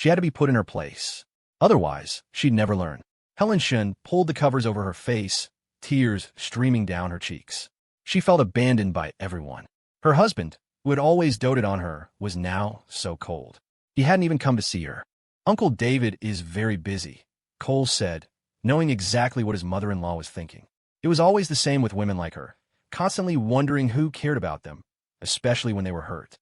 She had to be put in her place. Otherwise, she'd never learn. Helen Shun pulled the covers over her face, tears streaming down her cheeks. She felt abandoned by everyone. Her husband, who had always doted on her, was now so cold. He hadn't even come to see her. Uncle David is very busy, Cole said, knowing exactly what his mother-in-law was thinking. It was always the same with women like her, constantly wondering who cared about them, especially when they were hurt.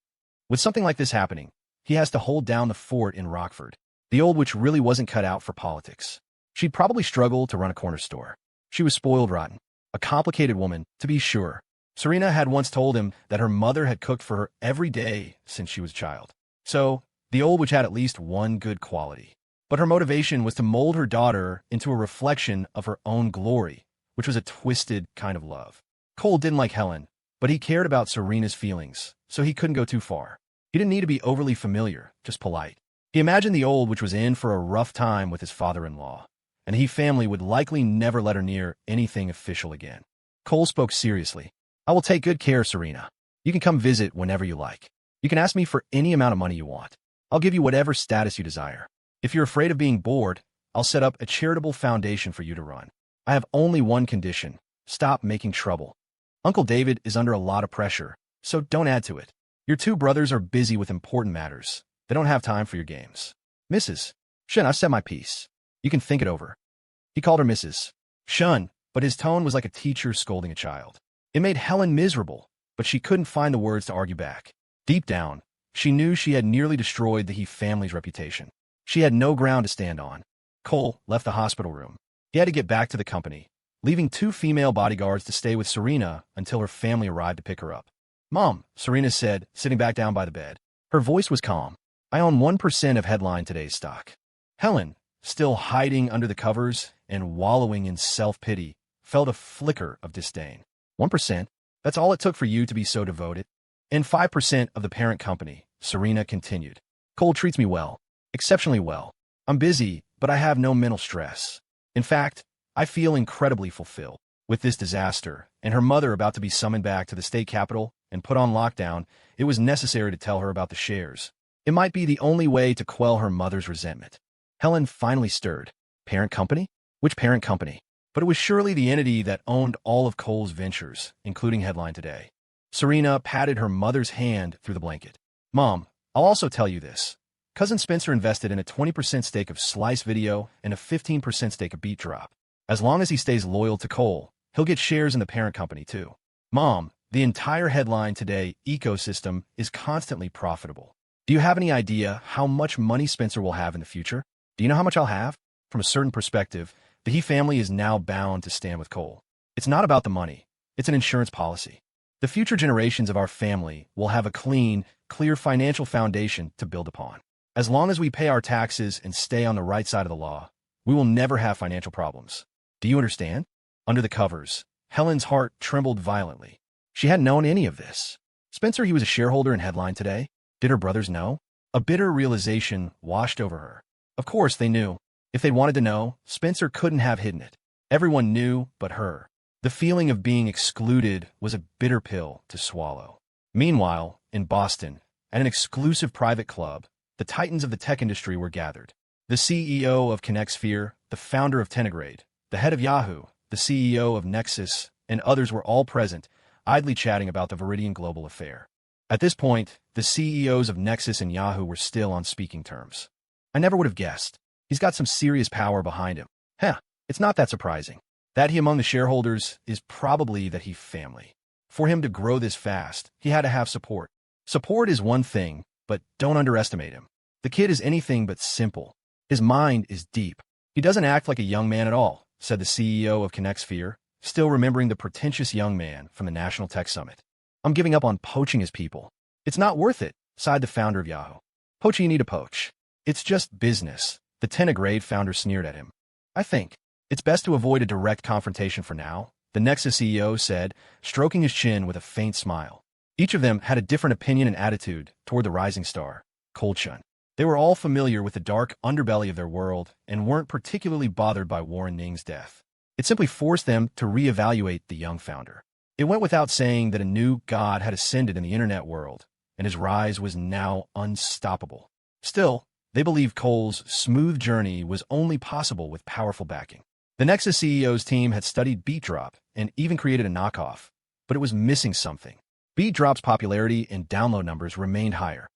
With something like this happening, he has to hold down the fort in Rockford. The old witch really wasn't cut out for politics. She'd probably struggle to run a corner store. She was spoiled rotten. A complicated woman, to be sure. Serena had once told him that her mother had cooked for her every day since she was a child. So, the old witch had at least one good quality. But her motivation was to mold her daughter into a reflection of her own glory, which was a twisted kind of love. Cole didn't like Helen, but he cared about Serena's feelings, so he couldn't go too far. He didn't need to be overly familiar, just polite. He imagined the old witch was in for a rough time with his father-in-law, and he family would likely never let her near anything official again. Cole spoke seriously. I will take good care, Serena. You can come visit whenever you like. You can ask me for any amount of money you want. I'll give you whatever status you desire. If you're afraid of being bored, I'll set up a charitable foundation for you to run. I have only one condition. Stop making trouble. Uncle David is under a lot of pressure, so don't add to it. Your two brothers are busy with important matters. They don't have time for your games. Mrs. Shun, I've said my piece. You can think it over. He called her Mrs. Shun, but his tone was like a teacher scolding a child. It made Helen miserable, but she couldn't find the words to argue back. Deep down, she knew she had nearly destroyed the He family's reputation. She had no ground to stand on. Cole left the hospital room. He had to get back to the company, leaving 2 female bodyguards to stay with Serena until her family arrived to pick her up. Mom, Serena said, sitting back down by the bed. Her voice was calm. I own 1% of Headline Today's stock. Helen, still hiding under the covers and wallowing in self-pity, felt a flicker of disdain. 1%? That's all it took for you to be so devoted? And 5% of the parent company, Serena continued. Cole treats me well. Exceptionally well. I'm busy, but I have no mental stress. In fact, I feel incredibly fulfilled. With this disaster, and her mother about to be summoned back to the state capitol and put on lockdown, it was necessary to tell her about the shares. It might be the only way to quell her mother's resentment. Helen finally stirred. Parent company? Which parent company? But it was surely the entity that owned all of Cole's ventures, including Headline Today. Serena patted her mother's hand through the blanket. Mom, I'll also tell you this. Cousin Spencer invested in a 20% stake of Slice Video and a 15% stake of Beat Drop. As long as he stays loyal to Cole, he'll get shares in the parent company too. Mom, the entire Headline Today ecosystem is constantly profitable. Do you have any idea how much money Spencer will have in the future? Do you know how much I'll have? From a certain perspective, the He family is now bound to stand with Cole. It's not about the money. It's an insurance policy. The future generations of our family will have a clean, clear financial foundation to build upon. As long as we pay our taxes and stay on the right side of the law, we will never have financial problems. Do you understand? Under the covers, Helen's heart trembled violently. She hadn't known any of this. Spencer, he was a shareholder in Headline Today. Did her brothers know? A bitter realization washed over her. Of course they knew. If they'd wanted to know, Spencer couldn't have hidden it. Everyone knew but her. The feeling of being excluded was a bitter pill to swallow. Meanwhile, in Boston, at an exclusive private club, the titans of the tech industry were gathered. The CEO of ConnectSphere, the founder of Tenegrade, the head of Yahoo, the CEO of Nexus, and others were all present, idly chatting about the Viridian Global affair. At this point, the CEOs of Nexus and Yahoo were still on speaking terms. I never would have guessed. He's got some serious power behind him. It's not that surprising. That he among the shareholders is probably that he family. For him to grow this fast, he had to have support. Support is one thing, but don't underestimate him. The kid is anything but simple. His mind is deep. He doesn't act like a young man at all, said the CEO of ConnectSphere, still remembering the pretentious young man from the National Tech Summit. I'm giving up on poaching his people. It's not worth it, sighed the founder of Yahoo. Poach you need to poach. It's just business. The Tenegrade founder sneered at him. I think it's best to avoid a direct confrontation for now, the Nexus CEO said, stroking his chin with a faint smile. Each of them had a different opinion and attitude toward the rising star, Cole Chun. They were all familiar with the dark underbelly of their world and weren't particularly bothered by Warren Ning's death. It simply forced them to reevaluate the young founder. It went without saying that a new god had ascended in the internet world, and his rise was now unstoppable. Still, They believed Cole's smooth journey was only possible with powerful backing. The Nexus CEO's team had studied BeatDrop and even created a knockoff, but it was missing something. BeatDrop's popularity and download numbers remained higher.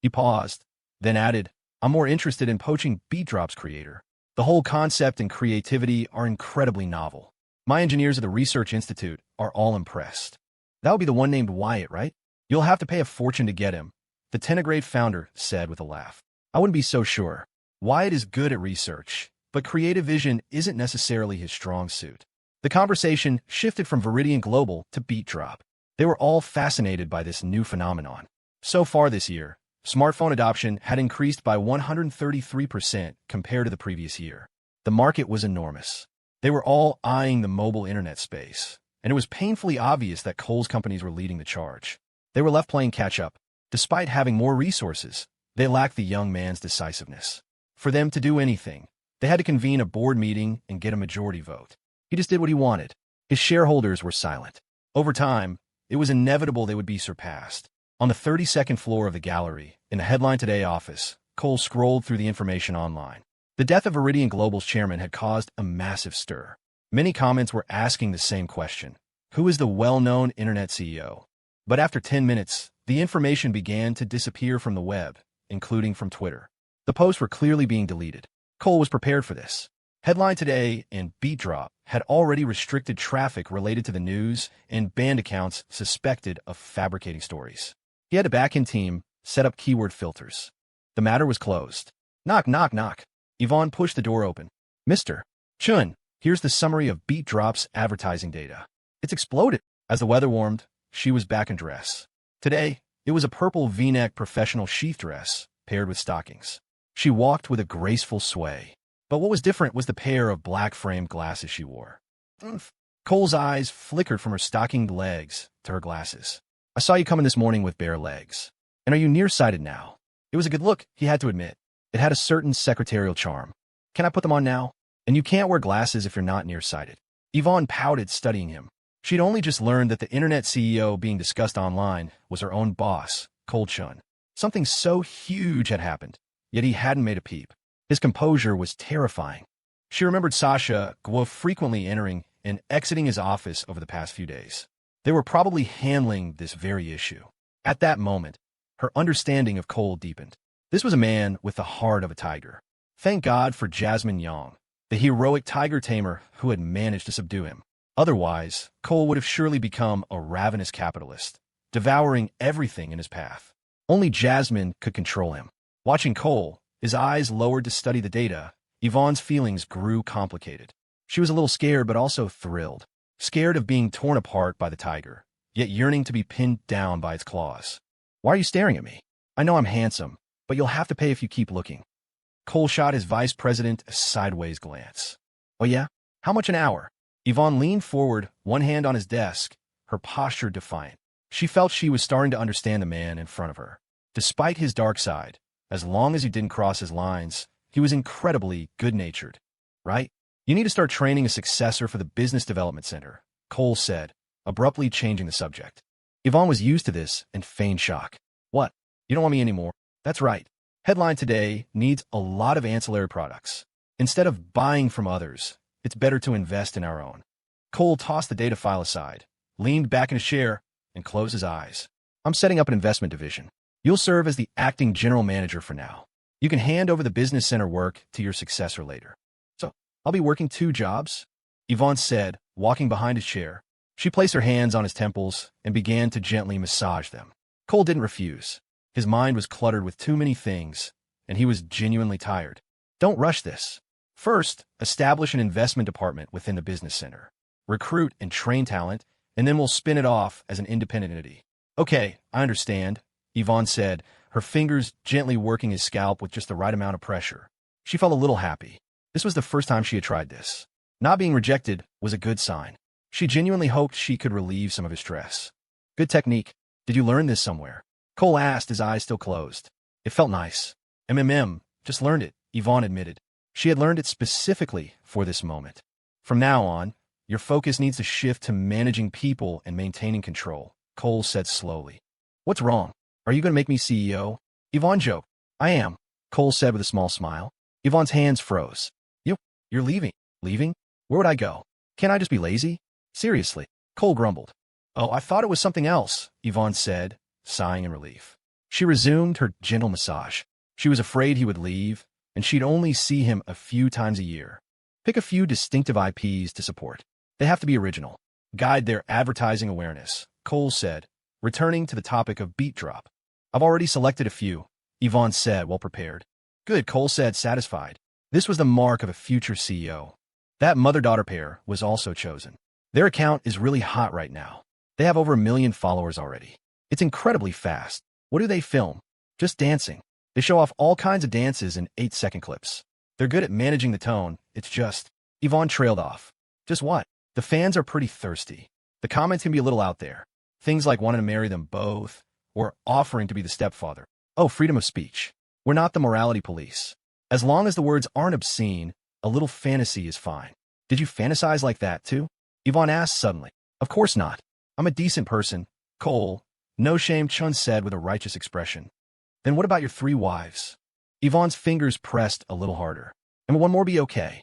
He paused, then added, I'm more interested in poaching BeatDrop's creator. The whole concept and creativity are incredibly novel. My engineers at the Research Institute are all impressed. That would be the one named Wyatt, right? You'll have to pay a fortune to get him, the Tenegrade founder said with a laugh. I wouldn't be so sure. Wyatt is good at research, but creative vision isn't necessarily his strong suit. The conversation shifted from Viridian Global to BeatDrop. They were all fascinated by this new phenomenon. So far this year, smartphone adoption had increased by 133% compared to the previous year. The market was enormous. They were all eyeing the mobile internet space, and it was painfully obvious that Cole's companies were leading the charge. They were left playing catch-up. Despite having more resources, they lacked the young man's decisiveness. For them to do anything, they had to convene a board meeting and get a majority vote. He just did what he wanted. His shareholders were silent. Over time, it was inevitable they would be surpassed. On the 32nd floor of the gallery, in the Headline Today office, Cole scrolled through the information online. The death of Viridian Global's chairman had caused a massive stir. Many comments were asking the same question. Who is the well-known internet CEO? But after 10 minutes, the information began to disappear from the web, including from Twitter. The posts were clearly being deleted. Cole was prepared for this. Headline Today and BeatDrop had already restricted traffic related to the news and banned accounts suspected of fabricating stories. He had a back-end team set up keyword filters. The matter was closed. Knock, knock, knock. Ivonne pushed the door open. Mr. Chun, here's the summary of BeatDrop's advertising data. It's exploded. As the weather warmed, she was back in dress. Today, it was a purple V-neck professional sheath dress paired with stockings. She walked with a graceful sway. But what was different was the pair of black-framed glasses she wore. Cole's eyes flickered from her stockinged legs to her glasses. I saw you come in this morning with bare legs. And are you nearsighted now? It was a good look, he had to admit. It had a certain secretarial charm. Can I put them on now? And you can't wear glasses if you're not nearsighted. Yvonne pouted, studying him. She'd only just learned that the internet CEO being discussed online was her own boss, Cole Chun. Something so huge had happened, yet he hadn't made a peep. His composure was terrifying. She remembered Sasha Guo frequently entering and exiting his office over the past few days. They were probably handling this very issue. At that moment, her understanding of Cole deepened. This was a man with the heart of a tiger. Thank God for Jasmine Wong, the heroic tiger tamer who had managed to subdue him. Otherwise, Cole would have surely become a ravenous capitalist, devouring everything in his path. Only Jasmine could control him. Watching Cole, his eyes lowered to study the data, Yvonne's feelings grew complicated. She was a little scared but also thrilled. Scared of being torn apart by the tiger, yet yearning to be pinned down by its claws. Why are you staring at me? I know I'm handsome, but you'll have to pay if you keep looking. Cole shot his vice president a sideways glance. Oh yeah? How much an hour? Yvonne leaned forward, one hand on his desk, her posture defiant. She felt she was starting to understand the man in front of her. Despite his dark side, as long as he didn't cross his lines, he was incredibly good-natured. Right? You need to start training a successor for the Business Development Center, Cole said, abruptly changing the subject. Yvonne was used to this and feigned shock. What? You don't want me anymore? That's right. Headline Today needs a lot of ancillary products. Instead of buying from others, it's better to invest in our own. Cole tossed the data file aside, leaned back in his chair, and closed his eyes. I'm setting up an investment division. You'll serve as the acting general manager for now. You can hand over the business center work to your successor later. So, I'll be working 2 jobs? Yvonne said, walking behind his chair. She placed her hands on his temples and began to gently massage them. Cole didn't refuse. His mind was cluttered with too many things, and he was genuinely tired. Don't rush this. First, establish an investment department within the business center. Recruit and train talent, and then we'll spin it off as an independent entity. Okay, I understand, Yvonne said, her fingers gently working his scalp with just the right amount of pressure. She felt a little happy. This was the first time she had tried this. Not being rejected was a good sign. She genuinely hoped she could relieve some of his stress. Good technique. Did you learn this somewhere? Cole asked, his eyes still closed. It felt nice. Just learned it, Yvonne admitted. She had learned it specifically for this moment. From now on, your focus needs to shift to managing people and maintaining control, Cole said slowly. What's wrong? Are you going to make me CEO? Yvonne joked. I am. Cole said with a small smile. Yvonne's hands froze. You're leaving? Leaving? Where would I go? Can't I just be lazy? Seriously, Cole grumbled. Oh, I thought it was something else, Yvonne said, sighing in relief. She resumed her gentle massage. She was afraid he would leave, and she'd only see him a few times a year. Pick a few distinctive IPs to support. They have to be original. Guide their advertising awareness, Cole said, returning to the topic of beat drop. I've already selected a few, Yvonne said, well prepared. Good, Cole said, satisfied. This was the mark of a future CEO. That mother-daughter pair was also chosen. Their account is really hot right now. They have over 1 million followers already. It's incredibly fast. What do they film? Just dancing. They show off all kinds of dances in 8-second clips. They're good at managing the tone. It's just... Yvonne trailed off. Just what? The fans are pretty thirsty. The comments can be a little out there. Things like wanting to marry them both, or offering to be the stepfather. Oh, freedom of speech. We're not the morality police. As long as the words aren't obscene, a little fantasy is fine. Did you fantasize like that, too? Yvonne asked suddenly. Of course not. I'm a decent person. Cole, no shame, Chun said with a righteous expression. Then what about your 3 wives? Yvonne's fingers pressed a little harder. And will one more be okay?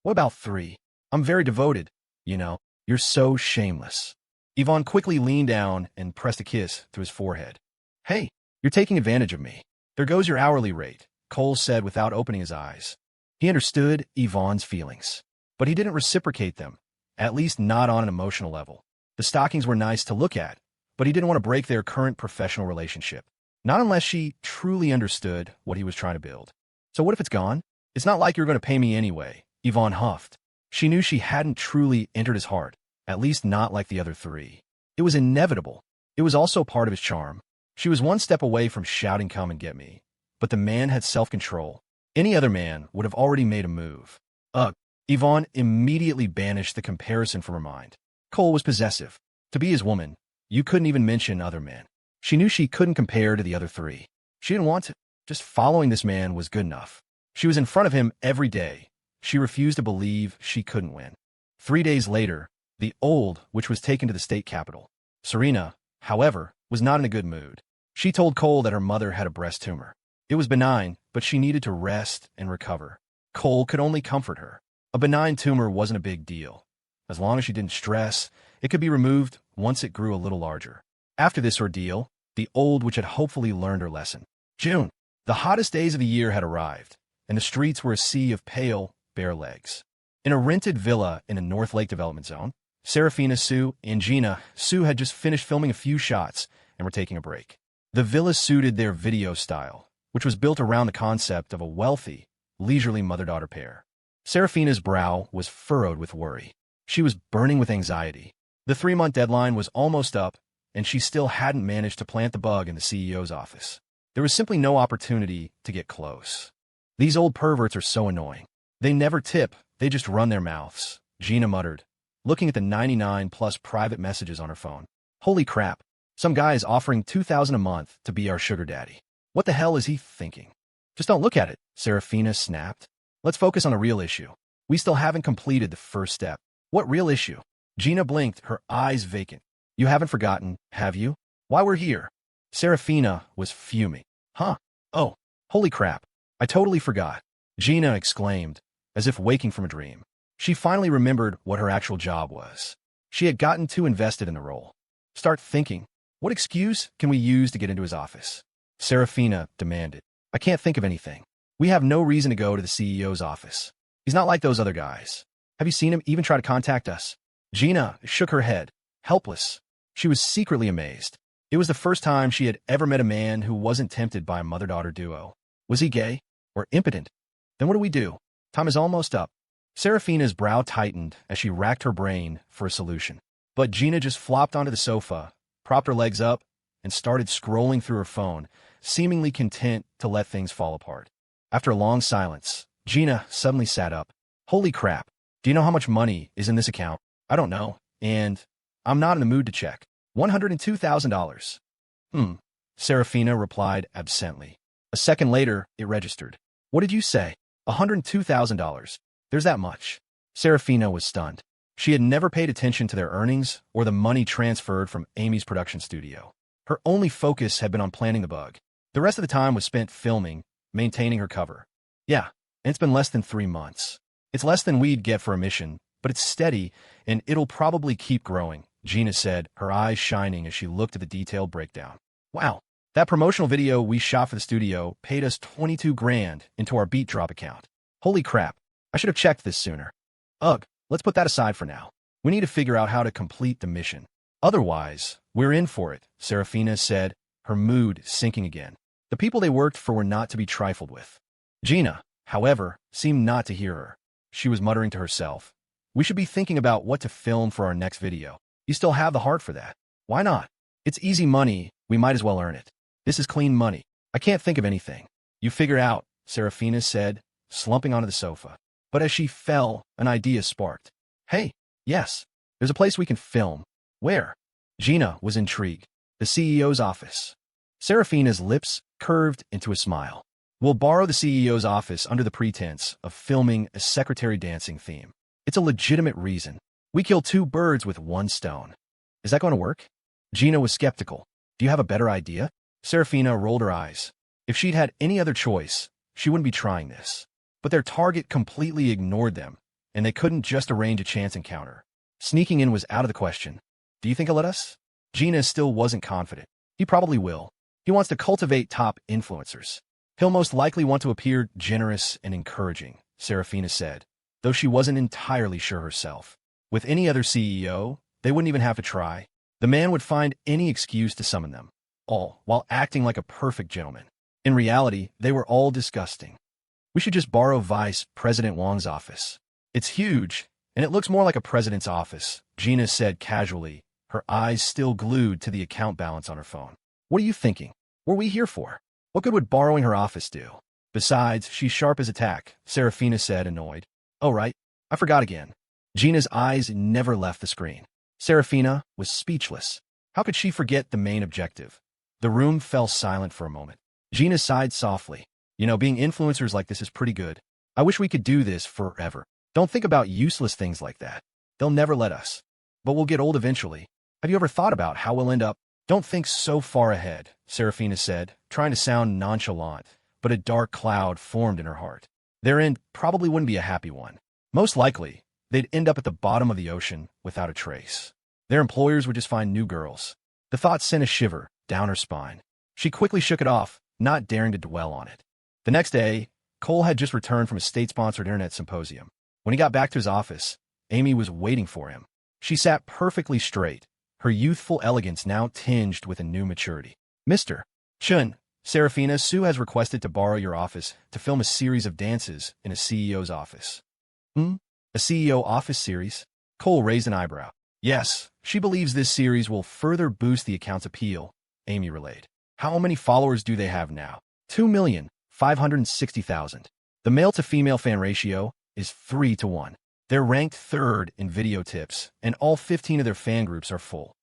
What about 3? I'm very devoted. You know, you're so shameless. Yvonne quickly leaned down and pressed a kiss to his forehead. Hey, you're taking advantage of me. There goes your hourly rate, Cole said without opening his eyes. He understood Yvonne's feelings, but he didn't reciprocate them, at least not on an emotional level. The stockings were nice to look at, but he didn't want to break their current professional relationship. Not unless she truly understood what he was trying to build. So what if it's gone? It's not like you're going to pay me anyway, Yvonne huffed. She knew she hadn't truly entered his heart, at least not like the other 3. It was inevitable. It was also part of his charm. She was one step away from shouting, come and get me. But the man had self-control. Any other man would have already made a move. Ugh. Yvonne immediately banished the comparison from her mind. Cole was possessive. To be his woman, you couldn't even mention other men. She knew she couldn't compare to the other 3. She didn't want to. Just following this man was good enough. She was in front of him every day. She refused to believe she couldn't win. 3 days later, the old witch was taken to the state capital. Serena, however, was not in a good mood. She told Cole that her mother had a breast tumor. It was benign, but she needed to rest and recover. Cole could only comfort her. A benign tumor wasn't a big deal. As long as she didn't stress, it could be removed once it grew a little larger. After this ordeal, the old witch had hopefully learned her lesson. June. The hottest days of the year had arrived, and the streets were a sea of pale, bare legs. In a rented villa in a North Lake development zone, Serafina, Sue, and Gina. Sue had just finished filming a few shots and were taking a break. The villa suited their video style, which was built around the concept of a wealthy, leisurely mother-daughter pair. Serafina's brow was furrowed with worry. She was burning with anxiety. The 3-month deadline was almost up, and she still hadn't managed to plant the bug in the CEO's office. There was simply no opportunity to get close. These old perverts are so annoying. They never tip, they just run their mouths, Gina muttered, looking at the 99+ private messages on her phone. Holy crap, some guy is offering $2,000 a month to be our sugar daddy. What the hell is he thinking? Just don't look at it, Serafina snapped. Let's focus on the real issue. We still haven't completed the first step. What real issue? Gina blinked, her eyes vacant. You haven't forgotten, have you? Why we're here? Serafina was fuming. Huh? Oh, holy crap. I totally forgot, Gina exclaimed, as if waking from a dream. She finally remembered what her actual job was. She had gotten too invested in the role. Start thinking. What excuse can we use to get into his office? Serafina demanded. I can't think of anything. We have no reason to go to the CEO's office. He's not like those other guys. Have you seen him even try to contact us? Gina shook her head, helpless. She was secretly amazed. It was the first time she had ever met a man who wasn't tempted by a mother-daughter duo. Was he gay? Or impotent? Then what do we do? Time is almost up. Serafina's brow tightened as she racked her brain for a solution. But Gina just flopped onto the sofa, propped her legs up, and started scrolling through her phone, seemingly content to let things fall apart. After a long silence, Gina suddenly sat up. Holy crap. Do you know how much money is in this account? I don't know, and I'm not in the mood to check. $102,000. Serafina replied absently. A second later, it registered. What did you say? $102,000. There's that much. Serafina was stunned. She had never paid attention to their earnings or the money transferred from Amy's production studio. Her only focus had been on planting the bug. The rest of the time was spent filming, maintaining her cover. Yeah, and it's been less than 3 months. It's less than we'd get for a mission, but it's steady, and it'll probably keep growing, Gina said, her eyes shining as she looked at the detailed breakdown. Wow, that promotional video we shot for the studio paid us 22 grand into our Beat Drop account. Holy crap, I should have checked this sooner. Ugh, let's put that aside for now. We need to figure out how to complete the mission. Otherwise, we're in for it, Serafina said, her mood sinking again. The people they worked for were not to be trifled with. Gina, however, seemed not to hear her. She was muttering to herself. We should be thinking about what to film for our next video. You still have the heart for that. Why not? It's easy money, we might as well earn it. This is clean money. I can't think of anything. You figure out, Serafina said, slumping onto the sofa. But as she fell, an idea sparked. Hey, yes, there's a place we can film. Where? Gina was intrigued. The CEO's office. Serafina's lips curved into a smile. We'll borrow the CEO's office under the pretense of filming a secretary dancing theme. It's a legitimate reason. We kill 2 birds with 1 stone. Is that going to work? Gina was skeptical. Do you have a better idea? Serafina rolled her eyes. If she'd had any other choice, she wouldn't be trying this. But their target completely ignored them, and they couldn't just arrange a chance encounter. Sneaking in was out of the question. Do you think he'll let us? Gina still wasn't confident. He probably will. He wants to cultivate top influencers. He'll most likely want to appear generous and encouraging, Serafina said, though she wasn't entirely sure herself. With any other CEO, they wouldn't even have to try. The man would find any excuse to summon them, all while acting like a perfect gentleman. In reality, they were all disgusting. We should just borrow Vice President Wong's office. It's huge, and it looks more like a president's office, Gina said casually, her eyes still glued to the account balance on her phone. What are you thinking? What are we here for? What good would borrowing her office do? Besides, she's sharp as a tack, Serafina said, annoyed. Oh, right. I forgot again. Gina's eyes never left the screen. Serafina was speechless. How could she forget the main objective? The room fell silent for a moment. Gina sighed softly. You know, being influencers like this is pretty good. I wish we could do this forever. Don't think about useless things like that. They'll never let us. But we'll get old eventually. Have you ever thought about how we'll end up? Don't think so far ahead, Serafina said, trying to sound nonchalant, but a dark cloud formed in her heart. Their end probably wouldn't be a happy one. Most likely, they'd end up at the bottom of the ocean without a trace. Their employers would just find new girls. The thought sent a shiver down her spine. She quickly shook it off, not daring to dwell on it. The next day, Cole had just returned from a state-sponsored internet symposium. When he got back to his office, Amy was waiting for him. She sat perfectly straight, her youthful elegance now tinged with a new maturity. Mr. Chun, Serafina, Sue has requested to borrow your office to film a series of dances in a CEO's office. A CEO office series? Cole raised an eyebrow. Yes, she believes this series will further boost the account's appeal, Amy relayed. How many followers do they have now? 2,560,000. The male-to-female fan ratio is 3-to-1. They're ranked 3rd in video tips, and all 15 of their fan groups are full.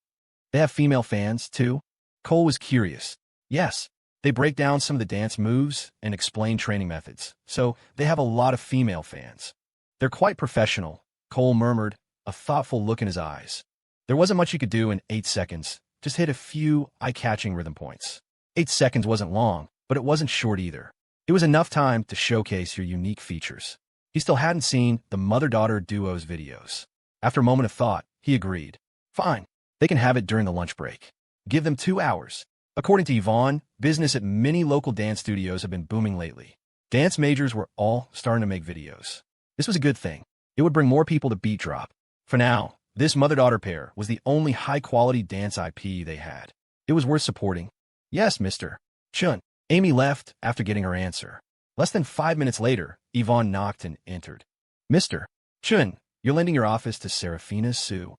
They have female fans, too? Cole was curious. Yes, they break down some of the dance moves and explain training methods, so they have a lot of female fans. They're quite professional, Cole murmured, a thoughtful look in his eyes. There wasn't much he could do in 8 seconds, just hit a few eye-catching rhythm points. 8 seconds wasn't long, but it wasn't short either. It was enough time to showcase your unique features. He still hadn't seen the mother-daughter duo's videos. After a moment of thought, he agreed. Fine, they can have it during the lunch break. Give them 2 hours. According to Ivonne, business at many local dance studios have been booming lately. Dance majors were all starting to make videos. This was a good thing. It would bring more people to Beat Drop. For now, this mother-daughter pair was the only high-quality dance IP they had. It was worth supporting. Yes, Mr. Chun. Amy left after getting her answer. Less than 5 minutes later, Ivonne knocked and entered. Mr. Chun, you're lending your office to Serafina Sue.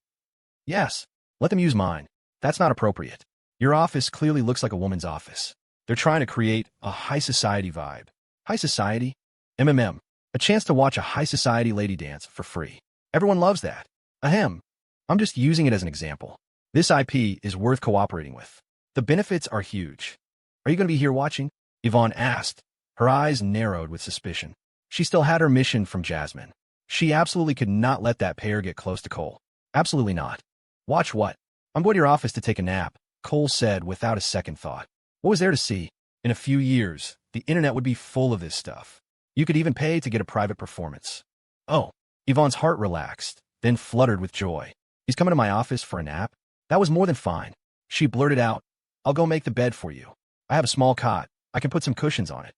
Yes, let them use mine. That's not appropriate. Your office clearly looks like a woman's office. They're trying to create a high society vibe. High society? MMM. A chance to watch a high society lady dance for free. Everyone loves that. Ahem. I'm just using it as an example. This IP is worth cooperating with. The benefits are huge. Are you going to be here watching? Ivonne asked. Her eyes narrowed with suspicion. She still had her mission from Jasmine. She absolutely could not let that pair get close to Cole. Absolutely not. Watch what? I'm going to your office to take a nap, Cole said without a second thought. What was there to see? In a few years, the internet would be full of this stuff. You could even pay to get a private performance. Oh, Yvonne's heart relaxed, then fluttered with joy. He's coming to my office for a nap? That was more than fine. She blurted out, I'll go make the bed for you. I have a small cot. I can put some cushions on it.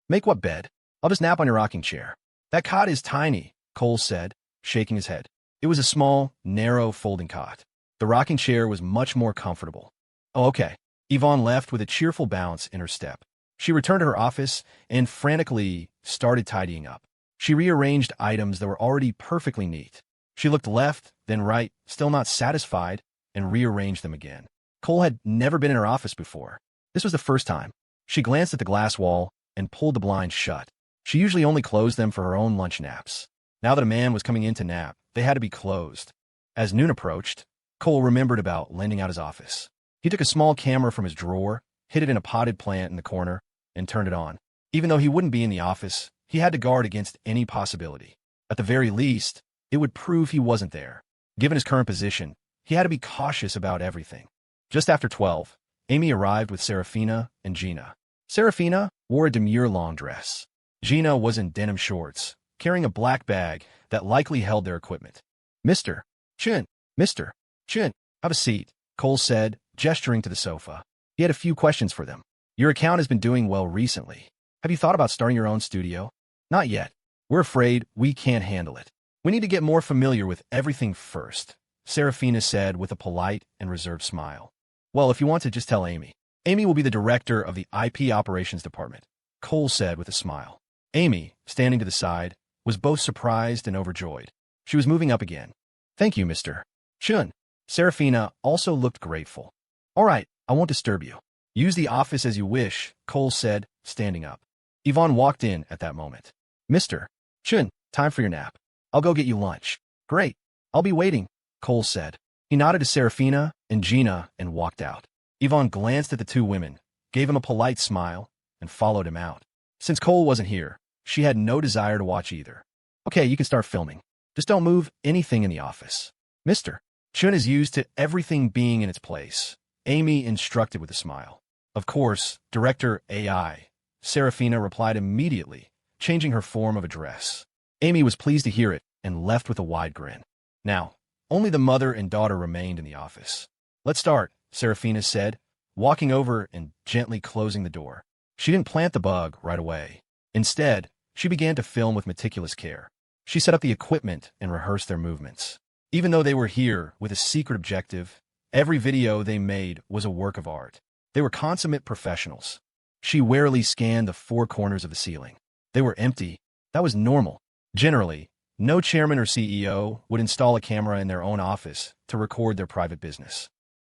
Make what bed? I'll just nap on your rocking chair. That cot is tiny, Cole said, shaking his head. It was a small, narrow folding cot. The rocking chair was much more comfortable. Oh, okay. Yvonne left with a cheerful bounce in her step. She returned to her office and frantically started tidying up. She rearranged items that were already perfectly neat. She looked left, then right, still not satisfied, and rearranged them again. Cole had never been in her office before. This was the first time. She glanced at the glass wall and pulled the blinds shut. She usually only closed them for her own lunch naps. Now that a man was coming in to nap, they had to be closed. As noon approached, Cole remembered about lending out his office. He took a small camera from his drawer, hid it in a potted plant in the corner, and turned it on. Even though he wouldn't be in the office, he had to guard against any possibility. At the very least, it would prove he wasn't there. Given his current position, he had to be cautious about everything. Just after 12, Amy arrived with Serafina and Gina. Serafina wore a demure long dress. Gina was in denim shorts, carrying a black bag that likely held their equipment. Mr. Chin, Mr. Chin, have a seat, Cole said, gesturing to the sofa. He had a few questions for them. Your account has been doing well recently. Have you thought about starting your own studio? Not yet. We're afraid we can't handle it. We need to get more familiar with everything first, Serafina said with a polite and reserved smile. Well, if you want to, just tell Amy. Amy will be the director of the IP operations department, Cole said with a smile. Amy, standing to the side, was both surprised and overjoyed. She was moving up again. Thank you, Mr. Chun. Serafina also looked grateful. All right, I won't disturb you. Use the office as you wish, Cole said, standing up. Yvonne walked in at that moment. Mr. Chun, time for your nap. I'll go get you lunch. Great. I'll be waiting, Cole said. He nodded to Serafina and Gina and walked out. Yvonne glanced at the two women, gave him a polite smile, and followed him out. Since Cole wasn't here, she had no desire to watch either. Okay, you can start filming. Just don't move anything in the office. Mr. Chun is used to everything being in its place, Amy instructed with a smile. Of course, Director AI, Serafina replied immediately, changing her form of address. Amy was pleased to hear it and left with a wide grin. Now, only the mother and daughter remained in the office. Let's start, Serafina said, walking over and gently closing the door. She didn't plant the bug right away. Instead, she began to film with meticulous care. She set up the equipment and rehearsed their movements. Even though they were here with a secret objective, every video they made was a work of art. They were consummate professionals. She warily scanned the four corners of the ceiling. They were empty. That was normal. Generally, no chairman or CEO would install a camera in their own office to record their private business.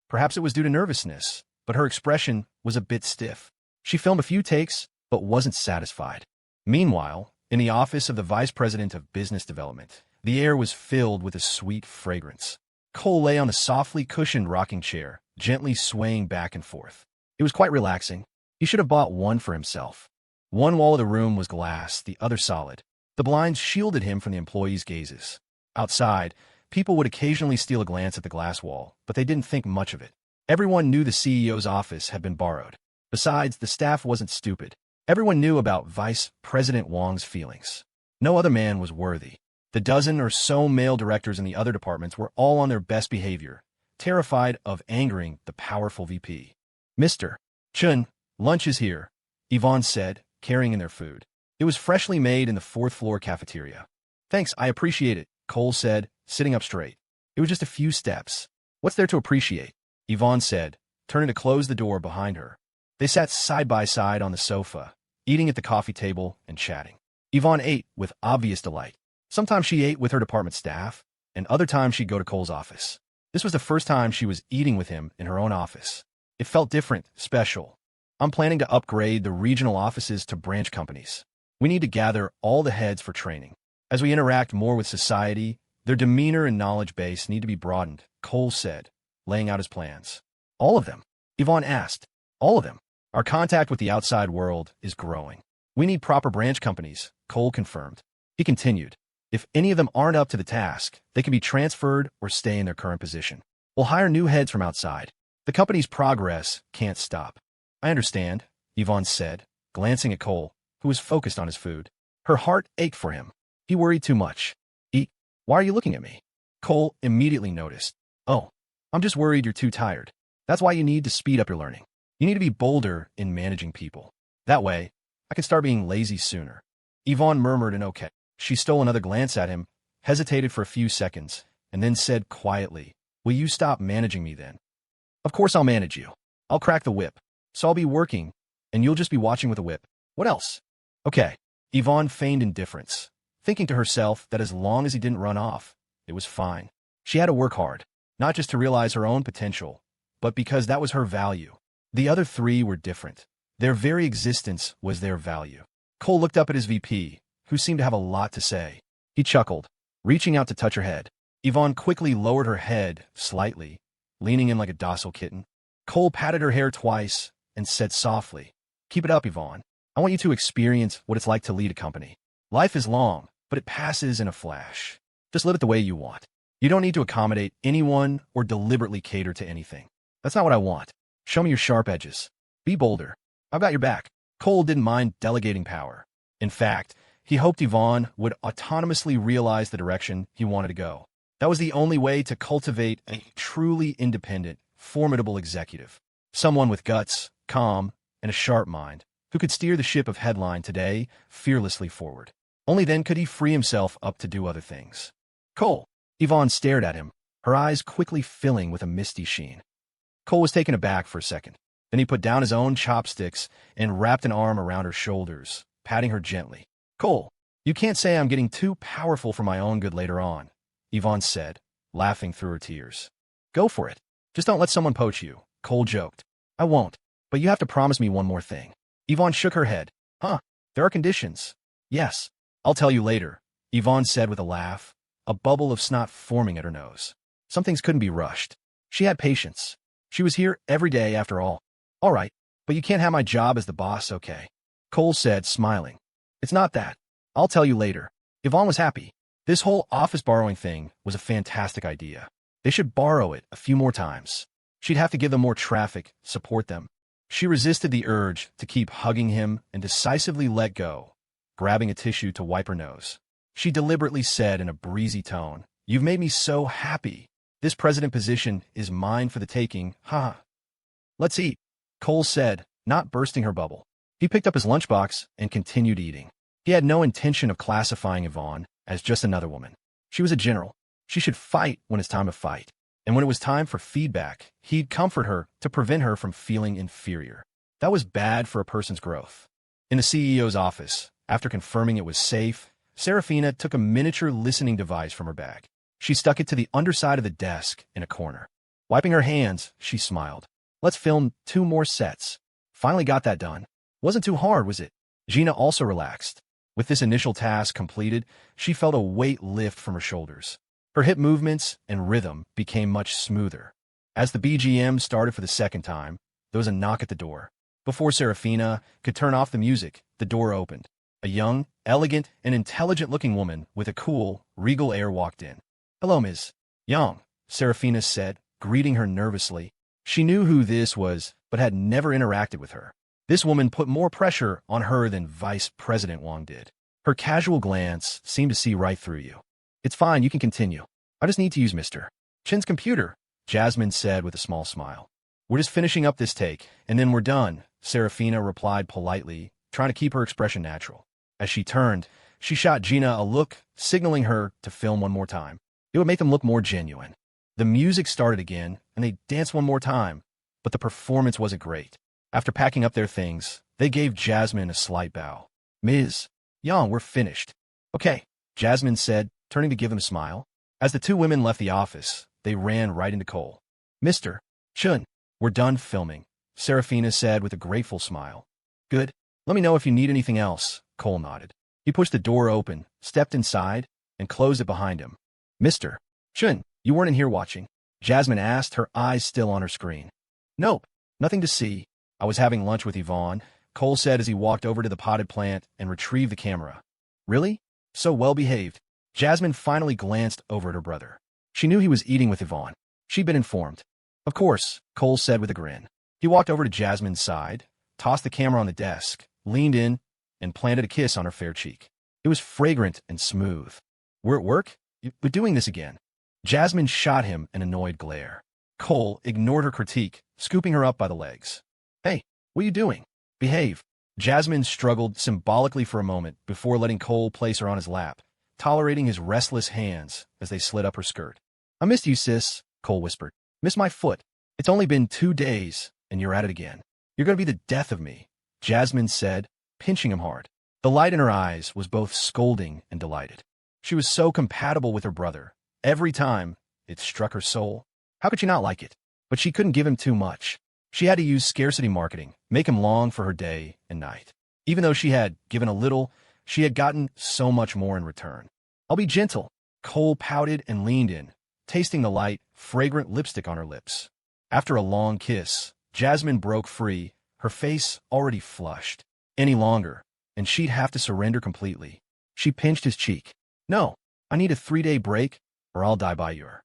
Perhaps it was due to nervousness, but her expression was a bit stiff. She filmed a few takes, but wasn't satisfied. Meanwhile, in the office of the Vice President of Business Development, the air was filled with a sweet fragrance. Cole lay on a softly cushioned rocking chair, gently swaying back and forth. It was quite relaxing. He should have bought one for himself. One wall of the room was glass, the other solid. The blinds shielded him from the employees' gazes. Outside, people would occasionally steal a glance at the glass wall, but they didn't think much of it. Everyone knew the CEO's office had been borrowed. Besides, the staff wasn't stupid. Everyone knew about Vice President Wong's feelings. No other man was worthy. The dozen or so male directors in the other departments were all on their best behavior, terrified of angering the powerful VP. Mr. Chun, lunch is here, Yvonne said, carrying in their food. It was freshly made in the fourth-floor cafeteria. Thanks, I appreciate it, Cole said, sitting up straight. It was just a few steps. What's there to appreciate? Yvonne said, turning to close the door behind her. They sat side by side on the sofa, eating at the coffee table and chatting. Yvonne ate with obvious delight. Sometimes she ate with her department staff, and other times she'd go to Cole's office. This was the first time she was eating with him in her own office. It felt different, special. I'm planning to upgrade the regional offices to branch companies. We need to gather all the heads for training. As we interact more with society, their demeanor and knowledge base need to be broadened, Cole said, laying out his plans. All of them? Yvonne asked. All of them. Our contact with the outside world is growing. We need proper branch companies, Cole confirmed. He continued. If any of them aren't up to the task, they can be transferred or stay in their current position. We'll hire new heads from outside. The company's progress can't stop. I understand, Yvonne said, glancing at Cole, who was focused on his food. Her heart ached for him. He worried too much. Eat. Why are you looking at me? Cole immediately noticed. Oh, I'm just worried you're too tired. That's why you need to speed up your learning. You need to be bolder in managing people. That way, I can start being lazy sooner. Ivonne murmured an okay. She stole another glance at him, hesitated for a few seconds, and then said quietly, will you stop managing me then? Of course I'll manage you. I'll crack the whip. So I'll be working, and you'll just be watching with a whip. What else? Okay. Ivonne feigned indifference, thinking to herself that as long as he didn't run off, it was fine. She had to work hard, not just to realize her own potential, but because that was her value. The other three were different. Their very existence was their value. Cole looked up at his VP, who seemed to have a lot to say. He chuckled, reaching out to touch her head. Ivonne quickly lowered her head slightly, leaning in like a docile kitten. Cole patted her hair twice and said softly, keep it up, Ivonne. I want you to experience what it's like to lead a company. Life is long, but it passes in a flash. Just live it the way you want. You don't need to accommodate anyone or deliberately cater to anything. That's not what I want. Show me your sharp edges. Be bolder. I've got your back. Cole didn't mind delegating power. In fact, he hoped Ivonne would autonomously realize the direction he wanted to go. That was the only way to cultivate a truly independent, formidable executive. Someone with guts, calm, and a sharp mind, who could steer the ship of headline today fearlessly forward. Only then could he free himself up to do other things. Cole. Ivonne stared at him, her eyes quickly filling with a misty sheen. Cole was taken aback for a second. Then he put down his own chopsticks and wrapped an arm around her shoulders, patting her gently. Cole, you can't say I'm getting too powerful for my own good later on, Ivonne said, laughing through her tears. Go for it. Just don't let someone poach you, Cole joked. I won't, but you have to promise me one more thing. Ivonne shook her head. Huh, there are conditions. Yes, I'll tell you later, Ivonne said with a laugh, a bubble of snot forming at her nose. Some things couldn't be rushed. She had patience. She was here every day after all. All right, but you can't have my job as the boss, okay? Cole said, smiling. It's not that. I'll tell you later. Ivonne was happy. This whole office borrowing thing was a fantastic idea. They should borrow it a few more times. She'd have to give them more traffic, support them. She resisted the urge to keep hugging him and decisively let go, grabbing a tissue to wipe her nose. She deliberately said in a breezy tone, You've made me so happy. This president position is mine for the taking, ha. Let's eat, Cole said, not bursting her bubble. He picked up his lunchbox and continued eating. He had no intention of classifying Ivonne as just another woman. She was a general. She should fight when it's time to fight. And when it was time for feedback, he'd comfort her to prevent her from feeling inferior. That was bad for a person's growth. In the CEO's office, after confirming it was safe, Serafina took a miniature listening device from her bag. She stuck it to the underside of the desk in a corner. Wiping her hands, she smiled. Let's film 2 more sets. Finally got that done. Wasn't too hard, was it? Gina also relaxed. With this initial task completed, she felt a weight lift from her shoulders. Her hip movements and rhythm became much smoother. As the BGM started for the second time, there was a knock at the door. Before Serafina could turn off the music, the door opened. A young, elegant, and intelligent-looking woman with a cool, regal air walked in. Hello, Ms. Young, Serafina said, greeting her nervously. She knew who this was, but had never interacted with her. This woman put more pressure on her than Vice President Wong did. Her casual glance seemed to see right through you. It's fine, you can continue. I just need to use Mr. Chin's computer, Jasmine said with a small smile. We're just finishing up this take, and then we're done, Serafina replied politely, trying to keep her expression natural. As she turned, she shot Gina a look, signaling her to film one more time. It would make them look more genuine. The music started again, and they danced one more time, but the performance wasn't great. After packing up their things, they gave Jasmine a slight bow. Ms. Young, we're finished. Okay, Jasmine said, turning to give them a smile. As the 2 women left the office, they ran right into Cole. Mr. Chun, we're done filming, Serafina said with a grateful smile. Good. Let me know if you need anything else, Cole nodded. He pushed the door open, stepped inside, and closed it behind him. Mr. Chun, you weren't in here watching? Jasmine asked, her eyes still on her screen. Nope, nothing to see. I was having lunch with Ivonne, Cole said as he walked over to the potted plant and retrieved the camera. Really? So well-behaved. Jasmine finally glanced over at her brother. She knew he was eating with Ivonne. She'd been informed. Of course, Cole said with a grin. He walked over to Jasmine's side, tossed the camera on the desk, leaned in, and planted a kiss on her fair cheek. It was fragrant and smooth. "We're at work? We're doing this again." Jasmine shot him an annoyed glare. Cole ignored her critique, scooping her up by the legs. "Hey, what are you doing? Behave." Jasmine struggled symbolically for a moment before letting Cole place her on his lap, tolerating his restless hands as they slid up her skirt. "I missed you, sis," Cole whispered. "Missed my foot. It's only been 2 days, and you're at it again. You're going to be the death of me," Jasmine said, pinching him hard. The light in her eyes was both scolding and delighted. She was so compatible with her brother. Every time, it struck her soul. How could she not like it? But she couldn't give him too much. She had to use scarcity marketing, make him long for her day and night. Even though she had given a little, she had gotten so much more in return. "I'll be gentle." Cole pouted and leaned in, tasting the light, fragrant lipstick on her lips. After a long kiss, Jasmine broke free, her face already flushed. Any longer, and she'd have to surrender completely. She pinched his cheek. "No, I need a 3-day break, or I'll die by your."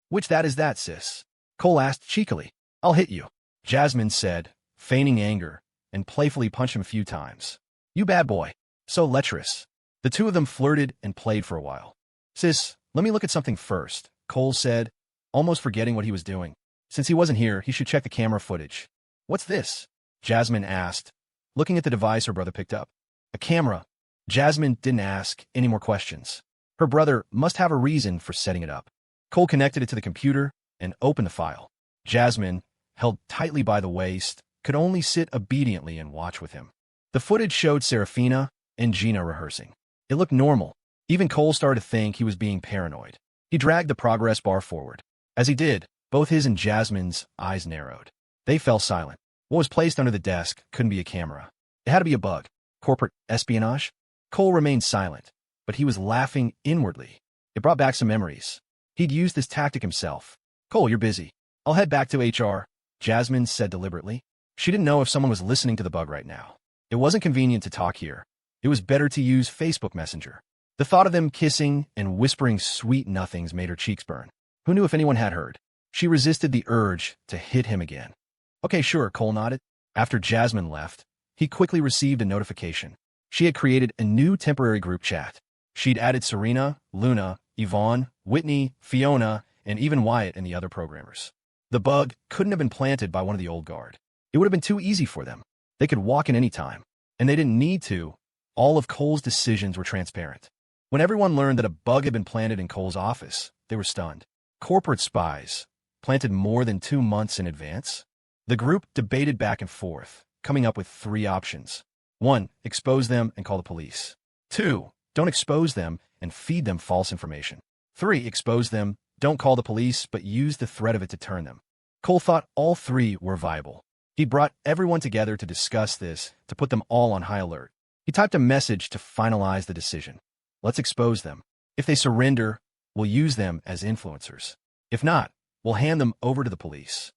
Which that is that, sis?" Cole asked cheekily. "I'll hit you," Jasmine said, feigning anger, and playfully punched him a few times. "You bad boy. So lecherous." The two of them flirted and played for a while. "Sis, let me look at something first," Cole said, almost forgetting what he was doing. Since he wasn't here, he should check the camera footage. "What's this?" Jasmine asked, looking at the device her brother picked up. "A camera." Jasmine didn't ask any more questions. Her brother must have a reason for setting it up. Cole connected it to the computer and opened the file. Jasmine, held tightly by the waist, could only sit obediently and watch with him. The footage showed Serafina and Gina rehearsing. It looked normal. Even Cole started to think he was being paranoid. He dragged the progress bar forward. As he did, both his and Jasmine's eyes narrowed. They fell silent. What was placed under the desk couldn't be a camera. It had to be a bug. Corporate espionage? Cole remained silent, but he was laughing inwardly. It brought back some memories. He'd used this tactic himself. "Cole, you're busy. I'll head back to HR," Jasmine said deliberately. She didn't know if someone was listening to the bug right now. It wasn't convenient to talk here. It was better to use Facebook Messenger. The thought of them kissing and whispering sweet nothings made her cheeks burn. Who knew if anyone had heard? She resisted the urge to hit him again. "Okay, sure," Cole nodded. After Jasmine left, he quickly received a notification. She had created a new temporary group chat. She'd added Serena, Luna, Ivonne, Whitney, Fiona, and even Wyatt and the other programmers. The bug couldn't have been planted by one of the old guard. It would have been too easy for them. They could walk in any time, and they didn't need to. All of Cole's decisions were transparent. When everyone learned that a bug had been planted in Cole's office, they were stunned. Corporate spies, planted more than 2 months in advance? The group debated back and forth, coming up with 3 options. 1. Expose them and call the police. 2. Don't expose them and feed them false information. 3. Expose them, don't call the police, but use the threat of it to turn them. Cole thought all 3 were viable. He brought everyone together to discuss this, to put them all on high alert. He typed a message to finalize the decision. "Let's expose them. If they surrender, we'll use them as influencers. If not, we'll hand them over to the police."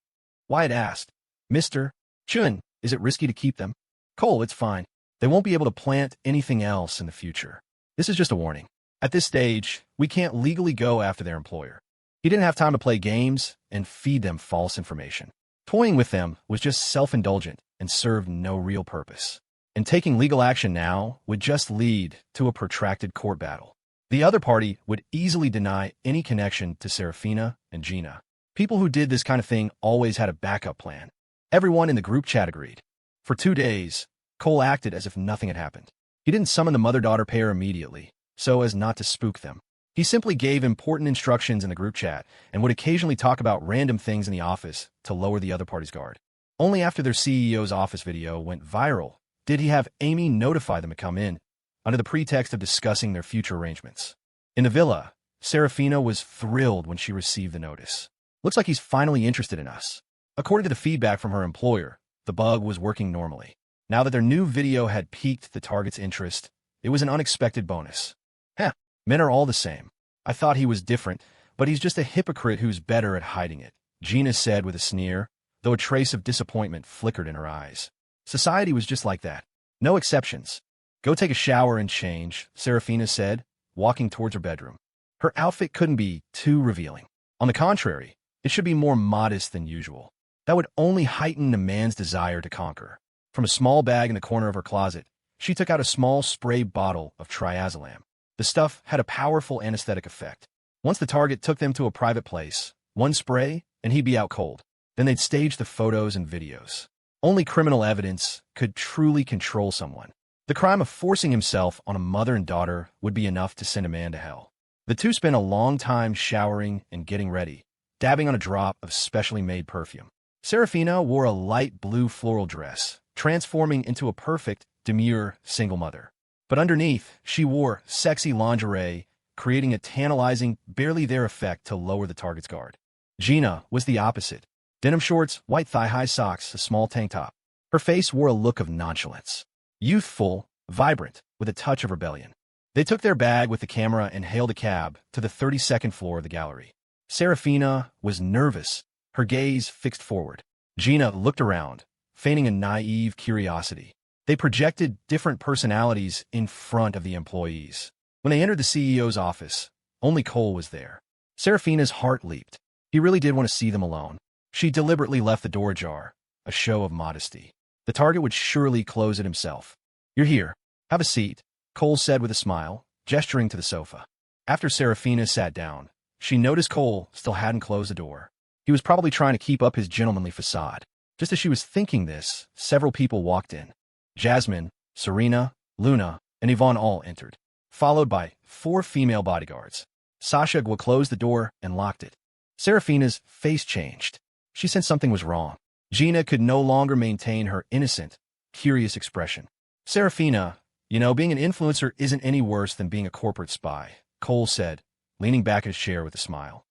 Wyatt asked, "Mr. Chun, is it risky to keep them?" "Cole, it's fine. They won't be able to plant anything else in the future. This is just a warning. At this stage, we can't legally go after their employer." He didn't have time to play games and feed them false information. Toying with them was just self-indulgent and served no real purpose. And taking legal action now would just lead to a protracted court battle. The other party would easily deny any connection to Serafina and Gina. People who did this kind of thing always had a backup plan. Everyone in the group chat agreed. For 2 days, Cole acted as if nothing had happened. He didn't summon the mother-daughter pair immediately, so as not to spook them. He simply gave important instructions in the group chat and would occasionally talk about random things in the office to lower the other party's guard. Only after their CEO's office video went viral did he have Amy notify them to come in, under the pretext of discussing their future arrangements. In the villa, Serafina was thrilled when she received the notice. "Looks like he's finally interested in us." According to the feedback from her employer, the bug was working normally. Now that their new video had piqued the target's interest, it was an unexpected bonus. "Heh, men are all the same. I thought he was different, but he's just a hypocrite who's better at hiding it," Gina said with a sneer, though a trace of disappointment flickered in her eyes. Society was just like that. No exceptions. "Go take a shower and change," Serafina said, walking towards her bedroom. Her outfit couldn't be too revealing. On the contrary, it should be more modest than usual. That would only heighten a man's desire to conquer. From a small bag in the corner of her closet, she took out a small spray bottle of triazolam. The stuff had a powerful anesthetic effect. Once the target took them to a private place, one spray, and he'd be out cold. Then they'd stage the photos and videos. Only criminal evidence could truly control someone. The crime of forcing himself on a mother and daughter would be enough to send a man to hell. The two spent a long time showering and getting ready, dabbing on a drop of specially made perfume. Serafina wore a light blue floral dress, transforming into a perfect, demure single mother. But underneath, she wore sexy lingerie, creating a tantalizing, barely there effect to lower the target's guard. Gina was the opposite. Denim shorts, white thigh-high socks, a small tank top. Her face wore a look of nonchalance. Youthful, vibrant, with a touch of rebellion. They took their bag with the camera and hailed a cab to the 32nd floor of the gallery. Serafina was nervous, her gaze fixed forward. Gina looked around, feigning a naive curiosity. They projected different personalities in front of the employees. When they entered the CEO's office, only Cole was there. Serafina's heart leaped. He really did want to see them alone. She deliberately left the door ajar, a show of modesty. The target would surely close it himself. "You're here. Have a seat," Cole said with a smile, gesturing to the sofa. After Serafina sat down, she noticed Cole still hadn't closed the door. He was probably trying to keep up his gentlemanly facade. Just as she was thinking this, several people walked in. Jasmine, Serena, Luna, and Ivonne all entered, followed by 4 female bodyguards. Sasha closed the door and locked it. Serafina's face changed. She sensed something was wrong. Gina could no longer maintain her innocent, curious expression. "Serafina, you know, being an influencer isn't any worse than being a corporate spy," Cole said, leaning back in his chair with a smile.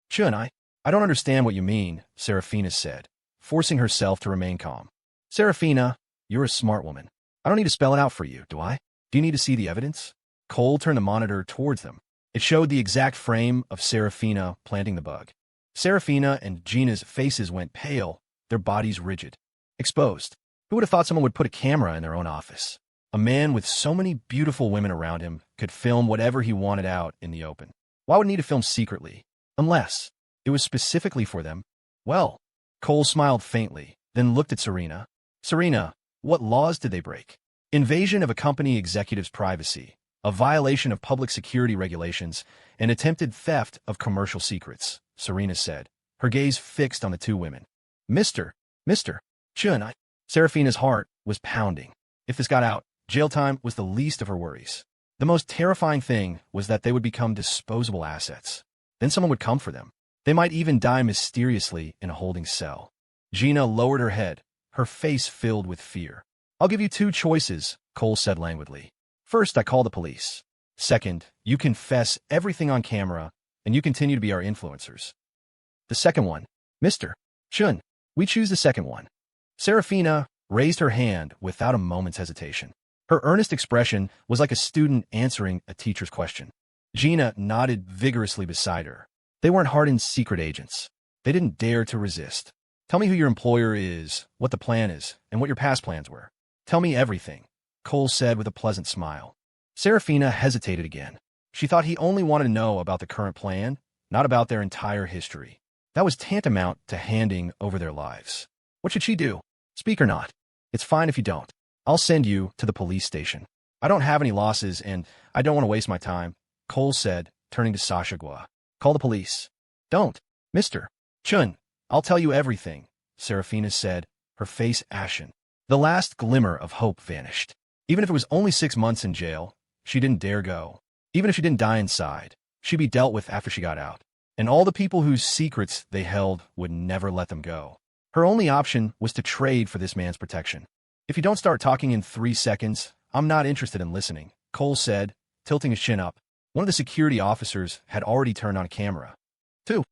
"She and I don't understand what you mean," Serafina said, forcing herself to remain calm. "Serafina, you're a smart woman. I don't need to spell it out for you, do I? Do you need to see the evidence?" Cole turned the monitor towards them. It showed the exact frame of Serafina planting the bug. Serafina and Gina's faces went pale, their bodies rigid. Exposed. Who would have thought someone would put a camera in their own office? A man with so many beautiful women around him could film whatever he wanted out in the open. Why would he need to film secretly? Unless it was specifically for them. Well, Cole smiled faintly, then looked at Serena. "Serena, what laws did they break?" "Invasion of a company executive's privacy, a violation of public security regulations, and attempted theft of commercial secrets," Serena said, her gaze fixed on the two women. Mr. She and I. Serafina's heart was pounding. If this got out, jail time was the least of her worries. The most terrifying thing was that they would become disposable assets. Then someone would come for them. They might even die mysteriously in a holding cell. Gina lowered her head, her face filled with fear. "I'll give you 2 choices," Cole said languidly. "First, I call the police. Second, you confess everything on camera, and you continue to be our influencers." "The second one, Mr. Chun. We choose the second one." Serafina raised her hand without a moment's hesitation. Her earnest expression was like a student answering a teacher's question. Gina nodded vigorously beside her. They weren't hardened secret agents. They didn't dare to resist. "Tell me who your employer is, what the plan is, and what your past plans were. Tell me everything," Cole said with a pleasant smile. Serafina hesitated again. She thought he only wanted to know about the current plan, not about their entire history. That was tantamount to handing over their lives. What should she do? Speak or not? "It's fine if you don't. I'll send you to the police station. I don't have any losses, and I don't want to waste my time," Cole said, turning to Sasha Gua. "Call the police." "Don't, Mr. Chun. I'll tell you everything," Serafina said, her face ashen. The last glimmer of hope vanished. Even if it was only 6 months in jail, she didn't dare go. Even if she didn't die inside, she'd be dealt with after she got out. And all the people whose secrets they held would never let them go. Her only option was to trade for this man's protection. "If you don't start talking in 3 seconds, I'm not interested in listening," Cole said, tilting his chin up. One of the security officers had already turned on a camera. "2.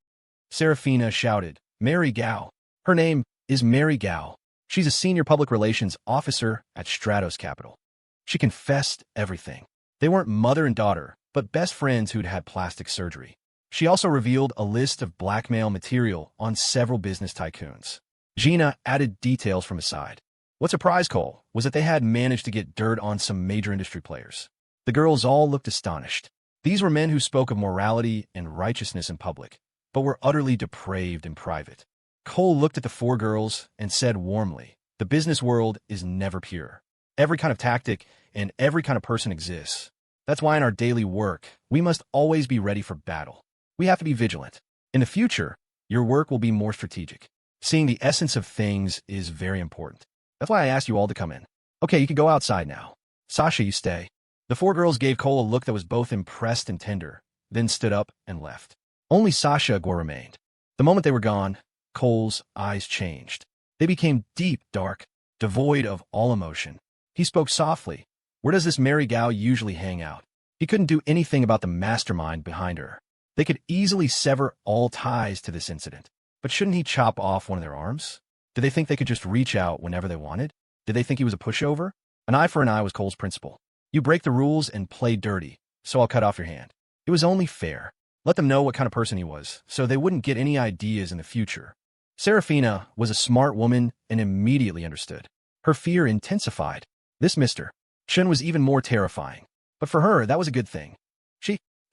Serafina shouted, "Mary Gao. Her name is Mary Gao. She's a senior public relations officer at Stratos Capital." She confessed everything. They weren't mother and daughter, but best friends who'd had plastic surgery. She also revealed a list of blackmail material on several business tycoons. Gina added details from his side. What surprised Cole was that they had managed to get dirt on some major industry players. The girls all looked astonished. These were men who spoke of morality and righteousness in public, but were utterly depraved in private. Cole looked at the 4 girls and said warmly, The business world is never pure. Every kind of tactic and every kind of person exists. That's why in our daily work, we must always be ready for battle. We have to be vigilant. In the future, your work will be more strategic. Seeing the essence of things is very important. That's why I asked you all to come in. Okay, you can go outside now. Sasha, you stay. The four girls gave Cole a look that was both impressed and tender, then stood up and left. Only Sasha and Guo remained. The moment they were gone, Cole's eyes changed. They became deep, dark, devoid of all emotion. He spoke softly. Where does this Mary Gao usually hang out? He couldn't do anything about the mastermind behind her. They could easily sever all ties to this incident. But shouldn't he chop off one of their arms? Did they think they could just reach out whenever they wanted? Did they think he was a pushover? An eye for an eye was Cole's principle. You break the rules and play dirty, so I'll cut off your hand. It was only fair. Let them know what kind of person he was, so they wouldn't get any ideas in the future. Serafina was a smart woman and immediately understood. Her fear intensified. This Mr. Chen was even more terrifying. But for her, that was a good thing.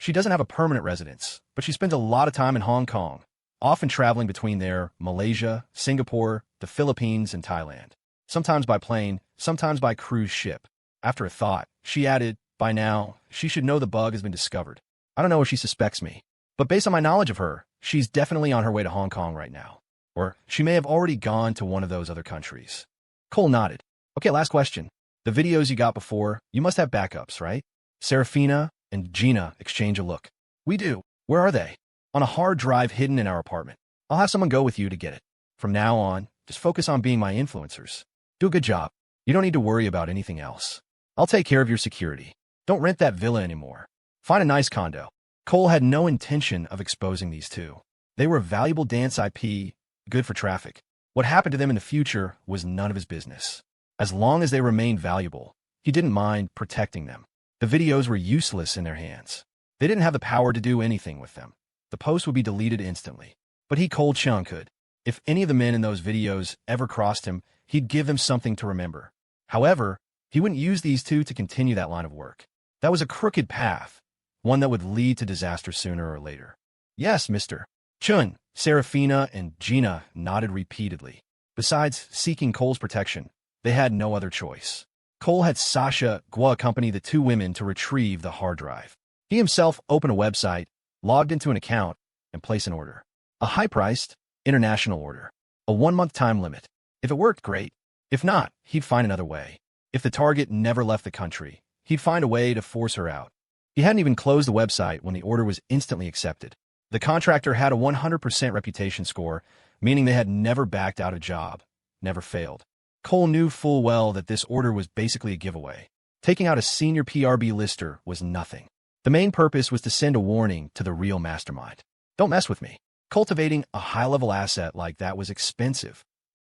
She doesn't have a permanent residence, but she spends a lot of time in Hong Kong, often traveling between there, Malaysia, Singapore, the Philippines, and Thailand. Sometimes by plane, sometimes by cruise ship. After a thought, she added, by now, she should know the bug has been discovered. I don't know if she suspects me, but based on my knowledge of her, she's definitely on her way to Hong Kong right now. Or she may have already gone to one of those other countries. Cole nodded. Okay, last question. The videos you got before, you must have backups, right? Serafina and Gina exchange a look. We do. Where are they? On a hard drive hidden in our apartment. I'll have someone go with you to get it. From now on, just focus on being my influencers. Do a good job. You don't need to worry about anything else. I'll take care of your security. Don't rent that villa anymore. Find a nice condo. Cole had no intention of exposing these two. They were a valuable dance IP, good for traffic. What happened to them in the future was none of his business. As long as they remained valuable, he didn't mind protecting them. The videos were useless in their hands. They didn't have the power to do anything with them. The post would be deleted instantly. But he, Cole Chung, could. If any of the men in those videos ever crossed him, he'd give them something to remember. However, he wouldn't use these two to continue that line of work. That was a crooked path, one that would lead to disaster sooner or later. Yes, Mr. Chun, Serafina, and Gina nodded repeatedly. Besides seeking Cole's protection, they had no other choice. Cole had Sasha Guo accompany the two women to retrieve the hard drive. He himself opened a website, logged into an account, and placed an order. A high-priced, international order. A 1-month time limit. If it worked, great. If not, he'd find another way. If the target never left the country, he'd find a way to force her out. He hadn't even closed the website when the order was instantly accepted. The contractor had a 100% reputation score, meaning they had never backed out a job, never failed. Cole knew full well that this order was basically a giveaway. Taking out a senior PRB lister was nothing. The main purpose was to send a warning to the real mastermind. Don't mess with me. Cultivating a high-level asset like that was expensive.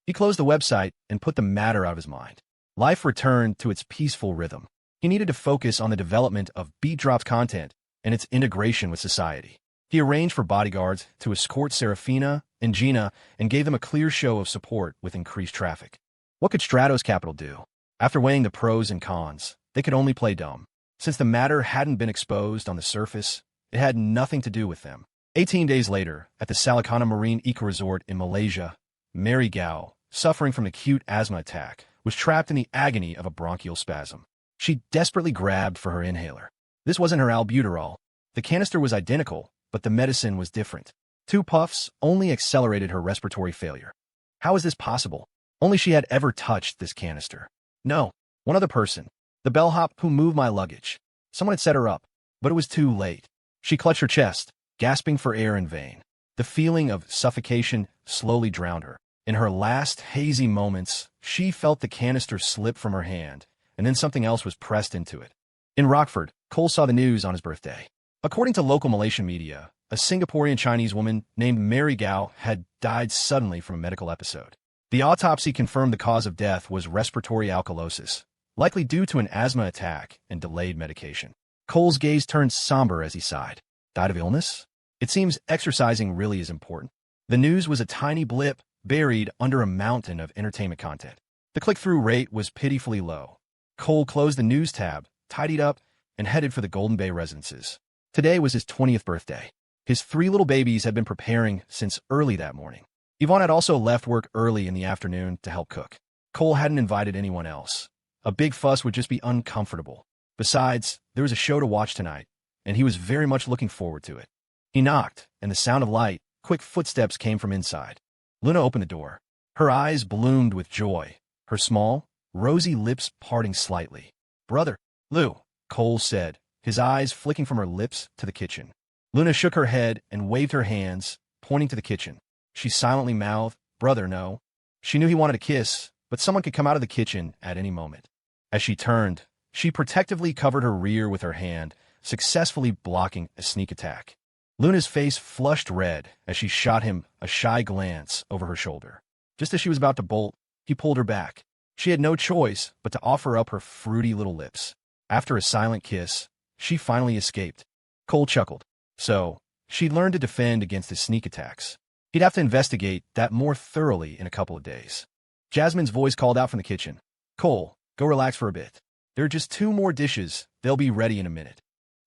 He closed the website and put the matter out of his mind. Life returned to its peaceful rhythm. He needed to focus on the development of Beat-Drop's content and its integration with society. He arranged for bodyguards to escort Serafina and Gina and gave them a clear show of support with increased traffic. What could Stratos Capital do? After weighing the pros and cons, they could only play dumb. Since the matter hadn't been exposed on the surface, it had nothing to do with them. 18 days later, at the Salakana Marine Eco-Resort in Malaysia, Mary Gao, suffering from an acute asthma attack, was trapped in the agony of a bronchial spasm. She desperately grabbed for her inhaler. This wasn't her albuterol. The canister was identical, but the medicine was different. 2 puffs only accelerated her respiratory failure. How is this possible? Only she had ever touched this canister. No, one other person. The bellhop who moved my luggage. Someone had set her up, but it was too late. She clutched her chest, gasping for air in vain. The feeling of suffocation slowly drowned her. In her last hazy moments, she felt the canister slip from her hand, and then something else was pressed into it. In Rockford, Cole saw the news on his birthday. According to local Malaysian media, a Singaporean Chinese woman named Mary Gao had died suddenly from a medical episode. The autopsy confirmed the cause of death was respiratory alkalosis, likely due to an asthma attack and delayed medication. Cole's gaze turned somber as he sighed. Died of illness? It seems exercising really is important. The news was a tiny blip buried under a mountain of entertainment content. The click-through rate was pitifully low. Cole closed the news tab, tidied up, and headed for the Golden Bay residences. Today was his 20th birthday. His 3 little babies had been preparing since early that morning. Ivonne had also left work early in the afternoon to help cook. Cole hadn't invited anyone else. A big fuss would just be uncomfortable. Besides, there was a show to watch tonight, and he was very much looking forward to it. He knocked, and the sound of light, quick footsteps came from inside. Luna opened the door. Her eyes bloomed with joy, her small, rosy lips parting slightly. "Brother, Lou," Cole said, his eyes flicking from her lips to the kitchen. Luna shook her head and waved her hands, pointing to the kitchen. She silently mouthed, "Brother, no." She knew he wanted a kiss, but someone could come out of the kitchen at any moment. As she turned, she protectively covered her rear with her hand, successfully blocking a sneak attack. Luna's face flushed red as she shot him a shy glance over her shoulder. Just as she was about to bolt, he pulled her back. She had no choice but to offer up her fruity little lips. After a silent kiss, she finally escaped. Cole chuckled. So, she'd learned to defend against his sneak attacks. He'd have to investigate that more thoroughly in a couple of days. Jasmine's voice called out from the kitchen. "Cole, go relax for a bit. There are just 2 more dishes. They'll be ready in a minute."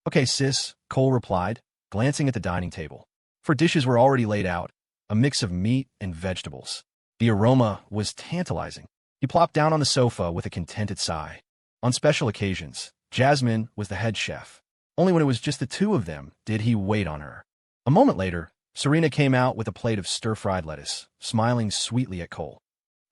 "Okay, sis," Cole replied, glancing at the dining table. 4 dishes were already laid out, a mix of meat and vegetables. The aroma was tantalizing. He plopped down on the sofa with a contented sigh. On special occasions, Jasmine was the head chef. Only when it was just the 2 of them did he wait on her. A moment later, Serena came out with a plate of stir-fried lettuce, smiling sweetly at Cole.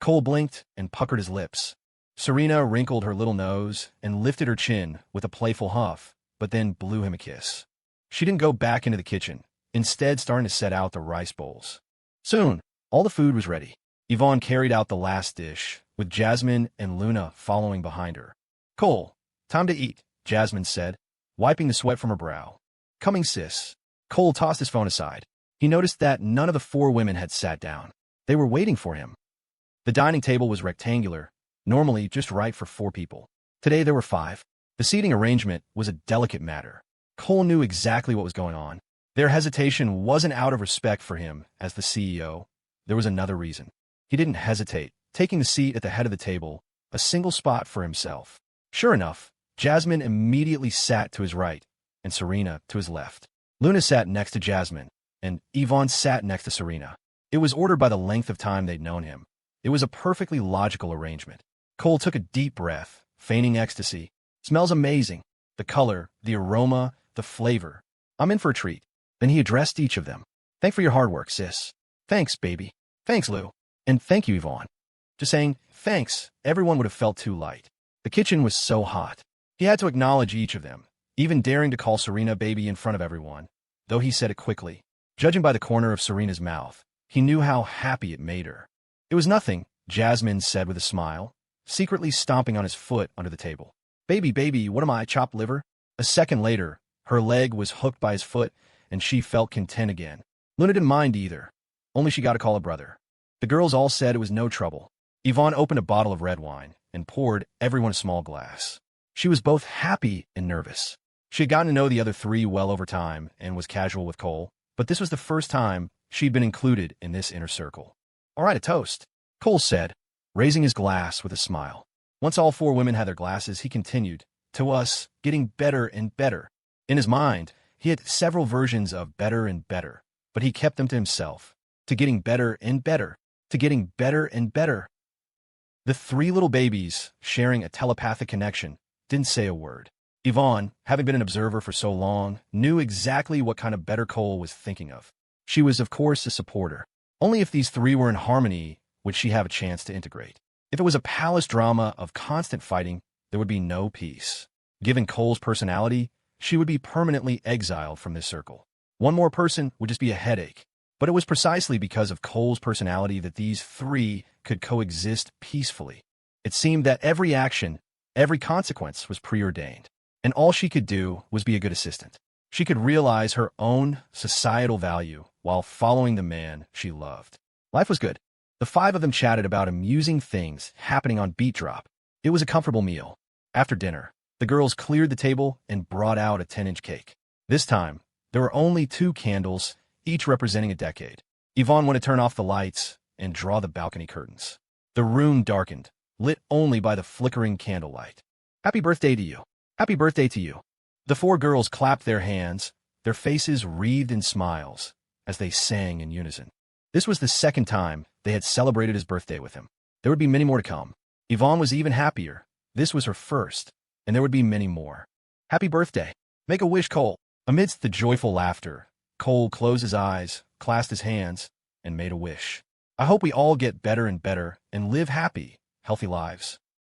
Cole blinked and puckered his lips. Serena wrinkled her little nose and lifted her chin with a playful huff, but then blew him a kiss. She didn't go back into the kitchen, instead starting to set out the rice bowls. Soon, all the food was ready. Ivonne carried out the last dish, with Jasmine and Luna following behind her. "Cole, time to eat," Jasmine said, wiping the sweat from her brow. "Coming, sis." Cole tossed his phone aside. He noticed that none of the 4 women had sat down. They were waiting for him. The dining table was rectangular, normally just right for 4 people. Today there were 5. The seating arrangement was a delicate matter. Cole knew exactly what was going on. Their hesitation wasn't out of respect for him as the CEO. There was another reason. He didn't hesitate, taking the seat at the head of the table, a single spot for himself. Sure enough, Jasmine immediately sat to his right, and Serena to his left. Luna sat next to Jasmine, and Ivonne sat next to Serena. It was ordered by the length of time they'd known him. It was a perfectly logical arrangement. Cole took a deep breath, feigning ecstasy. "Smells amazing. The color, the aroma, the flavor. I'm in for a treat." Then he addressed each of them. "Thanks for your hard work, sis." "Thanks, baby." "Thanks, Lou." "And thank you, Ivonne." Just saying thanks, everyone would have felt too light. The kitchen was so hot. He had to acknowledge each of them, even daring to call Serena baby in front of everyone, though he said it quickly. Judging by the corner of Serena's mouth, he knew how happy it made her. "It was nothing," Jasmine said with a smile, secretly stomping on his foot under the table. "Baby, baby, what am I, chopped liver?" A second later, her leg was hooked by his foot, and she felt content again. Luna didn't mind either. Only she got to call a brother. The girls all said it was no trouble. Ivonne opened a bottle of red wine and poured everyone a small glass. She was both happy and nervous. She had gotten to know the other 3 well over time and was casual with Cole, but this was the first time she'd been included in this inner circle. "All right, a toast," Cole said, raising his glass with a smile. Once all 4 women had their glasses, he continued, "To us, getting better and better." In his mind, he had several versions of better and better, but he kept them to himself. To getting better and better. To getting better and better. The 3 little babies, sharing a telepathic connection, didn't say a word. Ivonne, having been an observer for so long, knew exactly what kind of better Cole was thinking of. She was, of course, a supporter. Only if these 3 were in harmony would she have a chance to integrate. If it was a palace drama of constant fighting, there would be no peace. Given Cole's personality, she would be permanently exiled from this circle. One more person would just be a headache. But it was precisely because of Cole's personality that these 3 could coexist peacefully. It seemed that every action, every consequence was preordained, and all she could do was be a good assistant. She could realize her own societal value while following the man she loved. Life was good. The 5 of them chatted about amusing things happening on Beat Drop. It was a comfortable meal. After dinner, the girls cleared the table and brought out a 10-inch cake. This time, there were only 2 candles, each representing a decade. Ivonne went to turn off the lights and draw the balcony curtains. The room darkened, lit only by the flickering candlelight. "Happy birthday to you. Happy birthday to you." The 4 girls clapped their hands, their faces wreathed in smiles, as they sang in unison. This was the 2nd time they had celebrated his birthday with him. There would be many more to come. Yvonne was even happier. This was her first, and there would be many more. Happy birthday. Make a wish, Cole. Amidst the joyful laughter, Cole closed his eyes, clasped his hands, and made a wish. I hope we all get better and better and live happy, healthy lives.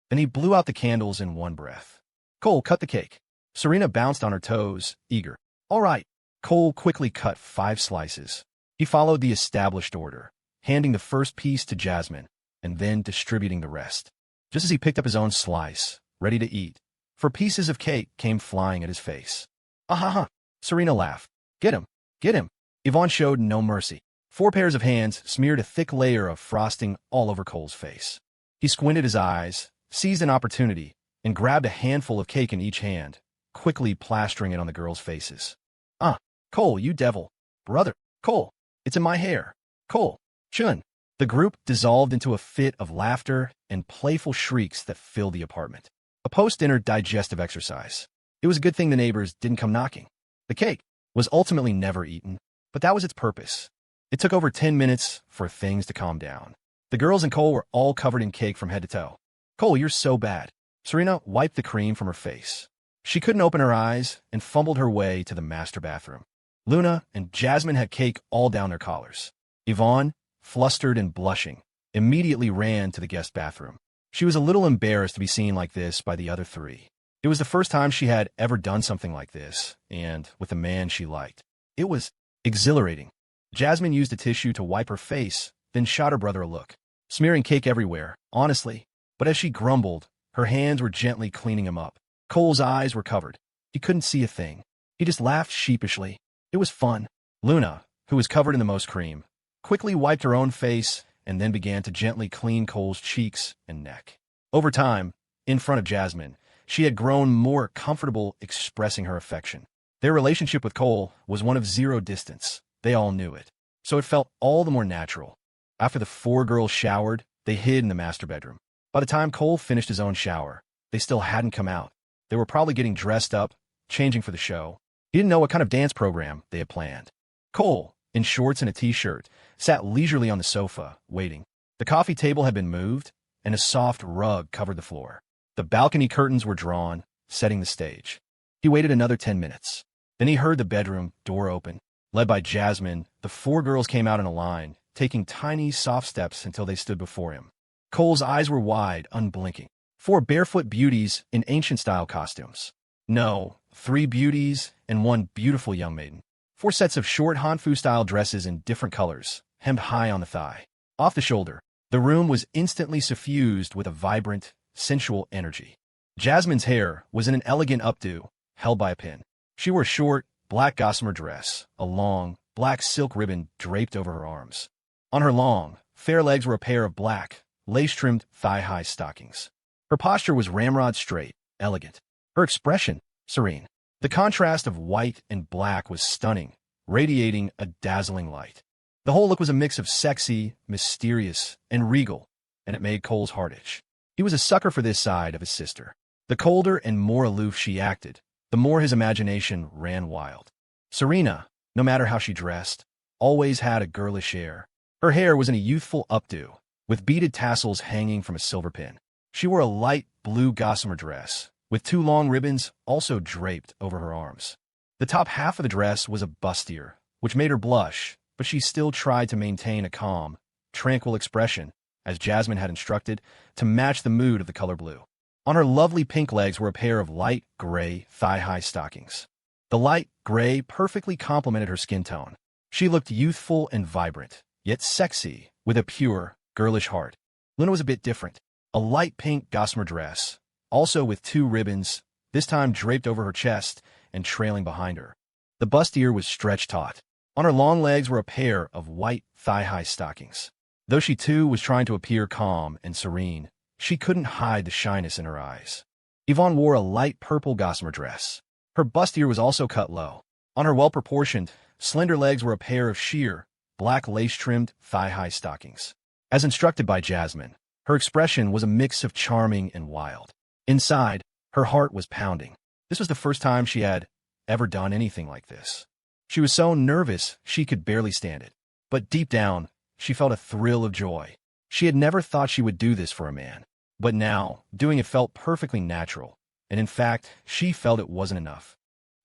Then he blew out the candles in one breath. Cole cut the cake. Serena bounced on her toes, eager. All right. Cole quickly cut 5 slices. He followed the established order, handing the first piece to Jasmine, and then distributing the rest. Just as he picked up his own slice, ready to eat, 4 pieces of cake came flying at his face. Ah-ha-ha! Serena laughed. Get him! Get him! Yvonne showed no mercy. 4 pairs of hands smeared a thick layer of frosting all over Cole's face. He squinted his eyes, seized an opportunity, and grabbed a handful of cake in each hand, quickly plastering it on the girls' faces. Ah, Cole, you devil. Brother, Cole, it's in my hair. Cole, Chun. The group dissolved into a fit of laughter and playful shrieks that filled the apartment. A post-dinner digestive exercise. It was a good thing the neighbors didn't come knocking. The cake was ultimately never eaten, but that was its purpose. It took over 10 minutes for things to calm down. The girls and Cole were all covered in cake from head to toe. Cole, you're so bad. Serena wiped the cream from her face. She couldn't open her eyes and fumbled her way to the master bathroom. Luna and Jasmine had cake all down their collars. Yvonne, flustered and blushing, immediately ran to the guest bathroom. She was a little embarrassed to be seen like this by the other 3. It was the first time she had ever done something like this, and with a man she liked. It was exhilarating. Jasmine used a tissue to wipe her face, then shot her brother a look, smearing cake everywhere, honestly. But as she grumbled, her hands were gently cleaning him up. Cole's eyes were covered. He couldn't see a thing. He just laughed sheepishly. It was fun. Luna, who was covered in the most cream, quickly wiped her own face and then began to gently clean Cole's cheeks and neck. Over time, in front of Jasmine, she had grown more comfortable expressing her affection. Their relationship with Cole was one of 0 distance. They all knew it. So it felt all the more natural. After the 4 girls showered, they hid in the master bedroom. By the time Cole finished his own shower, they still hadn't come out. They were probably getting dressed up, changing for the show. He didn't know what kind of dance program they had planned. Cole, in shorts and a t-shirt, sat leisurely on the sofa, waiting. The coffee table had been moved, and a soft rug covered the floor. The balcony curtains were drawn, setting the stage. He waited another 10 minutes. Then he heard the bedroom door open. Led by Jasmine, the 4 girls came out in a line, taking tiny, soft steps until they stood before him. Cole's eyes were wide, unblinking. 4 barefoot beauties in ancient-style costumes. No, 3 beauties and 1 beautiful young maiden. 4 sets of short Hanfu-style dresses in different colors, hemmed high on the thigh. Off the shoulder, the room was instantly suffused with a vibrant, sensual energy. Jasmine's hair was in an elegant updo, held by a pin. She wore a short, black gossamer dress, a long, black silk ribbon draped over her arms. On her long, fair legs were a pair of black, lace-trimmed, thigh-high stockings. Her posture was ramrod straight, elegant. Her expression, serene. The contrast of white and black was stunning, radiating a dazzling light. The whole look was a mix of sexy, mysterious, and regal, and it made Cole's heart itch. He was a sucker for this side of his sister. The colder and more aloof she acted, the more his imagination ran wild. Serena, no matter how she dressed, always had a girlish air. Her hair was in a youthful updo, with beaded tassels hanging from a silver pin. She wore a light blue gossamer dress, with 2 long ribbons also draped over her arms. The top half of the dress was a bustier, which made her blush, but she still tried to maintain a calm, tranquil expression, as Jasmine had instructed, to match the mood of the color blue. On her lovely pink legs were a pair of light gray thigh-high stockings. The light gray perfectly complemented her skin tone. She looked youthful and vibrant, yet sexy, with a pure, girlish heart. Luna was a bit different. A light pink gossamer dress, also with 2 ribbons, this time draped over her chest and trailing behind her. The bustier was stretched taut. On her long legs were a pair of white thigh-high stockings. Though she too was trying to appear calm and serene, she couldn't hide the shyness in her eyes. Yvonne wore a light purple gossamer dress. Her bustier was also cut low. On her well-proportioned, slender legs were a pair of sheer, black lace-trimmed thigh-high stockings. As instructed by Jasmine, her expression was a mix of charming and wild. Inside, her heart was pounding. This was the first time she had ever done anything like this. She was so nervous she could barely stand it. But deep down, she felt a thrill of joy. She had never thought she would do this for a man. But now, doing it felt perfectly natural, and in fact, she felt it wasn't enough.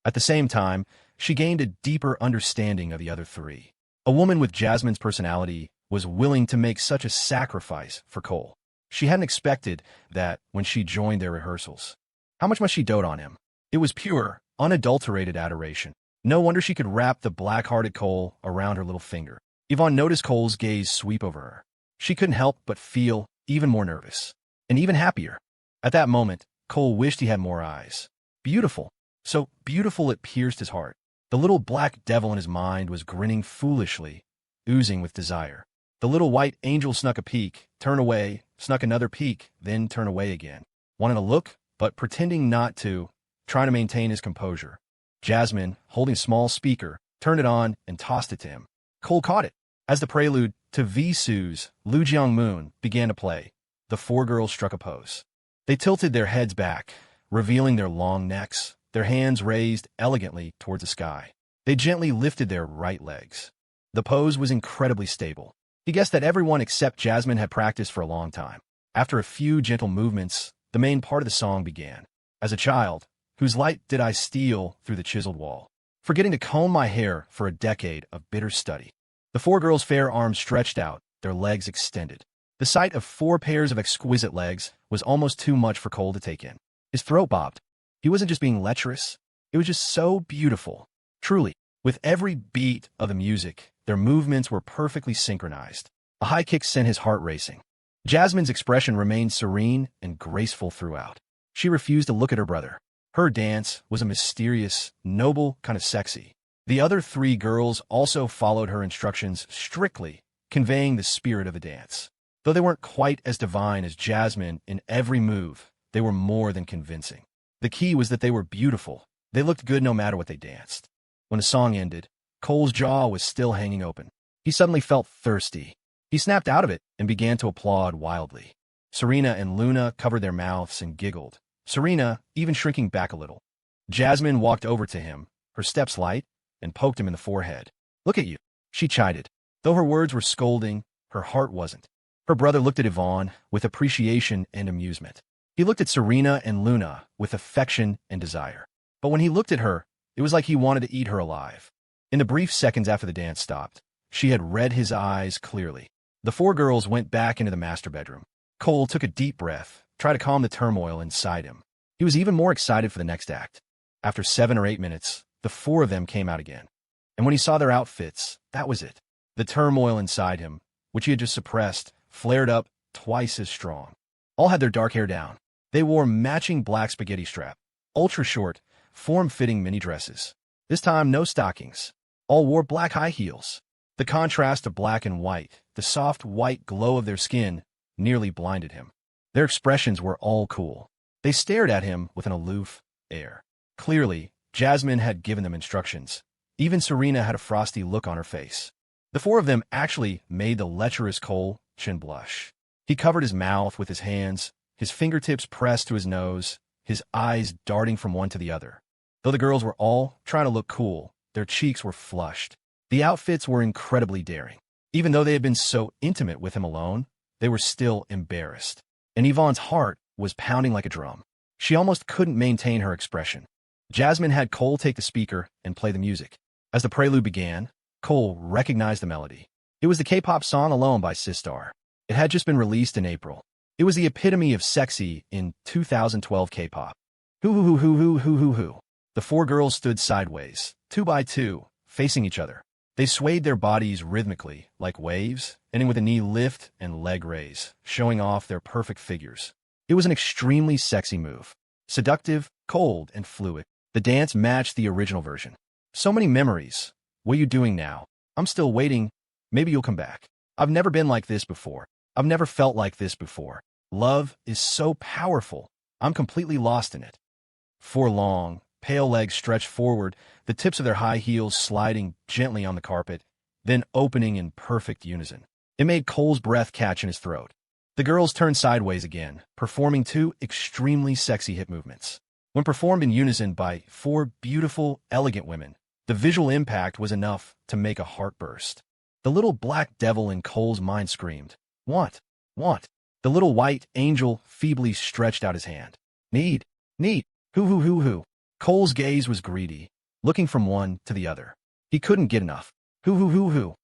At the same time, she gained a deeper understanding of the other three. A woman with Jasmine's personality was willing to make such a sacrifice for Cole. She hadn't expected that when she joined their rehearsals. How much must she dote on him? It was pure, unadulterated adoration. No wonder she could wrap the black-hearted Cole around her little finger. Ivonne noticed Cole's gaze sweep over her. She couldn't help but feel even more nervous, and even happier. At that moment, Cole wished he had more eyes. Beautiful. So beautiful it pierced his heart. The little black devil in his mind was grinning foolishly, oozing with desire. The little white angel snuck a peek, turned away, snuck another peek, then turned away again. Wanted a look, but pretending not to, trying to maintain his composure. Jasmine, holding a small speaker, turned it on and tossed it to him. Cole caught it. As the prelude to Visu's Lu Jiang Moon began to play, the four girls struck a pose. They tilted their heads back, revealing their long necks, their hands raised elegantly towards the sky. They gently lifted their right legs. The pose was incredibly stable. He guessed that everyone except Jasmine had practiced for a long time. After a few gentle movements, the main part of the song began. As a child, whose light did I steal through the chiseled wall, forgetting to comb my hair for a decade of bitter study. The four girls' fair arms stretched out, their legs extended. The sight of four pairs of exquisite legs was almost too much for Cole to take in. His throat bobbed. He wasn't just being lecherous. It was just so beautiful. Truly, with every beat of the music, their movements were perfectly synchronized. A high kick sent his heart racing. Jasmine's expression remained serene and graceful throughout. She refused to look at her brother. Her dance was a mysterious, noble kind of sexy. The other three girls also followed her instructions strictly, conveying the spirit of the dance. Though they weren't quite as divine as Jasmine in every move, they were more than convincing. The key was that they were beautiful. They looked good no matter what they danced. When the song ended, Cole's jaw was still hanging open. He suddenly felt thirsty. He snapped out of it and began to applaud wildly. Serena and Luna covered their mouths and giggled, Serena even shrinking back a little. Jasmine walked over to him, her steps light, and poked him in the forehead. "Look at you," she chided. Though her words were scolding, her heart wasn't. Her brother looked at Ivonne with appreciation and amusement. He looked at Serena and Luna with affection and desire. But when he looked at her, it was like he wanted to eat her alive. In the brief seconds after the dance stopped, she had read his eyes clearly. The four girls went back into the master bedroom. Cole took a deep breath, tried to calm the turmoil inside him. He was even more excited for the next act. After 7 or 8 minutes, the four of them came out again. And when he saw their outfits, that was it. The turmoil inside him, which he had just suppressed, flared up twice as strong. All had their dark hair down. They wore matching black spaghetti strap, ultra-short, form-fitting mini dresses. This time, no stockings. All wore black high heels. The contrast of black and white, the soft white glow of their skin, nearly blinded him. Their expressions were all cool. They stared at him with an aloof air. Clearly, Jasmine had given them instructions. Even Serena had a frosty look on her face. The four of them actually made the lecherous Cole chin blush. He covered his mouth with his hands, his fingertips pressed to his nose, his eyes darting from one to the other. Though the girls were all trying to look cool, their cheeks were flushed. The outfits were incredibly daring. Even though they had been so intimate with him alone, they were still embarrassed. And Yvonne's heart was pounding like a drum. She almost couldn't maintain her expression. Jasmine had Cole take the speaker and play the music. As the prelude began, Cole recognized the melody. It was the K-pop song Alone by Sistar. It had just been released in April. It was the epitome of sexy in 2012 K-pop. Hoo-hoo-hoo-hoo-hoo-hoo-hoo. The four girls stood sideways, 2 by 2, facing each other. They swayed their bodies rhythmically, like waves, ending with a knee lift and leg raise, showing off their perfect figures. It was an extremely sexy move. Seductive, cold, and fluid. The dance matched the original version. So many memories. What are you doing now? I'm still waiting. Maybe you'll come back. I've never been like this before. I've never felt like this before. Love is so powerful. I'm completely lost in it. Four long, pale legs stretched forward, the tips of their high heels sliding gently on the carpet, then opening in perfect unison. It made Cole's breath catch in his throat. The girls turned sideways again, performing 2 extremely sexy hip movements. When performed in unison by 4 beautiful, elegant women, the visual impact was enough to make a heart burst. The little black devil in Cole's mind screamed, "Want! Want!" The little white angel feebly stretched out his hand. Need. Need. Hoo. Cole's gaze was greedy, looking from one to the other. He couldn't get enough. Hoo.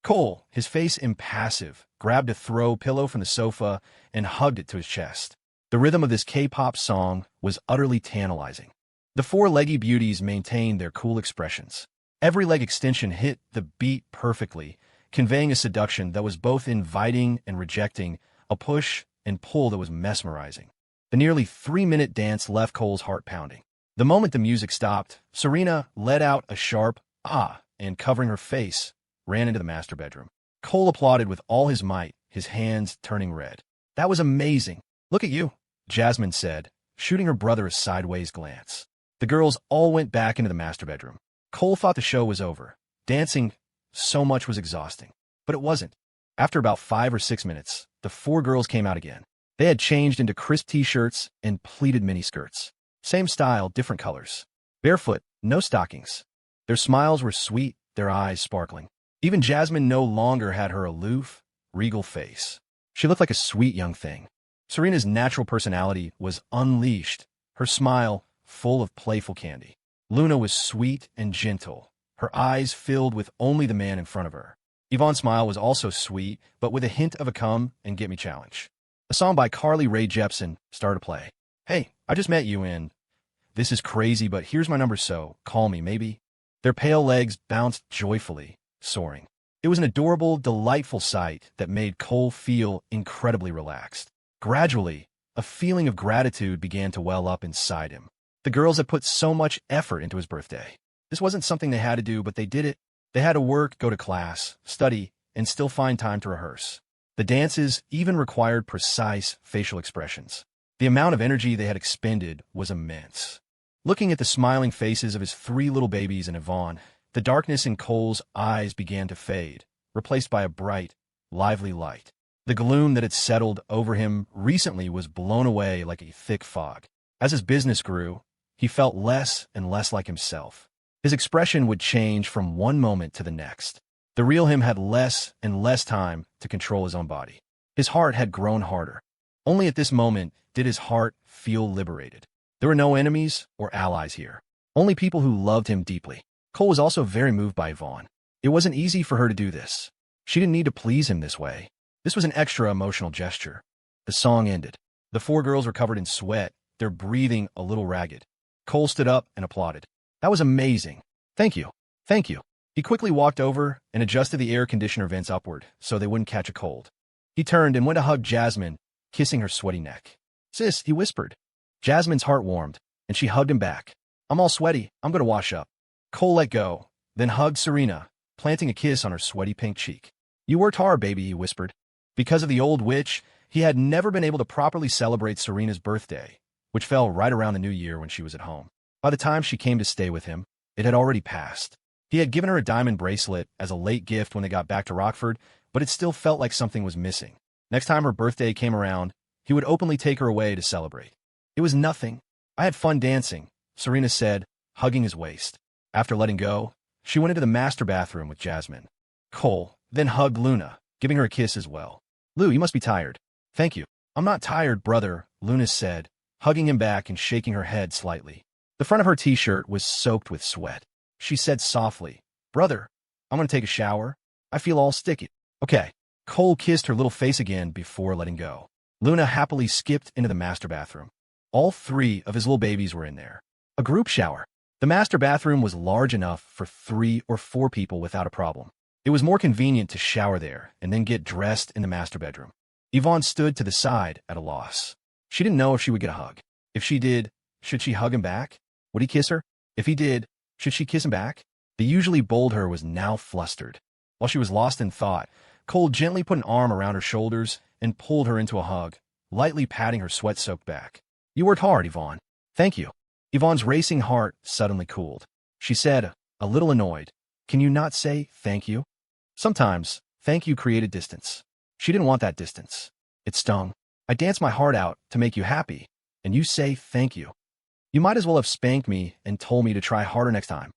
Cole, his face impassive, grabbed a throw pillow from the sofa and hugged it to his chest. The rhythm of this K-pop song was utterly tantalizing. The four leggy beauties maintained their cool expressions. Every leg extension hit the beat perfectly, conveying a seduction that was both inviting and rejecting, a push and pull that was mesmerizing. The nearly 3-minute dance left Cole's heart pounding. The moment the music stopped, Serena let out a sharp ah and, covering her face, ran into the master bedroom. Cole applauded with all his might, his hands turning red. That was amazing. Look at you, Jasmine said, shooting her brother a sideways glance. The girls all went back into the master bedroom. Cole thought the show was over. Dancing so much was exhausting. But it wasn't. After about 5 or 6 minutes, the four girls came out again. They had changed into crisp t-shirts and pleated miniskirts. Same style, different colors. Barefoot, no stockings. Their smiles were sweet, their eyes sparkling. Even Jasmine no longer had her aloof, regal face. She looked like a sweet young thing. Serena's natural personality was unleashed, her smile full of playful candy. Luna was sweet and gentle, her eyes filled with only the man in front of her. Yvonne's smile was also sweet, but with a hint of a come and get me challenge. A song by Carly Rae Jepsen started to play. Hey, I just met you in. This is crazy, but here's my number, so call me, maybe. Their pale legs bounced joyfully, soaring. It was an adorable, delightful sight that made Cole feel incredibly relaxed. Gradually, a feeling of gratitude began to well up inside him. The girls had put so much effort into his birthday. This wasn't something they had to do, but they did it. They had to work, go to class, study, and still find time to rehearse. The dances even required precise facial expressions. The amount of energy they had expended was immense. Looking at the smiling faces of his 3 little babies and Ivonne, the darkness in Cole's eyes began to fade, replaced by a bright, lively light. The gloom that had settled over him recently was blown away like a thick fog. As his business grew, he felt less and less like himself. His expression would change from one moment to the next. The real him had less and less time to control his own body. His heart had grown harder. Only at this moment did his heart feel liberated. There were no enemies or allies here, only people who loved him deeply. Cole was also very moved by Yvonne. It wasn't easy for her to do this. She didn't need to please him this way. This was an extra emotional gesture. The song ended. The 4 girls were covered in sweat, their breathing a little ragged. Cole stood up and applauded. That was amazing. Thank you. Thank you. He quickly walked over and adjusted the air conditioner vents upward so they wouldn't catch a cold. He turned and went to hug Jasmine, kissing her sweaty neck. Sis, he whispered. Jasmine's heart warmed, and she hugged him back. I'm all sweaty. I'm going to wash up. Cole let go, then hugged Serena, planting a kiss on her sweaty pink cheek. You worked hard, baby, he whispered. Because of the old witch, he had never been able to properly celebrate Serena's birthday, which fell right around the new year when she was at home. By the time she came to stay with him, it had already passed. He had given her a diamond bracelet as a late gift when they got back to Rockford, but it still felt like something was missing. Next time her birthday came around, he would openly take her away to celebrate. It was nothing. I had fun dancing, Serena said, hugging his waist. After letting go, she went into the master bathroom with Jasmine. Cole then hugged Luna, giving her a kiss as well. Lou, you must be tired. Thank you. I'm not tired, brother, Luna said, hugging him back and shaking her head slightly. The front of her t-shirt was soaked with sweat. She said softly, Brother, I'm going to take a shower. I feel all sticky. Okay. Cole kissed her little face again before letting go. Luna happily skipped into the master bathroom. All 3 of his little babies were in there. A group shower. The master bathroom was large enough for 3 or 4 people without a problem. It was more convenient to shower there and then get dressed in the master bedroom. Yvonne stood to the side at a loss. She didn't know if she would get a hug. If she did, should she hug him back? Would he kiss her? If he did, should she kiss him back? The usually bold her was now flustered. While she was lost in thought, Cole gently put an arm around her shoulders and pulled her into a hug, lightly patting her sweat-soaked back. You worked hard, Yvonne. Thank you. Yvonne's racing heart suddenly cooled. She said, a little annoyed, Can you not say thank you? Sometimes, thank you created distance. She didn't want that distance. It stung. I danced my heart out to make you happy, and you say thank you. You might as well have spanked me and told me to try harder next time.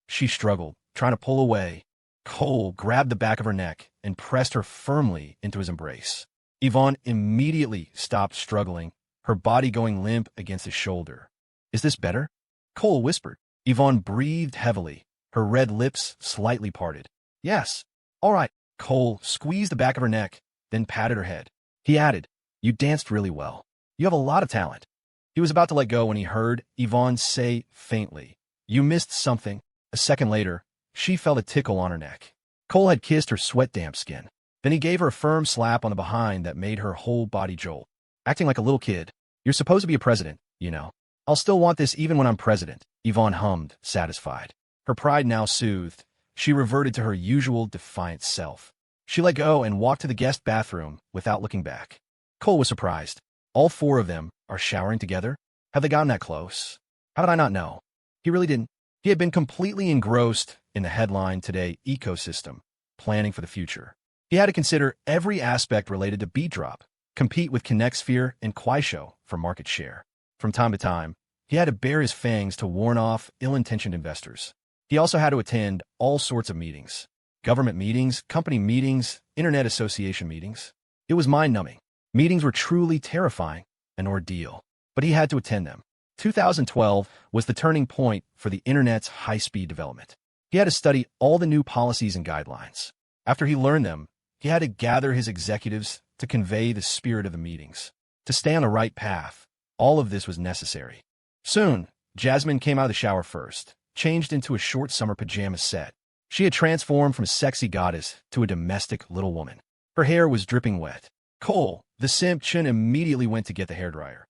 She struggled, trying to pull away. Cole grabbed the back of her neck and pressed her firmly into his embrace. Yvonne immediately stopped struggling, her body going limp against his shoulder. Is this better? Cole whispered. Yvonne breathed heavily, her red lips slightly parted. Yes. All right. Cole squeezed the back of her neck, then patted her head. He added, You danced really well. You have a lot of talent. He was about to let go when he heard Yvonne say faintly, You missed something. A second later, she felt a tickle on her neck. Cole had kissed her sweat-damp skin. Then he gave her a firm slap on the behind that made her whole body jolt. Acting like a little kid. You're supposed to be a president, you know. I'll still want this even when I'm president, Yvonne hummed, satisfied. Her pride now soothed, she reverted to her usual defiant self. She let go and walked to the guest bathroom without looking back. Cole was surprised. All four of them are showering together? Have they gotten that close? How did I not know? He really didn't. He had been completely engrossed in the headline today, ecosystem, planning for the future. He had to consider every aspect related to beat drop, compete with KinectSphere and Kuaishou for market share. From time to time, he had to bare his fangs to warn off ill-intentioned investors. He also had to attend all sorts of meetings. Government meetings, company meetings, internet association meetings. It was mind-numbing. Meetings were truly terrifying, an ordeal. But he had to attend them. 2012 was the turning point for the internet's high-speed development. He had to study all the new policies and guidelines. After he learned them, he had to gather his executives to convey the spirit of the meetings. To stay on the right path, all of this was necessary. Soon, Jasmine came out of the shower first, changed into a short summer pajama set. She had transformed from a sexy goddess to a domestic little woman. Her hair was dripping wet. Cole, the simp, immediately went to get the hairdryer.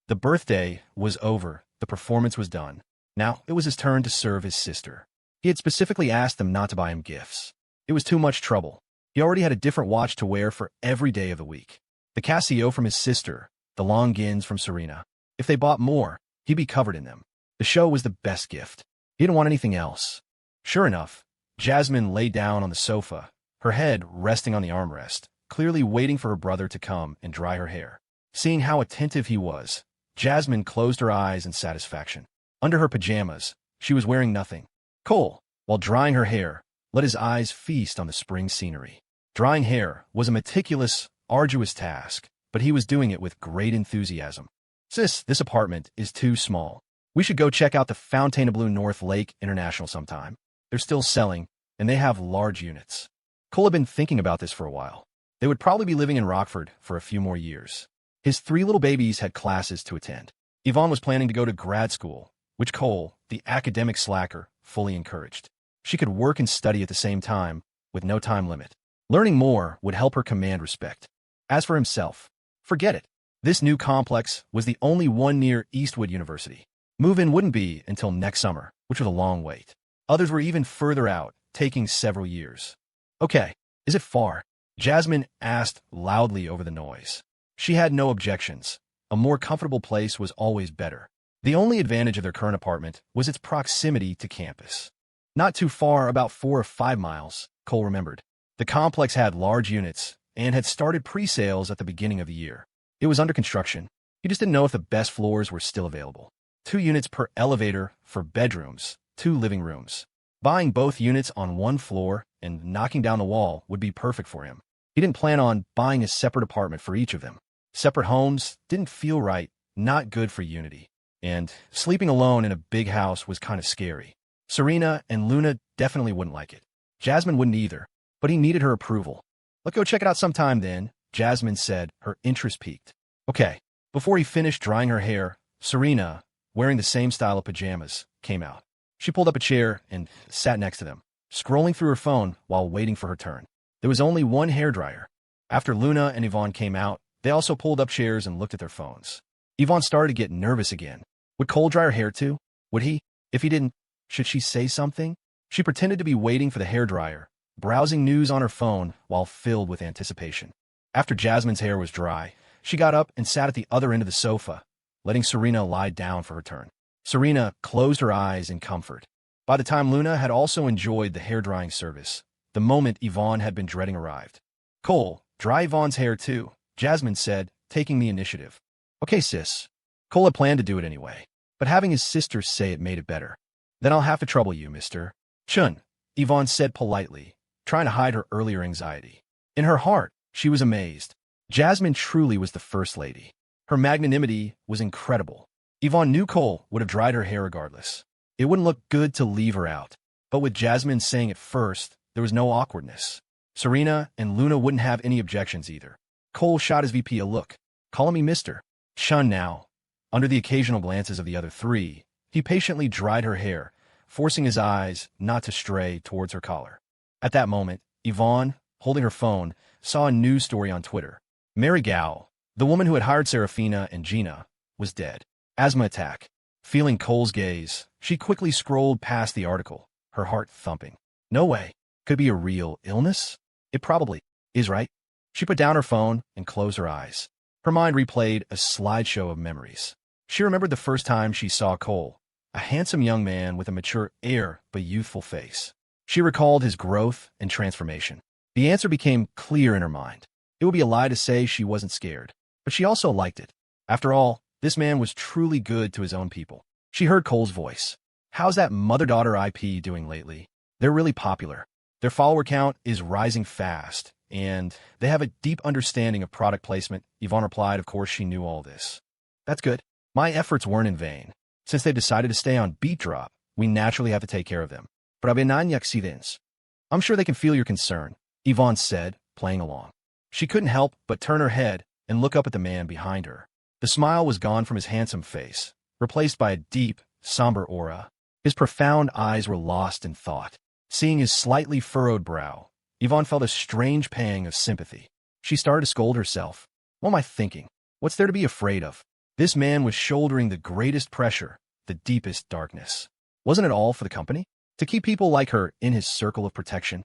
The birthday was over. The performance was done. Now, it was his turn to serve his sister. He had specifically asked them not to buy him gifts. It was too much trouble. He already had a different watch to wear for every day of the week. The Casio from his sister, the Longines from Serena. If they bought more, he'd be covered in them. The show was the best gift. He didn't want anything else. Sure enough, Jasmine lay down on the sofa, her head resting on the armrest, clearly waiting for her brother to come and dry her hair. Seeing how attentive he was, Jasmine closed her eyes in satisfaction. Under her pajamas, she was wearing nothing. Cole, while drying her hair, let his eyes feast on the spring scenery. Drying hair was a meticulous, arduous task, but he was doing it with great enthusiasm. Sis, this apartment is too small. We should go check out the Fontainebleau North Lake International sometime. They're still selling, and they have large units. Cole had been thinking about this for a while. They would probably be living in Rockford for a few more years. His 3 little babies had classes to attend. Yvonne was planning to go to grad school, which Cole, the academic slacker, fully encouraged. She could work and study at the same time, with no time limit. Learning more would help her command respect. As for himself, forget it. This new complex was the only one near Eastwood University. Move-in wouldn't be until next summer, which was a long wait. Others were even further out, taking several years. Okay, is it far? Jasmine asked loudly over the noise. She had no objections. A more comfortable place was always better. The only advantage of their current apartment was its proximity to campus. Not too far, about 4 or 5 miles, Cole remembered. The complex had large units and had started pre-sales at the beginning of the year. It was under construction. He just didn't know if the best floors were still available. 2 units per elevator for bedrooms, 2 living rooms. Buying both units on one floor and knocking down the wall would be perfect for him. He didn't plan on buying a separate apartment for each of them. Separate homes didn't feel right, not good for unity. And sleeping alone in a big house was kind of scary. Serena and Luna definitely wouldn't like it. Jasmine wouldn't either, but he needed her approval. Let's go check it out sometime then, Jasmine said, her interest piqued. Okay. Before he finished drying her hair, Serena, wearing the same style of pajamas, came out. She pulled up a chair and sat next to them, scrolling through her phone while waiting for her turn. There was only one hairdryer. After Luna and Yvonne came out, they also pulled up chairs and looked at their phones. Yvonne started to get nervous again. Would Cole dry her hair too? Would he? If he didn't, should she say something? She pretended to be waiting for the hairdryer, browsing news on her phone while filled with anticipation. After Jasmine's hair was dry, she got up and sat at the other end of the sofa, letting Serena lie down for her turn. Serena closed her eyes in comfort. By the time Luna had also enjoyed the hair-drying service, the moment Yvonne had been dreading arrived. Cole, dry Yvonne's hair too, Jasmine said, taking the initiative. Okay, sis. Cole had planned to do it anyway, but having his sister say it made it better. Then I'll have to trouble you, mister. Chun, Yvonne said politely, trying to hide her earlier anxiety. In her heart, she was amazed. Jasmine truly was the first lady. Her magnanimity was incredible. Ivonne knew Cole would have dried her hair regardless. It wouldn't look good to leave her out. But with Jasmine saying it first, there was no awkwardness. Serena and Luna wouldn't have any objections either. Cole shot his VP a look. "Calling me mister." Shun now. Under the occasional glances of the other three, he patiently dried her hair, forcing his eyes not to stray towards her collar. At that moment, Ivonne, holding her phone, saw a news story on Twitter. Mary Gao, the woman who had hired Serafina and Gina, was dead. Asthma attack. Feeling Cole's gaze, she quickly scrolled past the article, her heart thumping. No way. Could be a real illness? It probably is, right? She put down her phone and closed her eyes. Her mind replayed a slideshow of memories. She remembered the first time she saw Cole, a handsome young man with a mature air but youthful face. She recalled his growth and transformation. The answer became clear in her mind. It would be a lie to say she wasn't scared, but she also liked it. After all, this man was truly good to his own people. She heard Cole's voice. "How's that mother-daughter IP doing lately? They're really popular. Their follower count is rising fast, and they have a deep understanding of product placement." Ivonne replied, of course she knew all this. "That's good. My efforts weren't in vain. Since they've decided to stay on beat drop, we naturally have to take care of them. I'm sure they can feel your concern," Ivonne said, playing along. She couldn't help but turn her head and look up at the man behind her. The smile was gone from his handsome face, replaced by a deep, somber aura. His profound eyes were lost in thought. Seeing his slightly furrowed brow, Ivonne felt a strange pang of sympathy. She started to scold herself. What am I thinking? What's there to be afraid of? This man was shouldering the greatest pressure, the deepest darkness. Wasn't it all for the company? To keep people like her in his circle of protection?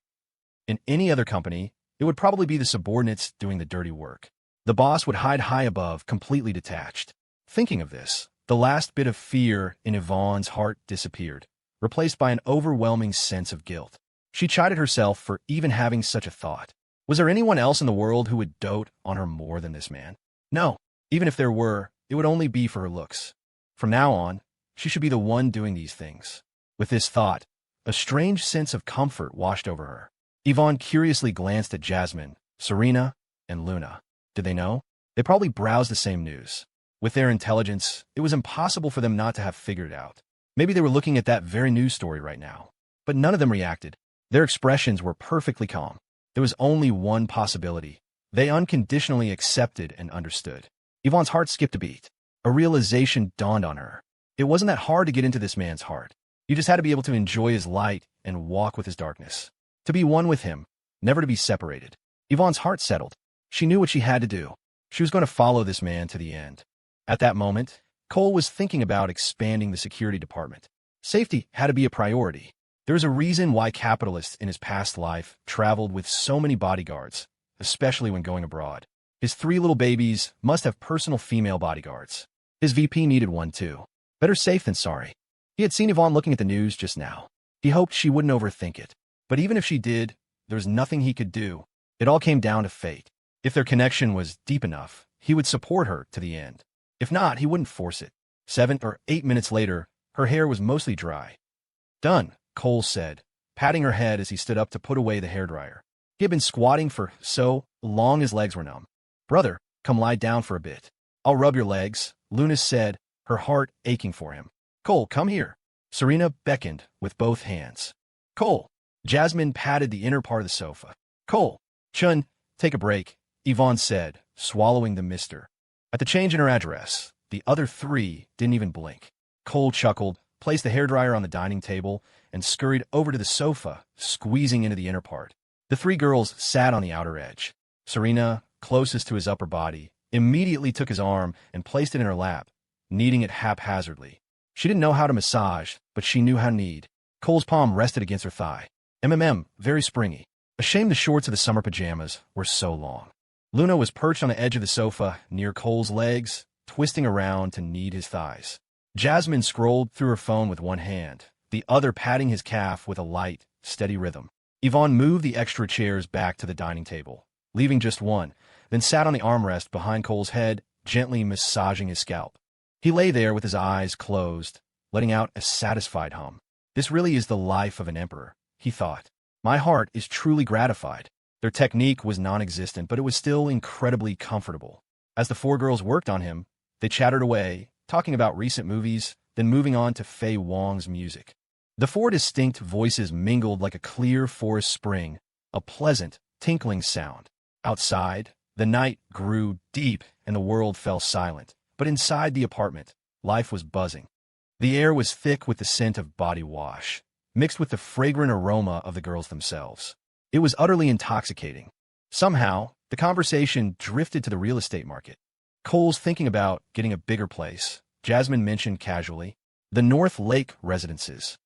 In any other company, it would probably be the subordinates doing the dirty work. The boss would hide high above, completely detached. Thinking of this, the last bit of fear in Yvonne's heart disappeared, replaced by an overwhelming sense of guilt. She chided herself for even having such a thought. Was there anyone else in the world who would dote on her more than this man? No. Even if there were, it would only be for her looks. From now on, she should be the one doing these things. With this thought, a strange sense of comfort washed over her. Ivonne curiously glanced at Jasmine, Serena, and Luna. Did they know? They probably browsed the same news. With their intelligence, it was impossible for them not to have figured it out. Maybe they were looking at that very news story right now. But none of them reacted. Their expressions were perfectly calm. There was only one possibility. They unconditionally accepted and understood. Yvonne's heart skipped a beat. A realization dawned on her. It wasn't that hard to get into this man's heart. You just had to be able to enjoy his light and walk with his darkness. To be one with him, never to be separated. Yvonne's heart settled. She knew what she had to do. She was going to follow this man to the end. At that moment, Cole was thinking about expanding the security department. Safety had to be a priority. There was a reason why capitalists in his past life traveled with so many bodyguards, especially when going abroad. His 3 little babies must have personal female bodyguards. His VP needed one too. Better safe than sorry. He had seen Yvonne looking at the news just now. He hoped she wouldn't overthink it. But even if she did, there was nothing he could do. It all came down to fate. If their connection was deep enough, he would support her to the end. If not, he wouldn't force it. 7 or 8 minutes later, her hair was mostly dry. "Done," Cole said, patting her head as he stood up to put away the hairdryer. He had been squatting for so long his legs were numb. "Brother, come lie down for a bit." "I'll rub your legs," Luna said, her heart aching for him. "Cole, come here." Serena beckoned with both hands. "Cole." Jasmine patted the inner part of the sofa. "Cole." "Chun, take a break," Yvonne said, swallowing the mister. At the change in her address, the other 3 didn't even blink. Cole chuckled, placed the hairdryer on the dining table, and scurried over to the sofa, squeezing into the inner part. The 3 girls sat on the outer edge. Serena, closest to his upper body, immediately took his arm and placed it in her lap, kneading it haphazardly. She didn't know how to massage, but she knew how to knead. Cole's palm rested against her thigh. Very springy. A shame the shorts of the summer pajamas were so long. Luna was perched on the edge of the sofa near Cole's legs, twisting around to knead his thighs. Jasmine scrolled through her phone with one hand, the other patting his calf with a light, steady rhythm. Yvonne moved the extra chairs back to the dining table, leaving just one, then sat on the armrest behind Cole's head, gently massaging his scalp. He lay there with his eyes closed, letting out a satisfied hum. This really is the life of an emperor, he thought. My heart is truly gratified. Their technique was non-existent, but it was still incredibly comfortable. As the four girls worked on him, they chattered away, talking about recent movies, then moving on to Wong's music. The four distinct voices mingled like a clear forest spring, a pleasant, tinkling sound. Outside, the night grew deep and the world fell silent. But inside the apartment, life was buzzing. The air was thick with the scent of body wash, mixed with the fragrant aroma of the girls themselves. It was utterly intoxicating. Somehow, the conversation drifted to the real estate market. Cole's thinking about getting a bigger place. Jasmine mentioned casually, the North Lake residences.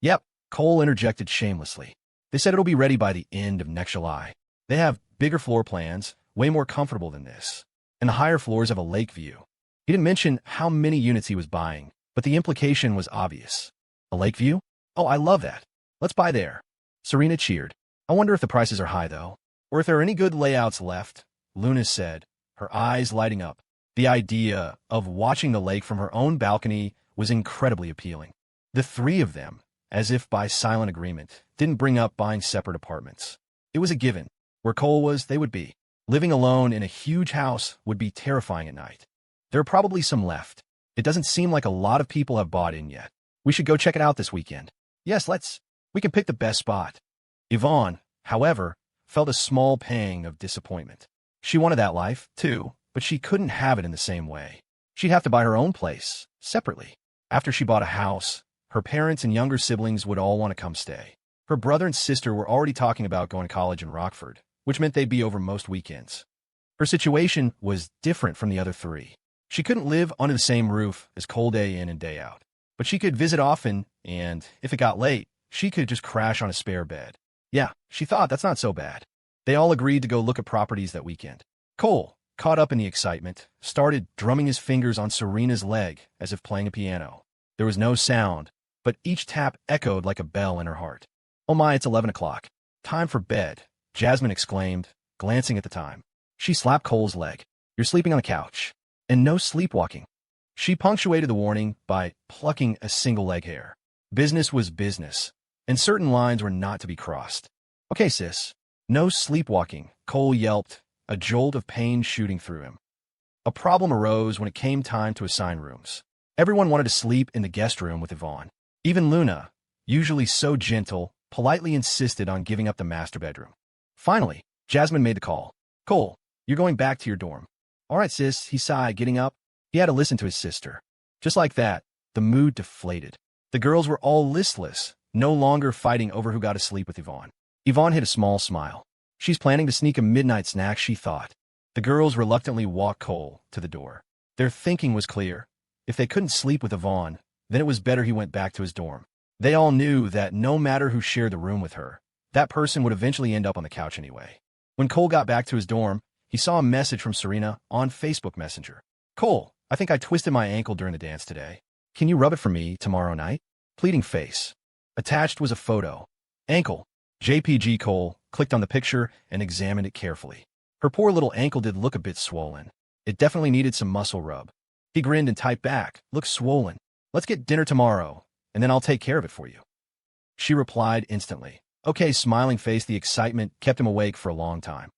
Yep, Cole interjected shamelessly. They said it'll be ready by the end of next July. They have bigger floor plans, way more comfortable than this, and the higher floors have a lake view. He didn't mention how many units he was buying, but the implication was obvious. A lake view? Oh, I love that. Let's buy there. Serena cheered. I wonder if the prices are high, though, or if there are any good layouts left, Luna said, her eyes lighting up. The idea of watching the lake from her own balcony was incredibly appealing. The three of them, as if by silent agreement, didn't bring up buying separate apartments. It was a given. Where Cole was, they would be. Living alone in a huge house would be terrifying at night. There are probably some left. It doesn't seem like a lot of people have bought in yet. We should go check it out this weekend. Yes, let's. We can pick the best spot. Yvonne, however, felt a small pang of disappointment. She wanted that life, too, but she couldn't have it in the same way. She'd have to buy her own place, separately. After she bought a house, her parents and younger siblings would all want to come stay. Her brother and sister were already talking about going to college in Rockford, which meant they'd be over most weekends. Her situation was different from the other three. She couldn't live under the same roof as Cole day in and day out, but she could visit often, and if it got late, she could just crash on a spare bed. Yeah, she thought that's not so bad. They all agreed to go look at properties that weekend. Cole, caught up in the excitement, started drumming his fingers on Serena's leg as if playing a piano. There was no sound, but each tap echoed like a bell in her heart. Oh my, it's 11 o'clock. Time for bed, Jasmine exclaimed, glancing at the time. She slapped Cole's leg. You're sleeping on the couch. And no sleepwalking. She punctuated the warning by plucking a single leg hair. Business was business, and certain lines were not to be crossed. Okay, sis. No sleepwalking, Cole yelped, a jolt of pain shooting through him. A problem arose when it came time to assign rooms. Everyone wanted to sleep in the guest room with Yvonne. Even Luna, usually so gentle, politely insisted on giving up the master bedroom. Finally, Jasmine made the call. Cole, you're going back to your dorm. All right, sis, he sighed, getting up. He had to listen to his sister. Just like that, the mood deflated. The girls were all listless, no longer fighting over who got to sleep with Yvonne. Yvonne hid a small smile. She's planning to sneak a midnight snack, she thought. The girls reluctantly walked Cole to the door. Their thinking was clear. If they couldn't sleep with Yvonne, then it was better he went back to his dorm. They all knew that no matter who shared the room with her, that person would eventually end up on the couch anyway. When Cole got back to his dorm, he saw a message from Serena on Facebook Messenger. Cole, I think I twisted my ankle during the dance today. Can you rub it for me tomorrow night? Pleading face. Attached was a photo. Ankle. JPG. Cole clicked on the picture and examined it carefully. Her poor little ankle did look a bit swollen. It definitely needed some muscle rub. He grinned and typed back, looks swollen. Let's get dinner tomorrow, and then I'll take care of it for you. She replied instantly. Okay, smiling face. The excitement kept him awake for a long time.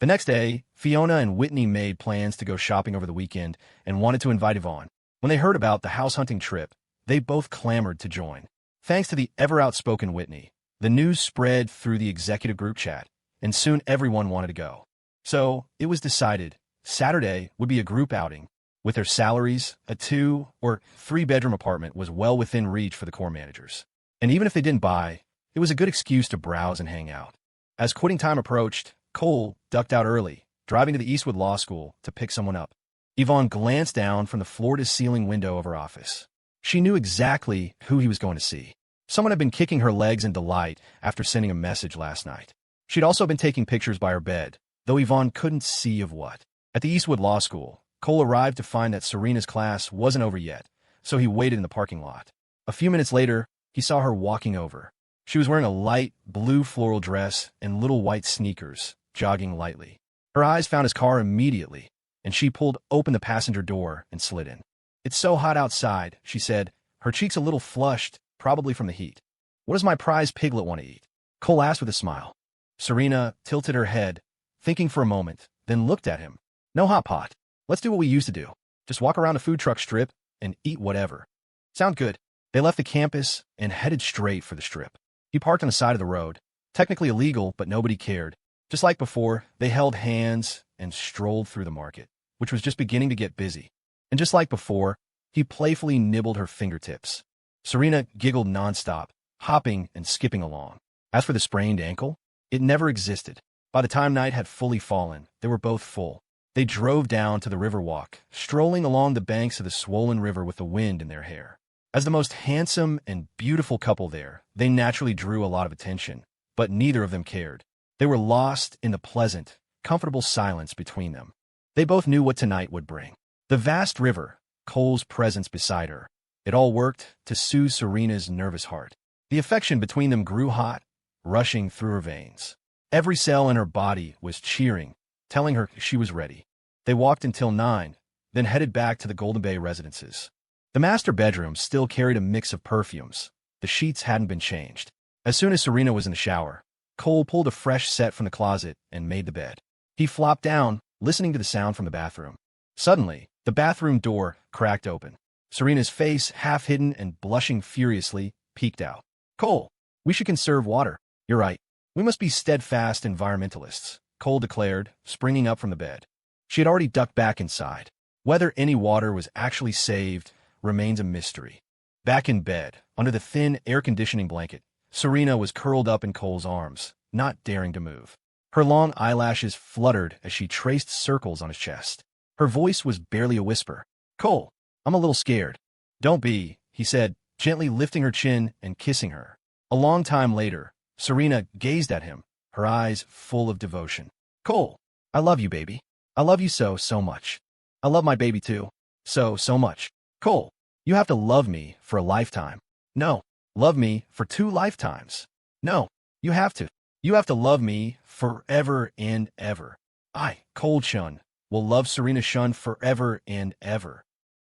The next day, Fiona and Whitney made plans to go shopping over the weekend and wanted to invite Yvonne. When they heard about the house hunting trip, they both clamored to join. Thanks to the ever-outspoken Whitney, the news spread through the executive group chat, and soon everyone wanted to go. So, it was decided Saturday would be a group outing. With their salaries, a 2- or 3-bedroom apartment was well within reach for the core managers. And even if they didn't buy, it was a good excuse to browse and hang out. As quitting time approached, Cole ducked out early, driving to the Eastwood Law School to pick someone up. Yvonne glanced down from the floor-to-ceiling window of her office. She knew exactly who he was going to see. Someone had been kicking her legs in delight after sending a message last night. She'd also been taking pictures by her bed, though Yvonne couldn't see of what. At the Eastwood Law School, Cole arrived to find that Serena's class wasn't over yet, so he waited in the parking lot. A few minutes later, he saw her walking over. She was wearing a light blue floral dress and little white sneakers, jogging lightly. Her eyes found his car immediately, and she pulled open the passenger door and slid in. It's so hot outside, she said, her cheeks a little flushed, probably from the heat. What does my prize piglet want to eat? Cole asked with a smile. Serena tilted her head, thinking for a moment, then looked at him. No hot pot. Let's do what we used to do. Just walk around a food truck strip and eat whatever. Sound good. They left the campus and headed straight for the strip. He parked on the side of the road. Technically illegal, but nobody cared. Just like before, they held hands and strolled through the market, which was just beginning to get busy. And just like before, he playfully nibbled her fingertips. Serena giggled nonstop, hopping and skipping along. As for the sprained ankle, it never existed. By the time night had fully fallen, they were both full. They drove down to the Riverwalk, strolling along the banks of the swollen river with the wind in their hair. As the most handsome and beautiful couple there, they naturally drew a lot of attention, but neither of them cared. They were lost in the pleasant, comfortable silence between them. They both knew what tonight would bring. The vast river, Cole's presence beside her. It all worked to soothe Serena's nervous heart. The affection between them grew hot, rushing through her veins. Every cell in her body was cheering, telling her she was ready. They walked until 9, then headed back to the Golden Bay residences. The master bedroom still carried a mix of perfumes. The sheets hadn't been changed. As soon as Serena was in the shower, Cole pulled a fresh set from the closet and made the bed. He flopped down, listening to the sound from the bathroom. Suddenly, the bathroom door cracked open. Serena's face, half hidden and blushing furiously, peeked out. Cole, we should conserve water. You're right. We must be steadfast environmentalists, Cole declared, springing up from the bed. She had already ducked back inside. Whether any water was actually saved remains a mystery. Back in bed, under the thin air conditioning blanket, Serena was curled up in Cole's arms, not daring to move. Her long eyelashes fluttered as she traced circles on his chest. Her voice was barely a whisper. Cole, I'm a little scared. Don't be, he said, gently lifting her chin and kissing her. A long time later, Serena gazed at him, her eyes full of devotion. Cole, I love you, baby. I love you so, so much. I love my baby too. So, so much. Cole, you have to love me for a lifetime. No, love me for 2 lifetimes. No, you have to. You have to love me forever and ever. I, Cole Shun, will love Serena Shun forever and ever.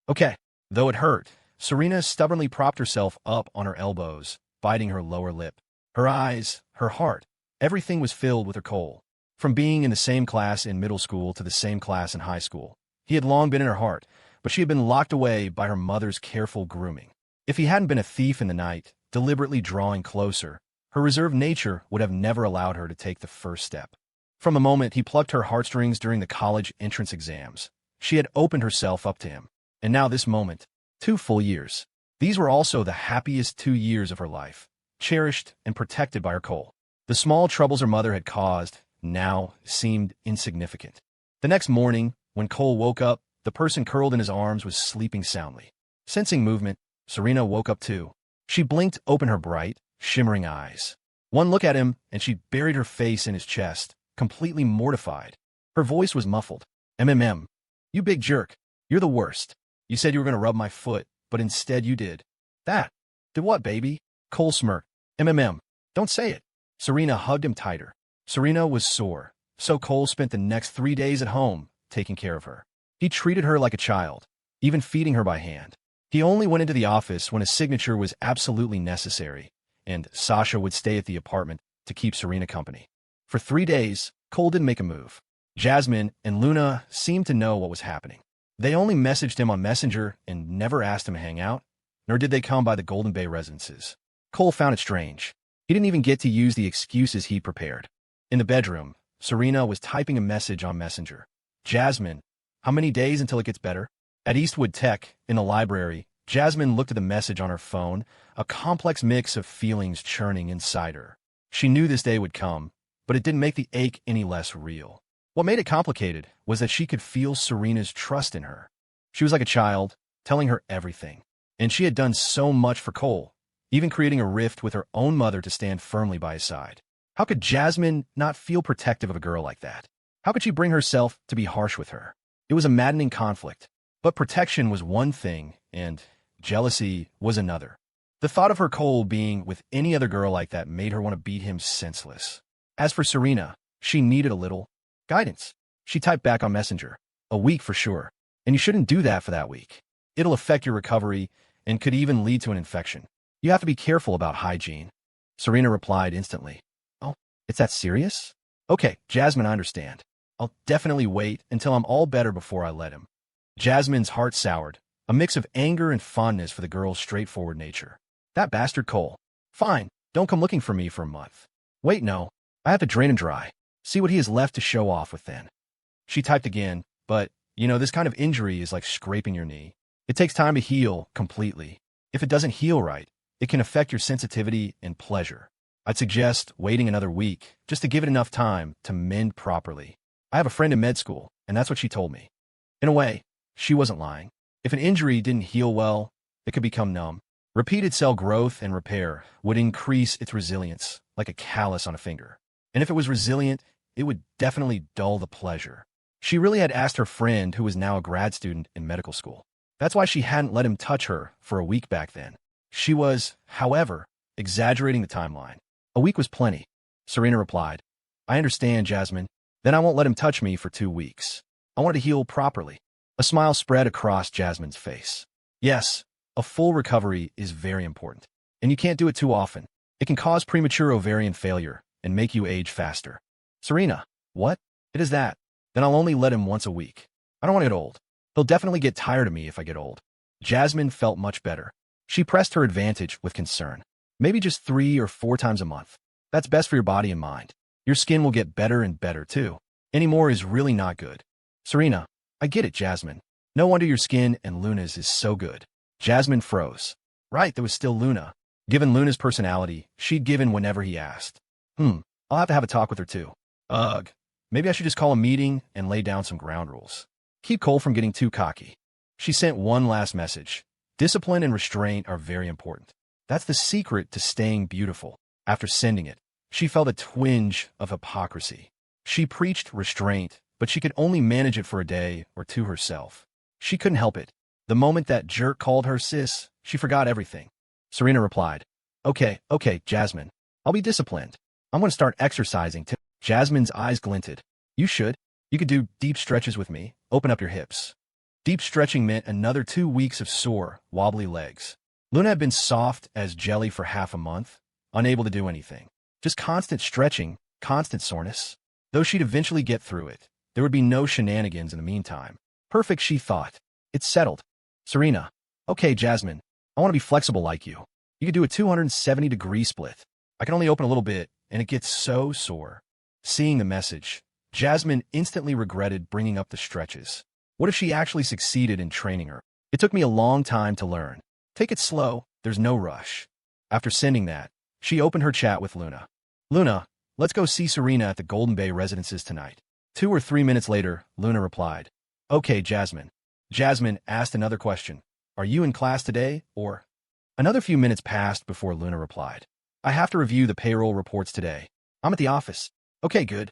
Okay. Though it hurt, Serena stubbornly propped herself up on her elbows, biting her lower lip. Her eyes, her heart, everything was filled with her Cole. From being in the same class in middle school to the same class in high school, he had long been in her heart, but she had been locked away by her mother's careful grooming. If he hadn't been a thief in the night, deliberately drawing closer, her reserved nature would have never allowed her to take the first step. From the moment he plucked her heartstrings during the college entrance exams, she had opened herself up to him. And now this moment, 2 full years. These were also the happiest 2 years of her life, cherished and protected by her Cole. The small troubles her mother had caused now seemed insignificant. The next morning, when Cole woke up, the person curled in his arms was sleeping soundly. Sensing movement, Serena woke up too. She blinked open her bright, shimmering eyes. One look at him, and she buried her face in his chest, completely mortified. Her voice was muffled. MMM. You big jerk. You're the worst. You said you were going to rub my foot, but instead you did. That. Did what, baby? Cole smirked. MMM. Don't say it. Serena hugged him tighter. Serena was sore, so Cole spent the next 3 days at home, taking care of her. He treated her like a child, even feeding her by hand. He only went into the office when a signature was absolutely necessary, and Sasha would stay at the apartment to keep Serena company. For 3 days, Cole didn't make a move. Jasmine and Luna seemed to know what was happening. They only messaged him on Messenger and never asked him to hang out, nor did they come by the Golden Bay residences. Cole found it strange. He didn't even get to use the excuses he prepared. In the bedroom, Serena was typing a message on Messenger. Jasmine, how many days until it gets better? At Eastwood Tech, in the library, Jasmine looked at the message on her phone, a complex mix of feelings churning inside her. She knew this day would come, but it didn't make the ache any less real. What made it complicated was that she could feel Serena's trust in her. She was like a child, telling her everything. And she had done so much for Cole, even creating a rift with her own mother to stand firmly by his side. How could Jasmine not feel protective of a girl like that? How could she bring herself to be harsh with her? It was a maddening conflict. But protection was one thing, and jealousy was another. The thought of her Cole being with any other girl like that made her want to beat him senseless. As for Serena, she needed a little guidance. She typed back on Messenger, "A week for sure. And you shouldn't do that for that week. It'll affect your recovery and could even lead to an infection. You have to be careful about hygiene." Serena replied instantly, "Oh, It's that serious? Okay, Jasmine, I understand. I'll definitely wait until I'm all better before I let him. Jasmine's heart soured, a mix of anger and fondness for the girl's straightforward nature. That bastard Cole. Fine, don't come looking for me for a month. Wait, no. I have to drain and dry. See what he has left to show off with then. She typed again, but, this kind of injury is like scraping your knee. It takes time to heal completely. If it doesn't heal right, it can affect your sensitivity and pleasure. I'd suggest waiting another week just to give it enough time to mend properly. I have a friend in med school, and that's what she told me. In a way, she wasn't lying. If an injury didn't heal well, it could become numb. Repeated cell growth and repair would increase its resilience, like a callus on a finger. And if it was resilient, it would definitely dull the pleasure. She really had asked her friend, who was now a grad student in medical school. That's why she hadn't let him touch her for a week back then. She was, however, exaggerating the timeline. A week was plenty. Serena replied. I understand, Jasmine. Then I won't let him touch me for 2 weeks. I wanted to heal properly. A smile spread across Jasmine's face. Yes, a full recovery is very important. And you can't do it too often. It can cause premature ovarian failure and make you age faster. Serena, what? It is that. Then I'll only let him once a week. I don't want to get old. He'll definitely get tired of me if I get old. Jasmine felt much better. She pressed her advantage with concern. Maybe just 3 or 4 times a month. That's best for your body and mind. Your skin will get better and better, too. Any more is really not good. Serena, I get it, Jasmine. No wonder your skin and Luna's is so good. Jasmine froze. Right, there was still Luna. Given Luna's personality, she'd given whenever he asked. I'll have to have a talk with her, too. Ugh. Maybe I should just call a meeting and lay down some ground rules. Keep Cole from getting too cocky. She sent one last message. Discipline and restraint are very important. That's the secret to staying beautiful. After sending it, she felt a twinge of hypocrisy. She preached restraint, but she could only manage it for a day or two herself. She couldn't help it. The moment that jerk called her sis, she forgot everything. Serena replied, Okay, Jasmine. I'll be disciplined. I'm going to start exercising too. Jasmine's eyes glinted. You should. You could do deep stretches with me. Open up your hips. Deep stretching meant another 2 weeks of sore, wobbly legs. Luna had been soft as jelly for half a month, unable to do anything. Just constant stretching, constant soreness. Though she'd eventually get through it, there would be no shenanigans in the meantime. Perfect, she thought. It's settled. Serena. Okay, Jasmine. I want to be flexible like you. You could do a 270-degree split. I can only open a little bit, and it gets so sore. Seeing the message, Jasmine instantly regretted bringing up the stretches. What if she actually succeeded in training her? It took me a long time to learn. Take it slow, there's no rush. After sending that, she opened her chat with Luna. Luna, let's go see Serena at the Golden Bay Residences tonight. 2 or 3 minutes later, Luna replied. Okay, Jasmine. Jasmine asked another question. Are you in class today, or? Another few minutes passed before Luna replied. I have to review the payroll reports today. I'm at the office. Okay, good.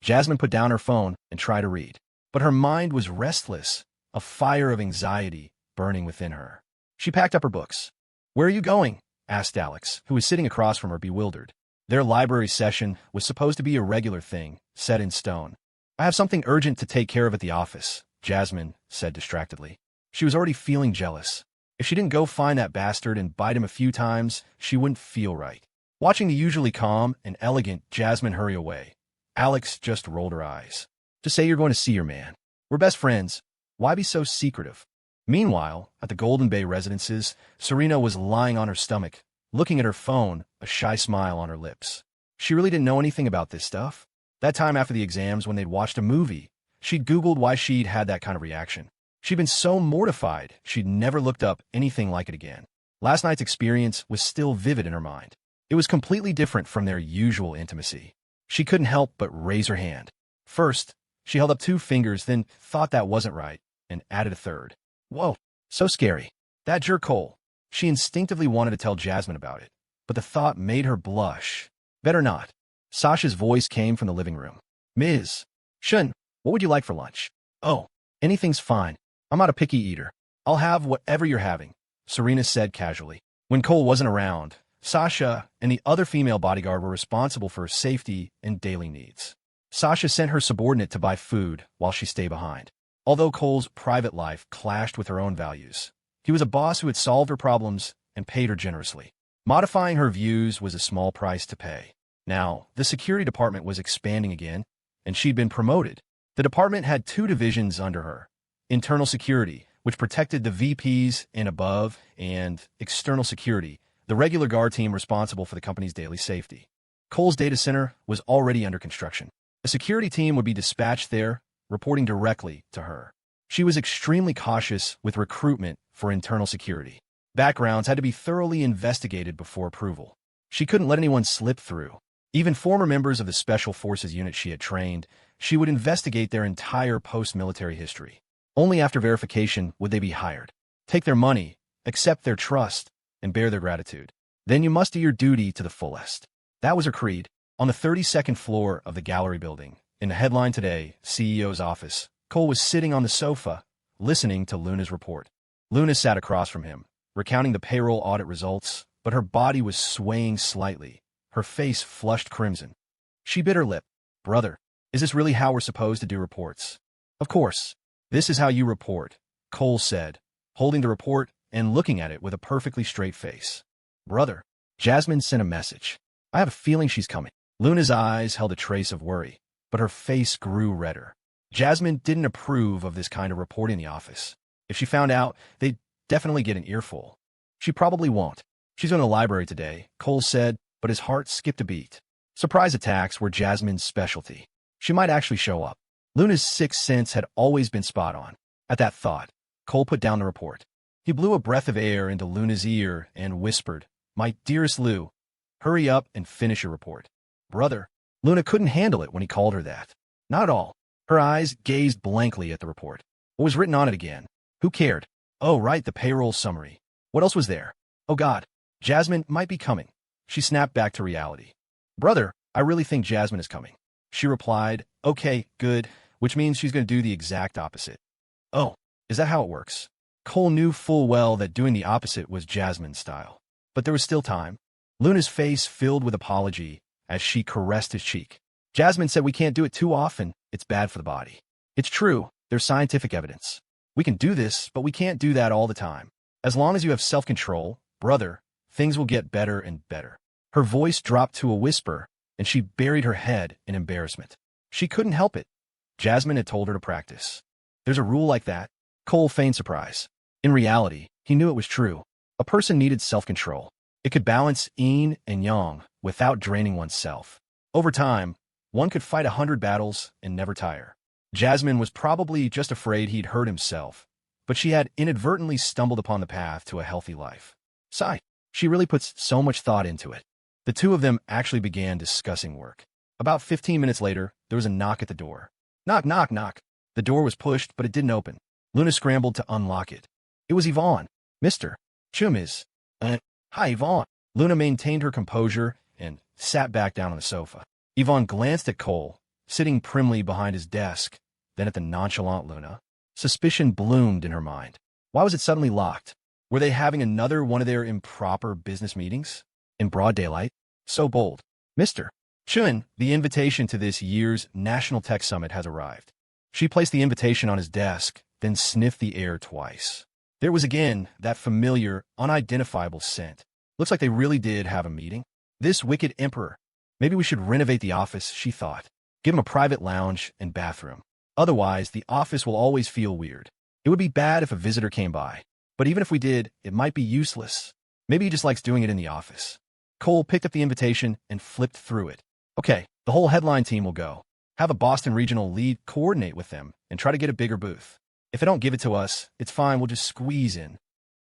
Jasmine put down her phone and tried to read. But her mind was restless, a fire of anxiety burning within her. She packed up her books. Where are you going? Asked Alex, who was sitting across from her, bewildered. Their library session was supposed to be a regular thing, set in stone. I have something urgent to take care of at the office, Jasmine said distractedly. She was already feeling jealous. If she didn't go find that bastard and bite him a few times, she wouldn't feel right. Watching the usually calm and elegant Jasmine hurry away, Alex just rolled her eyes. Just say you're going to see your man. We're best friends. Why be so secretive? Meanwhile, at the Golden Bay Residences, Serena was lying on her stomach, looking at her phone, a shy smile on her lips. She really didn't know anything about this stuff. That time after the exams when they'd watched a movie, she'd Googled why she'd had that kind of reaction. She'd been so mortified, she'd never looked up anything like it again. Last night's experience was still vivid in her mind. It was completely different from their usual intimacy. She couldn't help but raise her hand. First, she held up 2 fingers, then thought that wasn't right, and added a third. Whoa, so scary. That jerk Cole. She instinctively wanted to tell Jasmine about it, but the thought made her blush. Better not. Sasha's voice came from the living room. Ms. Shun, what would you like for lunch? Oh, anything's fine. I'm not a picky eater. I'll have whatever you're having, Serena said casually. When Cole wasn't around, Sasha and the other female bodyguard were responsible for her safety and daily needs. Sasha sent her subordinate to buy food while she stayed behind. Although Cole's private life clashed with her own values, he was a boss who had solved her problems and paid her generously. Modifying her views was a small price to pay. Now, the security department was expanding again, and she'd been promoted. The department had 2 divisions under her: internal security, which protected the VPs and above, and external security, the regular guard team responsible for the company's daily safety. Cole's data center was already under construction. A security team would be dispatched there, reporting directly to her. She was extremely cautious with recruitment for internal security. Backgrounds had to be thoroughly investigated before approval. She couldn't let anyone slip through. Even former members of the Special Forces unit she had trained, she would investigate their entire post-military history. Only after verification would they be hired. Take their money, accept their trust, and bear their gratitude. Then you must do your duty to the fullest. That was her creed. On the 32nd floor of the gallery building, in the headline today, CEO's office, Cole was sitting on the sofa, listening to Luna's report. Luna sat across from him, recounting the payroll audit results, but her body was swaying slightly. Her face flushed crimson. She bit her lip. "Brother, is this really how we're supposed to do reports?" "Of course. This is how you report," Cole said, holding the report and looking at it with a perfectly straight face. "Brother, Jasmine sent a message. I have a feeling she's coming." Luna's eyes held a trace of worry, but her face grew redder. Jasmine didn't approve of this kind of reporting in the office. If she found out, they'd definitely get an earful. She probably won't. "She's in the library today," Cole said, but his heart skipped a beat. Surprise attacks were Jasmine's specialty. She might actually show up. Luna's sixth sense had always been spot on. At that thought, Cole put down the report. He blew a breath of air into Luna's ear and whispered, "My dearest Lou, hurry up and finish your report." "Brother." Luna couldn't handle it when he called her that. Not at all. Her eyes gazed blankly at the report. What was written on it again? Who cared? Oh, right, the payroll summary. What else was there? Oh God, Jasmine might be coming. She snapped back to reality. "Brother, I really think Jasmine is coming." She replied, "Okay, good," which means she's going to do the exact opposite. Oh, is that how it works? Cole knew full well that doing the opposite was Jasmine's style. But there was still time. Luna's face filled with apology as she caressed his cheek. "Jasmine said we can't do it too often. It's bad for the body." "It's true. There's scientific evidence. We can do this, but we can't do that all the time. As long as you have self-control, brother, things will get better and better." Her voice dropped to a whisper, and she buried her head in embarrassment. She couldn't help it. Jasmine had told her to practice. There's a rule like that? Cole feigned surprise. In reality, he knew it was true. A person needed self-control. It could balance yin and yang without draining oneself. Over time, one could fight 100 battles and never tire. Jasmine was probably just afraid he'd hurt himself, but she had inadvertently stumbled upon the path to a healthy life. Sigh. She really puts so much thought into it. The two of them actually began discussing work. About 15 minutes later, there was a knock at the door. Knock, knock, knock. The door was pushed, but it didn't open. Luna scrambled to unlock it. It was Ivonne. "Mr. Chum is..." Hi, Ivonne." Luna maintained her composure and sat back down on the sofa. Ivonne glanced at Cole, sitting primly behind his desk, then at the nonchalant Luna. Suspicion bloomed in her mind. Why was it suddenly locked? Were they having another one of their improper business meetings? In broad daylight? So bold. "Mr. Chun, the invitation to this year's National Tech Summit has arrived." She placed the invitation on his desk, then sniffed the air twice. There was again that familiar, unidentifiable scent. Looks like they really did have a meeting. This wicked emperor. Maybe we should renovate the office, she thought. Give him a private lounge and bathroom. Otherwise, the office will always feel weird. It would be bad if a visitor came by. But even if we did, it might be useless. Maybe he just likes doing it in the office. Cole picked up the invitation and flipped through it. Okay, the whole headline team will go. Have a Boston regional lead coordinate with them and try to get a bigger booth. If they don't give it to us, it's fine, we'll just squeeze in.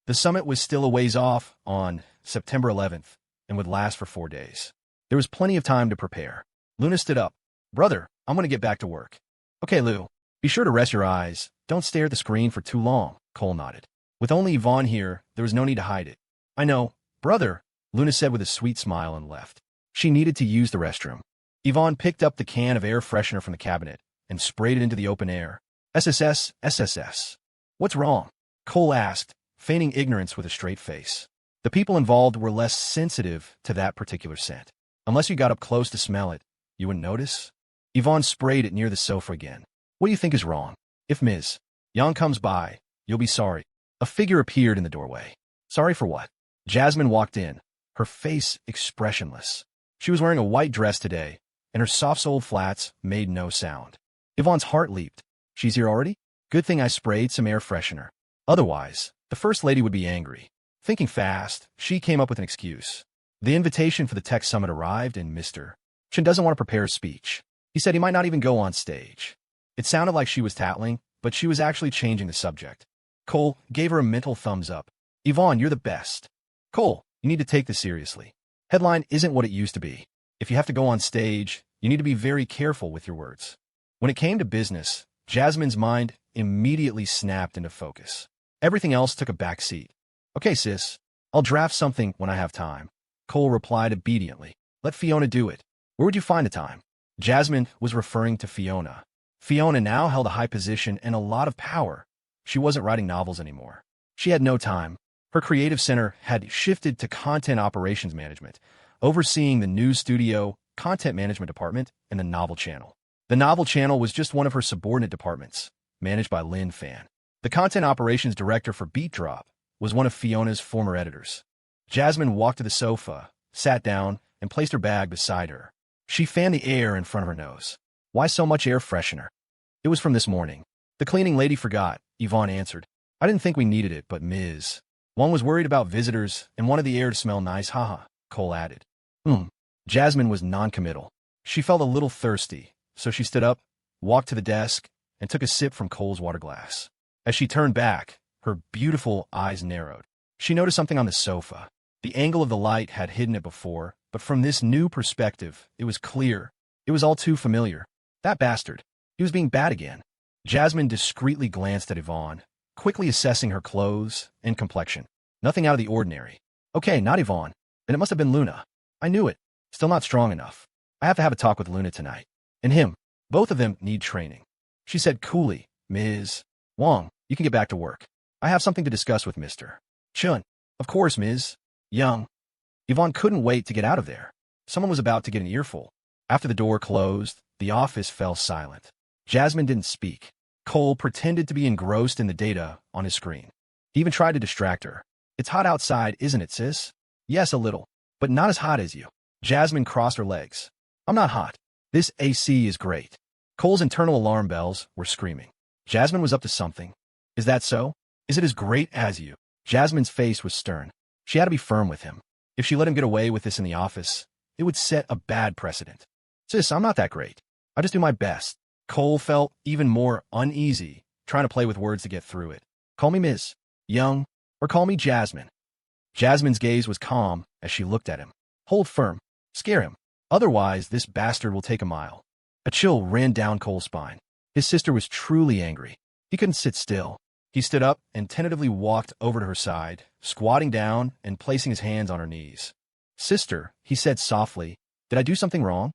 The summit was still a ways off on September 11th and would last for 4 days. There was plenty of time to prepare. Luna stood up. "Brother, I'm going to get back to work." "Okay, Lou. Be sure to rest your eyes. Don't stare at the screen for too long," Cole nodded. With only Yvonne here, there was no need to hide it. "I know, brother," Luna said with a sweet smile and left. She needed to use the restroom. Yvonne picked up the can of air freshener from the cabinet and sprayed it into the open air. "SSS, SSS. What's wrong?" Cole asked, feigning ignorance with a straight face. The people involved were less sensitive to that particular scent. Unless you got up close to smell it, you wouldn't notice. Yvonne sprayed it near the sofa again. "What do you think is wrong? If Ms. Yang comes by, you'll be sorry." A figure appeared in the doorway. "Sorry for what?" Jasmine walked in, her face expressionless. She was wearing a white dress today, and her soft-soled flats made no sound. Yvonne's heart leaped. She's here already? Good thing I sprayed some air freshener. Otherwise, the First Lady would be angry. Thinking fast, she came up with an excuse. The invitation for the tech summit arrived, and Mr.She doesn't want to prepare a speech. He said he might not even go on stage. It sounded like she was tattling, but she was actually changing the subject. Cole gave her a mental thumbs up. Yvonne, you're the best. Cole, you need to take this seriously. Headline isn't what it used to be. If you have to go on stage, you need to be very careful with your words. When it came to business, Jasmine's mind immediately snapped into focus. Everything else took a back seat. Okay, sis, I'll draft something when I have time. Cole replied obediently. Let Fiona do it. Where would you find the time? Jasmine was referring to Fiona. Fiona now held a high position and a lot of power. She wasn't writing novels anymore. She had no time. Her creative center had shifted to content operations management, overseeing the news studio, content management department, and the novel channel. The novel channel was just one of her subordinate departments, managed by Lynn Fan. The content operations director for Beat Drop was one of Fiona's former editors. Jasmine walked to the sofa, sat down, and placed her bag beside her. She fanned the air in front of her nose. Why so much air freshener? It was from this morning. The cleaning lady forgot, Yvonne answered. I didn't think we needed it, but Ms. Wong was worried about visitors and wanted the air to smell nice, haha, Cole added. Jasmine was non-committal. She felt a little thirsty, so she stood up, walked to the desk, and took a sip from Cole's water glass. As she turned back, her beautiful eyes narrowed. She noticed something on the sofa. The angle of the light had hidden it before, but from this new perspective, it was clear. It was all too familiar. That bastard. He was being bad again. Jasmine discreetly glanced at Yvonne, quickly assessing her clothes and complexion. Nothing out of the ordinary. Okay, not Yvonne. Then it must have been Luna. I knew it. Still not strong enough. I have to have a talk with Luna tonight. And him. Both of them need training. She said coolly, Ms. Wong, you can get back to work. I have something to discuss with Mr. Chun. Of course, Ms. Young. Yvonne couldn't wait to get out of there. Someone was about to get an earful. After the door closed, the office fell silent. Jasmine didn't speak. Cole pretended to be engrossed in the data on his screen. He even tried to distract her. It's hot outside, isn't it, sis? Yes, a little. But not as hot as you. Jasmine crossed her legs. I'm not hot. This AC is great. Cole's internal alarm bells were screaming. Jasmine was up to something. Is that so? Is it as great as you? Jasmine's face was stern. She had to be firm with him. If she let him get away with this in the office, it would set a bad precedent. Sis, I'm not that great. I just do my best. Cole felt even more uneasy, trying to play with words to get through it. Call me Ms. Young, or call me Jasmine. Jasmine's gaze was calm as she looked at him. Hold firm. Scare him. Otherwise, this bastard will take a mile. A chill ran down Cole's spine. His sister was truly angry. He couldn't sit still. He stood up and tentatively walked over to her side, squatting down and placing his hands on her knees. Sister, he said softly, did I do something wrong?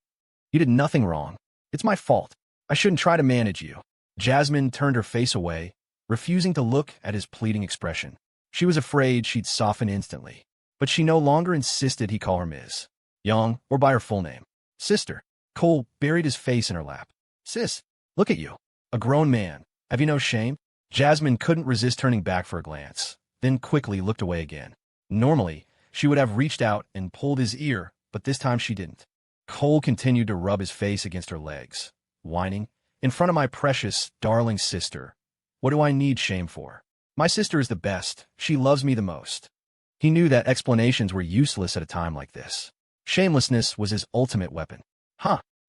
You did nothing wrong. It's my fault. I shouldn't try to manage you. Jasmine turned her face away, refusing to look at his pleading expression. She was afraid she'd soften instantly, but she no longer insisted he call her Ms. Young or by her full name. Sister. Cole buried his face in her lap. Sis, look at you. A grown man. Have you no shame? Jasmine couldn't resist turning back for a glance, then quickly looked away again. Normally, she would have reached out and pulled his ear, but this time she didn't. Cole continued to rub his face against her legs, whining, in front of my precious, darling sister. What do I need shame for? My sister is the best. She loves me the most. He knew that explanations were useless at a time like this. Shamelessness was his ultimate weapon.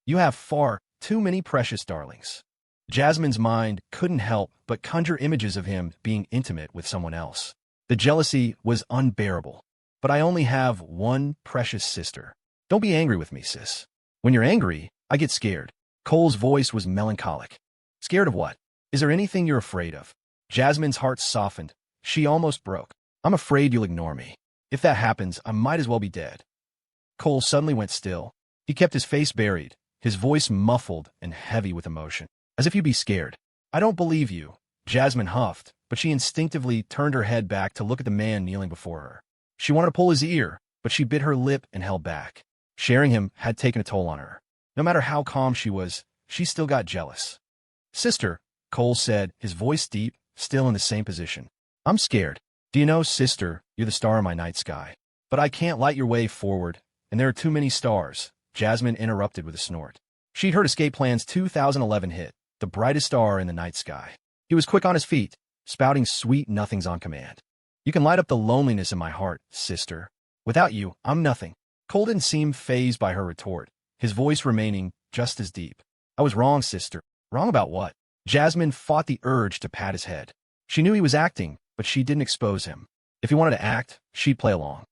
You have far too many precious darlings. Jasmine's mind couldn't help but conjure images of him being intimate with someone else. The jealousy was unbearable. But I only have one precious sister. Don't be angry with me, sis. When you're angry, I get scared. Cole's voice was melancholic. Scared of what? Is there anything you're afraid of? Jasmine's heart softened. She almost broke. I'm afraid you'll ignore me. If that happens, I might as well be dead. Cole suddenly went still. He kept his face buried, his voice muffled and heavy with emotion. As if you'd be scared. I don't believe you. Jasmine huffed, but she instinctively turned her head back to look at the man kneeling before her. She wanted to pull his ear, but she bit her lip and held back. Sharing him had taken a toll on her. No matter how calm she was, she still got jealous. Sister, Cole said, his voice deep, still in the same position. I'm scared. Do you know, sister, you're the star in my night sky. But I can't light your way forward, And there are too many stars, Jasmine interrupted with a snort. She'd heard Escape Plan's 2011 hit, The Brightest Star in the Night Sky. He was quick on his feet, spouting sweet nothings on command. You can light up the loneliness in my heart, sister. Without you, I'm nothing. Cole didn't seem fazed by her retort, his voice remaining just as deep. I was wrong, sister. Wrong about what? Jasmine fought the urge to pat his head. She knew he was acting, but she didn't expose him. If he wanted to act, she'd play along.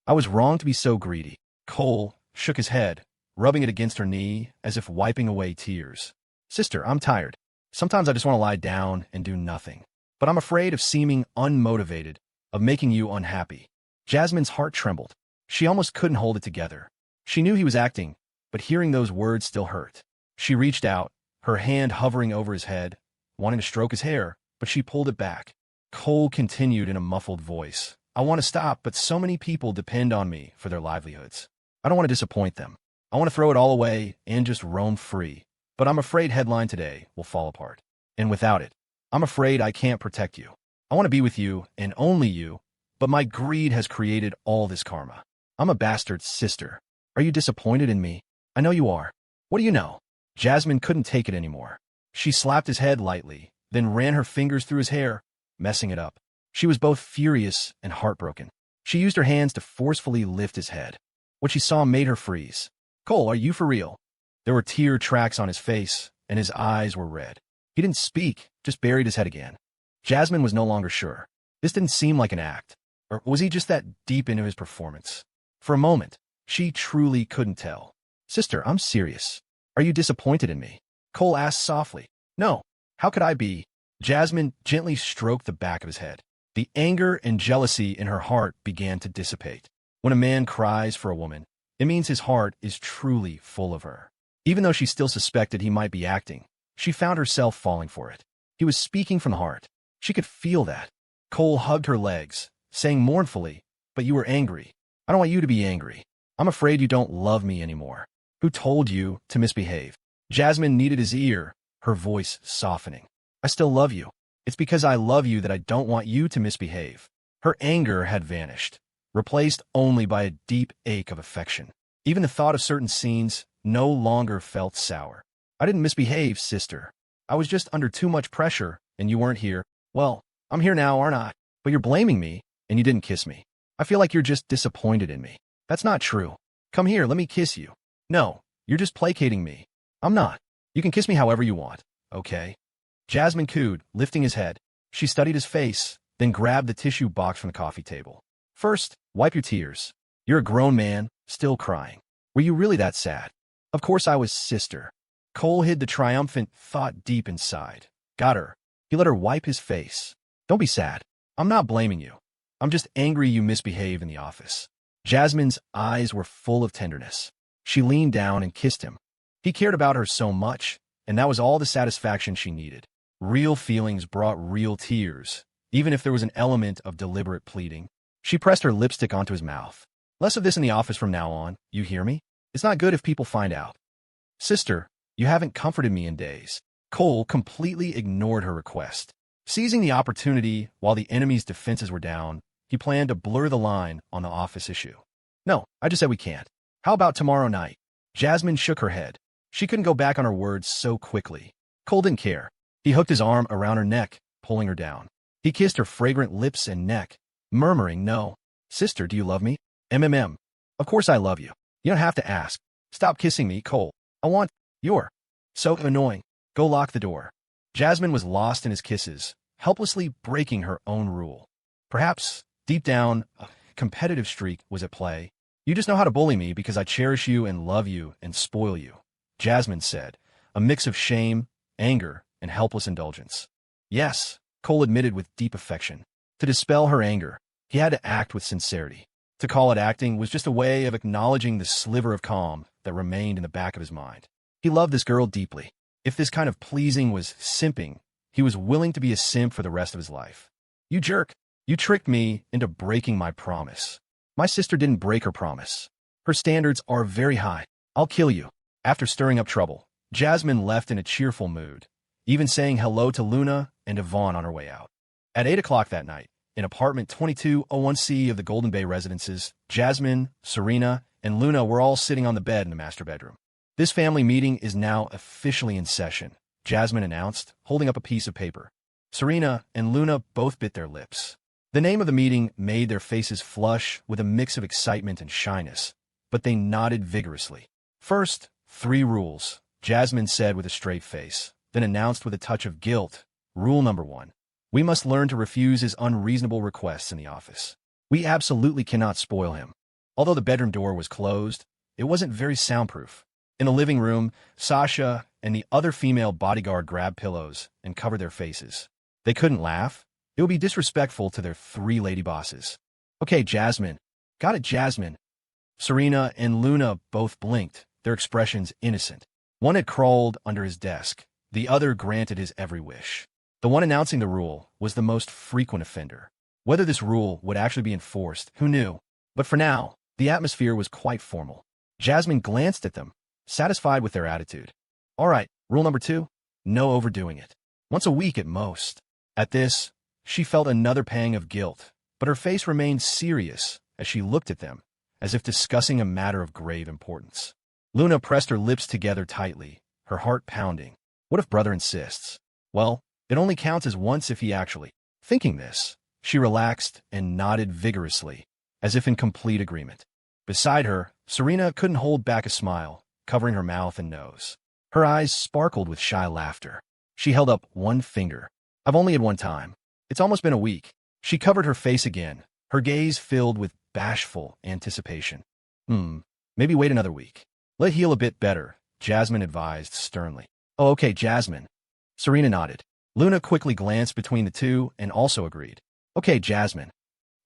I was wrong to be so greedy. Cole shook his head, rubbing it against her knee as if wiping away tears. Sister, I'm tired. Sometimes I just want to lie down and do nothing. But I'm afraid of seeming unmotivated, of making you unhappy. Jasmine's heart trembled. She almost couldn't hold it together. She knew he was acting, but hearing those words still hurt. She reached out, her hand hovering over his head, wanting to stroke his hair, but she pulled it back. Cole continued in a muffled voice. I want to stop, but so many people depend on me for their livelihoods. I don't want to disappoint them. I want to throw it all away and just roam free. But I'm afraid Headline Today will fall apart. And without it, I'm afraid I can't protect you. I want to be with you, and only you, but my greed has created all this karma. I'm a bastard, sister. Are you disappointed in me? I know you are. What do you know? Jasmine couldn't take it anymore. She slapped his head lightly, then ran her fingers through his hair, messing it up. She was both furious and heartbroken. She used her hands to forcefully lift his head. What she saw made her freeze. Cole, are you for real? There were tear tracks on his face, and his eyes were red. He didn't speak, just buried his head again. Jasmine was no longer sure. This didn't seem like an act. Or was he just that deep into his performance? For a moment, she truly couldn't tell. Sister, I'm serious. Are you disappointed in me? Cole asked softly. No. How could I be? Jasmine gently stroked the back of his head. The anger and jealousy in her heart began to dissipate. When a man cries for a woman, it means his heart is truly full of her. Even though she still suspected he might be acting, she found herself falling for it. He was speaking from the heart. She could feel that. Cole hugged her legs, saying mournfully, but you were angry. I don't want you to be angry. I'm afraid you don't love me anymore. Who told you to misbehave? Jasmine needed his ear, her voice softening. I still love you. It's because I love you that I don't want you to misbehave. Her anger had vanished, replaced only by a deep ache of affection. Even the thought of certain scenes no longer felt sour. I didn't misbehave, sister. I was just under too much pressure, and you weren't here. Well, I'm here now, aren't I? But you're blaming me, and you didn't kiss me. I feel like you're just disappointed in me. That's not true. Come here, let me kiss you. No, you're just placating me. I'm not. You can kiss me however you want, okay? Jasmine cooed, lifting his head. She studied his face, then grabbed the tissue box from the coffee table. First, wipe your tears. You're a grown man, still crying. Were you really that sad? Of course I was, sister. Cole hid the triumphant thought deep inside. Got her. He let her wipe his face. Don't be sad. I'm not blaming you. I'm just angry you misbehaved in the office. Jasmine's eyes were full of tenderness. She leaned down and kissed him. He cared about her so much, and that was all the satisfaction she needed. Real feelings brought real tears, even if there was an element of deliberate pleading. She pressed her lipstick onto his mouth. Less of this in the office from now on, you hear me? It's not good if people find out. Sister, you haven't comforted me in days. Cole completely ignored her request. Seizing the opportunity while the enemy's defenses were down, he planned to blur the line on the office issue. No, I just said we can't. How about tomorrow night? Jasmine shook her head. She couldn't go back on her words so quickly. Cole didn't care. He hooked his arm around her neck, pulling her down. He kissed her fragrant lips and neck, murmuring, no. Sister, do you love me? MMM. Of course I love you. You don't have to ask. Stop kissing me, Cole. I want... You're so annoying. Go lock the door. Jasmine was lost in his kisses, helplessly breaking her own rule. Perhaps, deep down, a competitive streak was at play. You just know how to bully me because I cherish you and love you and spoil you, Jasmine said, a mix of shame, anger, and helpless indulgence. Yes, Cole admitted with deep affection. To dispel her anger, he had to act with sincerity. To call it acting was just a way of acknowledging the sliver of calm that remained in the back of his mind. He loved this girl deeply. If this kind of pleasing was simping, he was willing to be a simp for the rest of his life. You jerk. You tricked me into breaking my promise. My sister didn't break her promise. Her standards are very high. I'll kill you. After stirring up trouble, Jasmine left in a cheerful mood, even saying hello to Luna and Ivonne on her way out. At 8 o'clock that night, in apartment 2201C of the Golden Bay Residences, Jasmine, Serena, and Luna were all sitting on the bed in the master bedroom. "This family meeting is now officially in session," Jasmine announced, holding up a piece of paper. Serena and Luna both bit their lips. The name of the meeting made their faces flush with a mix of excitement and shyness, but they nodded vigorously. "First, 3 rules," Jasmine said with a straight face, then announced with a touch of guilt. "Rule number 1. We must learn to refuse his unreasonable requests in the office. We absolutely cannot spoil him." Although the bedroom door was closed, it wasn't very soundproof. In the living room, Sasha and the other female bodyguard grabbed pillows and covered their faces. They couldn't laugh. It would be disrespectful to their 3 lady bosses. "Okay, Jasmine." "Got it, Jasmine." Serena and Luna both blinked, their expressions innocent. One had crawled under his desk. The other granted his every wish. The one announcing the rule was the most frequent offender. Whether this rule would actually be enforced, who knew? But for now, the atmosphere was quite formal. Jasmine glanced at them, satisfied with their attitude. "All right, rule number 2, no overdoing it. Once a week at most." At this, she felt another pang of guilt, but her face remained serious as she looked at them, as if discussing a matter of grave importance. Luna pressed her lips together tightly, her heart pounding. What if brother insists? Well, it only counts as once if he actually. Thinking this, she relaxed and nodded vigorously, as if in complete agreement. Beside her, Serena couldn't hold back a smile, covering her mouth and nose. Her eyes sparkled with shy laughter. She held up one finger. "I've only had one time. It's almost been a week." She covered her face again, her gaze filled with bashful anticipation. Maybe wait another week. Let it heal a bit better," Jasmine advised sternly. "Oh, okay, Jasmine." Serena nodded. Luna quickly glanced between the two and also agreed. "Okay, Jasmine."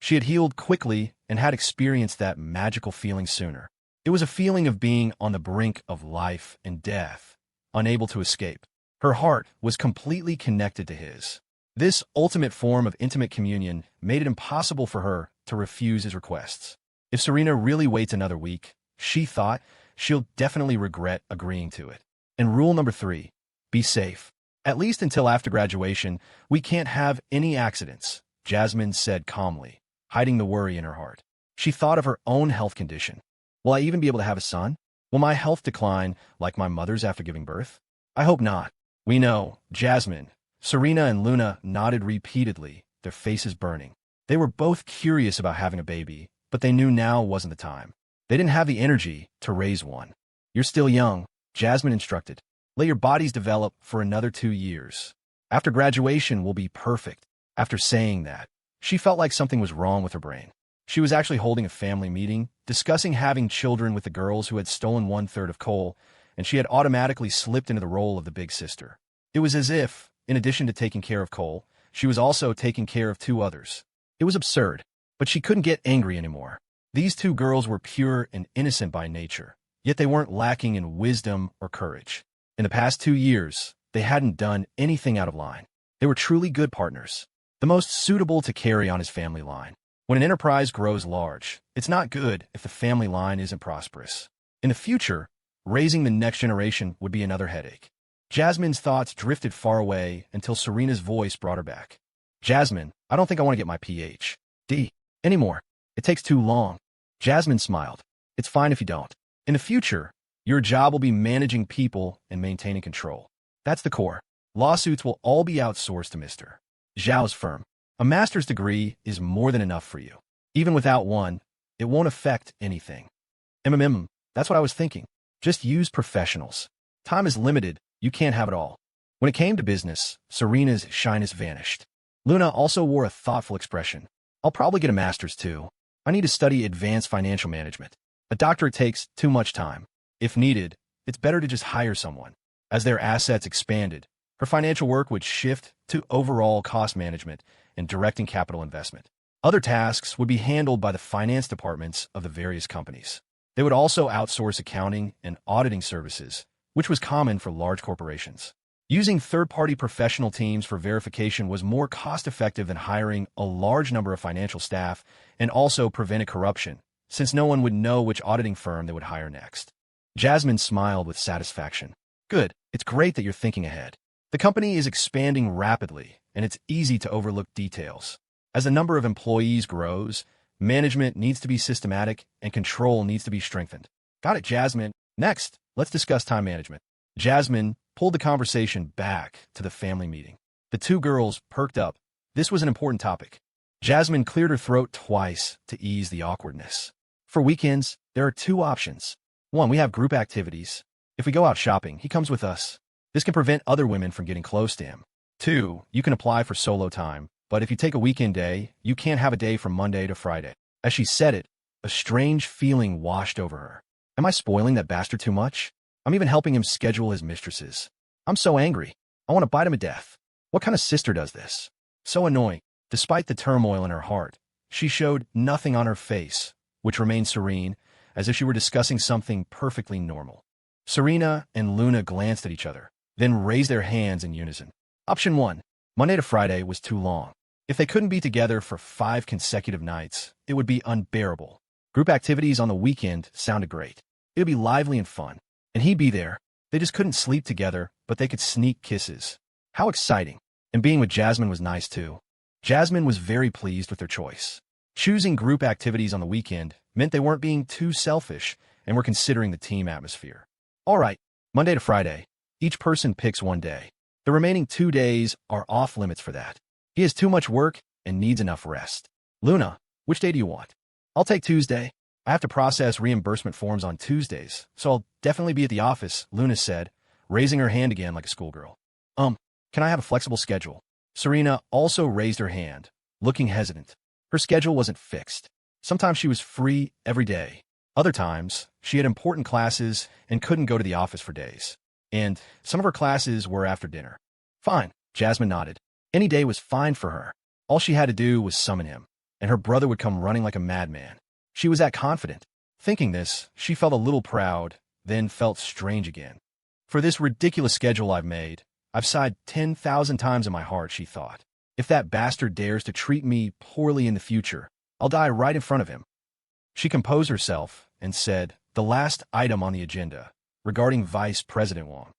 She had healed quickly and had experienced that magical feeling sooner. It was a feeling of being on the brink of life and death, unable to escape. Her heart was completely connected to his. This ultimate form of intimate communion made it impossible for her to refuse his requests. If Serena really waits another week, she thought, she'll definitely regret agreeing to it. And rule number 3, be safe. "At least until after graduation, we can't have any accidents," Jasmine said calmly, hiding the worry in her heart. She thought of her own health condition. "Will I even be able to have a son? Will my health decline like my mother's after giving birth?" "I hope not." "We know, Jasmine." Serena and Luna nodded repeatedly, their faces burning. They were both curious about having a baby, but they knew now wasn't the time. They didn't have the energy to raise one. "You're still young," Jasmine instructed. "Let your bodies develop for another 2 years. After graduation will be perfect." After saying that, she felt like something was wrong with her brain. She was actually holding a family meeting, discussing having children with the girls who had stolen 1/3 of Cole, and she had automatically slipped into the role of the big sister. It was as if, in addition to taking care of Cole, she was also taking care of 2 others. It was absurd, but she couldn't get angry anymore. These 2 girls were pure and innocent by nature, yet they weren't lacking in wisdom or courage. In the past 2 years, they hadn't done anything out of line. They were truly good partners, the most suitable to carry on his family line. When an enterprise grows large, it's not good if the family line isn't prosperous. In the future, raising the next generation would be another headache. Jasmine's thoughts drifted far away until Serena's voice brought her back. "Jasmine, I don't think I want to get my Ph.D. anymore. It takes too long." Jasmine smiled. "It's fine if you don't. In the future, your job will be managing people and maintaining control. That's the core. Lawsuits will all be outsourced to Mr. Zhao's firm. A master's degree is more than enough for you. Even without one, it won't affect anything." That's what I was thinking. Just use professionals. Time is limited. You can't have it all." When it came to business, Serena's shyness vanished. Luna also wore a thoughtful expression. "I'll probably get a master's too. I need to study advanced financial management. A doctorate takes too much time. If needed, it's better to just hire someone." As their assets expanded, her financial work would shift to overall cost management and directing capital investment. Other tasks would be handled by the finance departments of the various companies. They would also outsource accounting and auditing services, which was common for large corporations. Using third-party professional teams for verification was more cost-effective than hiring a large number of financial staff and also prevented corruption, since no one would know which auditing firm they would hire next. Jasmine smiled with satisfaction. "Good. It's great that you're thinking ahead. The company is expanding rapidly, and it's easy to overlook details. As the number of employees grows, Management needs to be systematic, and control needs to be strengthened. Got it, Jasmine. Next, let's discuss time management. Jasmine pulled the conversation back to the family meeting. The two girls perked up. This was an important topic. Jasmine cleared her throat twice to ease the awkwardness. For weekends, there are two options. One, we have group activities. If we go out shopping, he comes with us. This can prevent other women from getting close to him. Two, you can apply for solo time, but if you take a weekend day, you can't have a day from Monday to Friday. As she said it, a strange feeling washed over her. Am I spoiling that bastard too much? I'm even helping him schedule his mistresses. I'm so angry. I want to bite him to death. What kind of sister does this? So annoying. Despite the turmoil in her heart, she showed nothing on her face, which remained serene, as if she were discussing something perfectly normal. Serena and Luna glanced at each other, then raised their hands in unison. Option 1. Monday to Friday was too long. If they couldn't be together for 5 consecutive nights, it would be unbearable. Group activities on the weekend sounded great. It would be lively and fun. And he'd be there. They just couldn't sleep together, but they could sneak kisses. How exciting. And being with Jasmine was nice too. Jasmine was very pleased with their choice. Choosing group activities on the weekend meant they weren't being too selfish and were considering the team atmosphere. All right, Monday to Friday. Each person picks one day. The remaining 2 days are off limits for that. He has too much work and needs enough rest. Luna, which day do you want? I'll take Tuesday. I have to process reimbursement forms on Tuesdays, so I'll definitely be at the office, Luna said, raising her hand again like a schoolgirl. Can I have a flexible schedule? Serena also raised her hand, looking hesitant. Her schedule wasn't fixed. Sometimes she was free every day. Other times, she had important classes and couldn't go to the office for days. And some of her classes were after dinner. Fine, Jasmine nodded. Any day was fine for her. All she had to do was summon him, and her brother would come running like a madman. She was that confident. Thinking this, she felt a little proud, then felt strange again. For this ridiculous schedule I've made, I've sighed 10,000 times in my heart, she thought. If that bastard dares to treat me poorly in the future, I'll die right in front of him. She composed herself and said, the last item on the agenda, regarding Vice President Wong.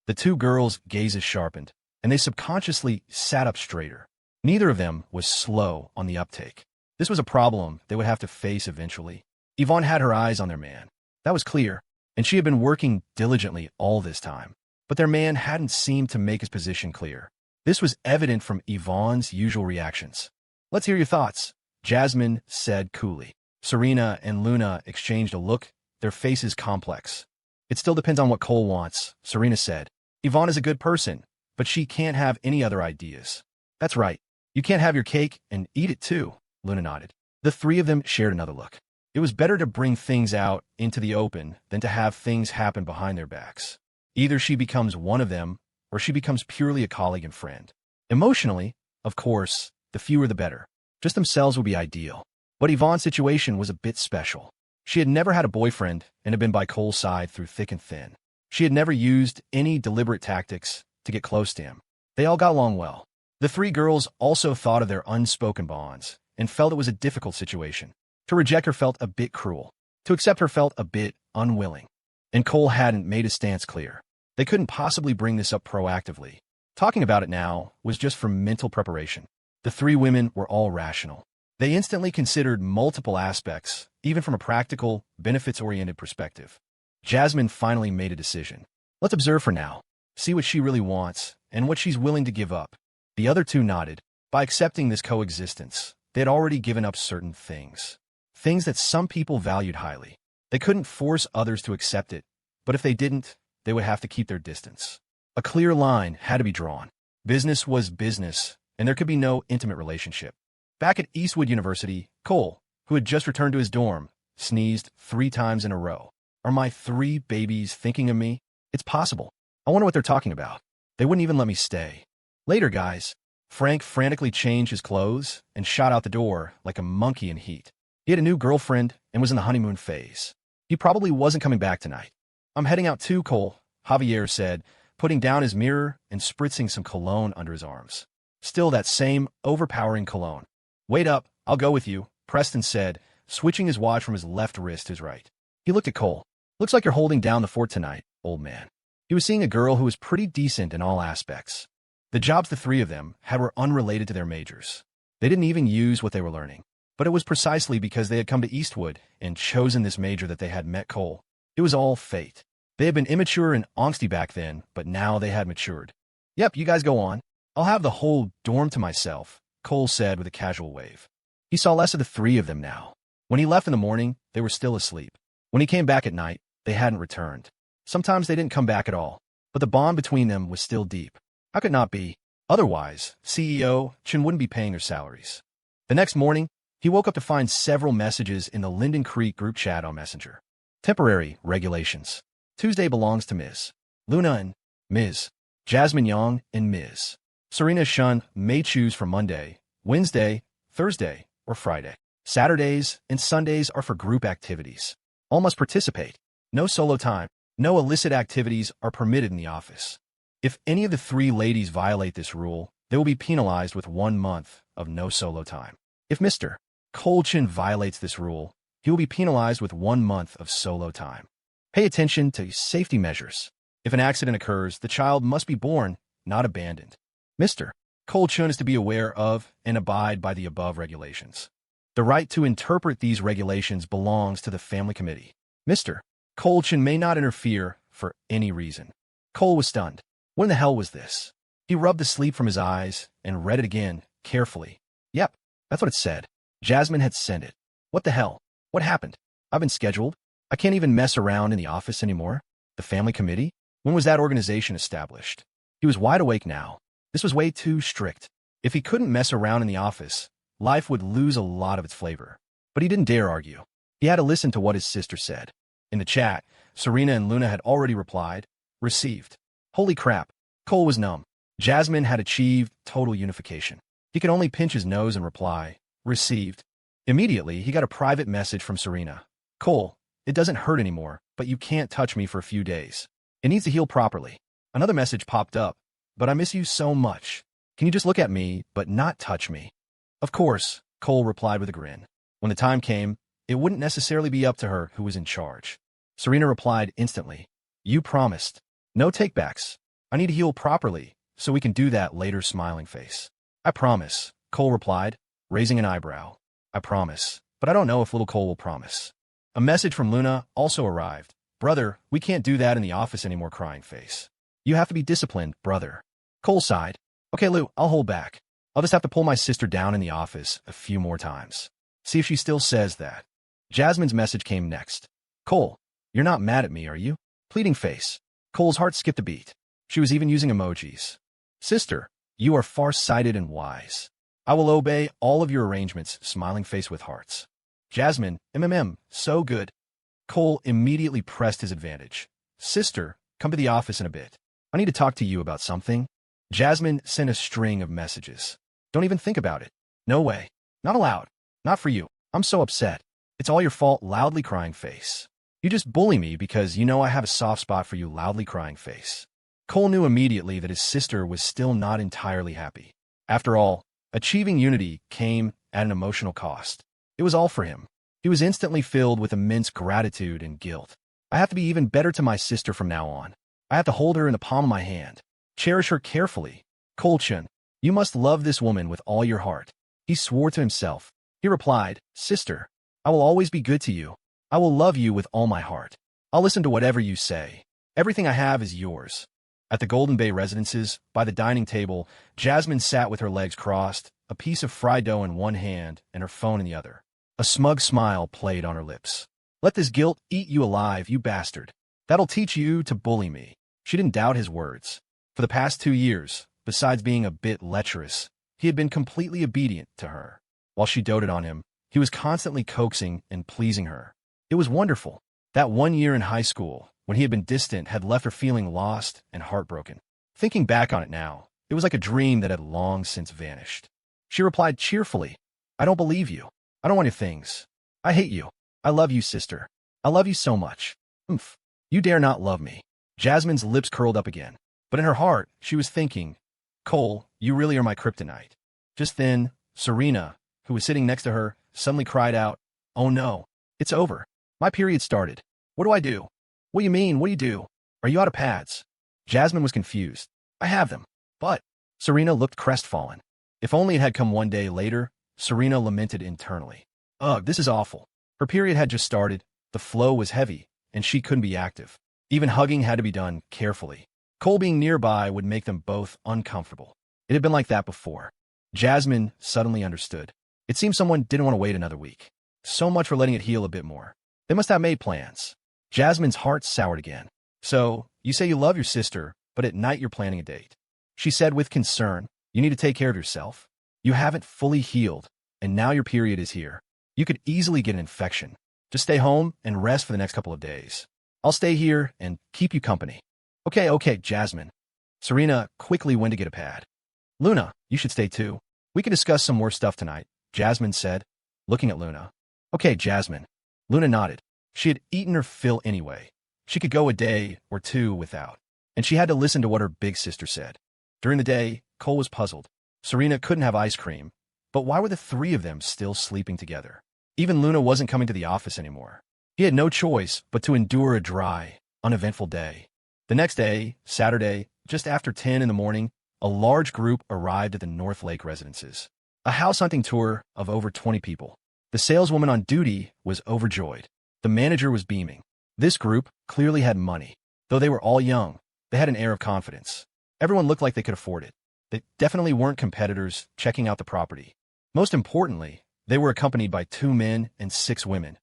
The two girls' gazes sharpened, and they subconsciously sat up straighter. Neither of them was slow on the uptake. This was a problem they would have to face eventually. Ivonne had her eyes on their man. That was clear, and she had been working diligently all this time. But their man hadn't seemed to make his position clear. This was evident from Yvonne's usual reactions. Let's hear your thoughts, Jasmine said coolly. Serena and Luna exchanged a look, their faces complex. It still depends on what Cole wants, Serena said. Yvonne is a good person, but she can't have any other ideas. That's right. You can't have your cake and eat it too, Luna nodded. The three of them shared another look. It was better to bring things out into the open than to have things happen behind their backs. Either she becomes one of them, or she becomes purely a colleague and friend. Emotionally, of course, the fewer the better. Just themselves would be ideal. But Yvonne's situation was a bit special. She had never had a boyfriend and had been by Cole's side through thick and thin. She had never used any deliberate tactics to get close to him. They all got along well. The three girls also thought of their unspoken bonds and felt it was a difficult situation. To reject her felt a bit cruel. To accept her felt a bit unwilling. And Cole hadn't made his stance clear. They couldn't possibly bring this up proactively. Talking about it now was just for mental preparation. The three women were all rational. They instantly considered multiple aspects, even from a practical, benefits-oriented perspective. Jasmine finally made a decision. Let's observe for now, see what she really wants, and what she's willing to give up. The other two nodded. By accepting this coexistence, they had already given up certain things. Things that some people valued highly. They couldn't force others to accept it, but if they didn't, they would have to keep their distance. A clear line had to be drawn. Business was business, and there could be no intimate relationship. Back at Eastwood University, Cole, who had just returned to his dorm, sneezed 3 times in a row. Are my 3 babies thinking of me? It's possible. I wonder what they're talking about. They wouldn't even let me stay. Later, guys. Frank frantically changed his clothes and shot out the door like a monkey in heat. He had a new girlfriend and was in the honeymoon phase. He probably wasn't coming back tonight. I'm heading out too, Cole, Javier said, putting down his mirror and spritzing some cologne under his arms. Still that same overpowering cologne. Wait up, I'll go with you, Preston said, switching his watch from his left wrist to his right. He looked at Cole. Looks like you're holding down the fort tonight, old man. He was seeing a girl who was pretty decent in all aspects. The jobs the three of them had were unrelated to their majors. They didn't even use what they were learning. But it was precisely because they had come to Eastwood and chosen this major that they had met Cole. It was all fate. They had been immature and angsty back then, but now they had matured. Yep, you guys go on. I'll have the whole dorm to myself, Cole said with a casual wave. He saw less of the three of them now. When he left in the morning, they were still asleep. When he came back at night, they hadn't returned. Sometimes they didn't come back at all, but the bond between them was still deep. How could it not be? Otherwise, CEO Chen wouldn't be paying their salaries. The next morning, he woke up to find several messages in the Linden Creek group chat on Messenger. Temporary regulations. Tuesday belongs to Ms. Luna and Ms. Jasmine Yang and Ms. Serena Shun may choose for Monday, Wednesday, Thursday, or Friday. Saturdays and Sundays are for group activities. All must participate. No solo time. No illicit activities are permitted in the office. If any of the three ladies violate this rule, they will be penalized with 1 month of no solo time. If Mr. Colchin violates this rule, he will be penalized with 1 month of solo time. Pay attention to safety measures. If an accident occurs, the child must be born, not abandoned. Mr. Colchun is to be aware of and abide by the above regulations. The right to interpret these regulations belongs to the family committee. Mr. Colchin may not interfere for any reason. Cole was stunned. What in the hell was this? He rubbed the sleep from his eyes and read it again, carefully. Yep, that's what it said. Jasmine had sent it. What the hell? What happened? I've been scheduled. I can't even mess around in the office anymore. The family committee? When was that organization established? He was wide awake now. This was way too strict. If he couldn't mess around in the office, life would lose a lot of its flavor. But he didn't dare argue. He had to listen to what his sister said. In the chat, Serena and Luna had already replied, received. Holy crap. Cole was numb. Jasmine had achieved total unification. He could only pinch his nose and reply, received. Immediately, he got a private message from Serena. Cole, it doesn't hurt anymore, but you can't touch me for a few days. It needs to heal properly. Another message popped up. But I miss you so much. Can you just look at me, but not touch me? Of course, Cole replied with a grin. When the time came, it wouldn't necessarily be up to her who was in charge. Serena replied instantly. You promised. No takebacks. I need to heal properly, so we can do that later, smiling face. I promise, Cole replied, raising an eyebrow. I promise, but I don't know if little Cole will promise. A message from Luna also arrived. Brother, we can't do that in the office anymore, crying face. You have to be disciplined, brother. Cole sighed. Okay, Lou, I'll hold back. I'll just have to pull my sister down in the office a few more times. See if she still says that. Jasmine's message came next. Cole, you're not mad at me, are you? Pleading face. Cole's heart skipped a beat. She was even using emojis. Sister, you are far-sighted and wise. I will obey all of your arrangements, smiling face with hearts. Jasmine, so good. Cole immediately pressed his advantage. Sister, come to the office in a bit. I need to talk to you about something. Jasmine sent a string of messages. Don't even think about it. No way. Not allowed. Not for you. I'm so upset. It's all your fault, loudly crying face. You just bully me because you know I have a soft spot for you, loudly crying face. Cole knew immediately that his sister was still not entirely happy. After all, achieving unity came at an emotional cost. It was all for him. He was instantly filled with immense gratitude and guilt. I have to be even better to my sister from now on. I have to hold her in the palm of my hand. Cherish her carefully. Colchin, you must love this woman with all your heart. He swore to himself. He replied, Sister, I will always be good to you. I will love you with all my heart. I'll listen to whatever you say. Everything I have is yours. At the Golden Bay Residences, by the dining table, Jasmine sat with her legs crossed, a piece of fried dough in one hand and her phone in the other. A smug smile played on her lips. Let this guilt eat you alive, you bastard. That'll teach you to bully me. She didn't doubt his words. For the past 2 years, besides being a bit lecherous, he had been completely obedient to her. While she doted on him, he was constantly coaxing and pleasing her. It was wonderful. That 1 year in high school, when he had been distant, had left her feeling lost and heartbroken. Thinking back on it now, it was like a dream that had long since vanished. She replied cheerfully, I don't believe you. I don't want your things. I hate you. I love you, sister. I love you so much. Oomph. You dare not love me. Jasmine's lips curled up again. But in her heart, she was thinking, Cole, you really are my kryptonite. Just then, Serena, who was sitting next to her, suddenly cried out, Oh no, it's over. My period started. What do I do? What do you mean? What do you do? Are you out of pads? Jasmine was confused. I have them. But Serena looked crestfallen. If only it had come 1 day later, Serena lamented internally. Ugh, this is awful. Her period had just started, the flow was heavy, and she couldn't be active. Even hugging had to be done carefully. Cole being nearby would make them both uncomfortable. It had been like that before. Jasmine suddenly understood. It seemed someone didn't want to wait another week. So much for letting it heal a bit more. They must have made plans. Jasmine's heart soured again. So, you say you love your sister, but at night you're planning a date. She said with concern, you need to take care of yourself. You haven't fully healed, and now your period is here. You could easily get an infection. Just stay home and rest for the next couple of days. I'll stay here and keep you company. Okay, Jasmine. Serena quickly went to get a pad. Luna, you should stay too. We can discuss some more stuff tonight, Jasmine said, looking at Luna. Okay, Jasmine. Luna nodded. She had eaten her fill anyway. She could go a day or two without, and she had to listen to what her big sister said. During the day, Cole was puzzled. Serena couldn't have ice cream, but why were the three of them still sleeping together? Even Luna wasn't coming to the office anymore. He had no choice but to endure a dry, uneventful day. The next day, Saturday, just after 10 in the morning, a large group arrived at the North Lake residences. A house hunting tour of over 20 people. The saleswoman on duty was overjoyed. The manager was beaming. This group clearly had money. Though they were all young, they had an air of confidence. Everyone looked like they could afford it. They definitely weren't competitors checking out the property. Most importantly, they were accompanied by 2 men and 6 women,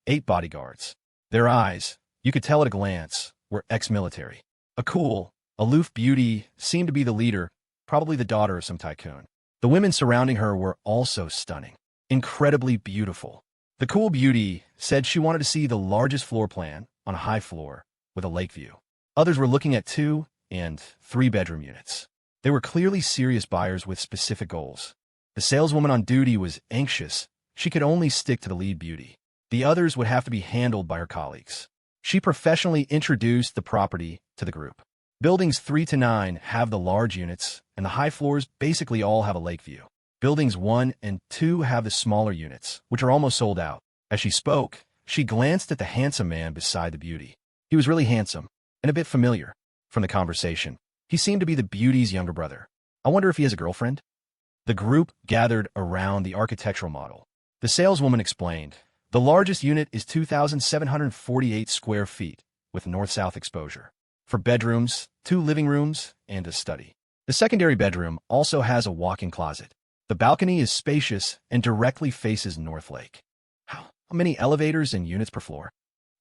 8 bodyguards. Their eyes, you could tell at a glance, were ex-military. A cool, aloof beauty seemed to be the leader, probably the daughter of some tycoon. The women surrounding her were also stunning, incredibly beautiful. The cool beauty said she wanted to see the largest floor plan on a high floor with a lake view. Others were looking at 2 and 3 bedroom units. They were clearly serious buyers with specific goals. The saleswoman on duty was anxious. She could only stick to the lead beauty. The others would have to be handled by her colleagues. She professionally introduced the property to the group. Buildings 3 to 9 have the large units, and the high floors basically all have a lake view. Buildings 1 and 2 have the smaller units, which are almost sold out. As she spoke, she glanced at the handsome man beside the beauty. He was really handsome, and a bit familiar. From the conversation, he seemed to be the beauty's younger brother. I wonder if he has a girlfriend? The group gathered around the architectural model. The saleswoman explained, the largest unit is 2,748 square feet, with north-south exposure. For bedrooms, 2 living rooms, and a study. The secondary bedroom also has a walk-in closet. The balcony is spacious and directly faces North Lake. How many elevators and units per floor?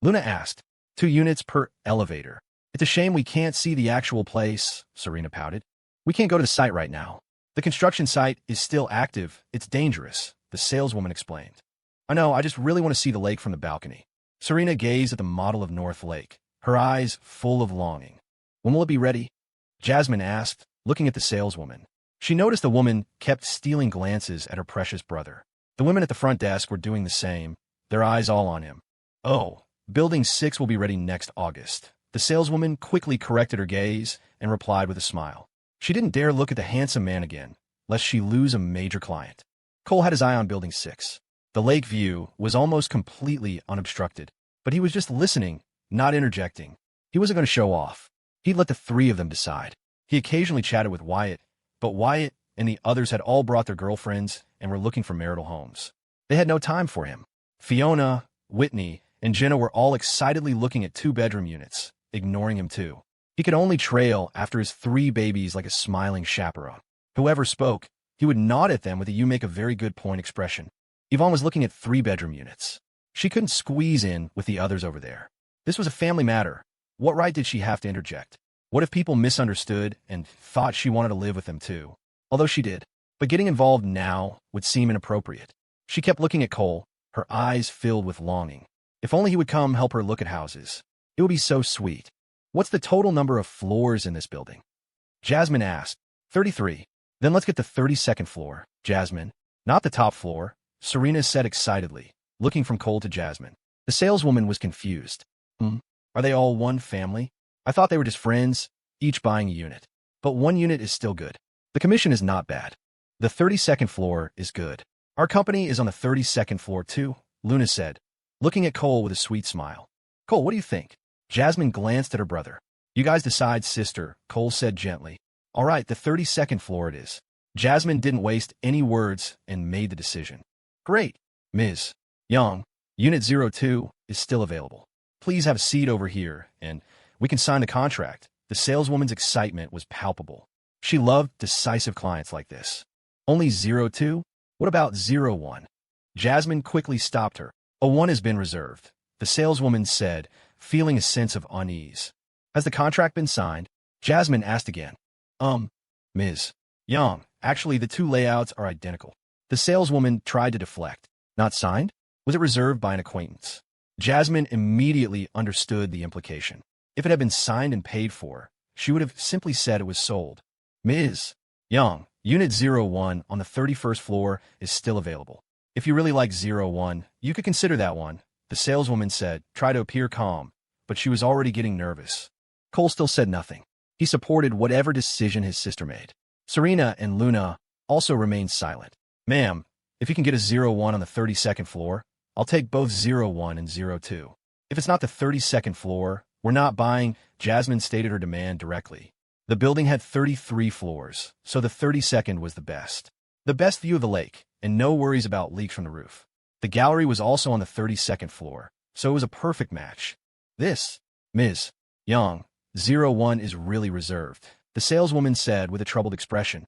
Luna asked. 2 units per elevator. It's a shame we can't see the actual place, Serena pouted. We can't go to the site right now. The construction site is still active. It's dangerous, the saleswoman explained. I know, I just really want to see the lake from the balcony. Serena gazed at the model of North Lake, her eyes full of longing. When will it be ready? Jasmine asked, looking at the saleswoman. She noticed the woman kept stealing glances at her precious brother. The women at the front desk were doing the same, their eyes all on him. Oh, Building 6 will be ready next August. The saleswoman quickly corrected her gaze and replied with a smile. She didn't dare look at the handsome man again, lest she lose a major client. Cole had his eye on Building 6. The lake view was almost completely unobstructed, but he was just listening, not interjecting. He wasn't going to show off. He'd let the 3 of them decide. He occasionally chatted with Wyatt, but Wyatt and the others had all brought their girlfriends and were looking for marital homes. They had no time for him. Fiona, Whitney, and Jenna were all excitedly looking at 2-bedroom units, ignoring him too. He could only trail after his 3 babies like a smiling chaperone. Whoever spoke, he would nod at them with a "you make a very good point" expression. Ivonne was looking at 3-bedroom units. She couldn't squeeze in with the others over there. This was a family matter. What right did she have to interject? What if people misunderstood and thought she wanted to live with them too? Although she did. But getting involved now would seem inappropriate. She kept looking at Cole, her eyes filled with longing. If only he would come help her look at houses. It would be so sweet. What's the total number of floors in this building? Jasmine asked. 33. Then let's get the 32nd floor, Jasmine. Not the top floor, Serena said excitedly, looking from Cole to Jasmine. The saleswoman was confused. Are they all one family? I thought they were just friends, each buying a unit. But 1 unit is still good. The commission is not bad. The 32nd floor is good. Our company is on the 32nd floor too, Luna said, looking at Cole with a sweet smile. Cole, what do you think? Jasmine glanced at her brother. You guys decide, sister, Cole said gently. All right, the 32nd floor it is. Jasmine didn't waste any words and made the decision. Great, Ms. Young. Unit 02 is still available. Please have a seat over here, and we can sign the contract. The saleswoman's excitement was palpable. She loved decisive clients like this. Only 02? What about 01? Jasmine quickly stopped her. A 1 has been reserved, the saleswoman said, feeling a sense of unease. Has the contract been signed? Jasmine asked again. Ms. Young, actually the two layouts are identical. The saleswoman tried to deflect. Not signed? Was it reserved by an acquaintance? Jasmine immediately understood the implication. If it had been signed and paid for, she would have simply said it was sold. Ms. Young, Unit 01 on the 31st floor is still available. If you really like 01, you could consider that one, the saleswoman said, try to appear calm, but she was already getting nervous. Cole still said nothing. He supported whatever decision his sister made. Serena and Luna also remained silent. Ma'am, if you can get a 01 on the 32nd floor, I'll take both 01 and 02. If it's not the 32nd floor, we're not buying, Jasmine stated her demand directly. The building had 33 floors, so the 32nd was the best. The best view of the lake, and no worries about leaks from the roof. The gallery was also on the 32nd floor, so it was a perfect match. This, Ms. Young, 01 is really reserved, the saleswoman said with a troubled expression.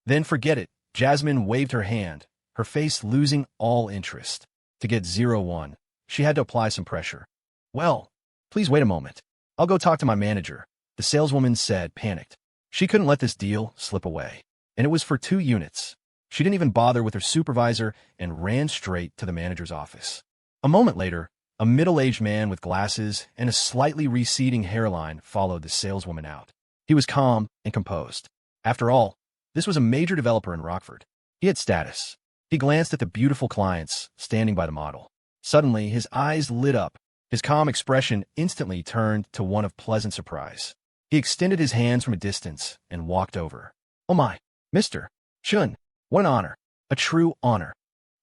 Then forget it, Jasmine waved her hand, her face losing all interest. To get 01, she had to apply some pressure. Well, please wait a moment. I'll go talk to my manager, the saleswoman said, panicked. She couldn't let this deal slip away, and it was for 2 units. She didn't even bother with her supervisor and ran straight to the manager's office. A moment later, a middle-aged man with glasses and a slightly receding hairline followed the saleswoman out. He was calm and composed. After all, this was a major developer in Rockford. He had status. He glanced at the beautiful clients standing by the model. Suddenly, his eyes lit up. His calm expression instantly turned to one of pleasant surprise. He extended his hands from a distance and walked over. Oh my, Mr. Chun, what an honor. A true honor.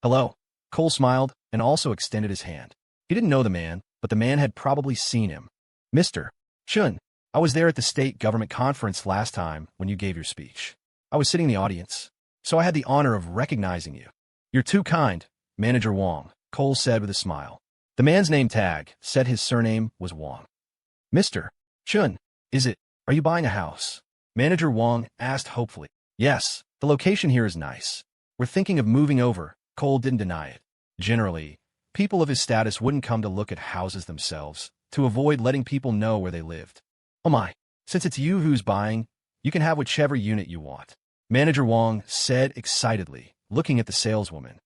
Hello. Cole smiled and also extended his hand. He didn't know the man, but the man had probably seen him. Mr. Chun, I was there at the state government conference last time when you gave your speech. I was sitting in the audience, so I had the honor of recognizing you. You're too kind, Manager Wong, Cole said with a smile. The man's name tag said his surname was Wong. Mr. Chun, are you buying a house? Manager Wong asked hopefully. Yes, the location here is nice. We're thinking of moving over, Cole didn't deny it. Generally, people of his status wouldn't come to look at houses themselves, to avoid letting people know where they lived. Oh my, since it's you who's buying, you can have whichever unit you want. Manager Wong said excitedly, looking at the saleswoman.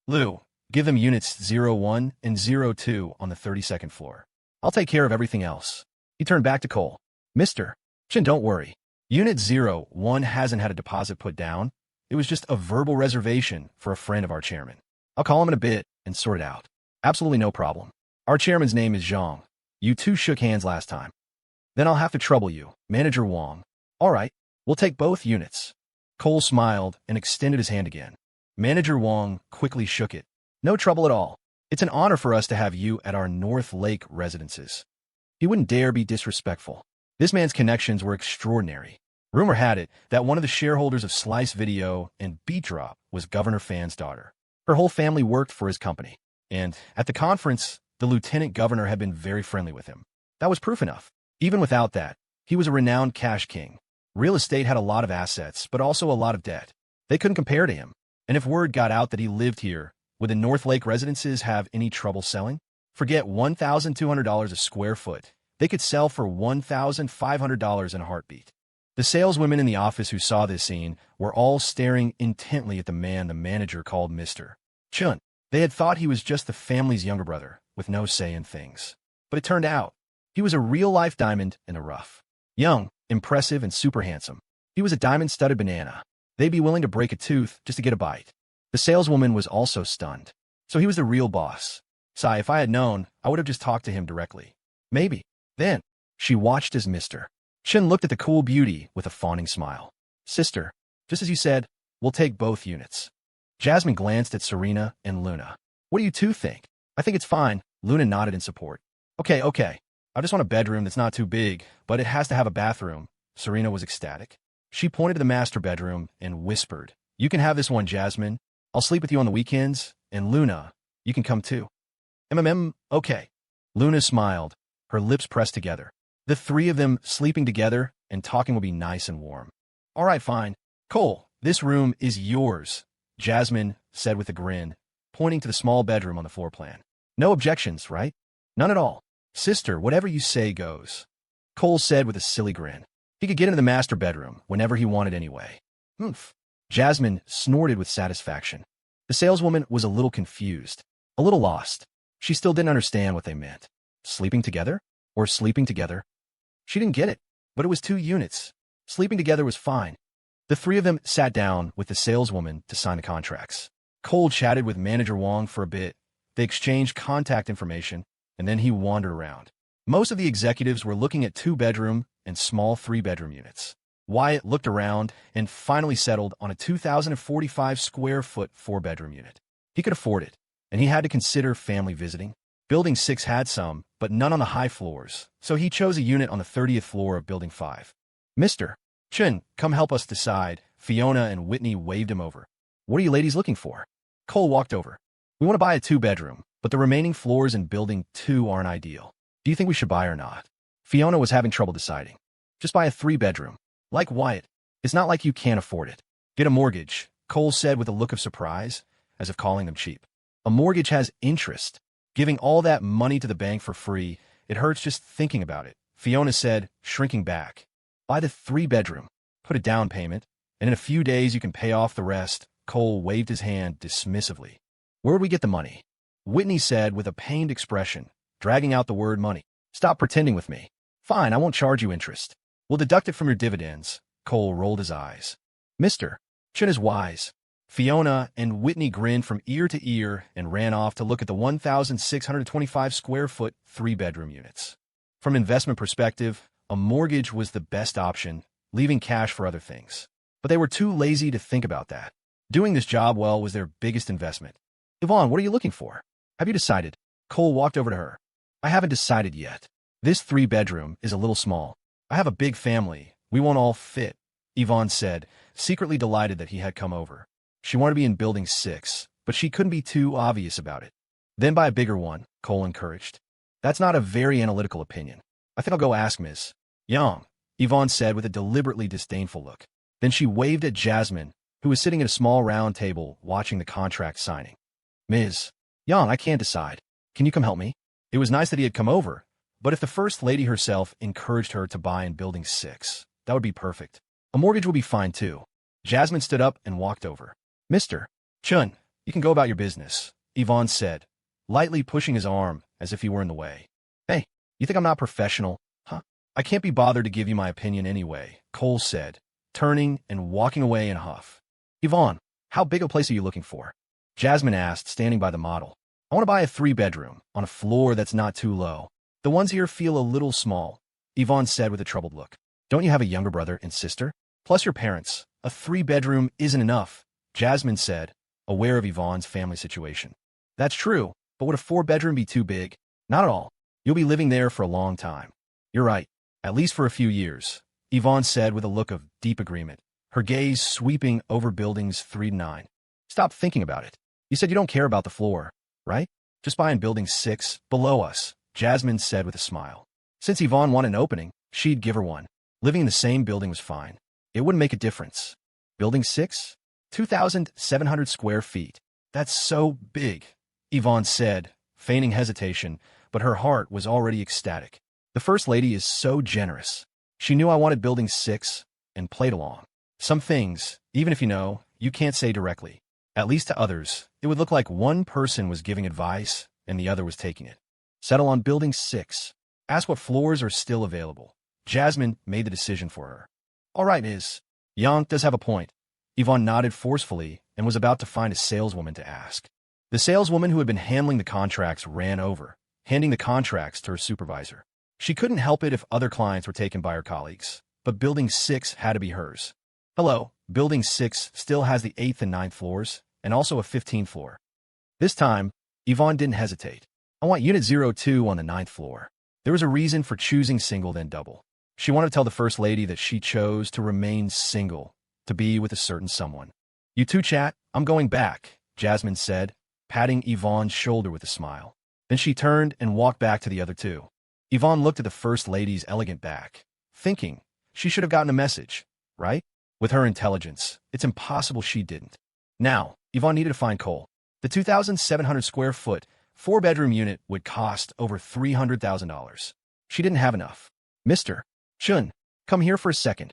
Lou, give them units 01 and 02 on the 32nd floor. I'll take care of everything else. He turned back to Cole. Mr. Chin, don't worry. Unit 01 hasn't had a deposit put down. It was just a verbal reservation for a friend of our chairman. I'll call him in a bit and sort it out. Absolutely no problem. Our chairman's name is Zhang. You two shook hands last time. Then I'll have to trouble you, Manager Wong. All right, we'll take both units. Cole smiled and extended his hand again. Manager Wong quickly shook it. No trouble at all. It's an honor for us to have you at our North Lake residences. He wouldn't dare be disrespectful. This man's connections were extraordinary. Rumor had it that one of the shareholders of Slice Video and Beat Drop was Governor Fan's daughter. Her whole family worked for his company, and at the conference, the lieutenant governor had been very friendly with him. That was proof enough. Even without that, he was a renowned cash king. Real estate had a lot of assets, but also a lot of debt. They couldn't compare to him. And if word got out that he lived here, would the North Lake residences have any trouble selling? Forget $1,200 a square foot. They could sell for $1,500 in a heartbeat. The saleswomen in the office who saw this scene were all staring intently at the man the manager called Mr. Chun. They had thought he was just the family's younger brother, with no say in things. But it turned out, he was a real-life diamond in the rough. Young, impressive, and super handsome. He was a diamond-studded banana. They'd be willing to break a tooth just to get a bite. The saleswoman was also stunned. So he was the real boss. Sigh, if I had known, I would have just talked to him directly. Maybe. Then, she watched as Mr. Shin looked at the cool beauty with a fawning smile. Sister, just as you said, we'll take both units. Jasmine glanced at Serena and Luna. What do you two think? I think it's fine. Luna nodded in support. Okay. I just want a bedroom that's not too big, but it has to have a bathroom. Serena was ecstatic. She pointed to the master bedroom and whispered, "You can have this one, Jasmine. I'll sleep with you on the weekends, and Luna, you can come too." Okay. Luna smiled, her lips pressed together. The three of them sleeping together and talking will be nice and warm. All right, fine. Cole, this room is yours, Jasmine said with a grin, pointing to the small bedroom on the floor plan. No objections, right? None at all. Sister, whatever you say goes, Cole said with a silly grin. He could get into the master bedroom whenever he wanted anyway. Oomph. Jasmine snorted with satisfaction. The saleswoman was a little confused, a little lost. She still didn't understand what they meant. Sleeping together? Or sleeping together? She didn't get it, but it was 2 units. Sleeping together was fine. The three of them sat down with the saleswoman to sign the contracts. Cole chatted with manager Wong for a bit. They exchanged contact information, and then he wandered around. Most of the executives were looking at 2-bedroom and small 3-bedroom units. Wyatt looked around and finally settled on a 2,045-square-foot 4-bedroom unit. He could afford it, and he had to consider family visiting. Building 6 had some, but none on the high floors, so he chose a unit on the 30th floor of Building 5. Mr. Chen, come help us decide. Fiona and Whitney waved him over. What are you ladies looking for? Cole walked over. We want to buy a 2-bedroom, but the remaining floors in Building 2 aren't ideal. Do you think we should buy or not? Fiona was having trouble deciding. Just buy a 3-bedroom. Like Wyatt. It's not like you can't afford it. Get a mortgage, Cole said with a look of surprise, as if calling them cheap. A mortgage has interest. Giving all that money to the bank for free, it hurts just thinking about it, Fiona said, shrinking back. Buy the 3-bedroom, put a down payment, and in a few days you can pay off the rest. Cole waved his hand dismissively. Where would we get the money? Whitney said with a pained expression, dragging out the word money. Stop pretending with me. Fine, I won't charge you interest. We'll deduct it from your dividends. Cole rolled his eyes. Mr. Chen is wise. Fiona and Whitney grinned from ear to ear and ran off to look at the 1,625-square-foot 3-bedroom units. From an investment perspective, a mortgage was the best option, leaving cash for other things. But they were too lazy to think about that. Doing this job well was their biggest investment. Ivonne, what are you looking for? Have you decided? Cole walked over to her. I haven't decided yet. This 3-bedroom is a little small. I have a big family. We won't all fit, Ivonne said, secretly delighted that he had come over. She wanted to be in Building 6, but she couldn't be too obvious about it. Then buy a bigger one, Cole encouraged. That's not a very analytical opinion. I think I'll go ask Ms. Yang, Ivonne said with a deliberately disdainful look. Then she waved at Jasmine, who was sitting at a small round table watching the contract signing. Ms. Yang, I can't decide. Can you come help me? It was nice that he had come over, but if the First Lady herself encouraged her to buy in Building 6, that would be perfect. A mortgage would be fine too. Jasmine stood up and walked over. Mr. Chun, you can go about your business, Ivonne said, lightly pushing his arm as if he were in the way. Hey, you think I'm not professional, huh? I can't be bothered to give you my opinion anyway, Cole said, turning and walking away in a huff. Ivonne, how big a place are you looking for? Jasmine asked, standing by the model. I want to buy a 3-bedroom on a floor that's not too low. The ones here feel a little small, Ivonne said with a troubled look. Don't you have a younger brother and sister? Plus your parents. A 3-bedroom isn't enough, Jasmine said, aware of Yvonne's family situation. That's true, but would a 4-bedroom be too big? Not at all. You'll be living there for a long time. You're right, at least for a few years, Ivonne said with a look of deep agreement, her gaze sweeping over Buildings 3 to 9. Stop thinking about it. You said you don't care about the floor, right? Just buy in Building 6, below us, Jasmine said with a smile. Since Yvonne wanted an opening, she'd give her one. Living in the same building was fine. It wouldn't make a difference. Building 6? 2,700 square feet. That's so big, Ivonne said, feigning hesitation, but her heart was already ecstatic. The First Lady is so generous. She knew I wanted Building 6 and played along. Some things, even if you can't say directly. At least to others, it would look like one person was giving advice and the other was taking it. Settle on Building 6. Ask what floors are still available. Jasmine made the decision for her. All right, Ms. Yang does have a point. Ivonne nodded forcefully and was about to find a saleswoman to ask. The saleswoman who had been handling the contracts ran over, handing the contracts to her supervisor. She couldn't help it if other clients were taken by her colleagues, but Building 6 had to be hers. Hello, Building 6 still has the 8th and 9th floors, and also a 15th floor. This time, Ivonne didn't hesitate. I want Unit 02 on the 9th floor. There was a reason for choosing single then double. She wanted to tell the First Lady that she chose to remain single, to be with a certain someone. "You two chat, I'm going back," Jasmine said, patting Yvonne's shoulder with a smile. Then she turned and walked back to the other two. Yvonne looked at the First Lady's elegant back, thinking she should have gotten a message, right? With her intelligence, it's impossible she didn't. Now, Yvonne needed to find Cole. The 2,700 square foot, 4-bedroom unit would cost over $300,000. She didn't have enough. "Mr. Chun, come here for a second."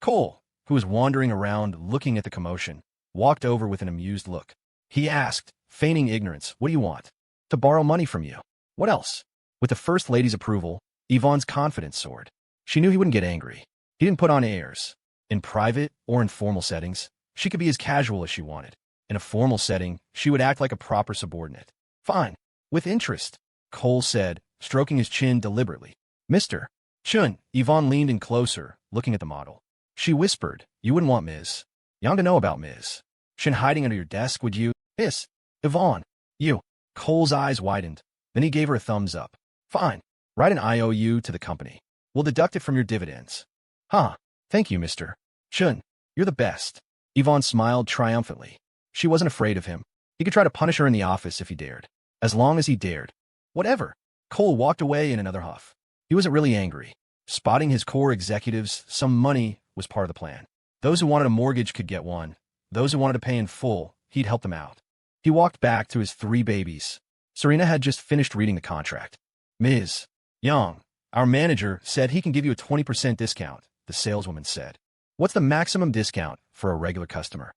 Cole, who was wandering around looking at the commotion, walked over with an amused look. He asked, feigning ignorance, "What do you want?" "To borrow money from you." "What else?" With the First Lady's approval, Yvonne's confidence soared. She knew he wouldn't get angry. He didn't put on airs. In private or in formal settings, she could be as casual as she wanted. In a formal setting, she would act like a proper subordinate. "Fine. With interest," Cole said, stroking his chin deliberately. "Mr. Chun." Yvonne leaned in closer, looking at the model. She whispered, "You wouldn't want Ms. Young to know about Ms. Shin hiding under your desk, would you?" "Yes. Yvonne." "You." Cole's eyes widened. Then he gave her a thumbs up. "Fine. Write an IOU to the company. We'll deduct it from your dividends." "Huh. Thank you, Mr. Chun. You're the best." Yvonne smiled triumphantly. She wasn't afraid of him. He could try to punish her in the office if he dared. As long as he dared. Whatever. Cole walked away in another huff. He wasn't really angry. Spotting his core executives, some money was part of the plan. Those who wanted a mortgage could get one. Those who wanted to pay in full, he'd help them out. He walked back to his 3 babies. Serena had just finished reading the contract. "Ms. Young, our manager said he can give you a 20% discount," the saleswoman said. "What's the maximum discount for a regular customer?"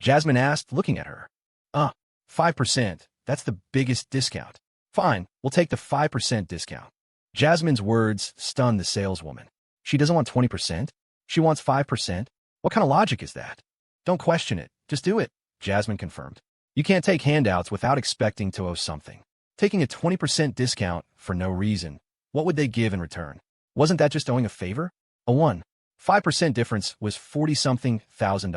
Jasmine asked, looking at her. 5%. That's the biggest discount." "Fine, we'll take the 5% discount." Jasmine's words stunned the saleswoman. She doesn't want 20%. She wants 5%. What kind of logic is that? "Don't question it. Just do it," Jasmine confirmed. "You can't take handouts without expecting to owe something. Taking a 20% discount for no reason, what would they give in return? Wasn't that just owing a favor? A 5% difference was $40-something thousand.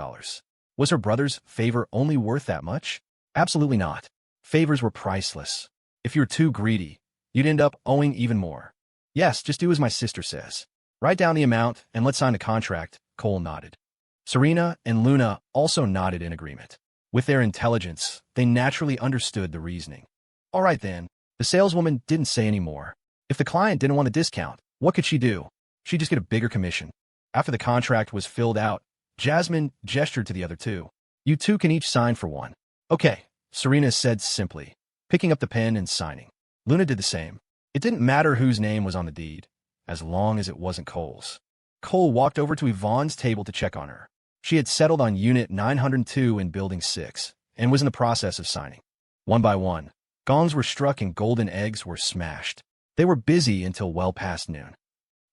Was her brother's favor only worth that much? Absolutely not. Favors were priceless. If you were too greedy, you'd end up owing even more. "Yes, just do as my sister says. Write down the amount and let's sign the contract," Cole nodded. Serena and Luna also nodded in agreement. With their intelligence, they naturally understood the reasoning. All right then. The saleswoman didn't say any more. If the client didn't want a discount, what could she do? She'd just get a bigger commission. After the contract was filled out, Jasmine gestured to the other two. "You two can each sign for one." "Okay," Serena said simply, picking up the pen and signing. Luna did the same. It didn't matter whose name was on the deed, as long as it wasn't Cole's. Cole walked over to Yvonne's table to check on her. She had settled on Unit 902 in Building 6 and was in the process of signing. One by one, gongs were struck and golden eggs were smashed. They were busy until well past noon.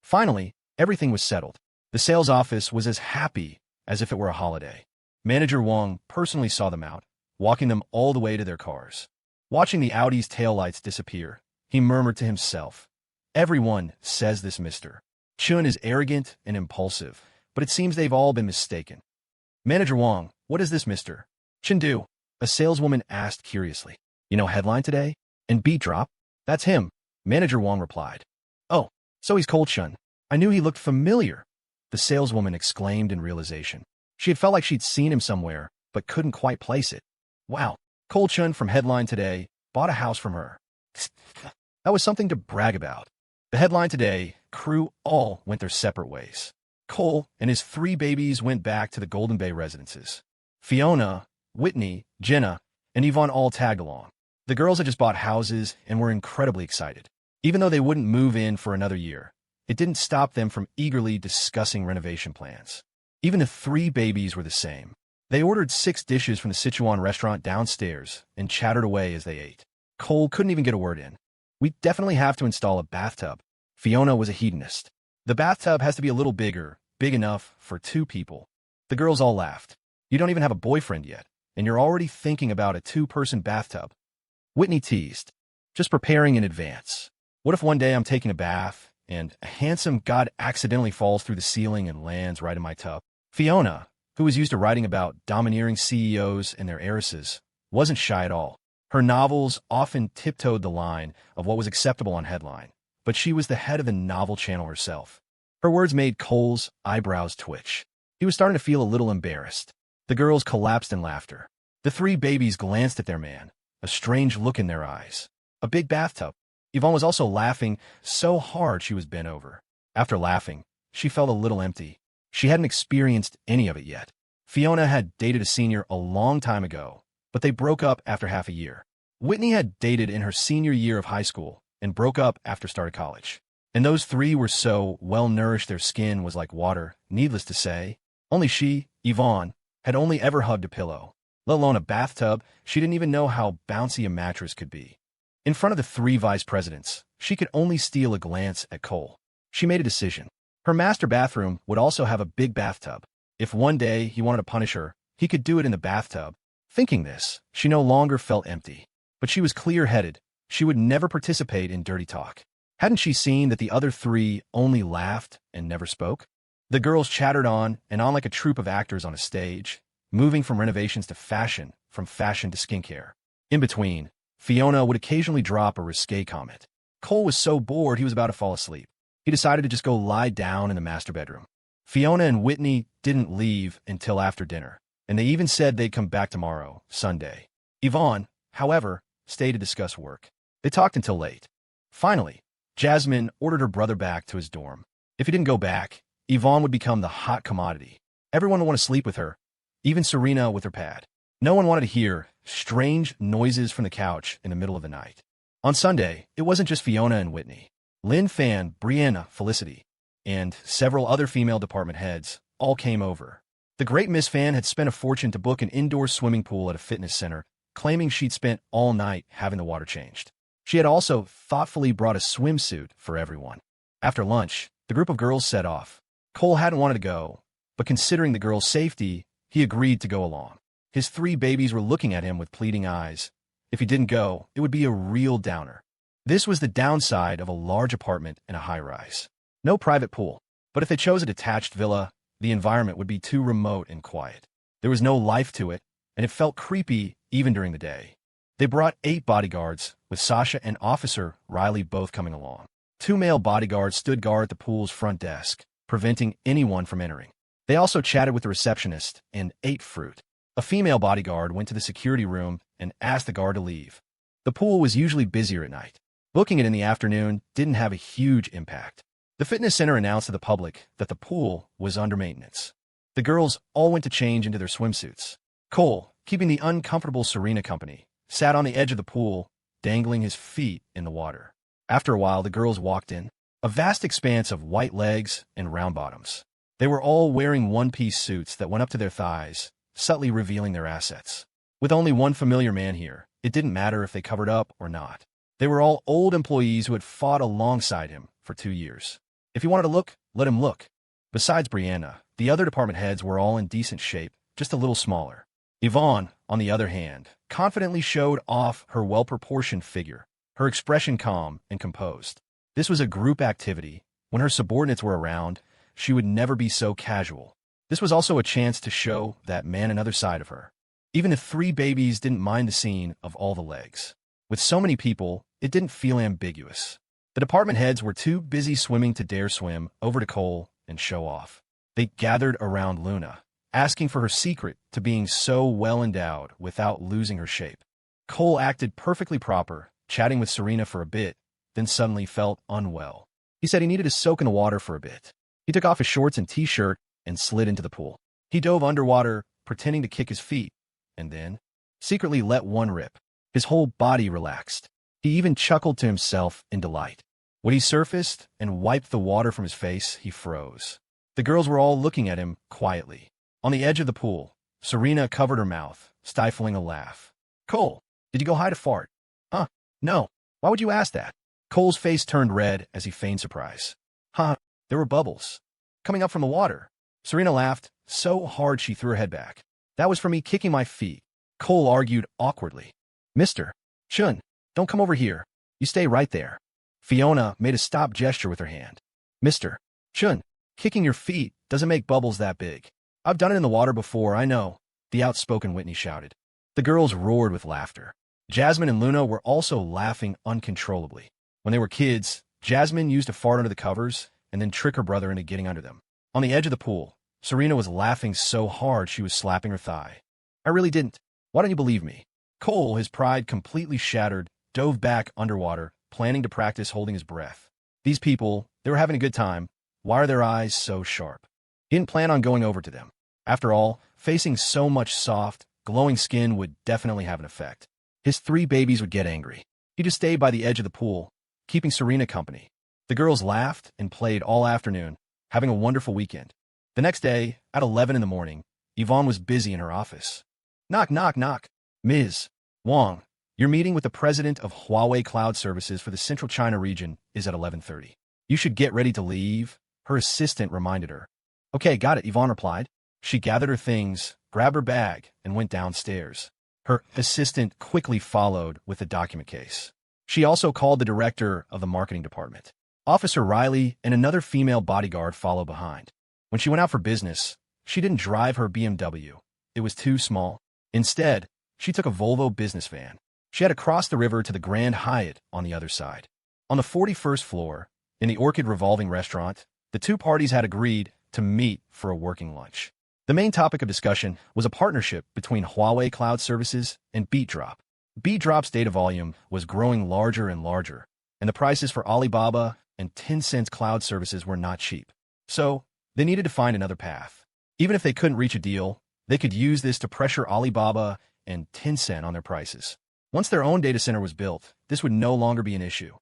Finally, everything was settled. The sales office was as happy as if it were a holiday. Manager Wong personally saw them out, walking them all the way to their cars. Watching the Audi's taillights disappear, he murmured to himself, "Everyone says this Mr. Chun is arrogant and impulsive, but it seems they've all been mistaken." "Manager Wong, what does this Mr. Chun do?" a saleswoman asked curiously. "You know headline today? And beat drop?" "That's him," Manager Wong replied. "Oh, so he's Cole Chun. I knew he looked familiar," the saleswoman exclaimed in realization. She had felt like she'd seen him somewhere, but couldn't quite place it. Wow, Cole Chun from Headline Today bought a house from her. That was something to brag about. The Headline Today crew all went their separate ways. Cole and his 3 babies went back to the Golden Bay residences. Fiona, Whitney, Jenna, and Yvonne all tagged along. The girls had just bought houses and were incredibly excited. Even though they wouldn't move in for another year, it didn't stop them from eagerly discussing renovation plans. Even the 3 babies were the same. They ordered 6 dishes from the Sichuan restaurant downstairs and chattered away as they ate. Cole couldn't even get a word in. "We definitely have to install a bathtub." Fiona was a hedonist. "The bathtub has to be a little bigger, big enough for 2 people. The girls all laughed. "You don't even have a boyfriend yet, and you're already thinking about a 2-person bathtub." Whitney teased, "Just preparing in advance. What if one day I'm taking a bath, and a handsome god accidentally falls through the ceiling and lands right in my tub?" Fiona, who was used to writing about domineering CEOs and their heiresses, wasn't shy at all. Her novels often tiptoed the line of what was acceptable on Headline, but she was the head of the novel channel herself. Her words made Cole's eyebrows twitch. He was starting to feel a little embarrassed. The girls collapsed in laughter. The three babies glanced at their man, a strange look in their eyes. A big bathtub. Ivonne was also laughing so hard she was bent over. After laughing, she felt a little empty. She hadn't experienced any of it yet. Fiona had dated a senior a long time ago, but they broke up after half a year. Whitney had dated in her senior year of high school and broke up after starting college. And those three were so well-nourished their skin was like water, needless to say. Only she, Ivonne, had only ever hugged a pillow, let alone a bathtub. She didn't even know how bouncy a mattress could be. In front of the three vice presidents, she could only steal a glance at Cole. She made a decision. Her master bathroom would also have a big bathtub. If one day he wanted to punish her, he could do it in the bathtub. Thinking this, she no longer felt empty. But she was clear-headed. She would never participate in dirty talk. Hadn't she seen that the other three only laughed and never spoke? The girls chattered on and on like a troupe of actors on a stage, moving from renovations to fashion, from fashion to skincare. In between, Fiona would occasionally drop a risque comment. Cole was so bored he was about to fall asleep. He decided to just go lie down in the master bedroom. Fiona and Whitney didn't leave until after dinner, and they even said they'd come back tomorrow, Sunday. Ivonne, however, stayed to discuss work. They talked until late. Finally, Jasmine ordered her brother back to his dorm. If he didn't go back, Ivonne would become the hot commodity. Everyone would want to sleep with her, even Serena with her pad. No one wanted to hear strange noises from the couch in the middle of the night. On Sunday, it wasn't just Fiona and Whitney. Lynn, Fan, Brianna, Felicity, and several other female department heads all came over. The great Miss Fan had spent a fortune to book an indoor swimming pool at a fitness center, claiming she'd spent all night having the water changed. She had also thoughtfully brought a swimsuit for everyone. After lunch, the group of girls set off. Cole hadn't wanted to go, but considering the girls' safety, he agreed to go along. His three babies were looking at him with pleading eyes. If he didn't go, it would be a real downer. This was the downside of a large apartment in a high-rise. No private pool, but if they chose a detached villa, the environment would be too remote and quiet. There was no life to it, and it felt creepy even during the day. They brought 8 bodyguards, with Sasha and Officer Riley both coming along. 2 male bodyguards stood guard at the pool's front desk, preventing anyone from entering. They also chatted with the receptionist and ate fruit. A female bodyguard went to the security room and asked the guard to leave. The pool was usually busier at night. Booking it in the afternoon didn't have a huge impact. The fitness center announced to the public that the pool was under maintenance. The girls all went to change into their swimsuits. Cole, keeping the uncomfortable Serena company, sat on the edge of the pool, dangling his feet in the water. After a while, the girls walked in, a vast expanse of white legs and round bottoms. They were all wearing one-piece suits that went up to their thighs, subtly revealing their assets. With only one familiar man here, it didn't matter if they covered up or not. They were all old employees who had fought alongside him for 2 years. If he wanted to look, let him look. Besides Brianna, the other department heads were all in decent shape, just a little smaller. Ivonne, on the other hand, confidently showed off her well-proportioned figure, her expression calm and composed. This was a group activity. When her subordinates were around, she would never be so casual. This was also a chance to show that man another side of her. Even the 3 babies didn't mind the scene of all the legs. With so many people, it didn't feel ambiguous. The department heads were too busy swimming to dare swim over to Cole and show off. They gathered around Luna, asking for her secret to being so well endowed without losing her shape. Cole acted perfectly proper, chatting with Serena for a bit, then suddenly felt unwell. He said he needed to soak in the water for a bit. He took off his shorts and t-shirt and slid into the pool. He dove underwater, pretending to kick his feet, and then secretly let one rip. His whole body relaxed. He even chuckled to himself in delight. When he surfaced and wiped the water from his face, he froze. The girls were all looking at him quietly. On the edge of the pool, Serena covered her mouth, stifling a laugh. "Cole, did you go hide a fart?" "Huh? No. Why would you ask that?" Cole's face turned red as he feigned surprise. "Huh, there were bubbles coming up from the water." Serena laughed so hard she threw her head back. "That was for me kicking my feet." Cole argued awkwardly. "Mr. Shun, don't come over here. You stay right there." Fiona made a stop gesture with her hand. "Mr. Shun, kicking your feet doesn't make bubbles that big. I've done it in the water before, I know," the outspoken Whitney shouted. The girls roared with laughter. Jasmine and Luna were also laughing uncontrollably. When they were kids, Jasmine used to fart under the covers, and then trick her brother into getting under them. On the edge of the pool, Serena was laughing so hard she was slapping her thigh. I really didn't. Why don't you believe me? Cole, his pride completely shattered, dove back underwater, planning to practice holding his breath. These people, they were having a good time. Why are their eyes so sharp? He didn't plan on going over to them. After all, facing so much soft, glowing skin would definitely have an effect. His 3 babies would get angry. He just stayed by the edge of the pool, keeping Serena company. The girls laughed and played all afternoon, having a wonderful weekend. The next day, at 11 in the morning, Ivonne was busy in her office. Knock, knock, knock. Ms. Wong, your meeting with the president of Huawei Cloud Services for the Central China region is at 11:30. You should get ready to leave, her assistant reminded her. Okay, got it, Ivonne replied. She gathered her things, grabbed her bag, and went downstairs. Her assistant quickly followed with the document case. She also called the director of the marketing department. Officer Riley and another female bodyguard followed behind. When she went out for business, she didn't drive her BMW. It was too small. Instead, she took a Volvo business van. She had to cross the river to the Grand Hyatt on the other side. On the 41st floor, in the Orchid Revolving Restaurant, the 2 parties had agreed to meet for a working lunch. The main topic of discussion was a partnership between Huawei Cloud Services and BeatDrop. BeatDrop's data volume was growing larger and larger, and the prices for Alibaba and Tencent's cloud services were not cheap. So, they needed to find another path. Even if they couldn't reach a deal, they could use this to pressure Alibaba and Tencent on their prices. Once their own data center was built, this would no longer be an issue.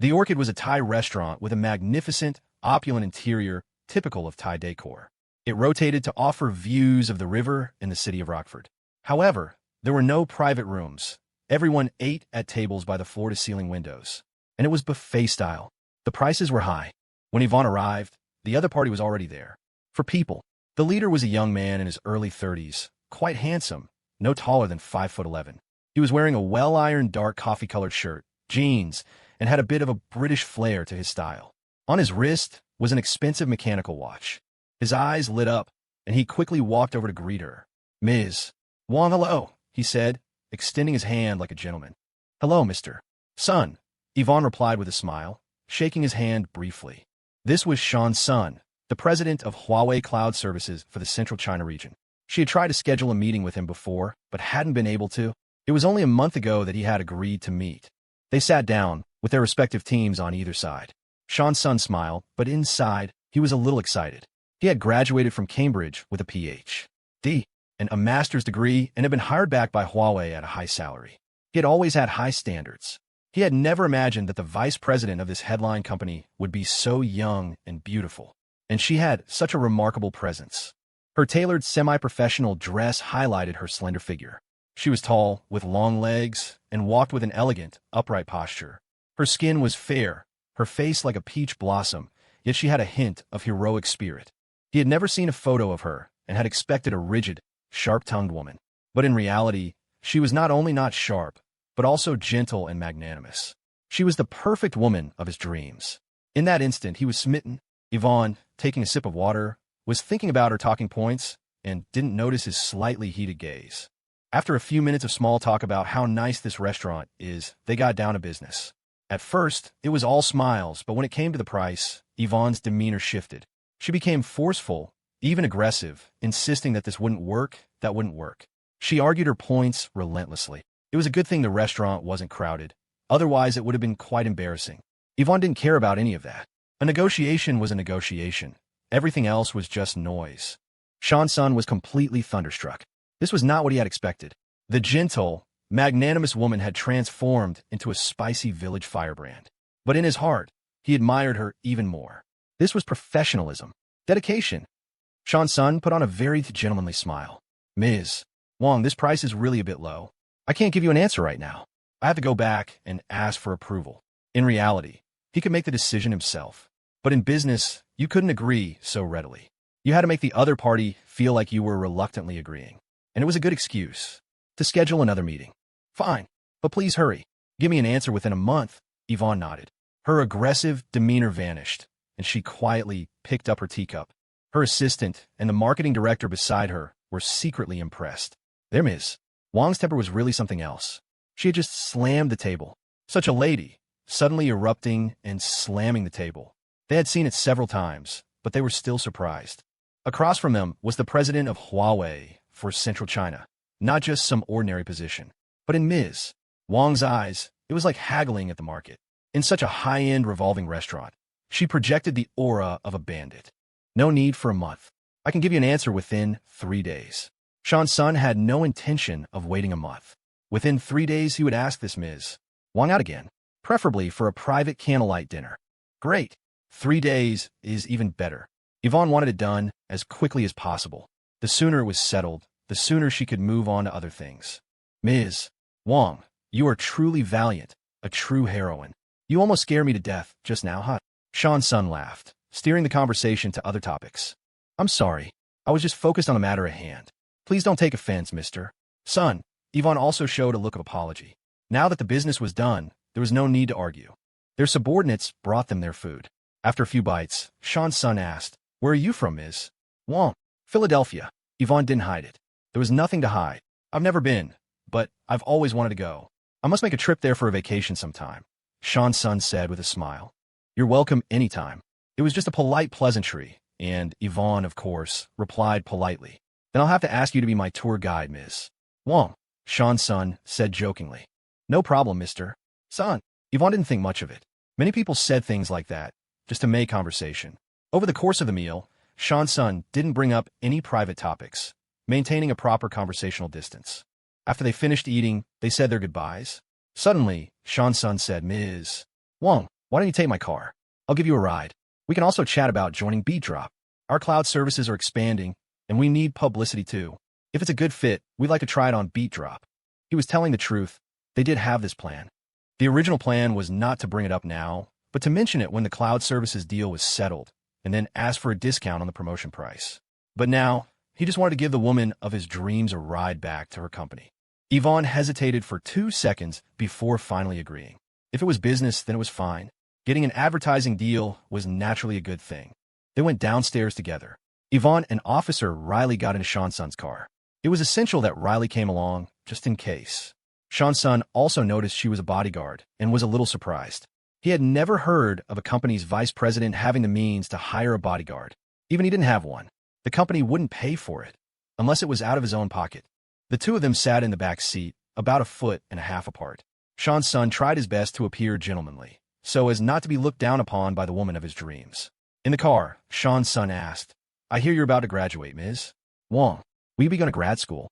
The Orchid was a Thai restaurant with a magnificent, opulent interior typical of Thai decor. It rotated to offer views of the river and the city of Rockford. However, there were no private rooms. Everyone ate at tables by the floor-to-ceiling windows, and it was buffet style. The prices were high. When Ivonne arrived, the other party was already there. For people, the leader was a young man in his early 30s, quite handsome, no taller than 5'11". He was wearing a well-ironed dark coffee-colored shirt, jeans, and had a bit of a British flair to his style. On his wrist was an expensive mechanical watch. His eyes lit up, and he quickly walked over to greet her. Ms. Wong, hello, he said, extending his hand like a gentleman. Hello, Mr. Sun, Ivonne replied with a smile, shaking his hand briefly. This was Sean's son, the president of Huawei Cloud Services for the Central China region. She had tried to schedule a meeting with him before, but hadn't been able to. It was only a month ago that he had agreed to meet. They sat down, with their respective teams on either side. Sean's son smiled, but inside, he was a little excited. He had graduated from Cambridge with a Ph.D. and a master's degree and had been hired back by Huawei at a high salary. He had always had high standards. He had never imagined that the vice president of this headline company would be so young and beautiful, and she had such a remarkable presence. Her tailored semi-professional dress highlighted her slender figure. She was tall, with long legs, and walked with an elegant, upright posture. Her skin was fair, her face like a peach blossom, yet she had a hint of heroic spirit. He had never seen a photo of her and had expected a rigid, sharp-tongued woman. But in reality, she was not only not sharp, but also gentle and magnanimous. She was the perfect woman of his dreams. In that instant, he was smitten. Ivonne, taking a sip of water, was thinking about her talking points and didn't notice his slightly heated gaze. After a few minutes of small talk about how nice this restaurant is, they got down to business. At first, it was all smiles, but when it came to the price, Yvonne's demeanor shifted. She became forceful, even aggressive, insisting that this wouldn't work, that wouldn't work. She argued her points relentlessly. It was a good thing the restaurant wasn't crowded. Otherwise, it would have been quite embarrassing. Yvonne didn't care about any of that. A negotiation was a negotiation. Everything else was just noise. Sean's son was completely thunderstruck. This was not what he had expected. The gentle, magnanimous woman had transformed into a spicy village firebrand. But in his heart, he admired her even more. This was professionalism, dedication. Sean's son put on a very gentlemanly smile. Ms. Wong, this price is really a bit low. I can't give you an answer right now. I have to go back and ask for approval. In reality, he could make the decision himself. But in business, you couldn't agree so readily. You had to make the other party feel like you were reluctantly agreeing. And it was a good excuse to schedule another meeting. Fine, but please hurry. Give me an answer within a month. Yvonne nodded. Her aggressive demeanor vanished, and she quietly picked up her teacup. Her assistant and the marketing director beside her were secretly impressed. There, Ms. Wong's temper was really something else. She had just slammed the table. Such a lady, suddenly erupting and slamming the table. They had seen it several times, but they were still surprised. Across from them was the president of Huawei for Central China. Not just some ordinary position, but in Ms. Wong's eyes, it was like haggling at the market. In such a high-end revolving restaurant, she projected the aura of a bandit. No need for a month. I can give you an answer within 3 days. Sean's son had no intention of waiting a month. Within 3 days, he would ask this Ms. Wong out again, preferably for a private candlelight dinner. Great. 3 days is even better. Ivonne wanted it done as quickly as possible. The sooner it was settled, the sooner she could move on to other things. Ms. Wong, you are truly valiant, a true heroine. You almost scare me to death just now, huh? Sean's son laughed, steering the conversation to other topics. I'm sorry. I was just focused on a matter at hand. Please don't take offense, Mr. Son. Ivonne also showed a look of apology. Now that the business was done, there was no need to argue. Their subordinates brought them their food. After a few bites, Sean's son asked, "Where are you from, Ms. Wong?" "Philadelphia." Ivonne didn't hide it. There was nothing to hide. "I've never been, but I've always wanted to go. I must make a trip there for a vacation sometime," Sean's son said with a smile. "You're welcome anytime." It was just a polite pleasantry, and Ivonne, of course, replied politely. "Then I'll have to ask you to be my tour guide, Ms. Wong," Sean's son said jokingly. "No problem, Mr. Son." Ivonne didn't think much of it. Many people said things like that, just to make conversation. Over the course of the meal, Sean's son didn't bring up any private topics, maintaining a proper conversational distance. After they finished eating, they said their goodbyes. Suddenly, Sean's son said, "Ms. Wong, why don't you take my car? I'll give you a ride. We can also chat about joining Beatdrop. Our cloud services are expanding, and we need publicity too. If it's a good fit, we'd like to try it on Beatdrop." He was telling the truth. They did have this plan. The original plan was not to bring it up now, but to mention it when the cloud services deal was settled, and then ask for a discount on the promotion price. But now, he just wanted to give the woman of his dreams a ride back to her company. Ivonne hesitated for 2 seconds before finally agreeing. If it was business, then it was fine. Getting an advertising deal was naturally a good thing. They went downstairs together. Ivonne and Officer Riley got into Sean's son's car. It was essential that Riley came along, just in case. Sean's son also noticed she was a bodyguard and was a little surprised. He had never heard of a company's vice president having the means to hire a bodyguard. Even he didn't have one. The company wouldn't pay for it, unless it was out of his own pocket. The two of them sat in the back seat, about 1.5 feet apart. Sean's son tried his best to appear gentlemanly, so as not to be looked down upon by the woman of his dreams. In the car, Sean's son asked, "I hear you're about to graduate, Ms. Wong. Will you be going to grad school?"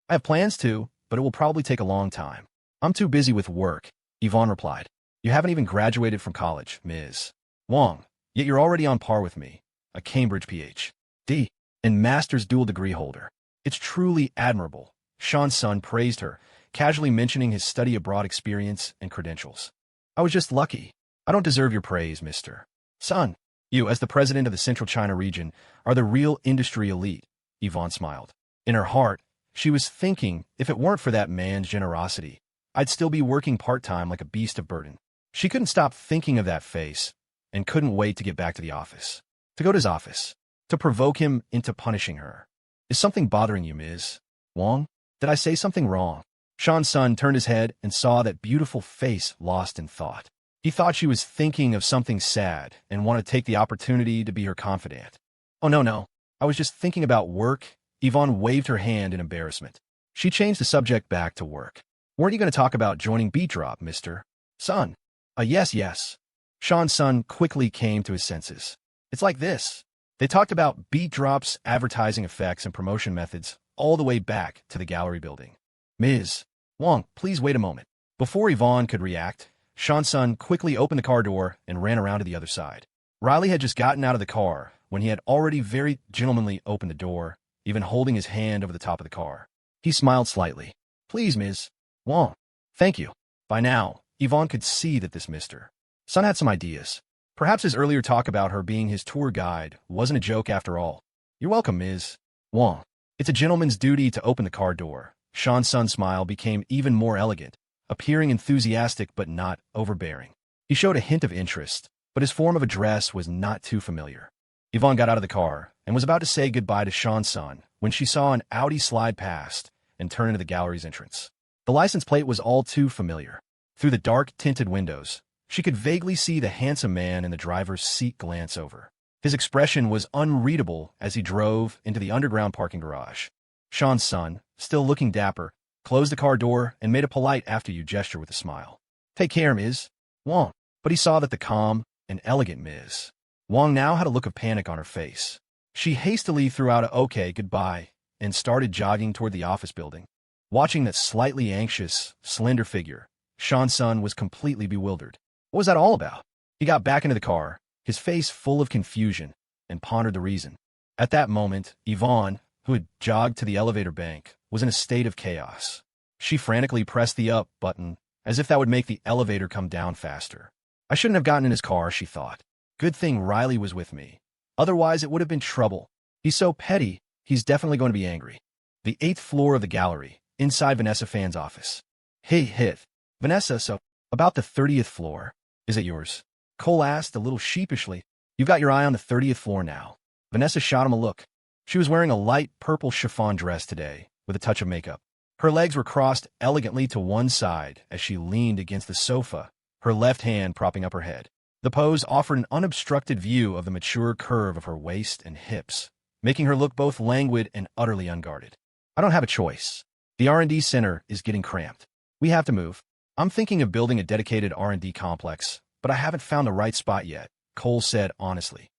"I have plans to, but it will probably take a long time. I'm too busy with work," Ivonne replied. "You haven't even graduated from college, Ms. Wong, yet you're already on par with me, a Cambridge Ph.D. and master's dual degree holder. It's truly admirable." Sean's son praised her, casually mentioning his study abroad experience and credentials. "I was just lucky. I don't deserve your praise, Mr. Son. You, as the president of the Central China region, are the real industry elite," Ivonne smiled. In her heart, she was thinking, if it weren't for that man's generosity, I'd still be working part-time like a beast of burden. She couldn't stop thinking of that face and couldn't wait to get back to the office. To go to his office. To provoke him into punishing her. "Is something bothering you, Ms. Wong? Did I say something wrong?" Sean's son turned his head and saw that beautiful face lost in thought. He thought she was thinking of something sad and wanted to take the opportunity to be her confidant. "Oh, no. I was just thinking about work." Ivonne waved her hand in embarrassment. She changed the subject back to work. "Weren't you going to talk about joining Beatdrop, Mr. Son?" Yes. Sean's son quickly came to his senses. "It's like this." They talked about Beatdrop's advertising effects and promotion methods all the way back to the gallery building. "Ms. Wong, please wait a moment." Before Ivonne could react, Sean's son quickly opened the car door and ran around to the other side. Riley had just gotten out of the car when he had already very gentlemanly opened the door, even holding his hand over the top of the car. He smiled slightly. "Please, Ms. Wong." "Thank you." By now, Ivonne could see that this Mr. Son had some ideas. Perhaps his earlier talk about her being his tour guide wasn't a joke after all. "You're welcome, Ms. Wong. It's a gentleman's duty to open the car door." Sean's son's smile became even more elegant, appearing enthusiastic but not overbearing. He showed a hint of interest, but his form of address was not too familiar. Ivonne got out of the car and was about to say goodbye to Sean's son when she saw an Audi slide past and turn into the gallery's entrance. The license plate was all too familiar. Through the dark, tinted windows, She could vaguely see the handsome man in the driver's seat glance over. His expression was unreadable as he drove into the underground parking garage. Sean's son, still looking dapper, closed the car door and made a polite after-you gesture with a smile. "Take care, Ms. Wong." But he saw that the calm and elegant Ms. Wong now had a look of panic on her face. She hastily threw out a "okay, goodbye," and started jogging toward the office building. Watching that slightly anxious, slender figure, Sean's son was completely bewildered. What was that all about? He got back into the car, his face full of confusion, and pondered the reason. At that moment, Ivonne, who had jogged to the elevator bank, was in a state of chaos. She frantically pressed the up button, as if that would make the elevator come down faster. "I shouldn't have gotten in his car," she thought. "Good thing Riley was with me. Otherwise, it would have been trouble. He's so petty, he's definitely going to be angry." The 8th floor of the gallery, inside Vanessa Fan's office. "Hey, Hith. Vanessa, so, about the 30th floor. Is it yours?" Cole asked a little sheepishly. "You've got your eye on the 30th floor now." Vanessa shot him a look. She was wearing a light purple chiffon dress today, with a touch of makeup. Her legs were crossed elegantly to one side as she leaned against the sofa, her left hand propping up her head. The pose offered an unobstructed view of the mature curve of her waist and hips, making her look both languid and utterly unguarded. "I don't have a choice. The R&D center is getting cramped. We have to move. I'm thinking of building a dedicated R&D complex, but I haven't found the right spot yet," Cole said honestly.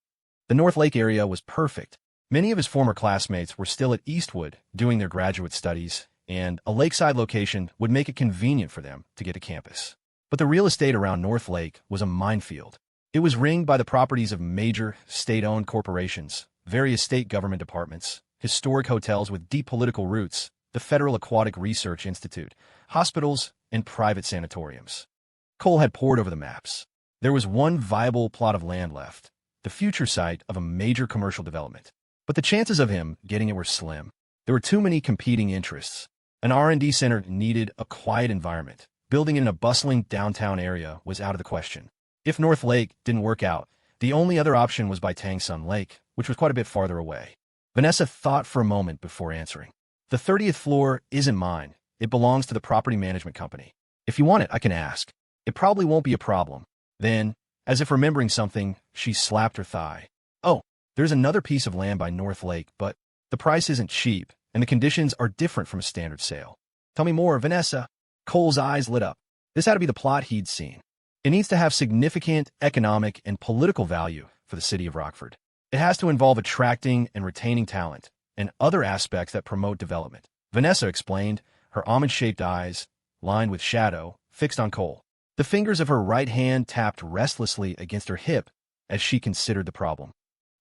The North Lake area was perfect. Many of his former classmates were still at Eastwood doing their graduate studies, and a lakeside location would make it convenient for them to get to campus. But the real estate around North Lake was a minefield. It was ringed by the properties of major state-owned corporations, various state government departments, historic hotels with deep political roots, the Federal Aquatic Research Institute, hospitals, and private sanatoriums. Cole had pored over the maps. There was one viable plot of land left, the future site of a major commercial development. But the chances of him getting it were slim. There were too many competing interests. An R&D center needed a quiet environment. Building in a bustling downtown area was out of the question. If North Lake didn't work out, the only other option was by Tangsun Lake, which was quite a bit farther away. Vanessa thought for a moment before answering. "The 30th floor isn't mine. It belongs to the property management company. If you want it, I can ask. It probably won't be a problem." Then, as if remembering something, she slapped her thigh. "Oh, there's another piece of land by North Lake, but the price isn't cheap, and the conditions are different from a standard sale." "Tell me more, Vanessa." Cole's eyes lit up. This had to be the plot he'd seen. It needs to have significant economic and political value for the city of Rockford. It has to involve attracting and retaining talent, and other aspects that promote development. Vanessa explained, her almond-shaped eyes, lined with shadow, fixed on Cole. The fingers of her right hand tapped restlessly against her hip as she considered the problem.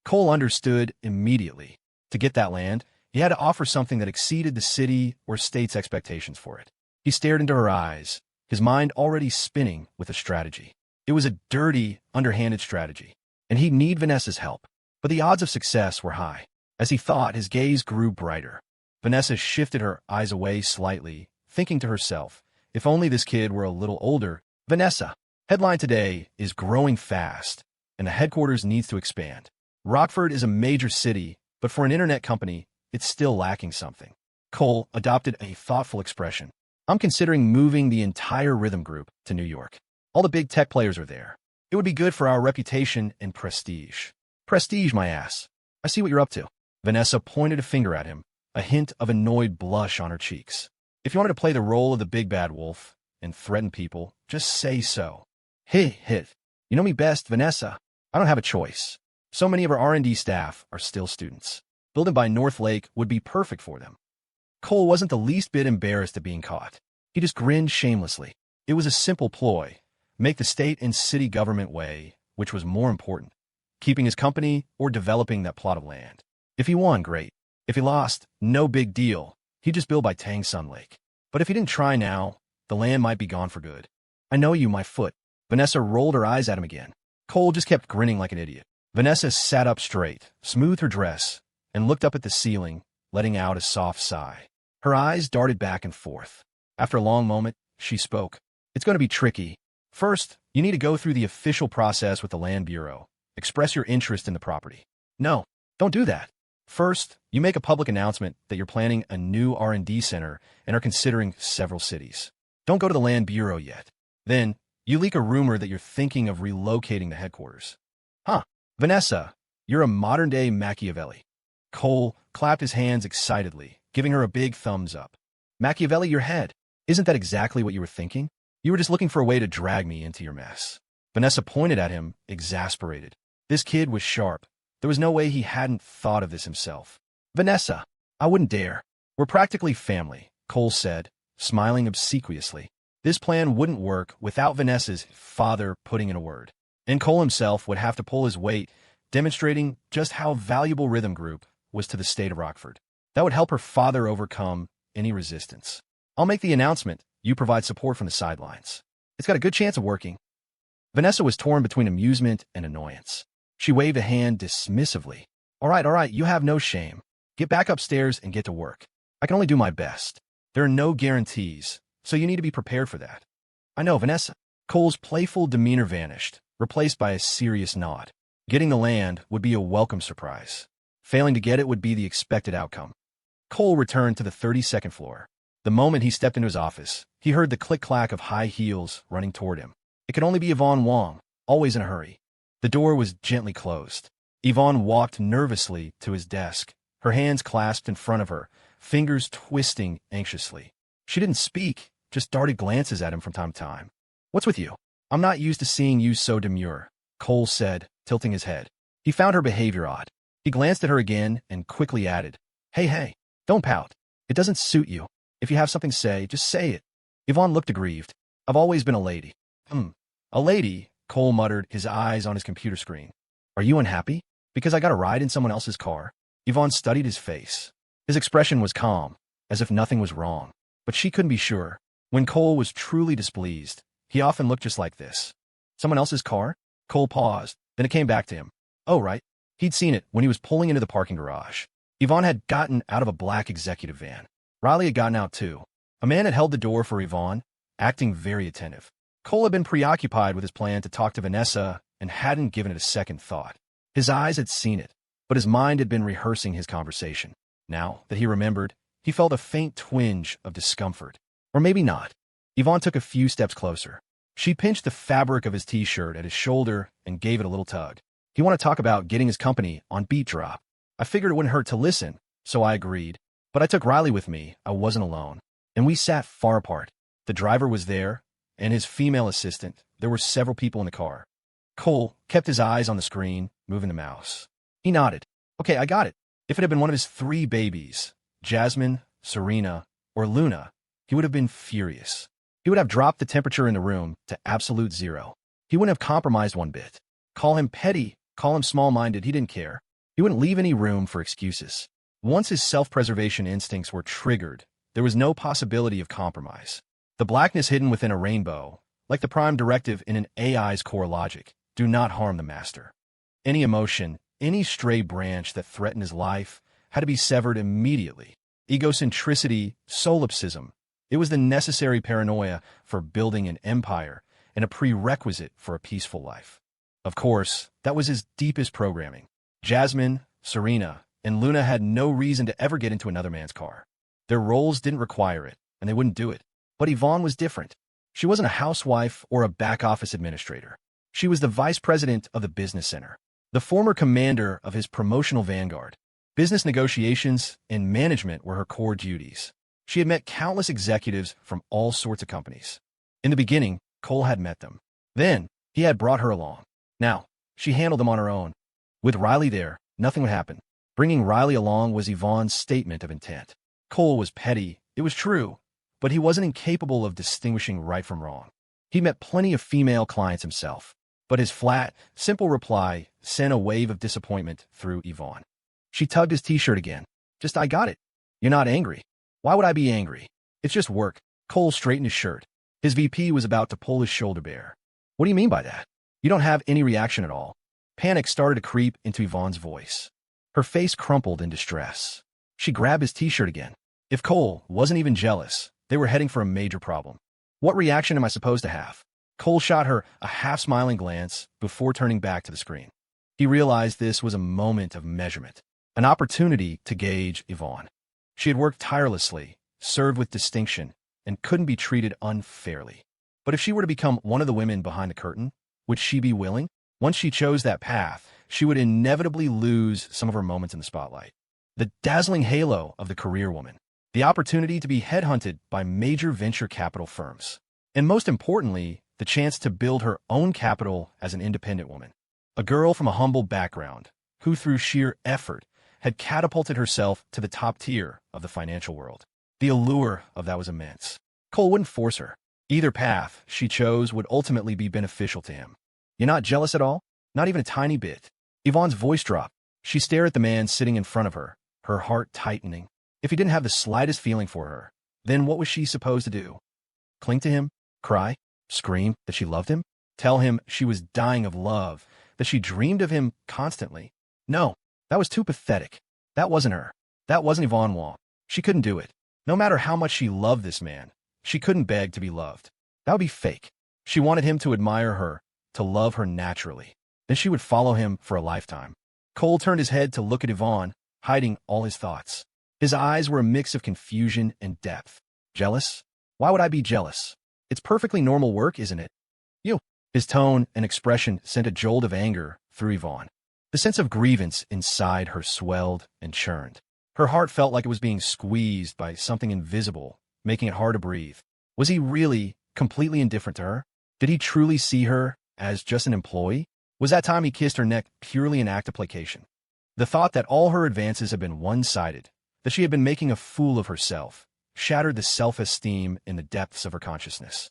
Cole understood immediately. To get that land, he had to offer something that exceeded the city or state's expectations for it. He stared into her eyes, his mind already spinning with a strategy. It was a dirty, underhanded strategy, and he'd need Vanessa's help. But the odds of success were high. As he thought, his gaze grew brighter. Vanessa shifted her eyes away slightly, thinking to herself, if only this kid were a little older. Vanessa. Headline today is growing fast, and the headquarters needs to expand. Rockford is a major city, but for an internet company, it's still lacking something. Cole adopted a thoughtful expression. "I'm considering moving the entire rhythm group to New York. All the big tech players are there. It would be good for our reputation and prestige." "Prestige, my ass. I see what you're up to." Vanessa pointed a finger at him, a hint of annoyed blush on her cheeks. "If you wanted to play the role of the big bad wolf and threaten people, just say so." "Hey, Hith. You know me best, Vanessa. I don't have a choice. So many of our R&D staff are still students. Building by North Lake would be perfect for them." Cole wasn't the least bit embarrassed at being caught. He just grinned shamelessly. It was a simple ploy. Make the state and city government weigh which was more important, keeping his company or developing that plot of land. If he won, great. If he lost, no big deal. He'd just build by Tangsun Lake. But if he didn't try now, the land might be gone for good. "I know you, my foot." Vanessa rolled her eyes at him again. Cole just kept grinning like an idiot. Vanessa sat up straight, smoothed her dress, and looked up at the ceiling, letting out a soft sigh. Her eyes darted back and forth. After a long moment, she spoke. "It's going to be tricky. First, you need to go through the official process with the Land Bureau. Express your interest in the property." "No, don't do that. First, you make a public announcement that you're planning a new R&D center and are considering several cities. Don't go to the Land Bureau yet. Then, You leak a rumor that you're thinking of relocating the headquarters. Huh. Vanessa, you're a modern-day Machiavelli. Cole clapped his hands excitedly, giving her a big thumbs up. Machiavelli, your head. Isn't that exactly what you were thinking? You were just looking for a way to drag me into your mess. Vanessa pointed at him, exasperated. This kid was sharp. There was no way he hadn't thought of this himself. Vanessa, I wouldn't dare. We're practically family, Cole said, smiling obsequiously. This plan wouldn't work without Vanessa's father putting in a word. And Cole himself would have to pull his weight, demonstrating just how valuable Rhythm Group was to the state of Rockford. That would help her father overcome any resistance. I'll make the announcement. You provide support from the sidelines. It's got a good chance of working. Vanessa was torn between amusement and annoyance. She waved a hand dismissively. All right, you have no shame. Get back upstairs and get to work. I can only do my best. There are no guarantees, so you need to be prepared for that. I know, Vanessa. Cole's playful demeanor vanished, replaced by a serious nod. Getting the land would be a welcome surprise. Failing to get it would be the expected outcome. Cole returned to the 32nd floor. The moment he stepped into his office, he heard the click-clack of high heels running toward him. It could only be Ivonne Wong, always in a hurry. The door was gently closed. Ivonne walked nervously to his desk, her hands clasped in front of her, fingers twisting anxiously. She didn't speak, just darted glances at him from time to time. What's with you? I'm not used to seeing you so demure, Cole said, tilting his head. He found her behavior odd. He glanced at her again and quickly added, Hey, don't pout. It doesn't suit you. If you have something to say, just say it. Ivonne looked aggrieved. I've always been a lady. A lady, Cole muttered, his eyes on his computer screen. Are you unhappy? Because I got a ride in someone else's car? Ivonne studied his face. His expression was calm, as if nothing was wrong. But she couldn't be sure. When Cole was truly displeased, he often looked just like this. Someone else's car? Cole paused. Then it came back to him. Oh, right. He'd seen it when he was pulling into the parking garage. Ivonne had gotten out of a black executive van. Riley had gotten out too. A man had held the door for Ivonne, acting very attentive. Cole had been preoccupied with his plan to talk to Vanessa and hadn't given it a second thought. His eyes had seen it, but his mind had been rehearsing his conversation. Now that he remembered, he felt a faint twinge of discomfort. Or maybe not. Ivonne took a few steps closer. She pinched the fabric of his t-shirt at his shoulder and gave it a little tug. He wanted to talk about getting his company on Beat Drop. I figured it wouldn't hurt to listen, so I agreed. But I took Riley with me. I wasn't alone. And we sat far apart. The driver was there, and his female assistant. There were several people in the car. Cole kept his eyes on the screen, moving the mouse. He nodded. Okay, I got it. If it had been one of his 3 babies, Jasmine, Serena, or Luna, he would have been furious. He would have dropped the temperature in the room to absolute 0. He wouldn't have compromised one bit. Call him petty, call him small-minded, he didn't care. He wouldn't leave any room for excuses. Once his self-preservation instincts were triggered, there was no possibility of compromise. The blackness hidden within a rainbow, like the prime directive in an AI's core logic, do not harm the master. Any emotion, any stray branch that threatened his life, had to be severed immediately. Egocentricity, solipsism, it was the necessary paranoia for building an empire and a prerequisite for a peaceful life. Of course, that was his deepest programming. Jasmine, Serena, and Luna had no reason to ever get into another man's car. Their roles didn't require it, and they wouldn't do it. But Ivonne was different. She wasn't a housewife or a back-office administrator. She was the vice president of the business center, the former commander of his promotional vanguard. Business negotiations and management were her core duties. She had met countless executives from all sorts of companies. In the beginning, Cole had met them. Then, he had brought her along. Now, she handled them on her own. With Riley there, nothing would happen. Bringing Riley along was Yvonne's statement of intent. Cole was petty, it was true, but he wasn't incapable of distinguishing right from wrong. He met plenty of female clients himself, but his flat, simple reply sent a wave of disappointment through Yvonne. She tugged his t-shirt again. Just, I got it. You're not angry. Why would I be angry? It's just work. Cole straightened his shirt. His VP was about to pull his shoulder bare. What do you mean by that? You don't have any reaction at all. Panic started to creep into Yvonne's voice. Her face crumpled in distress. She grabbed his t-shirt again. If Cole wasn't even jealous, they were heading for a major problem. What reaction am I supposed to have? Cole shot her a half-smiling glance before turning back to the screen. He realized this was a moment of measurement, an opportunity to gauge Yvonne. She had worked tirelessly, served with distinction, and couldn't be treated unfairly. But if she were to become one of the women behind the curtain, would she be willing? Once she chose that path, she would inevitably lose some of her moments in the spotlight. The dazzling halo of the career woman, the opportunity to be headhunted by major venture capital firms, and most importantly, the chance to build her own capital as an independent woman. A girl from a humble background, who through sheer effort had catapulted herself to the top tier of the financial world. The allure of that was immense. Cole wouldn't force her. Either path she chose would ultimately be beneficial to him. "You're not jealous at all? Not even a tiny bit?" Yvonne's voice dropped. She stared at the man sitting in front of her, her heart tightening. If he didn't have the slightest feeling for her, then what was she supposed to do? Cling to him? Cry? Scream that she loved him? Tell him she was dying of love, that she dreamed of him constantly? No, that was too pathetic. That wasn't her. That wasn't Yvonne Wong. She couldn't do it. No matter how much she loved this man, she couldn't beg to be loved. That would be fake. She wanted him to admire her, to love her naturally. Then she would follow him for a lifetime. Cole turned his head to look at Yvonne, hiding all his thoughts. His eyes were a mix of confusion and depth. Jealous? Why would I be jealous? It's perfectly normal work, isn't it? You. His tone and expression sent a jolt of anger through Yvonne. The sense of grievance inside her swelled and churned. Her heart felt like it was being squeezed by something invisible, making it hard to breathe. Was he really completely indifferent to her? Did he truly see her as just an employee? Was that time he kissed her neck purely an act of placation? The thought that all her advances had been one-sided, that she had been making a fool of herself, shattered the self-esteem in the depths of her consciousness.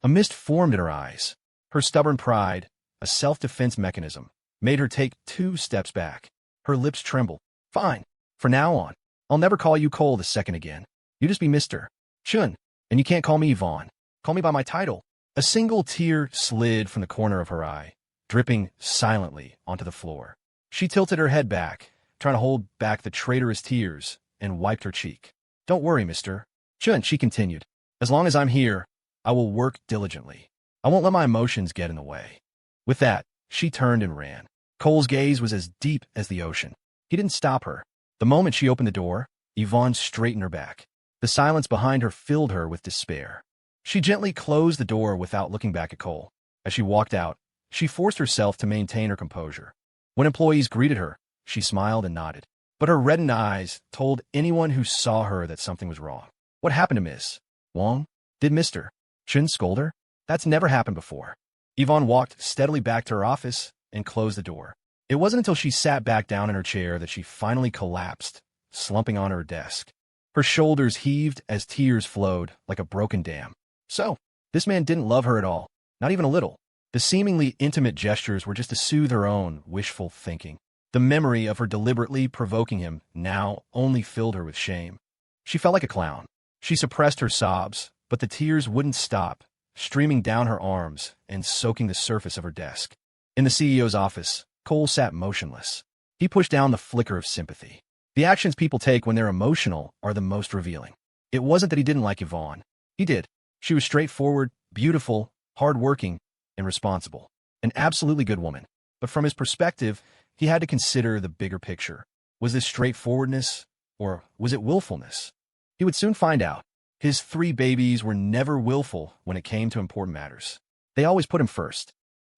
A mist formed in her eyes. Her stubborn pride, a self-defense mechanism, made her take 2 steps back. Her lips trembled. "Fine. For now on, I'll never call you Cole the second again. You just be Mr. Chun, and you can't call me Yvonne. Call me by my title." A single tear slid from the corner of her eye, dripping silently onto the floor. She tilted her head back, trying to hold back the traitorous tears, and wiped her cheek. "Don't worry, Mr. Chun," she continued. "As long as I'm here, I will work diligently. I won't let my emotions get in the way." With that, she turned and ran. Cole's gaze was as deep as the ocean. He didn't stop her. The moment she opened the door, Yvonne straightened her back. The silence behind her filled her with despair. She gently closed the door without looking back at Cole. As she walked out, she forced herself to maintain her composure. When employees greeted her, she smiled and nodded. But her reddened eyes told anyone who saw her that something was wrong. What happened to Miss Wong? Did Mr. Chun scold her? That's never happened before. Yvonne walked steadily back to her office and closed the door. It wasn't until she sat back down in her chair that she finally collapsed, slumping on her desk. Her shoulders heaved as tears flowed like a broken dam. So, this man didn't love her at all, not even a little. The seemingly intimate gestures were just to soothe her own wishful thinking. The memory of her deliberately provoking him now only filled her with shame. She felt like a clown. She suppressed her sobs, but the tears wouldn't stop, streaming down her arms and soaking the surface of her desk. In the CEO's office, Cole sat motionless. He pushed down the flicker of sympathy. The actions people take when they're emotional are the most revealing. It wasn't that he didn't like Yvonne. He did. She was straightforward, beautiful, hardworking, and responsible. An absolutely good woman. But from his perspective, he had to consider the bigger picture. Was this straightforwardness, or was it willfulness? He would soon find out. His 3 babies were never willful when it came to important matters. They always put him first.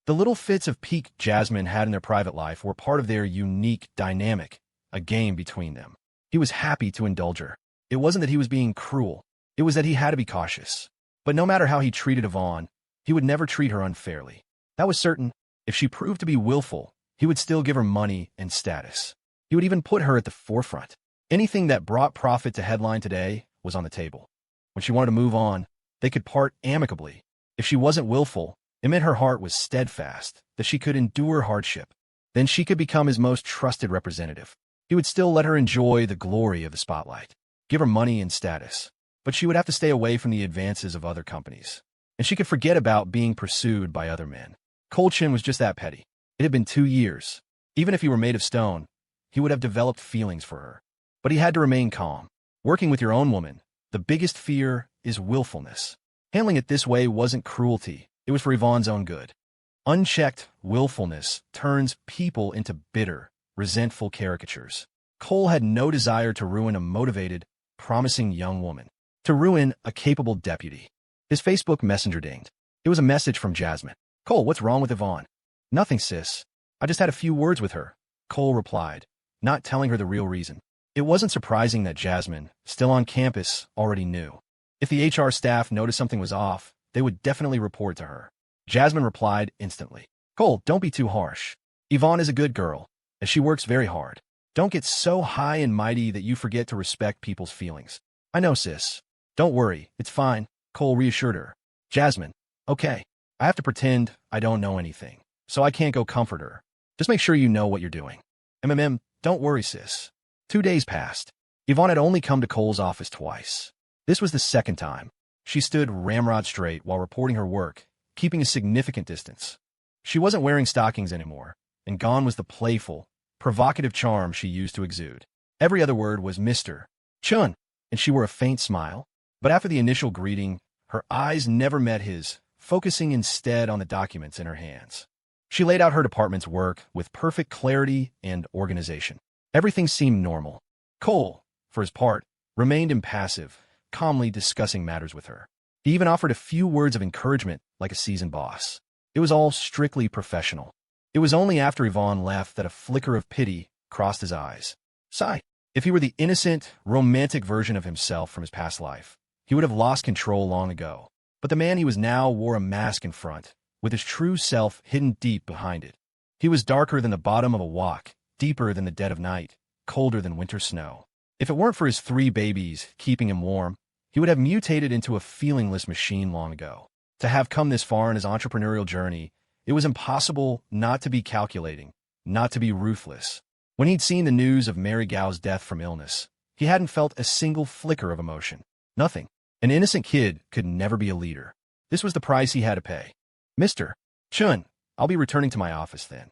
The little fits of pique Jasmine had in their private life were part of their unique dynamic, a game between them. He was happy to indulge her. It wasn't that he was being cruel. It was that he had to be cautious. But no matter how he treated Yvonne, he would never treat her unfairly. That was certain. If she proved to be willful, he would still give her money and status. He would even put her at the forefront. Anything that brought profit to Headline Today was on the table. When she wanted to move on, they could part amicably. If she wasn't willful, it meant her heart was steadfast, that she could endure hardship. Then she could become his most trusted representative. He would still let her enjoy the glory of the spotlight, give her money and status, but she would have to stay away from the advances of other companies. And she could forget about being pursued by other men. Cole Chin was just that petty. It had been 2 years. Even if he were made of stone, he would have developed feelings for her. But he had to remain calm. Working with your own woman, the biggest fear is willfulness. Handling it this way wasn't cruelty. It was for Yvonne's own good. Unchecked willfulness turns people into bitter, resentful caricatures. Cole had no desire to ruin a motivated, promising young woman, to ruin a capable deputy. His Facebook Messenger dinged. It was a message from Jasmine. Cole, what's wrong with Ivonne? Nothing, sis. I just had a few words with her, Cole replied, not telling her the real reason. It wasn't surprising that Jasmine, still on campus, already knew. If the HR staff noticed something was off, they would definitely report to her. Jasmine replied instantly. Cole, don't be too harsh. Ivonne is a good girl, and she works very hard. Don't get so high and mighty that you forget to respect people's feelings. I know, sis. Don't worry, it's fine, Cole reassured her. Jasmine, okay. I have to pretend I don't know anything, so I can't go comfort her. Just make sure you know what you're doing. Don't worry, sis. 2 days passed. Ivonne had only come to Cole's office twice. This was the second time. She stood ramrod straight while reporting her work, keeping a significant distance. She wasn't wearing stockings anymore, and gone was the playful, provocative charm she used to exude. Every other word was Mr. Chun, and she wore a faint smile. But after the initial greeting, her eyes never met his, focusing instead on the documents in her hands. She laid out her department's work with perfect clarity and organization. Everything seemed normal. Cole, for his part, remained impassive, calmly discussing matters with her. He even offered a few words of encouragement like a seasoned boss. It was all strictly professional. It was only after Yvonne left that a flicker of pity crossed his eyes. Sigh. If he were the innocent, romantic version of himself from his past life, he would have lost control long ago. But the man he was now wore a mask in front, with his true self hidden deep behind it. He was darker than the bottom of a wok, deeper than the dead of night, colder than winter snow. If it weren't for his 3 babies keeping him warm, he would have mutated into a feelingless machine long ago. To have come this far in his entrepreneurial journey, it was impossible not to be calculating, not to be ruthless. When he'd seen the news of Mary Gao's death from illness, he hadn't felt a single flicker of emotion. Nothing. An innocent kid could never be a leader. This was the price he had to pay. Mr. Chun, I'll be returning to my office then.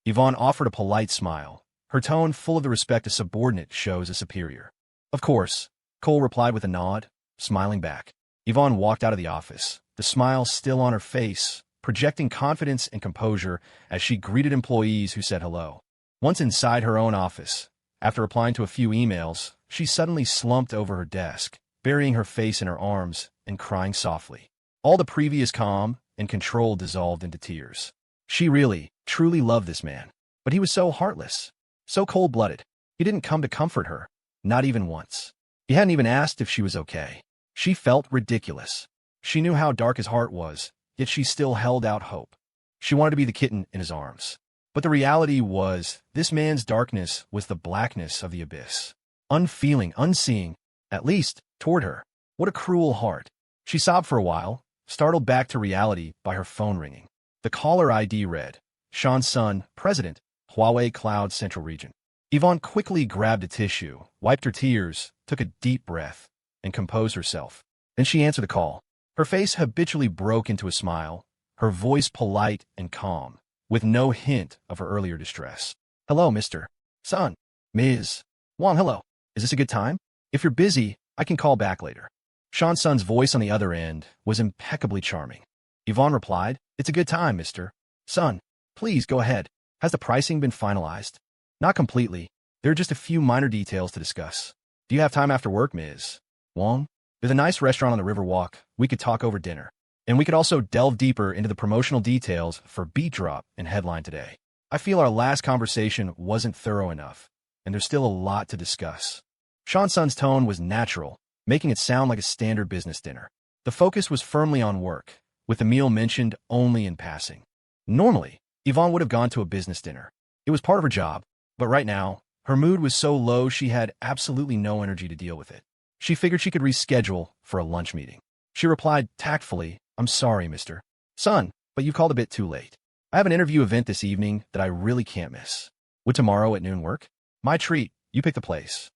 Yvonne offered a polite smile, her tone full of the respect a subordinate shows a superior. Of course, Cole replied with a nod, smiling back. Yvonne walked out of the office, the smile still on her face, projecting confidence and composure as she greeted employees who said hello. Once inside her own office, after replying to a few emails, she suddenly slumped over her desk, burying her face in her arms and crying softly. All the previous calm and control dissolved into tears. She really, truly loved this man, but he was so heartless, so cold-blooded. He didn't come to comfort her, not even once. He hadn't even asked if she was okay. She felt ridiculous. She knew how dark his heart was, yet she still held out hope. She wanted to be the kitten in his arms. But the reality was, this man's darkness was the blackness of the abyss. Unfeeling, unseeing, at least, toward her. What a cruel heart. She sobbed for a while, startled back to reality by her phone ringing. The caller ID read, Sean Sun, President, Huawei Cloud Central Region. Yvonne quickly grabbed a tissue, wiped her tears, took a deep breath, and composed herself. Then she answered the call. Her face habitually broke into a smile, her voice polite and calm, with no hint of her earlier distress. Hello, Mr. Sun. Ms. Wong, hello. Is this a good time? If you're busy, I can call back later. Sean Sun's voice on the other end was impeccably charming. Yvonne replied, It's a good time, Mr. Sun. Please go ahead. Has the pricing been finalized? Not completely. There are just a few minor details to discuss. Do you have time after work, Ms. Wong? There's a nice restaurant on the River Walk. We could talk over dinner. And we could also delve deeper into the promotional details for Beat Drop and Headline today. I feel our last conversation wasn't thorough enough, and there's still a lot to discuss. Sean Sun's tone was natural, making it sound like a standard business dinner. The focus was firmly on work, with the meal mentioned only in passing. Normally, Yvonne would have gone to a business dinner. It was part of her job, but right now, her mood was so low she had absolutely no energy to deal with it. She figured she could reschedule for a lunch meeting. She replied tactfully, I'm sorry, Mr. Sun, but you've called a bit too late. I have an interview event this evening that I really can't miss. Would tomorrow at noon work? My treat. You pick the place.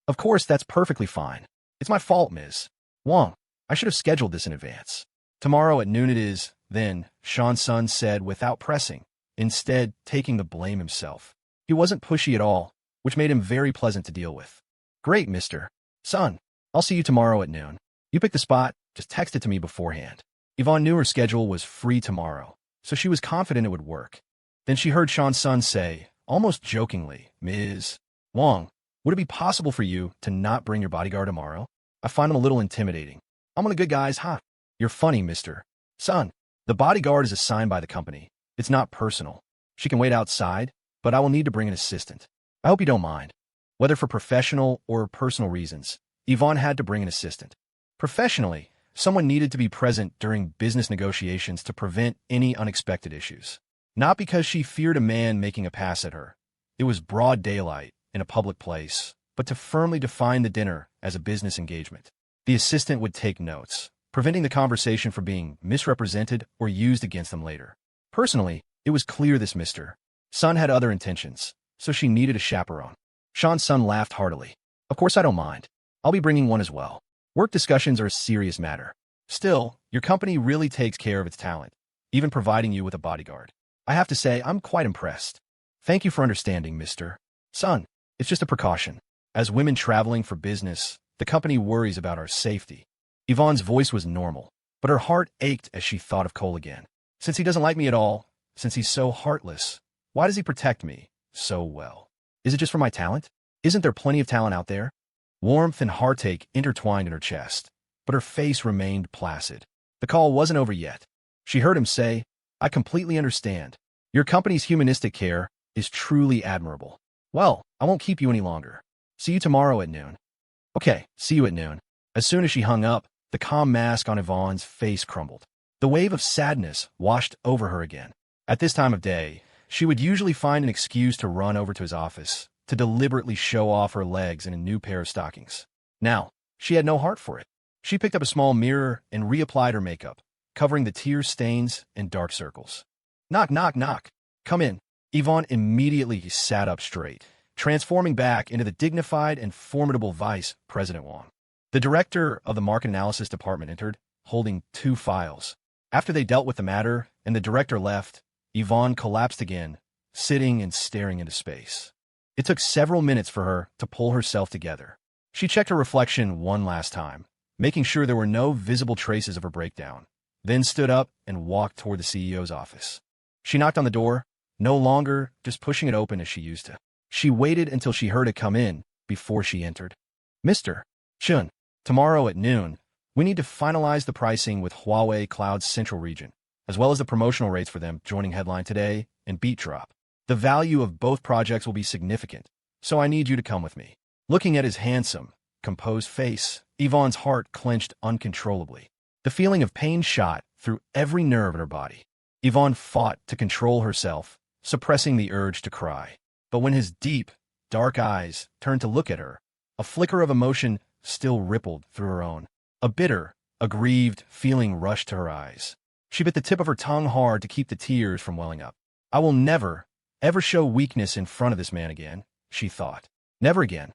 Of course, that's perfectly fine. It's my fault, Ms. Wong. I should have scheduled this in advance. Tomorrow at noon it is, then, Sean Sun said without pressing, instead taking the blame himself. He wasn't pushy at all, which made him very pleasant to deal with. Great, Mr. Sun. I'll see you tomorrow at noon. You pick the spot, just text it to me beforehand. Yvonne knew her schedule was free tomorrow, so she was confident it would work. Then she heard Sean Sun say, almost jokingly, Ms. Wong, would it be possible for you to not bring your bodyguard tomorrow? I find him a little intimidating. I'm one of the good guys, huh? You're funny, Mr. Sun. The bodyguard is assigned by the company. It's not personal. She can wait outside, but I will need to bring an assistant. I hope you don't mind. Whether for professional or personal reasons, Ivonne had to bring an assistant. Professionally, someone needed to be present during business negotiations to prevent any unexpected issues. Not because she feared a man making a pass at her. It was broad daylight in a public place, but to firmly define the dinner as a business engagement. The assistant would take notes, preventing the conversation from being misrepresented or used against them later. Personally, it was clear this Mr. Sun had other intentions, so she needed a chaperone. Sean's son laughed heartily. Of course I don't mind. I'll be bringing one as well. Work discussions are a serious matter. Still, your company really takes care of its talent, even providing you with a bodyguard. I have to say, I'm quite impressed. Thank you for understanding, Mr. Sun. It's just a precaution. As women traveling for business, the company worries about our safety. Yvonne's voice was normal, but her heart ached as she thought of Cole again. Since he doesn't like me at all, since he's so heartless, why does he protect me so well? Is it just for my talent? Isn't there plenty of talent out there? Warmth and heartache intertwined in her chest, but her face remained placid. The call wasn't over yet. She heard him say, I completely understand. Your company's humanistic care is truly admirable. Well, I won't keep you any longer. See you tomorrow at noon. Okay, see you at noon. As soon as she hung up, the calm mask on Yvonne's face crumbled. The wave of sadness washed over her again. At this time of day, she would usually find an excuse to run over to his office, to deliberately show off her legs in a new pair of stockings. Now, she had no heart for it. She picked up a small mirror and reapplied her makeup, covering the tear stains and dark circles. Knock, knock, knock. Come in. Yvonne immediately sat up straight, transforming back into the dignified and formidable Vice President Wong. The director of the market analysis department entered, holding 2 files. After they dealt with the matter and the director left, Yvonne collapsed again, sitting and staring into space. It took several minutes for her to pull herself together. She checked her reflection one last time, making sure there were no visible traces of her breakdown, then stood up and walked toward the CEO's office. She knocked on the door, no longer just pushing it open as she used to. She waited until she heard it come in before she entered. Mr. Chun, tomorrow at noon, we need to finalize the pricing with Huawei Cloud's Central Region, as well as the promotional rates for them joining Headline Today and Beat Drop. The value of both projects will be significant, so I need you to come with me. Looking at his handsome, composed face, Yvonne's heart clenched uncontrollably. The feeling of pain shot through every nerve in her body. Yvonne fought to control herself, suppressing the urge to cry. But when his deep, dark eyes turned to look at her, a flicker of emotion still rippled through her own. A bitter, aggrieved feeling rushed to her eyes. She bit the tip of her tongue hard to keep the tears from welling up. I will never, ever show weakness in front of this man again, she thought. Never again.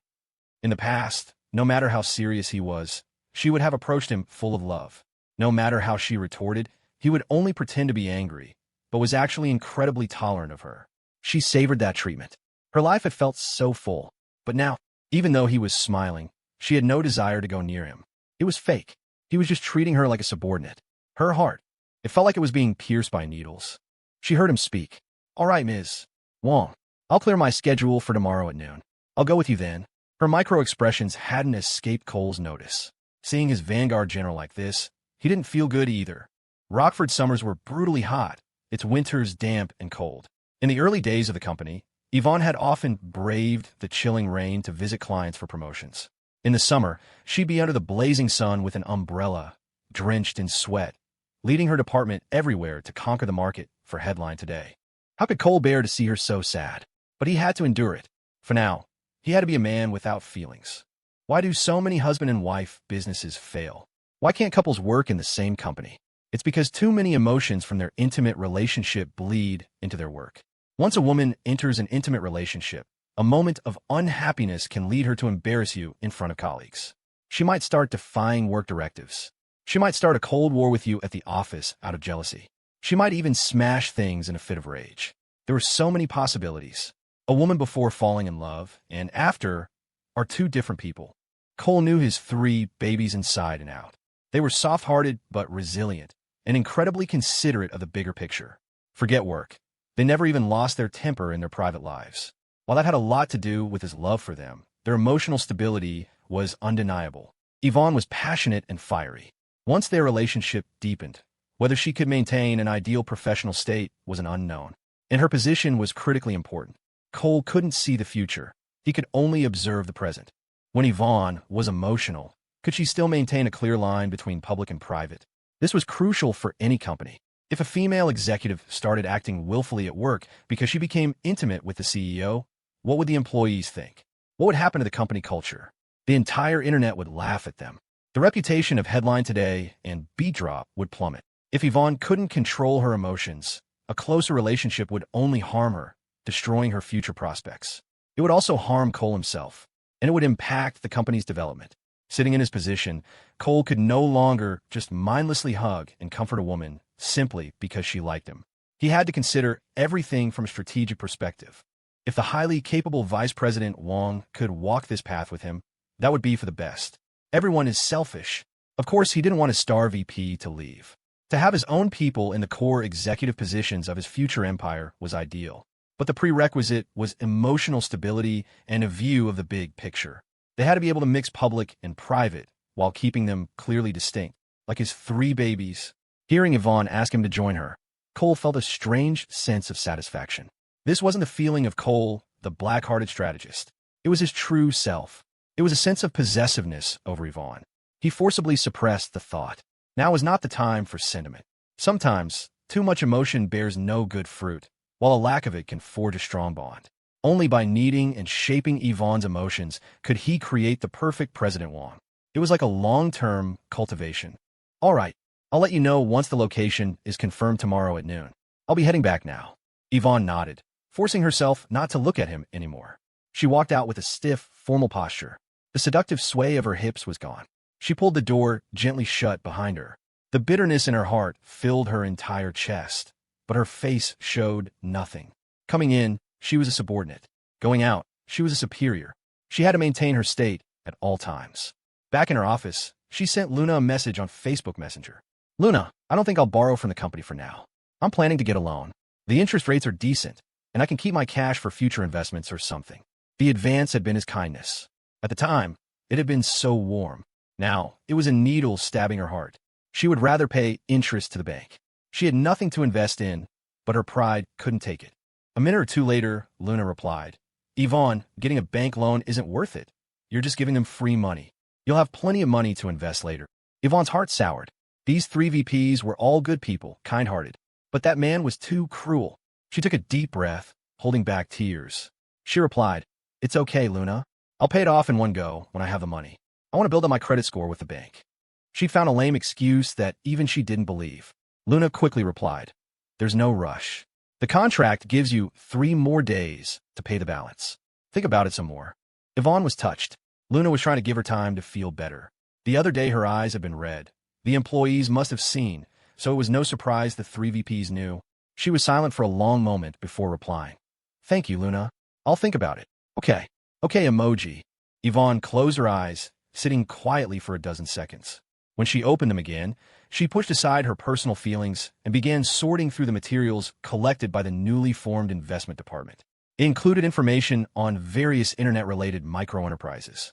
In the past, no matter how serious he was, she would have approached him full of love. No matter how she retorted, he would only pretend to be angry, but was actually incredibly tolerant of her. She savored that treatment. Her life had felt so full, but now, even though he was smiling, she had no desire to go near him. It was fake. He was just treating her like a subordinate. Her heart, it felt like it was being pierced by needles. She heard him speak. All right, Ms. Wong, I'll clear my schedule for tomorrow at noon. I'll go with you then. Her micro-expressions hadn't escaped Cole's notice. Seeing his Vanguard general like this, he didn't feel good either. Rockford summers were brutally hot, its winters damp and cold. In the early days of the company, Yvonne had often braved the chilling rain to visit clients for promotions. In the summer, she'd be under the blazing sun with an umbrella, drenched in sweat, leading her department everywhere to conquer the market for Headline Today. How could Cole bear to see her so sad? But he had to endure it. For now, he had to be a man without feelings. Why do so many husband and wife businesses fail? Why can't couples work in the same company? It's because too many emotions from their intimate relationship bleed into their work. Once a woman enters an intimate relationship, a moment of unhappiness can lead her to embarrass you in front of colleagues. She might start defying work directives. She might start a cold war with you at the office out of jealousy. She might even smash things in a fit of rage. There were so many possibilities. A woman before falling in love and after are 2 different people. Cole knew his 3 babies inside and out. They were soft-hearted but resilient and incredibly considerate of the bigger picture. Forget work. They never even lost their temper in their private lives. While that had a lot to do with his love for them, their emotional stability was undeniable. Yvonne was passionate and fiery. Once their relationship deepened, Whether she could maintain an ideal professional state was an unknown, and her position was critically important. Cole couldn't see the future. He could only observe the present. When Ivonne was emotional, could she still maintain a clear line between public and private? This was crucial for any company. If a female executive started acting willfully at work because she became intimate with the CEO, what would the employees think? What would happen to the company culture? The entire internet would laugh at them. The reputation of Headline Today and Beat Drop would plummet. If Ivonne couldn't control her emotions, a closer relationship would only harm her, destroying her future prospects. It would also harm Cole himself, and it would impact the company's development. Sitting in his position, Cole could no longer just mindlessly hug and comfort a woman simply because she liked him. He had to consider everything from a strategic perspective. If the highly capable Vice President Wong could walk this path with him, that would be for the best. Everyone is selfish. Of course, he didn't want his star VP to leave. To have his own people in the core executive positions of his future empire was ideal. But the prerequisite was emotional stability and a view of the big picture. They had to be able to mix public and private while keeping them clearly distinct, like his 3 babies. Hearing Ivonne ask him to join her, Cole felt a strange sense of satisfaction. This wasn't the feeling of Cole, the black-hearted strategist. It was his true self. It was a sense of possessiveness over Ivonne. He forcibly suppressed the thought. Now is not the time for sentiment. Sometimes, too much emotion bears no good fruit, while a lack of it can forge a strong bond. Only by kneading and shaping Yvonne's emotions could he create the perfect President Wong. It was like a long-term cultivation. All right, I'll let you know once the location is confirmed tomorrow at noon. I'll be heading back now. Yvonne nodded, forcing herself not to look at him anymore. She walked out with a stiff, formal posture. The seductive sway of her hips was gone. She pulled the door gently shut behind her. The bitterness in her heart filled her entire chest, but her face showed nothing. Coming in, she was a subordinate. Going out, she was a superior. She had to maintain her state at all times. Back in her office, she sent Luna a message on Facebook Messenger. Luna, I don't think I'll borrow from the company for now. I'm planning to get a loan. The interest rates are decent, and I can keep my cash for future investments or something. The advance had been his kindness. At the time, it had been so warm. Now, it was a needle stabbing her heart. She would rather pay interest to the bank. She had nothing to invest in, but her pride couldn't take it. A minute or two later, Luna replied, Yvonne, getting a bank loan isn't worth it. You're just giving them free money. You'll have plenty of money to invest later. Yvonne's heart soured. These 3 VPs were all good people, kind-hearted. But that man was too cruel. She took a deep breath, holding back tears. She replied, It's okay, Luna. I'll pay it off in one go when I have the money. I want to build up my credit score with the bank. She'd found a lame excuse that even she didn't believe. Luna quickly replied, There's no rush. The contract gives you 3 more days to pay the balance. Think about it some more. Yvonne was touched. Luna was trying to give her time to feel better. The other day her eyes had been red. The employees must have seen, so it was no surprise the 3 VPs knew. She was silent for a long moment before replying. Thank you, Luna. I'll think about it. Okay emoji. Yvonne closed her eyes, sitting quietly for a dozen seconds. When she opened them again, she pushed aside her personal feelings and began sorting through the materials collected by the newly formed investment department. It included information on various internet-related microenterprises.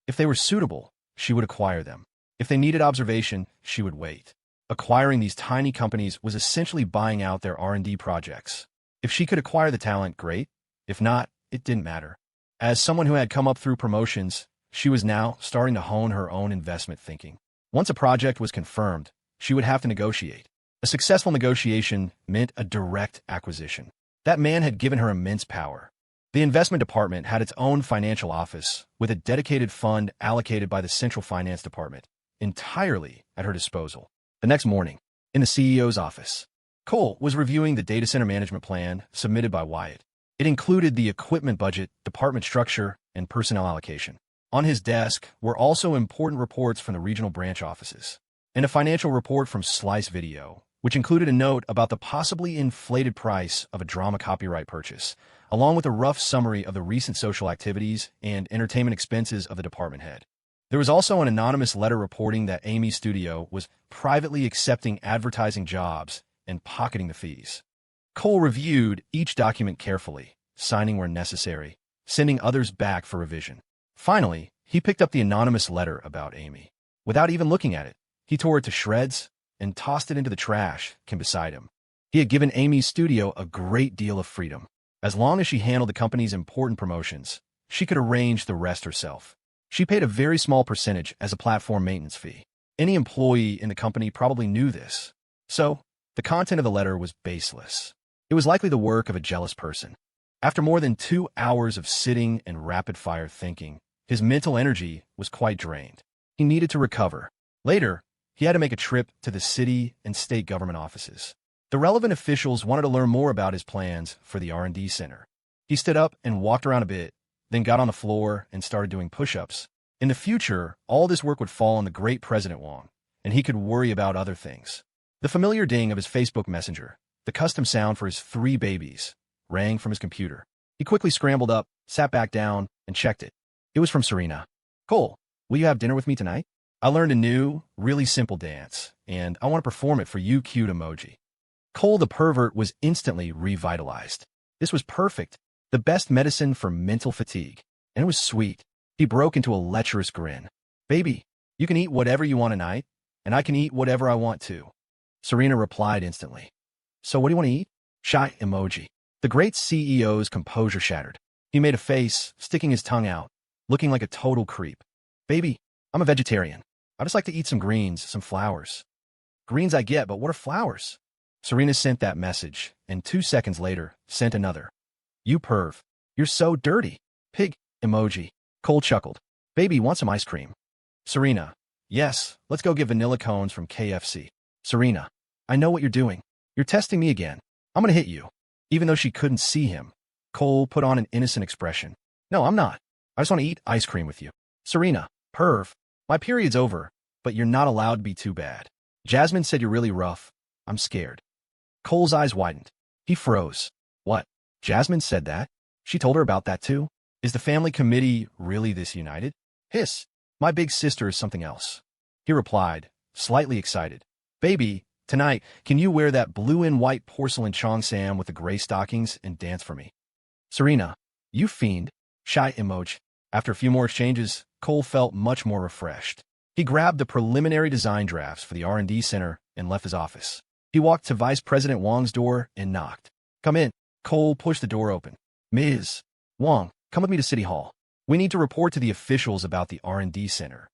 If they were suitable, she would acquire them. If they needed observation, she would wait. Acquiring these tiny companies was essentially buying out their R&D projects. If she could acquire the talent, great. If not, it didn't matter. As someone who had come up through promotions, she was now starting to hone her own investment thinking. Once a project was confirmed, she would have to negotiate. A successful negotiation meant a direct acquisition. That man had given her immense power. The investment department had its own financial office, with a dedicated fund allocated by the central finance department, entirely at her disposal. The next morning, in the CEO's office, Cole was reviewing the data center management plan submitted by Wyatt. It included the equipment budget, department structure, and personnel allocation. On his desk were also important reports from the regional branch offices, and a financial report from Slice Video, which included a note about the possibly inflated price of a drama copyright purchase, along with a rough summary of the recent social activities and entertainment expenses of the department head. There was also an anonymous letter reporting that Amy's studio was privately accepting advertising jobs and pocketing the fees. Cole reviewed each document carefully, signing where necessary, sending others back for revision. Finally, he picked up the anonymous letter about Amy. Without even looking at it, he tore it to shreds, and tossed it into the trash can beside him. He had given Amy's studio a great deal of freedom. As long as she handled the company's important promotions, she could arrange the rest herself. She paid a very small percentage as a platform maintenance fee. Any employee in the company probably knew this. So, the content of the letter was baseless. It was likely the work of a jealous person. After more than 2 hours of sitting and rapid-fire thinking, his mental energy was quite drained. He needed to recover. Later, he had to make a trip to the city and state government offices. The relevant officials wanted to learn more about his plans for the R&D center. He stood up and walked around a bit, then got on the floor and started doing push-ups. In the future, all this work would fall on the great President Wong, and he could worry about other things. The familiar ding of his Facebook Messenger, the custom sound for his 3 babies, rang from his computer. He quickly scrambled up, sat back down, and checked it. It was from Serena. "Cole, will you have dinner with me tonight? I learned a new, really simple dance, and I want to perform it for you, cute emoji." Cole the pervert was instantly revitalized. This was perfect, the best medicine for mental fatigue, and it was sweet. He broke into a lecherous grin. "Baby, you can eat whatever you want tonight, and I can eat whatever I want too." Serena replied instantly. "So what do you want to eat?" Shy emoji. The great CEO's composure shattered. He made a face, sticking his tongue out, looking like a total creep. "Baby, I'm a vegetarian. I just like to eat some greens, some flowers." "Greens I get, but what are flowers?" Serena sent that message, and 2 seconds later, sent another. "You perv. You're so dirty." Pig emoji. Cole chuckled. "Baby, want some ice cream?" Serena. "Yes, let's go get vanilla cones from KFC." Serena. "I know what you're doing. You're testing me again. I'm gonna hit you." Even though she couldn't see him, Cole put on an innocent expression. "No, I'm not. I just want to eat ice cream with you." Serena. "Perv. My period's over, but you're not allowed to be too bad. Jasmine said you're really rough. I'm scared." Cole's eyes widened. He froze. "What? Jasmine said that? She told her about that too? Is the family committee really this united?" "Hiss. My big sister is something else." He replied, slightly excited. "Baby, tonight, can you wear that blue and white porcelain cheongsam with the gray stockings and dance for me?" Serena. "You fiend." Shy emoji. After a few more exchanges, Cole felt much more refreshed. He grabbed the preliminary design drafts for the R&D center and left his office. He walked to Vice President Wong's door and knocked. "Come in." Cole pushed the door open. "Ms. Wong, come with me to City Hall. We need to report to the officials about the R&D center."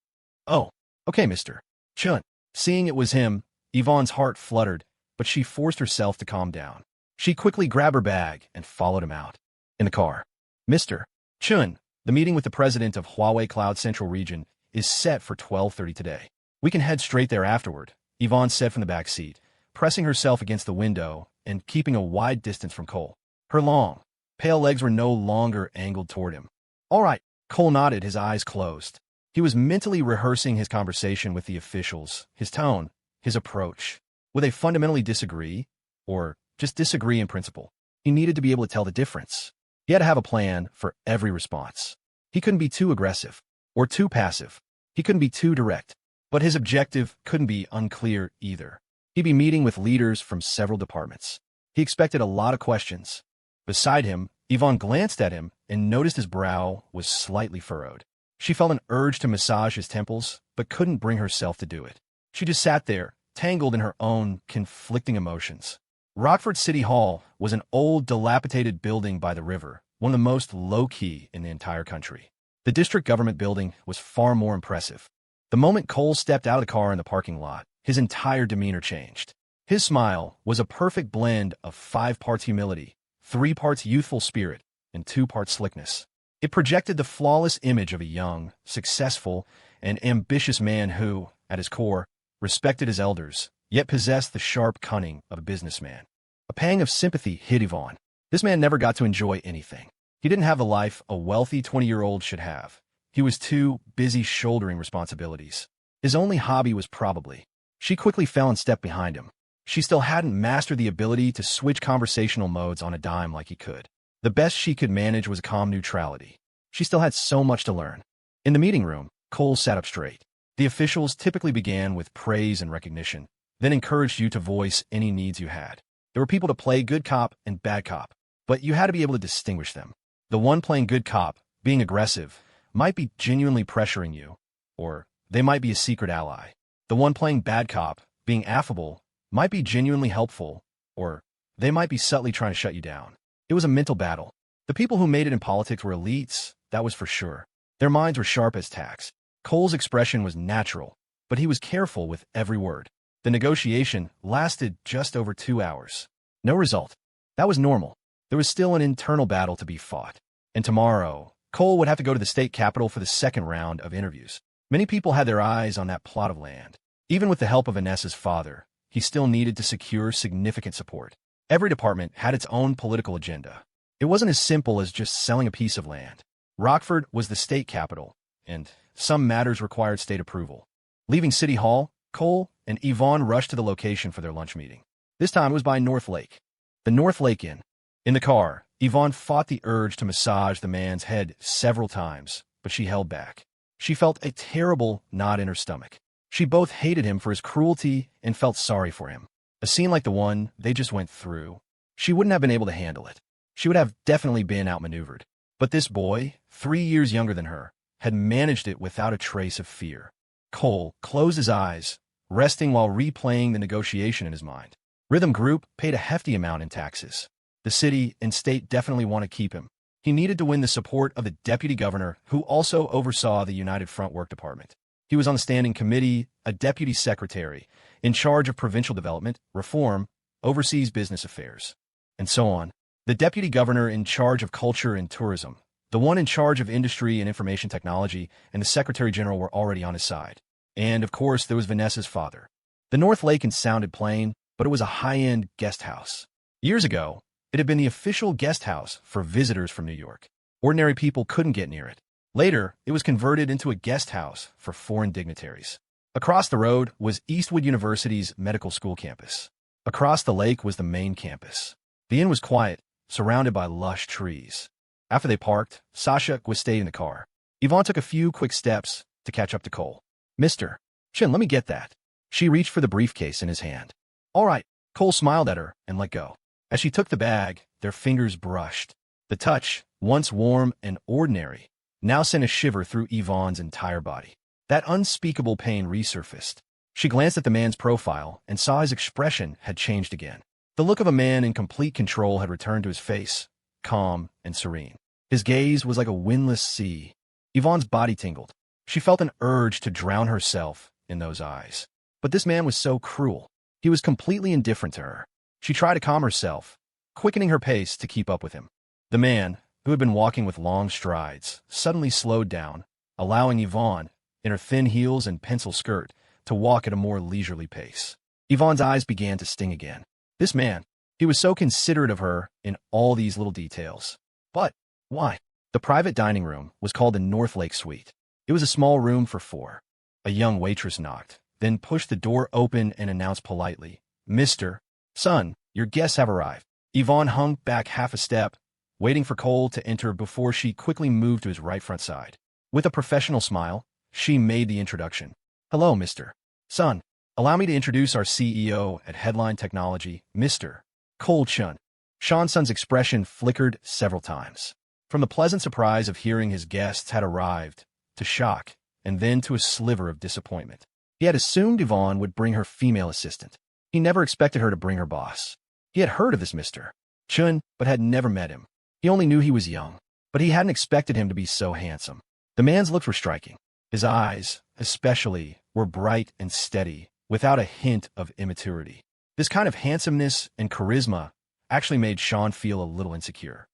"Oh, okay, Mr. Chun." Seeing it was him, Yvonne's heart fluttered, but she forced herself to calm down. She quickly grabbed her bag and followed him out. In the car. "Mr. Chun, the meeting with the president of Huawei Cloud Central Region is set for 12:30 today. We can head straight there afterward," Yvonne said from the back seat, pressing herself against the window and keeping a wide distance from Cole. Her long, pale legs were no longer angled toward him. "All right." Cole nodded, his eyes closed. He was mentally rehearsing his conversation with the officials, his tone, his approach. Would they fundamentally disagree, or just disagree in principle? He needed to be able to tell the difference. He had to have a plan for every response. He couldn't be too aggressive, or too passive. He couldn't be too direct. But his objective couldn't be unclear either. He'd be meeting with leaders from several departments. He expected a lot of questions. Beside him, Yvonne glanced at him and noticed his brow was slightly furrowed. She felt an urge to massage his temples, but couldn't bring herself to do it. She just sat there, tangled in her own conflicting emotions. Rockford City Hall was an old, dilapidated building by the river, one of the most low-key in the entire country. The district government building was far more impressive. The moment Cole stepped out of the car in the parking lot, his entire demeanor changed. His smile was a perfect blend of 5 parts humility, 3 parts youthful spirit, and 2 parts slickness. It projected the flawless image of a young, successful, and ambitious man who, at his core, respected his elders, yet possessed the sharp cunning of a businessman. A pang of sympathy hit Yvonne. This man never got to enjoy anything. He didn't have the life a wealthy 20-year-old should have. He was too busy shouldering responsibilities. His only hobby was probably. She quickly fell and stepped behind him. She still hadn't mastered the ability to switch conversational modes on a dime like he could. The best she could manage was calm neutrality. She still had so much to learn. In the meeting room, Cole sat up straight. The officials typically began with praise and recognition, then encouraged you to voice any needs you had. There were people to play good cop and bad cop, but you had to be able to distinguish them. The one playing good cop, being aggressive, might be genuinely pressuring you, or they might be a secret ally. The one playing bad cop, being affable, might be genuinely helpful, or they might be subtly trying to shut you down. It was a mental battle. The people who made it in politics were elites, that was for sure. Their minds were sharp as tacks. Cole's expression was natural, but he was careful with every word. The negotiation lasted just over 2 hours. No result. That was normal. There was still an internal battle to be fought. And tomorrow, Cole would have to go to the state capitol for the second round of interviews. Many people had their eyes on that plot of land. Even with the help of Vanessa's father, he still needed to secure significant support. Every department had its own political agenda. It wasn't as simple as just selling a piece of land. Rockford was the state capital, and some matters required state approval. Leaving City Hall, Cole and Ivonne rushed to the location for their lunch meeting. This time it was by North Lake. The North Lake Inn. In the car, Ivonne fought the urge to massage the man's head several times, but she held back. She felt a terrible knot in her stomach. She both hated him for his cruelty and felt sorry for him. A scene like the one they just went through, she wouldn't have been able to handle it. She would have definitely been outmaneuvered. But this boy, 3 years younger than her, had managed it without a trace of fear. Cole closed his eyes, resting while replaying the negotiation in his mind. Rhythm Group paid a hefty amount in taxes. The city and state definitely want to keep him. He needed to win the support of the deputy governor, who also oversaw the United Front Work Department. He was on the standing committee, a deputy secretary, in charge of provincial development, reform, overseas business affairs, and so on. The deputy governor in charge of culture and tourism, the one in charge of industry and information technology, and the secretary general were already on his side. And, of course, there was Vanessa's father. The North Lake Inn sounded plain, but it was a high-end guest house. Years ago, it had been the official guest house for visitors from New York. Ordinary people couldn't get near it. Later, it was converted into a guest house for foreign dignitaries. Across the road was Eastwood University's medical school campus. Across the lake was the main campus. The inn was quiet, surrounded by lush trees. After they parked, Sasha was stayed in the car. Ivonne took a few quick steps to catch up to Cole. "Mr. Chin, let me get that." She reached for the briefcase in his hand. "All right." Cole smiled at her and let go. As she took the bag, their fingers brushed. The touch, once warm and ordinary, now sent a shiver through Yvonne's entire body. That unspeakable pain resurfaced. She glanced at the man's profile and saw his expression had changed again. The look of a man in complete control had returned to his face, calm and serene. His gaze was like a windless sea. Yvonne's body tingled. She felt an urge to drown herself in those eyes. But this man was so cruel. He was completely indifferent to her. She tried to calm herself, quickening her pace to keep up with him. The man, who had been walking with long strides, suddenly slowed down, allowing Yvonne, in her thin heels and pencil skirt, to walk at a more leisurely pace. Yvonne's eyes began to sting again. This man, he was so considerate of her in all these little details. But why? The private dining room was called the North Lake Suite. It was a small room for 4. A young waitress knocked, then pushed the door open and announced politely, "Mr. Son, your guests have arrived." Yvonne hung back half a step, waiting for Cole to enter before she quickly moved to his right front side. With a professional smile, she made the introduction. "Hello, Mr. Son. Allow me to introduce our CEO at Headline Technology, Mr. Cole Chun." Sean Sun's expression flickered several times. From the pleasant surprise of hearing his guests had arrived, to shock, and then to a sliver of disappointment. He had assumed Yvonne would bring her female assistant. He never expected her to bring her boss. He had heard of this Mr. Chun, but had never met him. He only knew he was young, but he hadn't expected him to be so handsome. The man's looks were striking. His eyes, especially, were bright and steady, without a hint of immaturity. This kind of handsomeness and charisma actually made Sean feel a little insecure.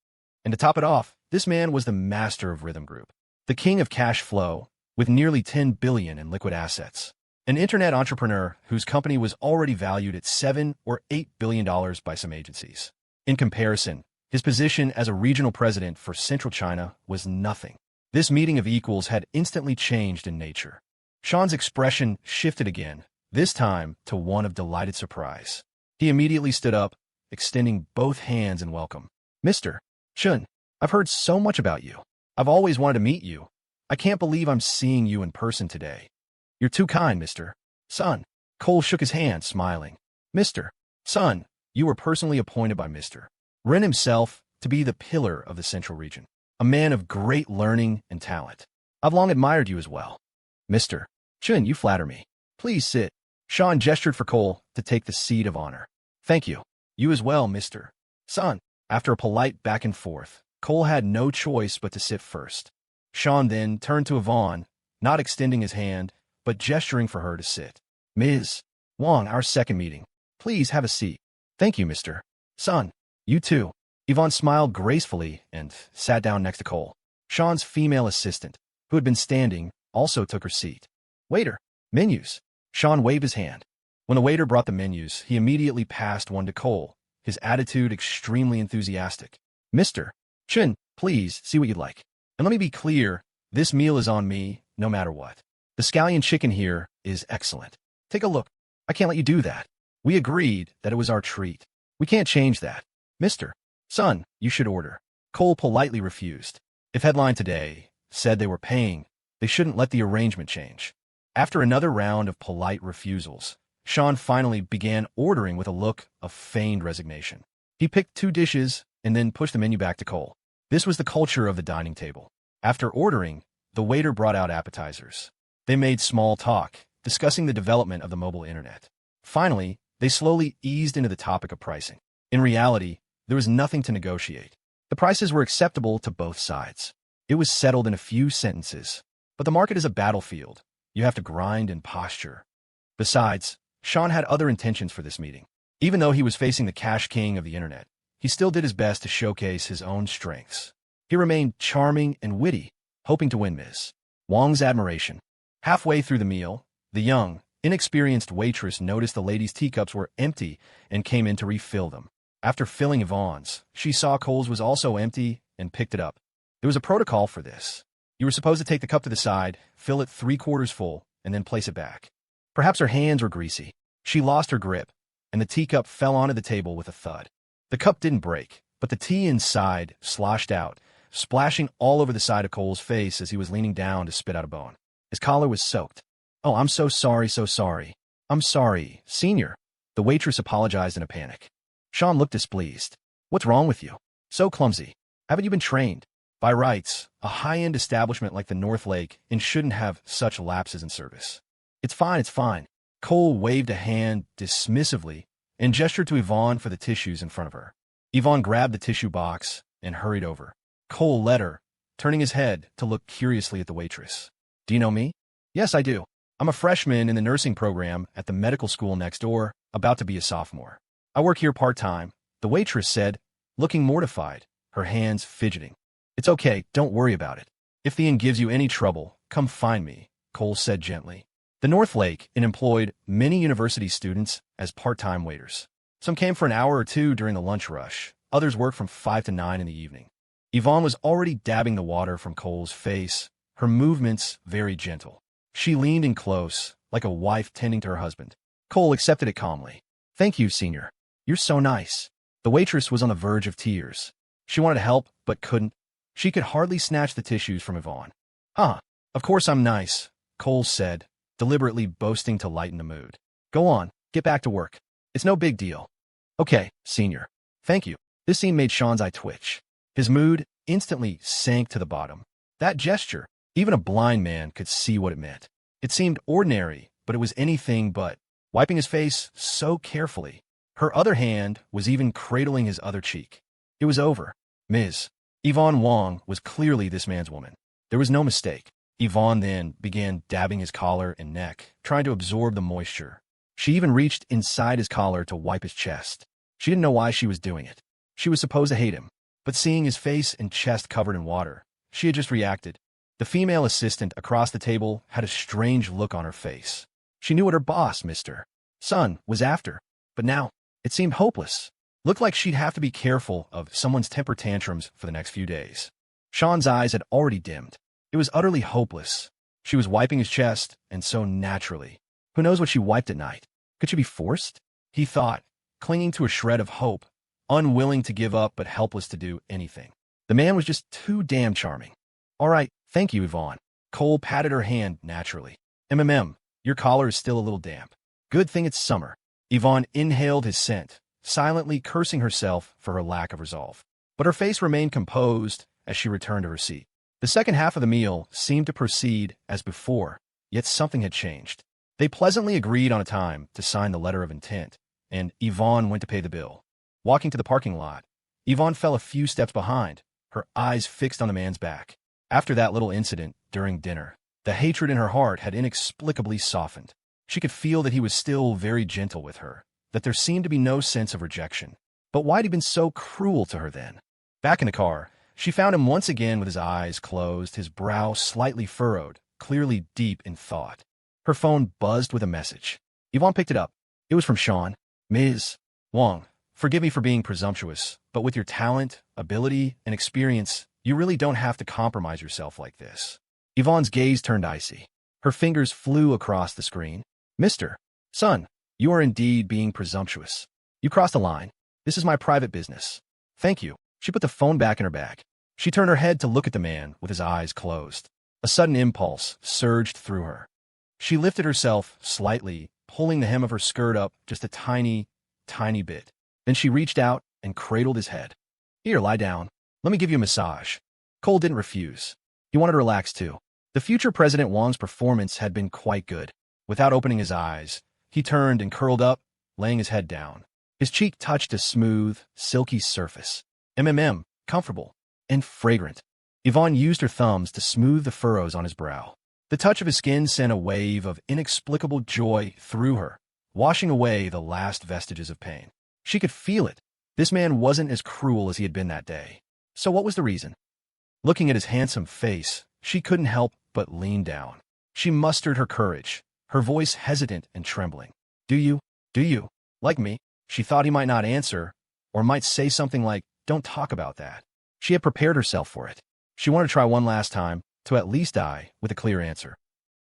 And to top it off, this man was the master of Rhythm Group, the king of cash flow, with nearly $10 billion in liquid assets. An internet entrepreneur whose company was already valued at $7 or $8 billion by some agencies. In comparison, his position as a regional president for Central China was nothing. This meeting of equals had instantly changed in nature. Sean's expression shifted again, this time to one of delighted surprise. He immediately stood up, extending both hands in welcome. "Mr. Chun, I've heard so much about you. I've always wanted to meet you. I can't believe I'm seeing you in person today. You're too kind, Mr. Son." Cole shook his hand, smiling. "Mr. Son, you were personally appointed by Mr. Ren himself to be the pillar of the Central region, a man of great learning and talent. I've long admired you as well. Mr. Chun, you flatter me. Please sit." Sean gestured for Cole to take the seat of honor. Thank you. You as well, Mr. Son. After a polite back and forth, Cole had no choice but to sit first. Sean then turned to Ivonne, not extending his hand, but gesturing for her to sit. Ms. Wong, our second meeting. Please have a seat. Thank you, Mr. Son. You too. Ivonne smiled gracefully and sat down next to Cole. Sean's female assistant, who had been standing, also took her seat. Waiter, menus. Sean waved his hand. When the waiter brought the menus, he immediately passed one to Cole, his attitude extremely enthusiastic. Mr. Chen, please see what you'd like. And let me be clear, this meal is on me, no matter what. The scallion chicken here is excellent. Take a look. I can't let you do that. We agreed that it was our treat. We can't change that. Mr. Son, you should order. Cole politely refused. If Headline Today said they were paying, they shouldn't let the arrangement change. After another round of polite refusals, Sean finally began ordering with a look of feigned resignation. He picked 2 dishes and then pushed the menu back to Cole. This was the culture of the dining table. After ordering, the waiter brought out appetizers. They made small talk, discussing the development of the mobile internet. Finally, they slowly eased into the topic of pricing. In reality, there was nothing to negotiate. The prices were acceptable to both sides. It was settled in a few sentences. But the market is a battlefield. You have to grind and posture. Besides, Sean had other intentions for this meeting. Even though he was facing the cash king of the internet, he still did his best to showcase his own strengths. He remained charming and witty, hoping to win Ms. Wong's admiration. Halfway through the meal, the young, inexperienced waitress noticed the ladies' teacups were empty and came in to refill them. After filling Yvonne's, she saw Cole's was also empty and picked it up. There was a protocol for this. You were supposed to take the cup to the side, fill it 3/4 full, and then place it back. Perhaps her hands were greasy. She lost her grip, and the teacup fell onto the table with a thud. The cup didn't break, but the tea inside sloshed out, splashing all over the side of Cole's face as he was leaning down to spit out a bone. His collar was soaked. Oh, I'm so sorry, so sorry. I'm sorry, Senior. The waitress apologized in a panic. Sean looked displeased. What's wrong with you? So clumsy. Haven't you been trained? By rights, a high-end establishment like the North Lake and shouldn't have such lapses in service. It's fine, it's fine. Cole waved a hand dismissively and gestured to Ivonne for the tissues in front of her. Ivonne grabbed the tissue box and hurried over. Cole led her, turning his head to look curiously at the waitress. Do you know me? Yes, I do. I'm a freshman in the nursing program at the medical school next door, about to be a sophomore. I work here part-time, the waitress said, looking mortified, her hands fidgeting. It's okay, don't worry about it. If the inn gives you any trouble, come find me, Cole said gently. The North Lake Inn employed many university students as part-time waiters. Some came for an hour or two during the lunch rush. Others worked from 5 to 9 in the evening. Yvonne was already dabbing the water from Cole's face, her movements very gentle. She leaned in close, like a wife tending to her husband. Cole accepted it calmly. Thank you, Senior. You're so nice. The waitress was on the verge of tears. She wanted to help, but couldn't. She could hardly snatch the tissues from Yvonne. Of course I'm nice, Cole said, deliberately boasting to lighten the mood. Go on, get back to work. It's no big deal. Okay, Senior. Thank you. This scene made Sean's eye twitch. His mood instantly sank to the bottom. That gesture, even a blind man could see what it meant. It seemed ordinary, but it was anything but. Wiping his face so carefully, her other hand was even cradling his other cheek. It was over. Ms. Yvonne Wong was clearly this man's woman. There was no mistake. Yvonne then began dabbing his collar and neck, trying to absorb the moisture. She even reached inside his collar to wipe his chest. She didn't know why she was doing it. She was supposed to hate him, but seeing his face and chest covered in water, she had just reacted. The female assistant across the table had a strange look on her face. She knew what her boss, Mr. Son, was after, but now it seemed hopeless. Looked like she'd have to be careful of someone's temper tantrums for the next few days. Sean's eyes had already dimmed. It was utterly hopeless. She was wiping his chest, and so naturally. Who knows what she wiped at night? Could she be forced? He thought, clinging to a shred of hope, unwilling to give up but helpless to do anything. The man was just too damn charming. All right, thank you, Yvonne. Cole patted her hand naturally. Your collar is still a little damp. Good thing it's summer. Yvonne inhaled his scent, silently cursing herself for her lack of resolve. But her face remained composed as she returned to her seat. The second half of the meal seemed to proceed as before, yet something had changed. They pleasantly agreed on a time to sign the letter of intent, and Ivonne went to pay the bill. Walking to the parking lot, Ivonne fell a few steps behind, her eyes fixed on the man's back. After that little incident during dinner, the hatred in her heart had inexplicably softened. She could feel that he was still very gentle with her, that there seemed to be no sense of rejection. But why had he been so cruel to her then? Back in the car, she found him once again with his eyes closed, his brow slightly furrowed, clearly deep in thought. Her phone buzzed with a message. Ivonne picked it up. It was from Sean. Ms. Wong, forgive me for being presumptuous, but with your talent, ability, and experience, you really don't have to compromise yourself like this. Yvonne's gaze turned icy. Her fingers flew across the screen. Mr. Son, you are indeed being presumptuous. You crossed the line. This is my private business. Thank you. She put the phone back in her bag. She turned her head to look at the man with his eyes closed. A sudden impulse surged through her. She lifted herself slightly, pulling the hem of her skirt up just a tiny bit. Then she reached out and cradled his head. Here, lie down. Let me give you a massage. Cole didn't refuse. He wanted to relax too. The future President Wong's performance had been quite good. Without opening his eyes, he turned and curled up, laying his head down. His cheek touched a smooth, silky surface. Comfortable, and fragrant. Yvonne used her thumbs to smooth the furrows on his brow. The touch of his skin sent a wave of inexplicable joy through her, washing away the last vestiges of pain. She could feel it. This man wasn't as cruel as he had been that day. So what was the reason? Looking at his handsome face, she couldn't help but lean down. She mustered her courage, her voice hesitant and trembling. Do you like me? She thought he might not answer, or might say something like, don't talk about that. She had prepared herself for it. She wanted to try one last time, to at least die with a clear answer.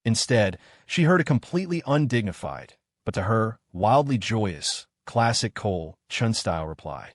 Instead, she heard a completely undignified, but to her, wildly joyous, classic Cole, Chun-style reply.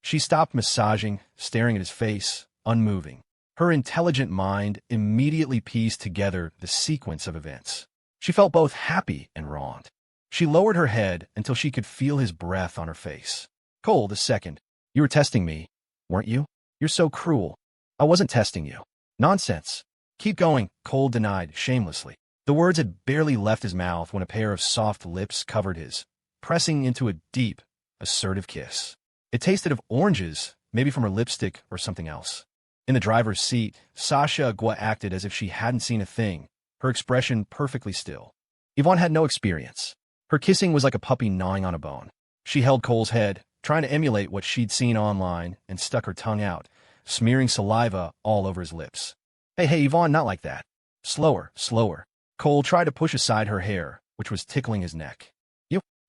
She stopped massaging, staring at his face, unmoving. Her intelligent mind immediately pieced together the sequence of events. She felt both happy and wronged. She lowered her head until she could feel his breath on her face. Cole, the second, you were testing me, weren't you? You're so cruel. I wasn't testing you. Nonsense. Keep going, Cole denied shamelessly. The words had barely left his mouth when a pair of soft lips covered his, pressing into a deep, assertive kiss. It tasted of oranges, maybe from her lipstick or something else. In the driver's seat, Sasha Agua acted as if she hadn't seen a thing, her expression perfectly still. Yvonne had no experience. Her kissing was like a puppy gnawing on a bone. She held Cole's head, trying to emulate what she'd seen online, and stuck her tongue out, smearing saliva all over his lips. Hey, Yvonne, not like that. Slower. Cole tried to push aside her hair, which was tickling his neck.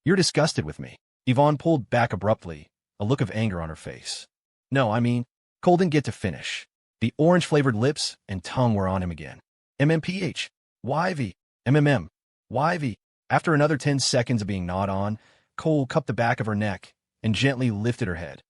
You're disgusted with me. Yvonne pulled back abruptly, a look of anger on her face. No, I mean, Cole didn't get to finish. The orange-flavored lips and tongue were on him again. YV. After another 10 seconds of being gnawed on, Cole cupped the back of her neck and gently lifted her head.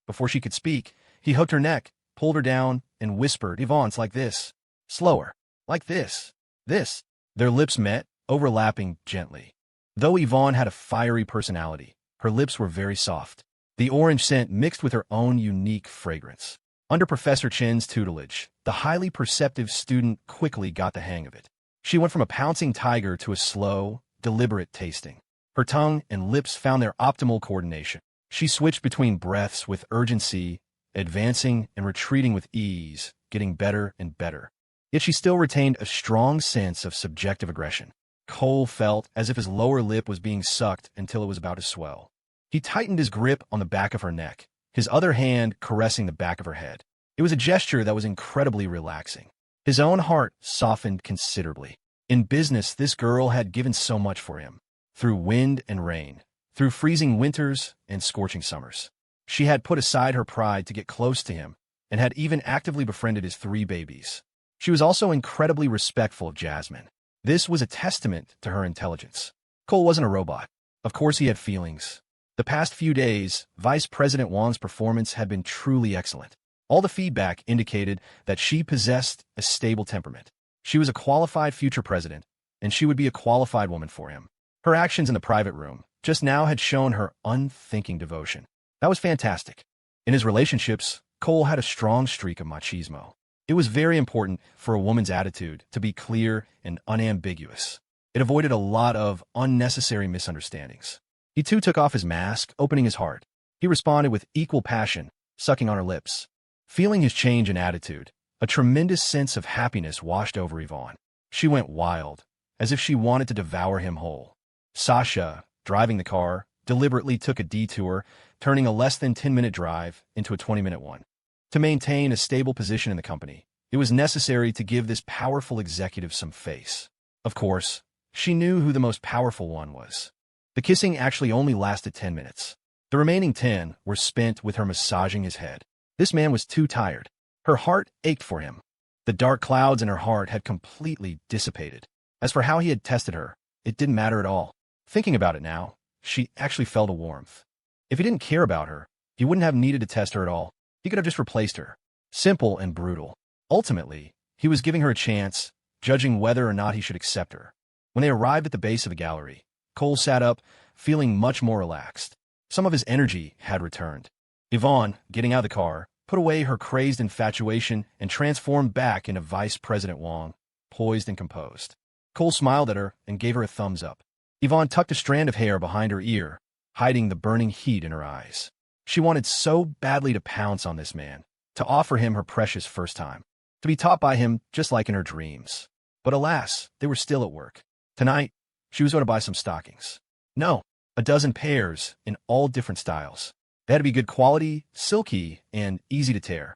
Before she could speak, he hooked her neck, pulled her down, and whispered, Yvonne's like this. Slower. Like this. This. Their lips met, overlapping gently. Though Yvonne had a fiery personality, her lips were very soft. The orange scent mixed with her own unique fragrance. Under Professor Chen's tutelage, the highly perceptive student quickly got the hang of it. She went from a pouncing tiger to a slow, deliberate tasting. Her tongue and lips found their optimal coordination. She switched between breaths with urgency, advancing and retreating with ease, getting better and better. Yet she still retained a strong sense of subjective aggression. Cole felt as if his lower lip was being sucked until it was about to swell. He tightened his grip on the back of her neck, his other hand caressing the back of her head. It was a gesture that was incredibly relaxing. His own heart softened considerably. In business, this girl had given so much for him. Through wind and rain, through freezing winters and scorching summers. She had put aside her pride to get close to him, and had even actively befriended his 3 babies. She was also incredibly respectful of Jasmine. This was a testament to her intelligence. Cole wasn't a robot. Of course he had feelings. The past few days, Vice President Wong's performance had been truly excellent. All the feedback indicated that she possessed a stable temperament. She was a qualified future president, and she would be a qualified woman for him. Her actions in the private room just now had shown her unthinking devotion. That was fantastic. In his relationships, Cole had a strong streak of machismo. It was very important for a woman's attitude to be clear and unambiguous. It avoided a lot of unnecessary misunderstandings. He too took off his mask, opening his heart. He responded with equal passion, sucking on her lips. Feeling his change in attitude, a tremendous sense of happiness washed over Ivonne. She went wild, as if she wanted to devour him whole. Sasha, driving the car, deliberately took a detour, turning a less than 10-minute drive into a 20-minute one. To maintain a stable position in the company, it was necessary to give this powerful executive some face. Of course, she knew who the most powerful one was. The kissing actually only lasted 10 minutes. The remaining 10 were spent with her massaging his head. This man was too tired. Her heart ached for him. The dark clouds in her heart had completely dissipated. As for how he had tested her, it didn't matter at all. Thinking about it now, she actually felt a warmth. If he didn't care about her, he wouldn't have needed to test her at all. He could have just replaced her. Simple and brutal. Ultimately, he was giving her a chance, judging whether or not he should accept her. When they arrived at the base of the gallery, Cole sat up, feeling much more relaxed. Some of his energy had returned. Ivonne, getting out of the car, put away her crazed infatuation and transformed back into Vice President Wong, poised and composed. Cole smiled at her and gave her a thumbs up. Ivonne tucked a strand of hair behind her ear, hiding the burning heat in her eyes. She wanted so badly to pounce on this man, to offer him her precious first time, to be taught by him just like in her dreams. But alas, they were still at work. Tonight, she was going to buy some stockings. No, a dozen pairs in all different styles. They had to be good quality, silky, and easy to tear.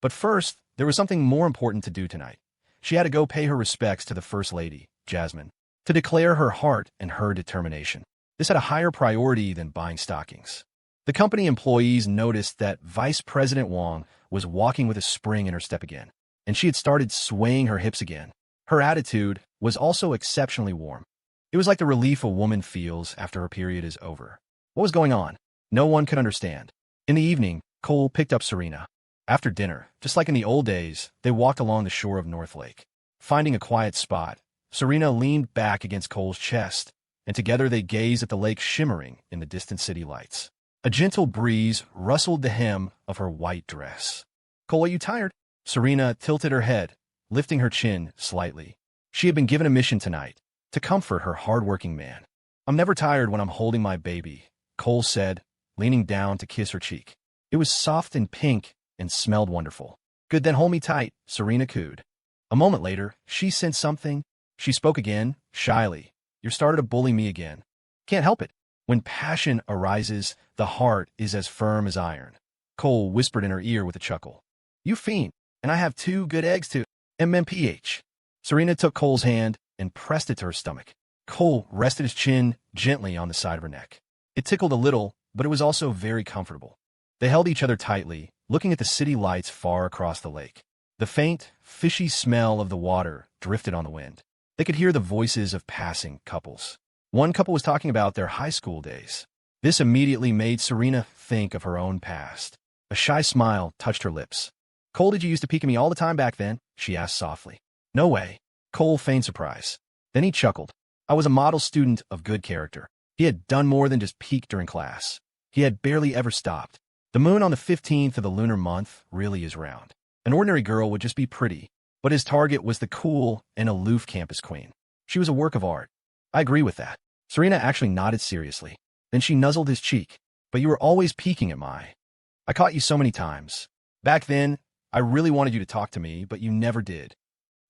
But first, there was something more important to do tonight. She had to go pay her respects to the First Lady, Jasmine, to declare her heart and her determination. This had a higher priority than buying stockings. The company employees noticed that Vice President Wong was walking with a spring in her step again, and she had started swaying her hips again. Her attitude was also exceptionally warm. It was like the relief a woman feels after her period is over. What was going on? No one could understand. In the evening, Cole picked up Serena. After dinner, just like in the old days, they walked along the shore of North Lake. Finding a quiet spot, Serena leaned back against Cole's chest, and together they gazed at the lake shimmering in the distant city lights. A gentle breeze rustled the hem of her white dress. "Cole, are you tired?" Serena tilted her head, lifting her chin slightly. She had been given a mission tonight, to comfort her hard-working man. "I'm never tired when I'm holding my baby," Cole said, leaning down to kiss her cheek. It was soft and pink and smelled wonderful. "Good, then hold me tight," Serena cooed. A moment later, she sensed something. She spoke again, shyly. "You're starting to bully me again." "Can't help it. When passion arises, the heart is as firm as iron," Cole whispered in her ear with a chuckle. "You fiend, and I have 2 good eggs too. MMPH. Serena took Cole's hand and pressed it to her stomach. Cole rested his chin gently on the side of her neck. It tickled a little, but it was also very comfortable. They held each other tightly, looking at the city lights far across the lake. The faint, fishy smell of the water drifted on the wind. They could hear the voices of passing couples. One couple was talking about their high school days. This immediately made Serena think of her own past. A shy smile touched her lips. "Cole, did you used to peek at me all the time back then?" she asked softly. "No way." Cole feigned surprise. Then he chuckled. "I was a model student of good character." He had done more than just peek during class. He had barely ever stopped. The moon on the 15th of the lunar month really is round. An ordinary girl would just be pretty, but his target was the cool and aloof campus queen. She was a work of art. "I agree with that." Serena actually nodded seriously. Then she nuzzled his cheek. "But you were always peeking at I caught you so many times. Back then, I really wanted you to talk to me, but you never did."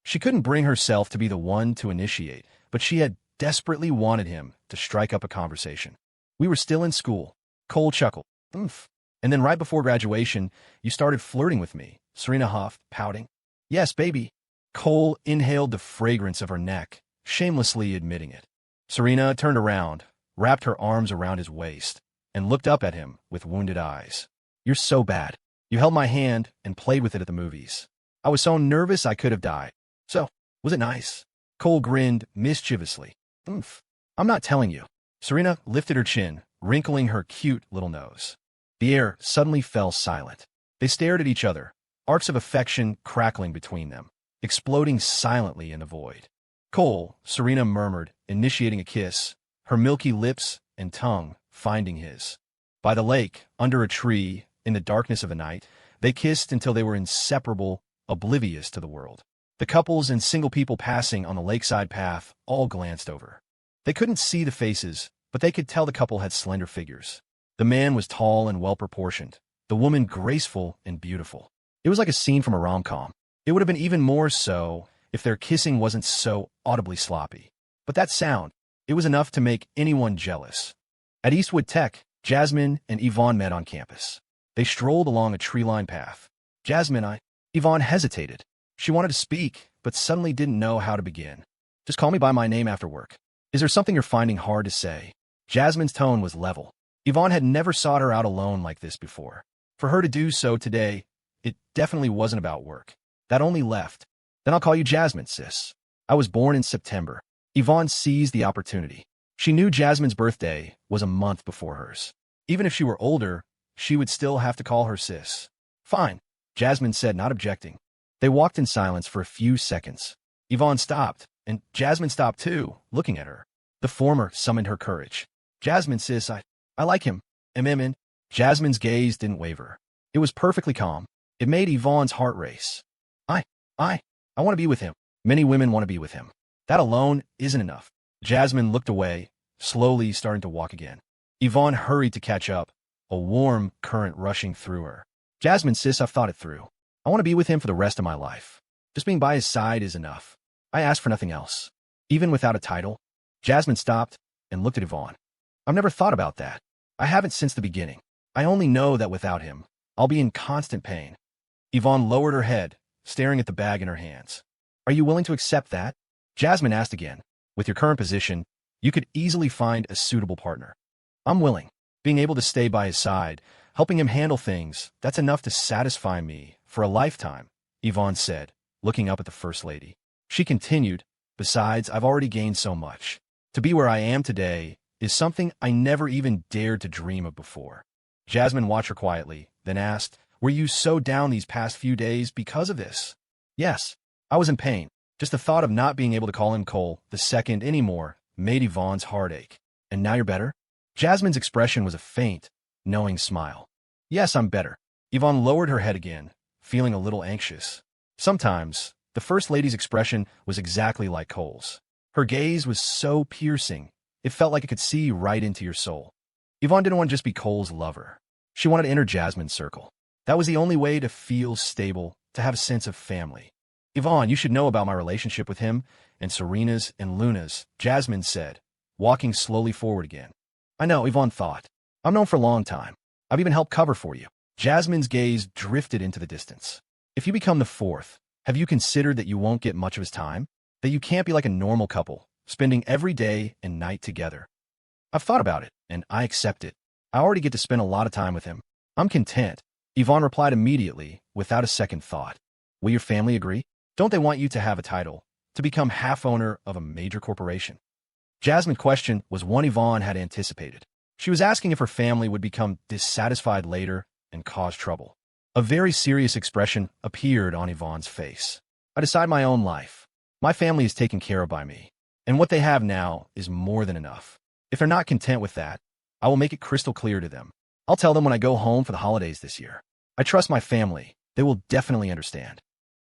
She couldn't bring herself to be the one to initiate, but she had desperately wanted him to strike up a conversation. "We were still in school." Cole chuckled. "Oomph. And then right before graduation, you started flirting with me," Serena huffed, pouting. "Yes, baby." Cole inhaled the fragrance of her neck, shamelessly admitting it. Serena turned around, wrapped her arms around his waist, and looked up at him with wounded eyes. "You're so bad. You held my hand and played with it at the movies. I was so nervous I could have died. So, was it nice?" Cole grinned mischievously. "Oomph. I'm not telling you." Serena lifted her chin, wrinkling her cute little nose. The air suddenly fell silent. They stared at each other, arcs of affection crackling between them, exploding silently in the void. "Cole," Serena murmured, initiating a kiss, her milky lips and tongue finding his. By the lake, under a tree, in the darkness of the night, they kissed until they were inseparable, oblivious to the world. The couples and single people passing on the lakeside path all glanced over. They couldn't see the faces, but they could tell the couple had slender figures. The man was tall and well-proportioned, the woman graceful and beautiful. It was like a scene from a rom-com. It would have been even more so if their kissing wasn't so audibly sloppy. But that sound, it was enough to make anyone jealous. At Eastwood Tech, Jasmine and Ivonne met on campus. They strolled along a tree-lined path. Ivonne hesitated. She wanted to speak, but suddenly didn't know how to begin. Just call me by my name after work. Is there something you're finding hard to say? Jasmine's tone was level. Ivonne had never sought her out alone like this before. For her to do so today, it definitely wasn't about work. That only left. Then I'll call you Jasmine, sis. I was born in September. Ivonne seized the opportunity. She knew Jasmine's birthday was a month before hers. Even if she were older, she would still have to call her sis. Fine, Jasmine said, not objecting. They walked in silence for a few seconds. Ivonne stopped, and Jasmine stopped too, looking at her. The former summoned her courage. Jasmine, sis, I like him. Jasmine's gaze didn't waver. It was perfectly calm. It made Yvonne's heart race. I want to be with him. Many women want to be with him. That alone isn't enough. Jasmine looked away, slowly starting to walk again. Yvonne hurried to catch up, a warm current rushing through her. Jasmine, sis, I've thought it through. I want to be with him for the rest of my life. Just being by his side is enough. I ask for nothing else. Even without a title. Jasmine stopped and looked at Yvonne. I've never thought about that. I haven't since the beginning. I only know that without him, I'll be in constant pain. Yvonne lowered her head, staring at the bag in her hands. Are you willing to accept that? Jasmine asked again. With your current position, you could easily find a suitable partner. I'm willing. Being able to stay by his side, helping him handle things, that's enough to satisfy me for a lifetime, Yvonne said, looking up at the First Lady. She continued, besides, I've already gained so much. To be where I am today is something I never even dared to dream of before. Jasmine watched her quietly, then asked, were you so down these past few days because of this? Yes, I was in pain. Just the thought of not being able to call him Cole the second anymore made Yvonne's heart ache. And now you're better? Jasmine's expression was a faint, knowing smile. Yes, I'm better. Yvonne lowered her head again, feeling a little anxious. Sometimes, the First Lady's expression was exactly like Cole's. Her gaze was so piercing, it felt like it could see right into your soul. Yvonne didn't want to just be Cole's lover. She wanted to enter Jasmine's circle. That was the only way to feel stable, to have a sense of family. Yvonne, you should know about my relationship with him, and Serena's and Luna's, Jasmine said, walking slowly forward again. I know, Yvonne thought. I'm known for a long time. I've even helped cover for you. Jasmine's gaze drifted into the distance. If you become the fourth, have you considered that you won't get much of his time? That you can't be like a normal couple, spending every day and night together? I've thought about it, and I accept it. I already get to spend a lot of time with him. I'm content. Yvonne replied immediately, without a second thought. Will your family agree? Don't they want you to have a title, to become half-owner of a major corporation? Jasmine's question was one Yvonne had anticipated. She was asking if her family would become dissatisfied later and cause trouble. A very serious expression appeared on Yvonne's face. I decide my own life. My family is taken care of by me, and what they have now is more than enough. If they're not content with that, I will make it crystal clear to them. I'll tell them when I go home for the holidays this year. I trust my family. They will definitely understand.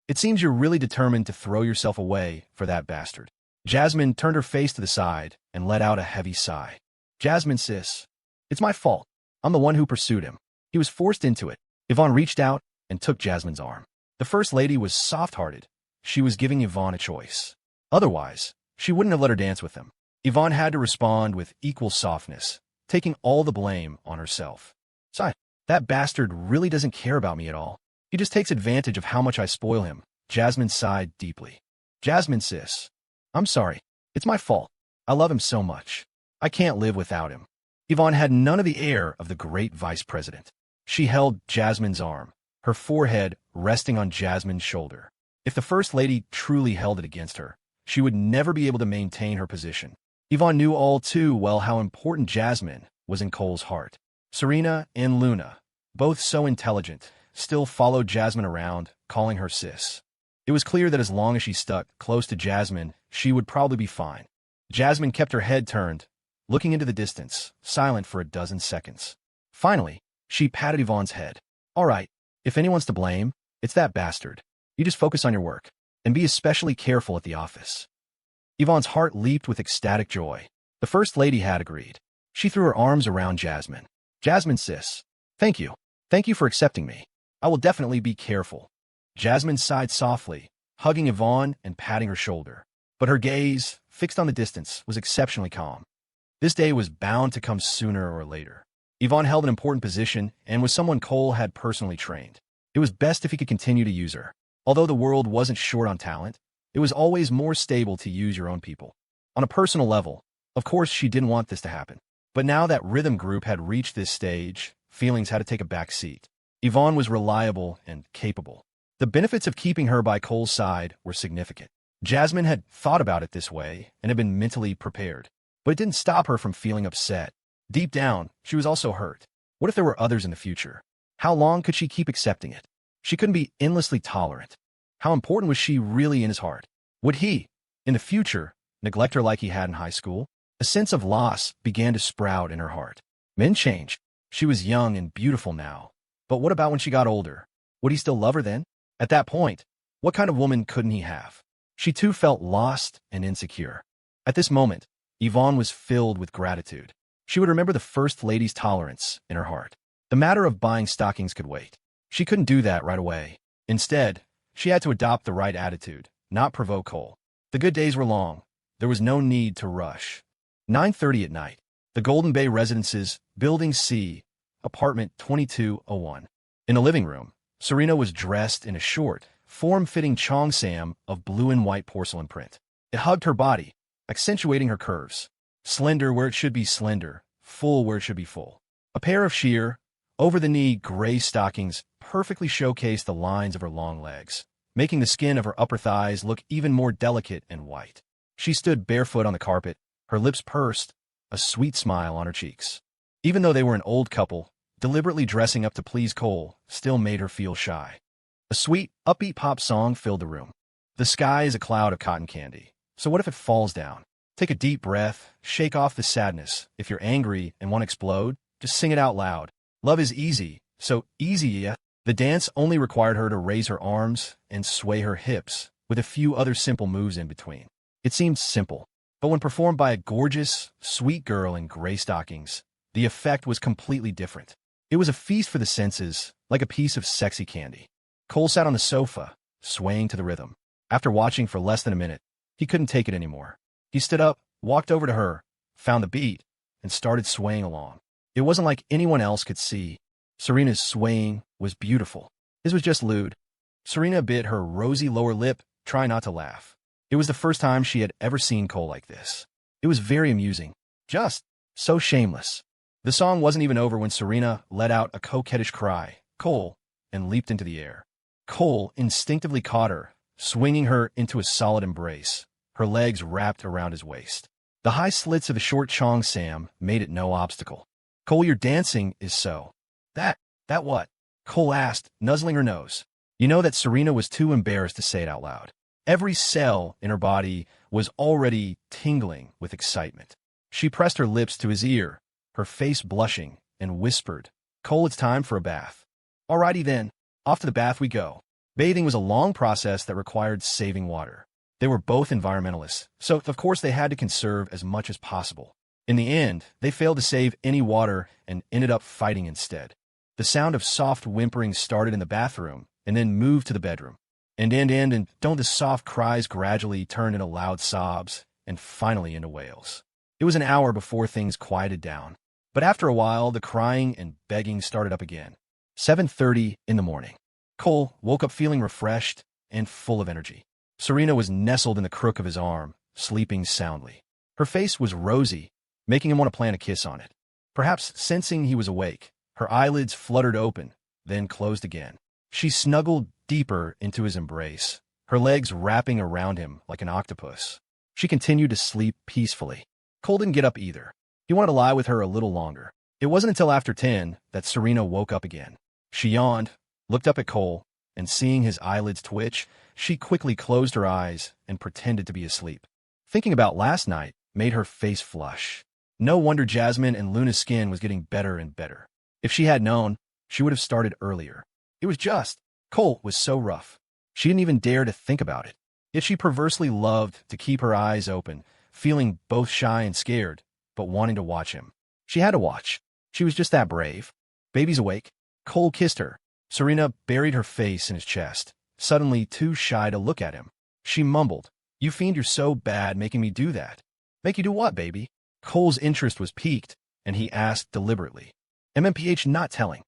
It seems you're really determined to throw yourself away for that bastard. Jasmine turned her face to the side and let out a heavy sigh. Jasmine, sis, it's my fault. I'm the one who pursued him. He was forced into it. Yvonne reached out and took Jasmine's arm. The First Lady was soft-hearted. She was giving Yvonne a choice. Otherwise, she wouldn't have let her dance with him. Yvonne had to respond with equal softness, taking all the blame on herself. Sigh, that bastard really doesn't care about me at all. He just takes advantage of how much I spoil him. Jasmine sighed deeply. Jasmine, sis, I'm sorry. It's my fault. I love him so much. I can't live without him. Yvonne had none of the air of the great vice president. She held Jasmine's arm, her forehead resting on Jasmine's shoulder. If the First Lady truly held it against her, she would never be able to maintain her position. Yvonne knew all too well how important Jasmine was in Cole's heart. Serena and Luna, both so intelligent, still followed Jasmine around, calling her sis. It was clear that as long as she stuck close to Jasmine, she would probably be fine. Jasmine kept her head turned, looking into the distance, silent for a dozen seconds. Finally, she patted Yvonne's head. All right, if anyone's to blame, it's that bastard. You just focus on your work. and be especially careful at the office. Yvonne's heart leaped with ecstatic joy. The First Lady had agreed. She threw her arms around Jasmine. Jasmine, sis. Thank you. Thank you for accepting me. I will definitely be careful. Jasmine sighed softly, hugging Yvonne and patting her shoulder. But her gaze, fixed on the distance, was exceptionally calm. This day was bound to come sooner or later. Yvonne held an important position and was someone Cole had personally trained. It was best if he could continue to use her. Although the world wasn't short on talent, it was always more stable to use your own people. On a personal level, of course she didn't want this to happen. But now that Rhythm Group had reached this stage, feelings had to take a back seat. Yvonne was reliable and capable. The benefits of keeping her by Cole's side were significant. Jasmine had thought about it this way and had been mentally prepared. But it didn't stop her from feeling upset. Deep down, she was also hurt. What if there were others in the future? How long could she keep accepting it? She couldn't be endlessly tolerant. How important was she really in his heart? Would he, in the future, neglect her like he had in high school? A sense of loss began to sprout in her heart. Men change. She was young and beautiful now. But what about when she got older? Would he still love her then? At that point, what kind of woman couldn't he have? She too felt lost and insecure. At this moment, Yvonne was filled with gratitude. She would remember the First Lady's tolerance in her heart. The matter of buying stockings could wait. She couldn't do that right away. Instead, she had to adopt the right attitude, not provoke Cole. The good days were long. There was no need to rush. 9:30 at night. The Golden Bay Residences, Building C, Apartment 2201. In the living room, Serena was dressed in a short, form-fitting cheongsam of blue and white porcelain print. It hugged her body, accentuating her curves. Slender where it should be slender, full where it should be full. A pair of sheer, over-the-knee gray stockings perfectly showcased the lines of her long legs, making the skin of her upper thighs look even more delicate and white. She stood barefoot on the carpet, her lips pursed, a sweet smile on her cheeks. Even though they were an old couple, deliberately dressing up to please Cole still made her feel shy. A sweet, upbeat pop song filled the room. The sky is a cloud of cotton candy, so what if it falls down? Take a deep breath, shake off the sadness. If you're angry and want to explode, just sing it out loud. Love is easy, so easy, yeah. The dance only required her to raise her arms and sway her hips, with a few other simple moves in between. It seemed simple, but when performed by a gorgeous, sweet girl in gray stockings, the effect was completely different. It was a feast for the senses, like a piece of sexy candy. Cole sat on the sofa, swaying to the rhythm. After watching for less than a minute, he couldn't take it anymore. He stood up, walked over to her, found the beat, and started swaying along. It wasn't like anyone else could see. Serena's swaying was beautiful. His was just lewd. Serena bit her rosy lower lip, trying not to laugh. It was the first time she had ever seen Cole like this. It was very amusing. Just so shameless. The song wasn't even over when Serena let out a coquettish cry, "Cole," and leaped into the air. Cole instinctively caught her, swinging her into a solid embrace, her legs wrapped around his waist. The high slits of the short cheongsam made it no obstacle. "Cole, your dancing is so." That what?" Cole asked, nuzzling her nose. You know that Serena was too embarrassed to say it out loud. Every cell in her body was already tingling with excitement. She pressed her lips to his ear, her face blushing, and whispered, "Cole, it's time for a bath." "Alrighty then, off to the bath we go." Bathing was a long process that required saving water. They were both environmentalists, so of course they had to conserve as much as possible. In the end, they failed to save any water and ended up fighting instead. The sound of soft whimpering started in the bathroom and then moved to the bedroom. And don't the soft cries gradually turn into loud sobs and finally into wails. It was an hour before things quieted down. But after a while, the crying and begging started up again. 7:30 in the morning. Cole woke up feeling refreshed and full of energy. Serena was nestled in the crook of his arm, sleeping soundly. Her face was rosy, making him want to plant a kiss on it. Perhaps sensing he was awake, her eyelids fluttered open, then closed again. She snuggled deeper into his embrace, her legs wrapping around him like an octopus. She continued to sleep peacefully. Cole didn't get up either. He wanted to lie with her a little longer. It wasn't until after 10 that Serena woke up again. She yawned, looked up at Cole, and seeing his eyelids twitch, she quickly closed her eyes and pretended to be asleep. Thinking about last night made her face flush. No wonder Jasmine and Luna's skin was getting better and better. If she had known, she would have started earlier. It was just, Cole was so rough. She didn't even dare to think about it. Yet she perversely loved to keep her eyes open, feeling both shy and scared, but wanting to watch him. She had to watch. She was just that brave. Baby's awake. Cole kissed her. Serena buried her face in his chest, suddenly too shy to look at him. She mumbled, "You fiend, you're so bad making me do that." "Make you do what, baby?" Cole's interest was piqued, and he asked deliberately. MMPH not telling.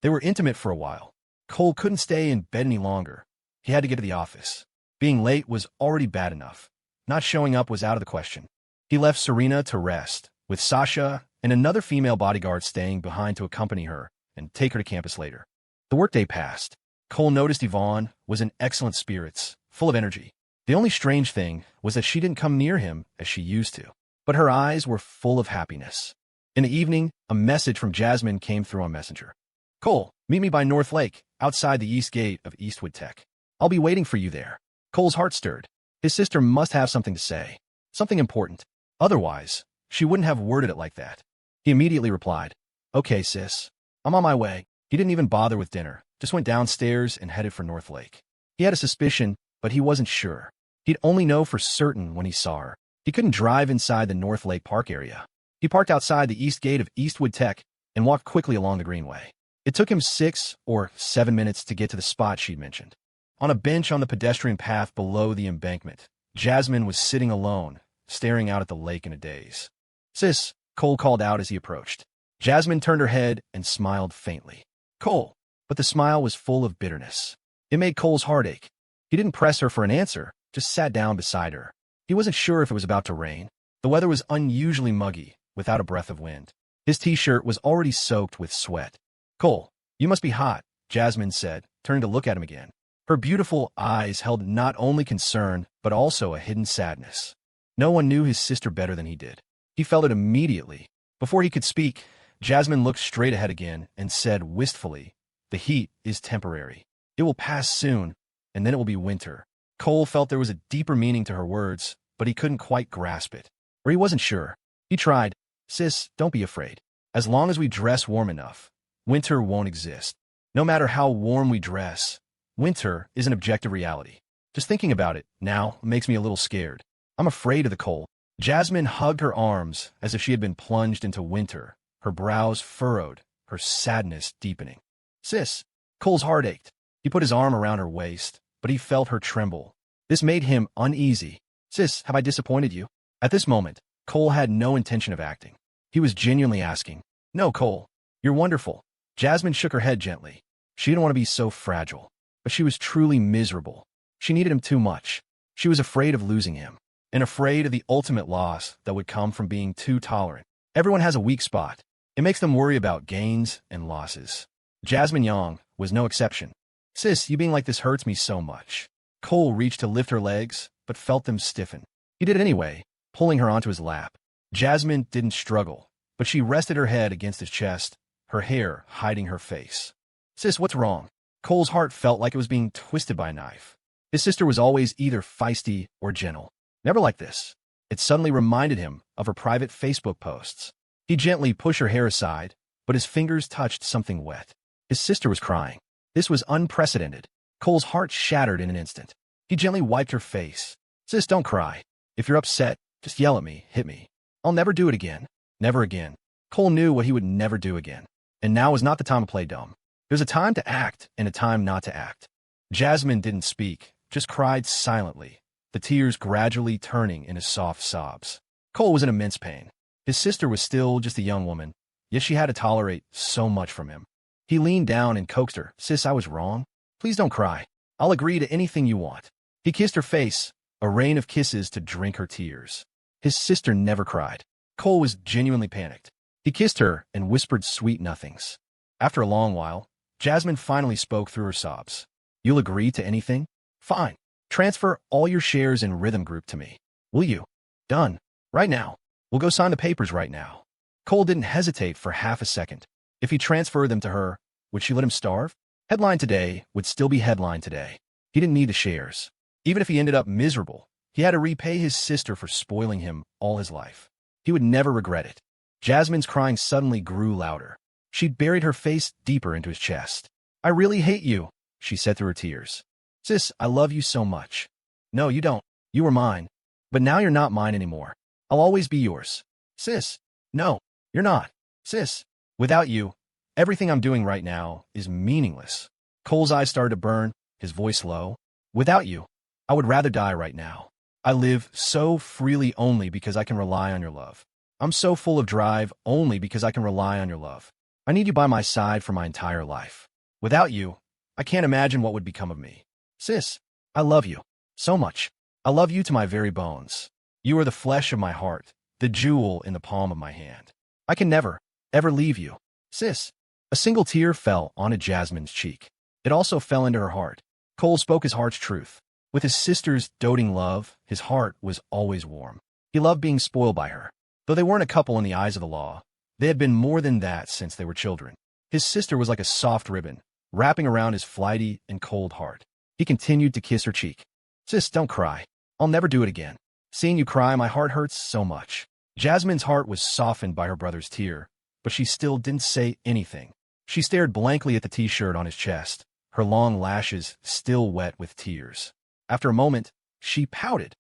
They were intimate for a while. Cole couldn't stay in bed any longer. He had to get to the office. Being late was already bad enough. Not showing up was out of the question. He left Serena to rest, with Sasha and another female bodyguard staying behind to accompany her and take her to campus later. The workday passed. Cole noticed Ivonne was in excellent spirits, full of energy. The only strange thing was that she didn't come near him as she used to, but her eyes were full of happiness. In the evening, a message from Jasmine came through on Messenger. "Cole, meet me by North Lake, outside the east gate of Eastwood Tech. I'll be waiting for you there." Cole's heart stirred. His sister must have something to say, something important. Otherwise, she wouldn't have worded it like that. He immediately replied, "Okay, sis. I'm on my way." He didn't even bother with dinner, just went downstairs and headed for North Lake. He had a suspicion, but he wasn't sure. He'd only know for certain when he saw her. He couldn't drive inside the North Lake Park area. He parked outside the east gate of Eastwood Tech and walked quickly along the greenway. It took him 6 or 7 minutes to get to the spot she'd mentioned. On a bench on the pedestrian path below the embankment, Jasmine was sitting alone, staring out at the lake in a daze. "Sis," Cole called out as he approached. Jasmine turned her head and smiled faintly. "Cole," but the smile was full of bitterness. It made Cole's heart ache. He didn't press her for an answer, just sat down beside her. He wasn't sure if it was about to rain. The weather was unusually muggy, without a breath of wind. His t-shirt was already soaked with sweat. "Cole, you must be hot," Jasmine said, turning to look at him again. Her beautiful eyes held not only concern, but also a hidden sadness. No one knew his sister better than he did. He felt it immediately. Before he could speak, Jasmine looked straight ahead again and said wistfully, "The heat is temporary. It will pass soon, and then it will be winter." Cole felt there was a deeper meaning to her words, but he couldn't quite grasp it. Or he wasn't sure. He tried. "Sis, don't be afraid. As long as we dress warm enough, winter won't exist. No matter how warm we dress, winter is an objective reality. Just thinking about it now makes me a little scared. I'm afraid of the cold." Jasmine hugged her arms as if she had been plunged into winter, her brows furrowed, her sadness deepening. "Sis." Cole's heart ached. He put his arm around her waist, but he felt her tremble. This made him uneasy. "Sis, have I disappointed you?" At this moment, Cole had no intention of acting. He was genuinely asking. "No, Cole. You're wonderful." Jasmine shook her head gently. She didn't want to be so fragile, but she was truly miserable. She needed him too much. She was afraid of losing him, and afraid of the ultimate loss that would come from being too tolerant. Everyone has a weak spot. It makes them worry about gains and losses. Jasmine Young was no exception. "Sis, you being like this hurts me so much." Cole reached to lift her legs, but felt them stiffen. He did it anyway, pulling her onto his lap. Jasmine didn't struggle, but she rested her head against his chest, her hair hiding her face. "Sis, what's wrong?" Cole's heart felt like it was being twisted by a knife. His sister was always either feisty or gentle. Never like this. It suddenly reminded him of her private Facebook posts. He gently pushed her hair aside, but his fingers touched something wet. His sister was crying. This was unprecedented. Cole's heart shattered in an instant. He gently wiped her face. "Sis, don't cry. If you're upset, just yell at me, hit me. I'll never do it again. Never again." Cole knew what he would never do again. And now was not the time to play dumb. There's a time to act and a time not to act. Jasmine didn't speak, just cried silently, the tears gradually turning into soft sobs. Cole was in immense pain. His sister was still just a young woman, yet she had to tolerate so much from him. He leaned down and coaxed her. "Sis, I was wrong. Please don't cry. I'll agree to anything you want." He kissed her face, a rain of kisses to drink her tears. His sister never cried. Cole was genuinely panicked. He kissed her and whispered sweet nothings. After a long while, Jasmine finally spoke through her sobs. "You'll agree to anything? Fine. Transfer all your shares in Rhythm Group to me. Will you?" "Done. Right now. We'll go sign the papers right now." Cole didn't hesitate for half a second. If he transferred them to her, would she let him starve? Headline today would still be headline today. He didn't need the shares. Even if he ended up miserable, he had to repay his sister for spoiling him all his life. He would never regret it. Jasmine's crying suddenly grew louder. She'd buried her face deeper into his chest. "I really hate you," she said through her tears. "Sis, I love you so much." No, you don't. You were mine. But now you're not mine anymore. I'll always be yours. Sis. No, you're not. Sis. Without you, everything I'm doing right now is meaningless. Cole's eyes started to burn, his voice low. Without you, I would rather die right now. I live so freely only because I can rely on your love. I'm so full of drive only because I can rely on your love. I need you by my side for my entire life. Without you, I can't imagine what would become of me. Sis, I love you so much. I love you to my very bones. You are the flesh of my heart, the jewel in the palm of my hand. I can never, ever leave you. Sis. A single tear fell onto Jasmine's cheek. It also fell into her heart. Cole spoke his heart's truth. With his sister's doting love, his heart was always warm. He loved being spoiled by her. Though they weren't a couple in the eyes of the law, they had been more than that since they were children. His sister was like a soft ribbon, wrapping around his flighty and cold heart. He continued to kiss her cheek. Sis, don't cry. I'll never do it again. Seeing you cry, my heart hurts so much. Jasmine's heart was softened by her brother's tear, but she still didn't say anything. She stared blankly at the t-shirt on his chest, her long lashes still wet with tears. After a moment, she pouted.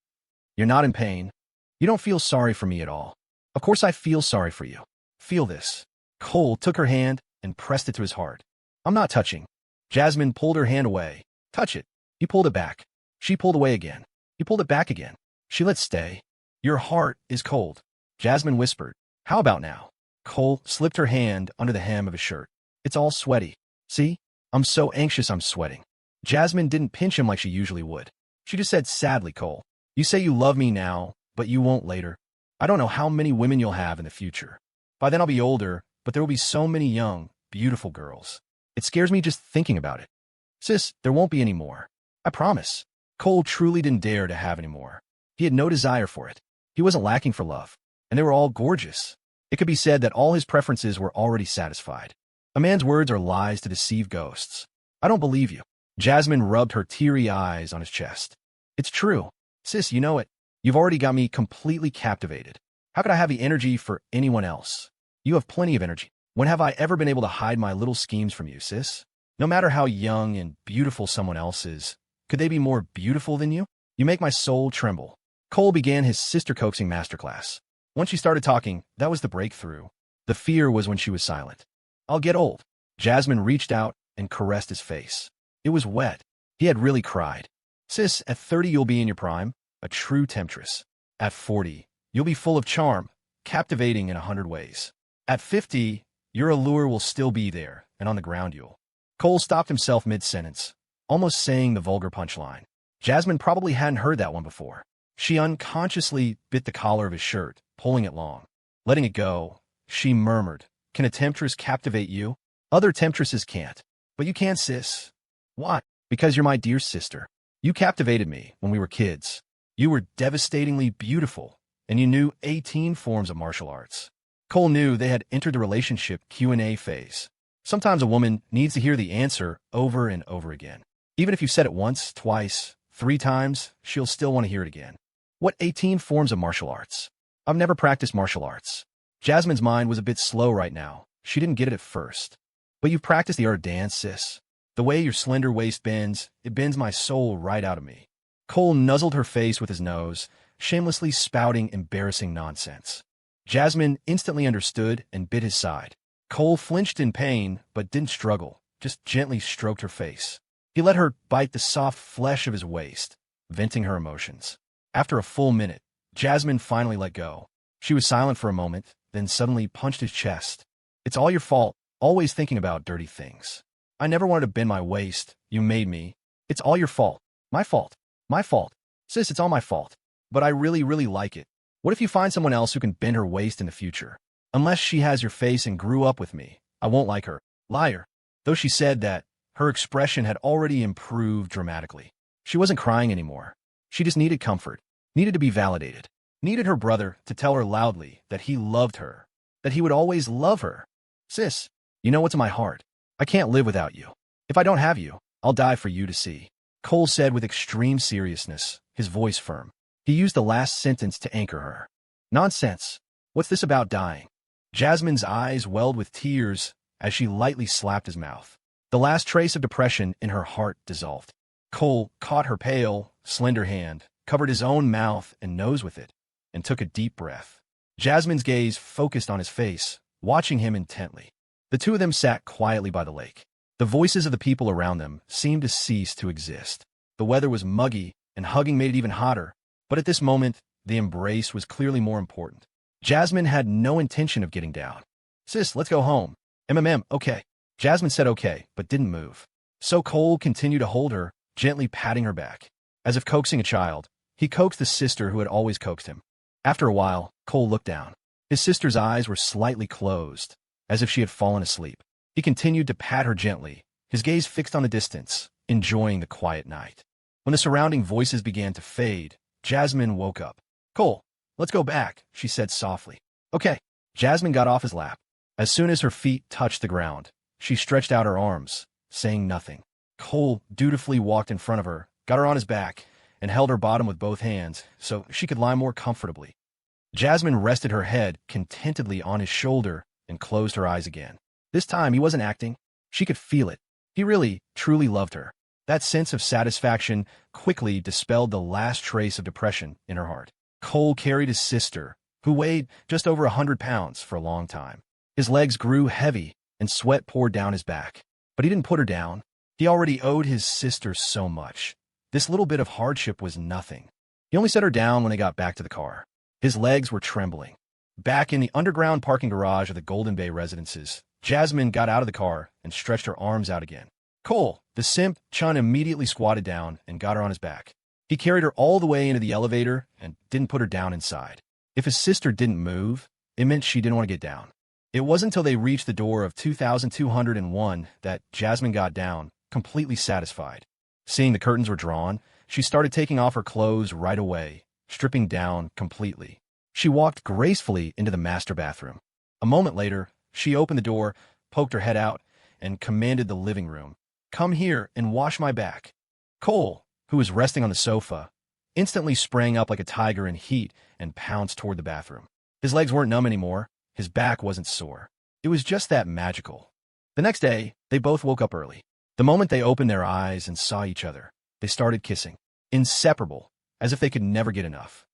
You're not in pain. You don't feel sorry for me at all. Of course I feel sorry for you. Feel this. Cole took her hand and pressed it to his heart. I'm not touching. Jasmine pulled her hand away. Touch it. He pulled it back. She pulled away again. He pulled it back again. She let stay. Your heart is cold. Jasmine whispered. How about now? Cole slipped her hand under the hem of his shirt. It's all sweaty. See? I'm so anxious I'm sweating. Jasmine didn't pinch him like she usually would. She just said sadly, Cole, you say you love me now, but you won't later. I don't know how many women you'll have in the future. By then I'll be older, but there will be so many young, beautiful girls. It scares me just thinking about it. Sis, there won't be any more. I promise. Cole truly didn't dare to have any more. He had no desire for it. He wasn't lacking for love, and they were all gorgeous. It could be said that all his preferences were already satisfied. A man's words are lies to deceive ghosts. I don't believe you. Jasmine rubbed her teary eyes on his chest. It's true. Sis, you know it. You've already got me completely captivated. How could I have the energy for anyone else? You have plenty of energy. When have I ever been able to hide my little schemes from you, sis? No matter how young and beautiful someone else is, could they be more beautiful than you? You make my soul tremble. Cole began his sister coaxing masterclass. Once she started talking, that was the breakthrough. The fear was when she was silent. I'll get old. Jasmine reached out and caressed his face. It was wet. He had really cried. Sis, at 30 you'll be in your prime, a true temptress. At 40, you'll be full of charm, captivating in 100 ways. At 50, your allure will still be there, and on the ground you'll. Cole stopped himself mid-sentence, almost saying the vulgar punchline. Jasmine probably hadn't heard that one before. She unconsciously bit the collar of his shirt, pulling it long. Letting it go, she murmured, Can a temptress captivate you? Other temptresses can't. But you can, sis. Why? Because you're my dear sister. You captivated me when we were kids. You were devastatingly beautiful, and you knew 18 forms of martial arts. Cole knew they had entered the relationship Q&A phase. Sometimes a woman needs to hear the answer over and over again. Even if you've said it once, twice, 3 times, she'll still want to hear it again. What 18 forms of martial arts? I've never practiced martial arts. Jasmine's mind was a bit slow right now. She didn't get it at first. But you've practiced the art of dance, sis. The way your slender waist bends, it bends my soul right out of me. Cole nuzzled her face with his nose, shamelessly spouting embarrassing nonsense. Jasmine instantly understood and bit his side. Cole flinched in pain, but didn't struggle, just gently stroked her face. He let her bite the soft flesh of his waist, venting her emotions. After a full minute, Jasmine finally let go. She was silent for a moment, then suddenly punched his chest. It's all your fault, always thinking about dirty things. I never wanted to bend my waist. You made me. It's all your fault. My fault. My fault. Sis, it's all my fault. But I really, really like it. What if you find someone else who can bend her waist in the future? Unless she has your face and grew up with me, I won't like her. Liar. Though she said that, her expression had already improved dramatically. She wasn't crying anymore. She just needed comfort, needed to be validated, needed her brother to tell her loudly that he loved her, that he would always love her. Sis, you know what's in my heart. I can't live without you. If I don't have you, I'll die for you to see. Cole said with extreme seriousness, his voice firm. He used the last sentence to anchor her. Nonsense. What's this about dying? Jasmine's eyes welled with tears as she lightly slapped his mouth. The last trace of depression in her heart dissolved. Cole caught her pale, slender hand, covered his own mouth and nose with it, and took a deep breath. Jasmine's gaze focused on his face, watching him intently. The two of them sat quietly by the lake. The voices of the people around them seemed to cease to exist. The weather was muggy, and hugging made it even hotter, but at this moment, the embrace was clearly more important. Jasmine had no intention of getting down. "Sis, let's go home." Okay." Jasmine said okay, but didn't move. So Cole continued to hold her, gently patting her back. As if coaxing a child, he coaxed the sister who had always coaxed him. After a while, Cole looked down. His sister's eyes were slightly closed, as if she had fallen asleep. He continued to pat her gently, his gaze fixed on the distance, enjoying the quiet night. When the surrounding voices began to fade, Jasmine woke up. "Cole, let's go back," she said softly. "Okay." Jasmine got off his lap. As soon as her feet touched the ground, she stretched out her arms, saying nothing. Cole dutifully walked in front of her, got her on his back, and held her bottom with both hands so she could lie more comfortably. Jasmine rested her head contentedly on his shoulder and closed her eyes again. This time he wasn't acting. She could feel it. He really, truly loved her. That sense of satisfaction quickly dispelled the last trace of depression in her heart. Cole carried his sister, who weighed just over 100 pounds, for a long time. His legs grew heavy, and sweat poured down his back. But he didn't put her down. He already owed his sister so much. This little bit of hardship was nothing. He only set her down when they got back to the car. His legs were trembling. Back in the underground parking garage of the Golden Bay residences, Jasmine got out of the car and stretched her arms out again. Cole, the simp, Chun immediately squatted down and got her on his back. He carried her all the way into the elevator and didn't put her down inside. If his sister didn't move, it meant she didn't want to get down. It wasn't until they reached the door of 2201 that Jasmine got down, completely satisfied. Seeing the curtains were drawn, she started taking off her clothes right away, stripping down completely. She walked gracefully into the master bathroom. A moment later, she opened the door, poked her head out, and commanded the living room. "Come here and wash my back." Cole, who was resting on the sofa, instantly sprang up like a tiger in heat and pounced toward the bathroom. His legs weren't numb anymore. His back wasn't sore. It was just that magical. The next day, they both woke up early. The moment they opened their eyes and saw each other, they started kissing. Inseparable, as if they could never get enough.